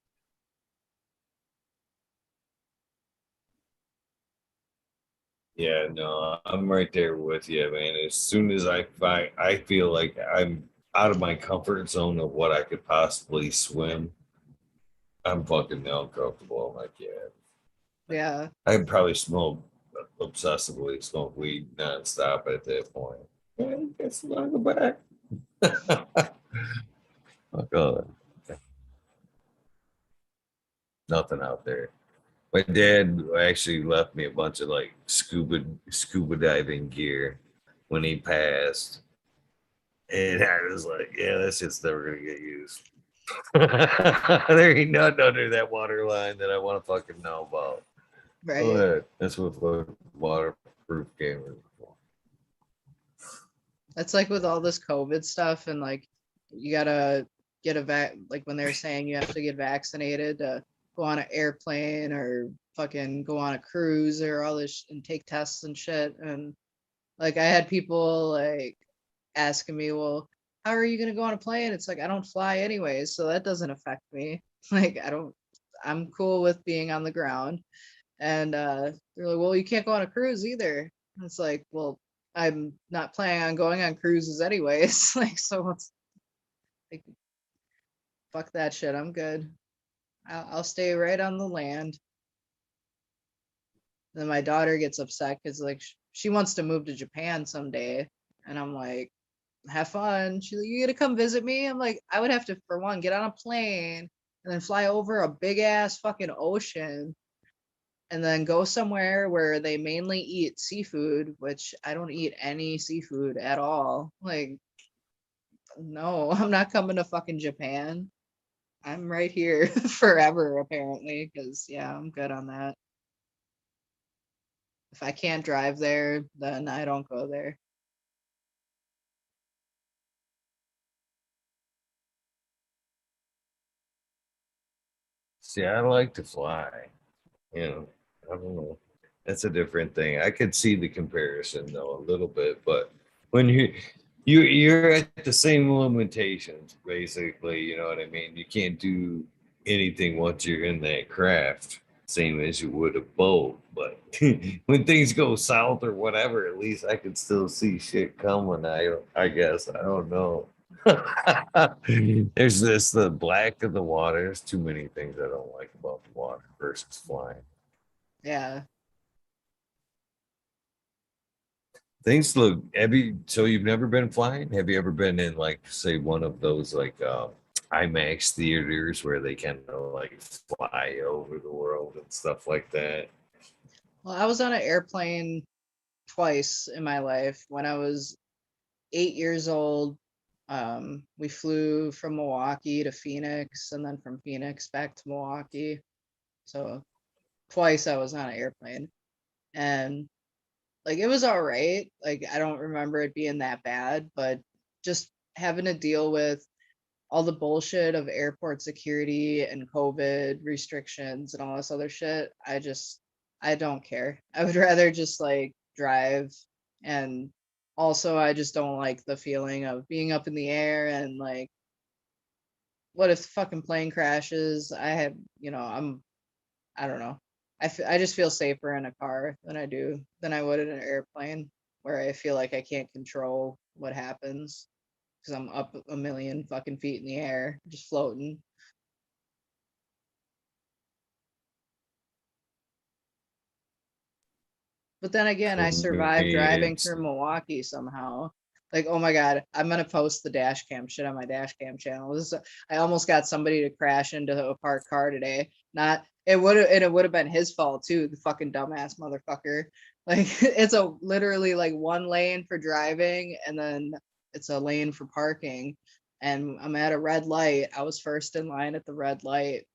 Yeah, no, I'm right there with you, man. As soon as I feel like I'm out of my comfort zone of what I could possibly swim, I'm fucking uncomfortable. I'm like, yeah, Yeah, I'd probably smoke weed nonstop at that point. Yeah, guess I'll go back. Oh God, nothing out there. My dad actually left me a bunch of like scuba diving gear when he passed, and I was like, yeah, that shit's never gonna get used. There ain't nothing under that water line that I want to fucking know about. Go right. ahead. That's what waterproof cameras are for. That's like with all this COVID stuff and like you gotta get a like when they're saying you have to get vaccinated to go on an airplane or fucking go on a cruise or all this and take tests and shit. And like I had people like asking me, well, how are you gonna go on a plane? It's like I don't fly anyways, so that doesn't affect me. Like I'm cool with being on the ground. And they're like, well, you can't go on a cruise either. And it's like, well, I'm not planning on going on cruises anyways. Like, so it's like, fuck that shit. I'm good. I'll stay right on the land. Then my daughter gets upset because like she wants to move to Japan someday, and I'm like, have fun. She's like, you gonna come visit me? I'm like, I would have to for one get on a plane and then fly over a big ass fucking ocean and then go somewhere where they mainly eat seafood, which I don't eat any seafood at all. Like, no, I'm not coming to fucking Japan. I'm right here forever, apparently, because yeah, I'm good on that. If I can't drive there, then I don't go there. See, I like to fly. You know, I don't know. That's a different thing. I could see the comparison though a little bit, but when you're at the same limitations, basically, you know what I mean? You can't do anything once you're in that craft, same as you would a boat. But when things go south or whatever, at least I can still see shit coming. I guess. I don't know. There's this the black of the water. There's too many things I don't like about the water versus flying. Yeah. Things look heavy. So you've never been flying? Have you ever been in like say one of those like IMAX theaters where they kind of like fly over the world and stuff like that? Well, I was on an airplane twice in my life. When I was 8 years old, we flew from Milwaukee to Phoenix and then from Phoenix back to Milwaukee. So twice I was on an airplane. And like it was all right. Like I don't remember it being that bad, but just having to deal with all the bullshit of airport security and COVID restrictions and all this other shit, I don't care. I would rather just like drive. And also I just don't like the feeling of being up in the air and like what if the fucking plane crashes? I don't know. I just feel safer in a car than I would in an airplane where I feel like I can't control what happens because I'm up a million fucking feet in the air, just floating. But then again, For I survived me, driving it's through Milwaukee somehow. Like, oh my God, I'm gonna post the dash cam shit on my dash cam channel. I almost got somebody to crash into a parked car today. Not it would have been his fault too, the fucking dumbass motherfucker. Like it's a literally like one lane for driving and then it's a lane for parking. And I'm at a red light. I was first in line at the red light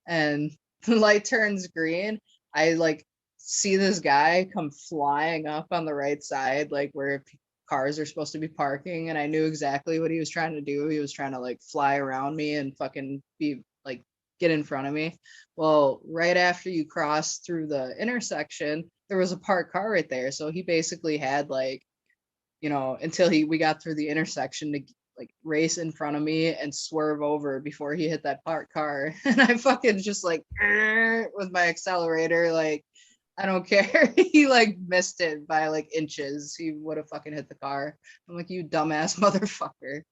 and the light turns green. I like see this guy come flying up on the right side, like where cars are supposed to be parking, and I knew exactly what he was trying to do. He was trying to like fly around me and fucking be like get in front of me. Well, right after you cross through the intersection, there was a parked car right there. So he basically had like until he we got through the intersection to like race in front of me and swerve over before he hit that parked car. And I fucking just like with my accelerator, like I don't care. He like missed it by like inches. He would have fucking hit the car. I'm like, you dumbass motherfucker.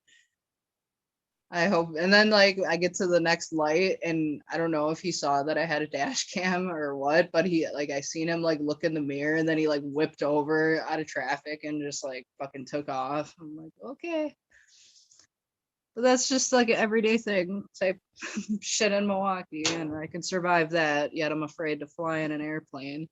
I hope. And then like I get to the next light and I don't know if he saw that I had a dash cam or what, but he like I seen him like look in the mirror and then he like whipped over out of traffic and just like fucking took off. I'm like, okay. But that's just like an everyday thing type shit in Milwaukee and I can survive that, yet I'm afraid to fly in an airplane.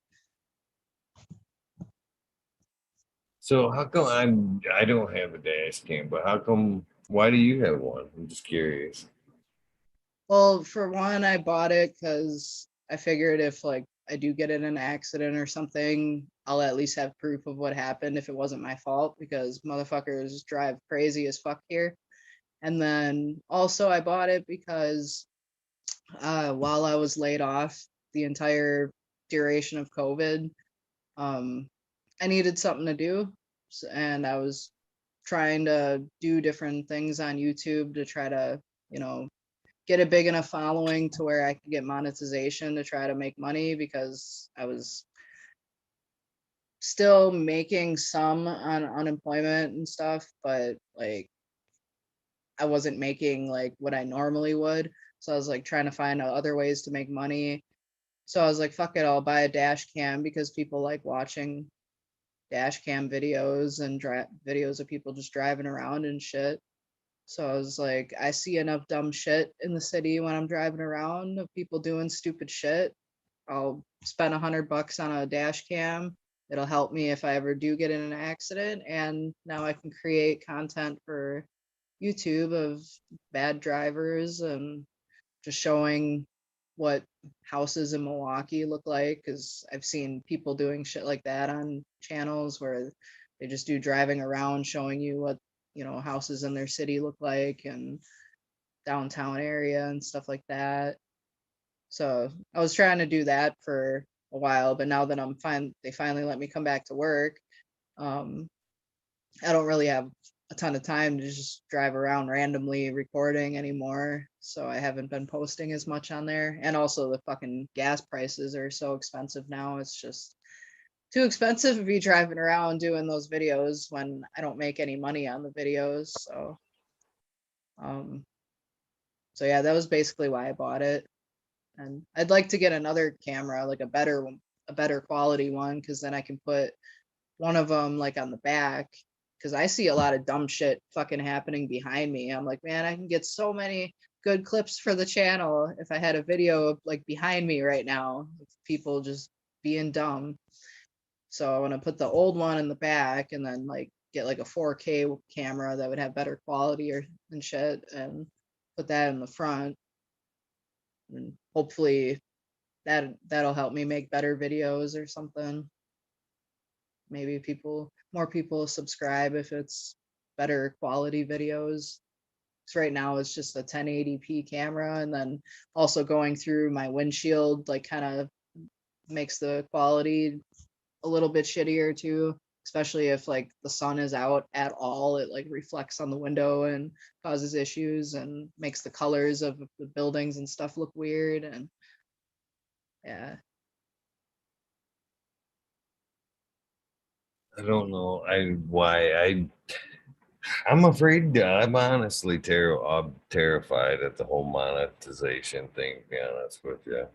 so how come I don't have a dash cam, but how come why do you have one? I'm just curious. Well, for one, I bought it because I figured if like I do get in an accident or something, I'll at least have proof of what happened if it wasn't my fault because motherfuckers drive crazy as fuck here. And then also I bought it because while I was laid off the entire duration of COVID, um, I needed something to do. And I was trying to do different things on YouTube to try to, you know, get a big enough following to where I could get monetization to try to make money because I was still making some on unemployment and stuff, but like I wasn't making like what I normally would. So I was like trying to find other ways to make money. So I was like, fuck it, I'll buy a dash cam because people like watching dash cam videos and videos of people just driving around and shit. So I was like, I see enough dumb shit in the city when I'm driving around of people doing stupid shit. I'll spend $100 on a dash cam. It'll help me if I ever do get in an accident. And now I can create content for YouTube of bad drivers and just showing what houses in Milwaukee look like, because I've seen people doing shit like that on channels where they just do driving around showing you what, houses in their city look like and downtown area and stuff like that. So I was trying to do that for a while, but now that they finally let me come back to work. Um, I don't really have a ton of time to just drive around randomly recording anymore. So I haven't been posting as much on there. And also the fucking gas prices are so expensive now. It's just too expensive to be driving around doing those videos when I don't make any money on the videos. Um, so yeah, that was basically why I bought it. And I'd like to get another camera, like a better quality one, because then I can put one of them like on the back, because I see a lot of dumb shit fucking happening behind me. I'm like, man, I can get so many good clips for the channel if I had a video of like behind me right now of people just being dumb. So I want to put the old one in the back and then like get like a 4K camera that would have better quality or and shit, and put that in the front, and hopefully that'll help me make better videos or something. Maybe more people subscribe if it's better quality videos. Because right now it's just a 1080p camera, and then also going through my windshield like kind of makes the quality a little bit shittier too. Especially if like the sun is out at all, it like reflects on the window and causes issues and makes the colors of the buildings and stuff look weird. And yeah, I don't know. I'm afraid. I'm honestly I'm terrified at the whole monetization thing. To be honest with you,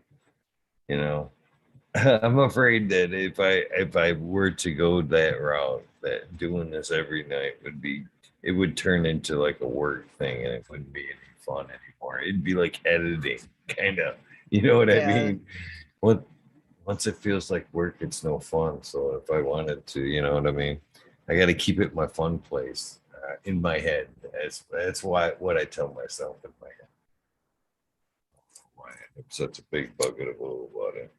you know, I'm afraid that if I were to go that route, that doing this every night it would turn into like a work thing, and it wouldn't be any fun anymore. It'd be like editing, kind of. You know what I yeah, mean? What Once it feels like work, it's no fun. So if I wanted to, you know what I mean? I got to keep it my fun place in my head. That's why what I tell myself in my head. Why I'm such a big bugaboo about it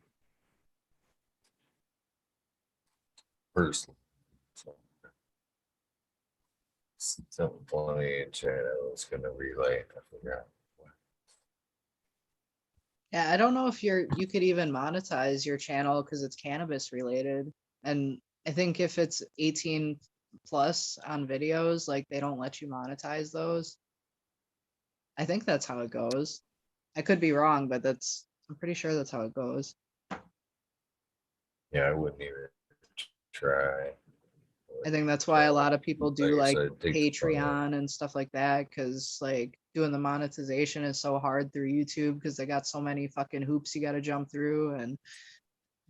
personally. So, something funny in chat I was gonna relay. I forgot. yeah. I don't know if you could even monetize your channel because it's cannabis related. And I think if it's 18 plus on videos, like they don't let you monetize those. I think that's how it goes. I could be wrong, but I'm pretty sure that's how it goes. Yeah, I wouldn't even try. I think that's why a lot of people do Like I like said, take the fun out. Patreon and stuff like that, because like doing the monetization is so hard through YouTube because they got so many fucking hoops you got to jump through, and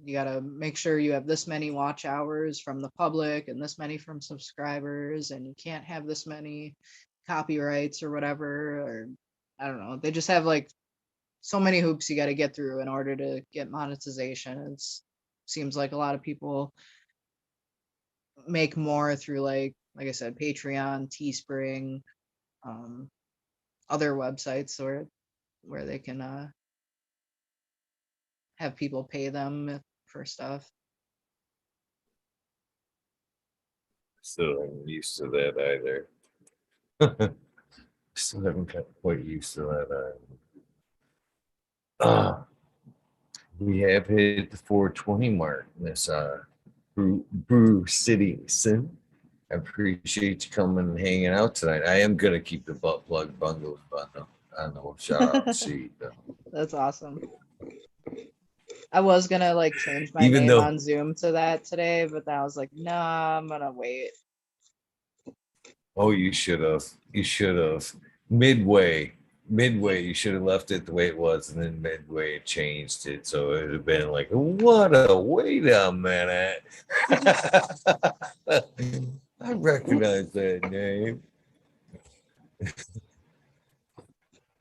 you got to make sure you have this many watch hours from the public and this many from subscribers, and you can't have this many copyrights or whatever, or I don't know. They just have like so many hoops you got to get through in order to get monetization. It's seems like a lot of people make more through like I said, Patreon, Teespring, um, other websites where they can have people pay them for stuff. Still haven't used to that either. Still haven't got quite used to that either. We have hit the 420 mark in this Brew City Synth. I appreciate you coming and hanging out tonight. I am gonna keep the butt plug bundles on the shout out sheet though. That's awesome. I was gonna like change my Even name though, on Zoom to that today, but then I was like, nah, I'm gonna wait. oh, you should have. You should have. Midway, midway, you should have left it the way it was, and then midway changed it. So it would have been like, what a wait a minute. I recognize that name.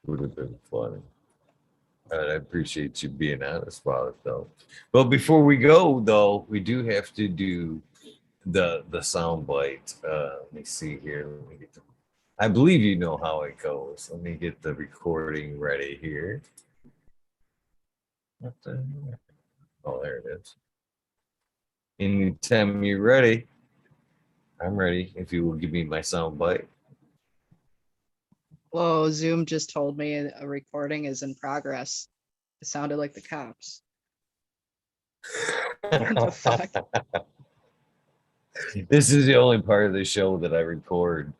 Would have been funny. I appreciate you being honest about it, though. But before we go, though, we do have to do the sound bite. Let me see here. I believe you know how it goes. Let me get the recording ready here. What the heck? Oh, there it is. Anytime you're ready, I'm ready. If you will give me my sound bite. Whoa, Zoom just told me a recording is in progress. It sounded like the cops. What the fuck? This is the only part of the show that I record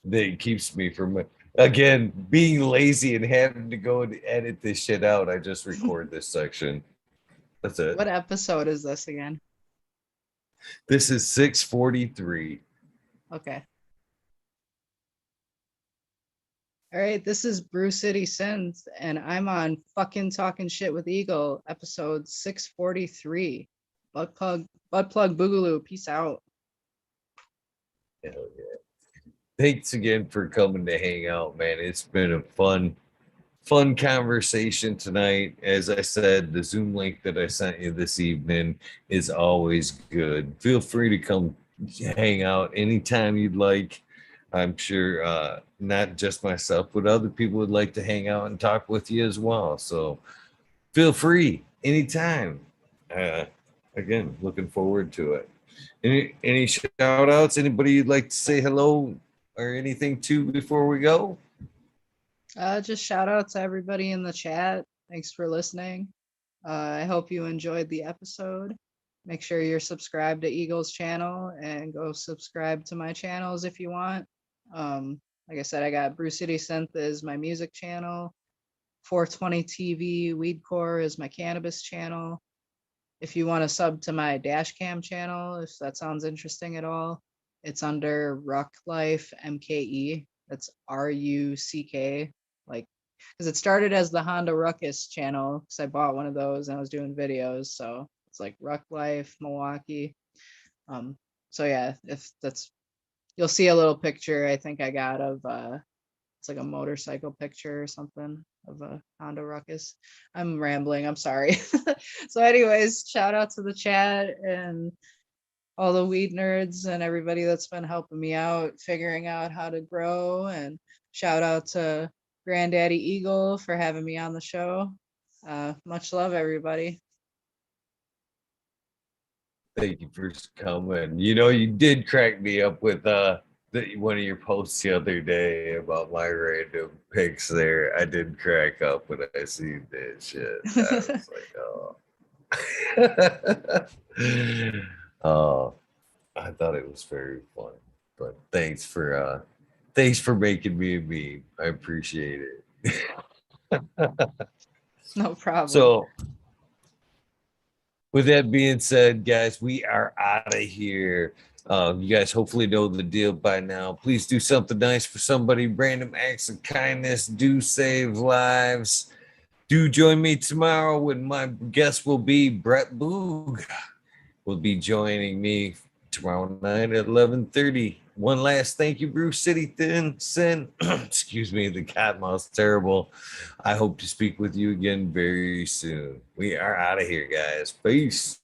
that keeps me from, again, being lazy and having to go and edit this shit out. I just record this section. That's it. What episode is this again? This is 643. Okay. All right, this is Brew City Synth, and I'm on fucking Talking Shit with Eagle, episode 643. Butt plug boogaloo. Peace out. Hell yeah. Thanks again for coming to hang out, man. It's been a fun conversation tonight. As I said, the Zoom link that I sent you this evening is always good. Feel free to come hang out anytime you'd like. I'm sure not just myself, but other people would like to hang out and talk with you as well. So feel free anytime. Uh, Again, looking forward to it. Any shout outs? Anybody you'd like to say hello or anything to before we go? Just shout out to everybody in the chat. Thanks for listening. I hope you enjoyed the episode. Make sure you're subscribed to Eagle's channel and go subscribe to my channels if you want. Like I said, I got Brew City Synth is my music channel. 420 TV Weedcore is my cannabis channel. If you want to sub to my dash cam channel, if that sounds interesting at all, it's under Ruck Life MKE. That's RUCK. Like, because it started as the Honda Ruckus channel, because I bought one of those and I was doing videos. So it's like Ruck Life Milwaukee. So yeah, if that's, you'll see a little picture I think I got of it's like a motorcycle picture or something of a Honda Ruckus. I'm rambling, I'm sorry. So anyways, shout out to the chat and all the weed nerds and everybody that's been helping me out figuring out how to grow, and shout out to Granddaddy Eagle for having me on the show. Much love, everybody. Thank you for coming. You know, you did crack me up with one of your posts the other day about my random picks there. I did crack up when I seen that shit. I was like, oh. Oh, I thought it was very fun. But thanks for making me a meme. I appreciate it. No problem. So with that being said, guys, we are out of here. You guys hopefully know the deal by now. Please do something nice for somebody. Random acts of kindness do save lives. Do join me tomorrow when my guest will be Brett Boog. Will be joining me tomorrow night at 11:30. One last thank you, Brew City Thin Sin. Excuse me, the cat mouse terrible. I hope to speak with you again very soon. We are out of here, guys. Peace.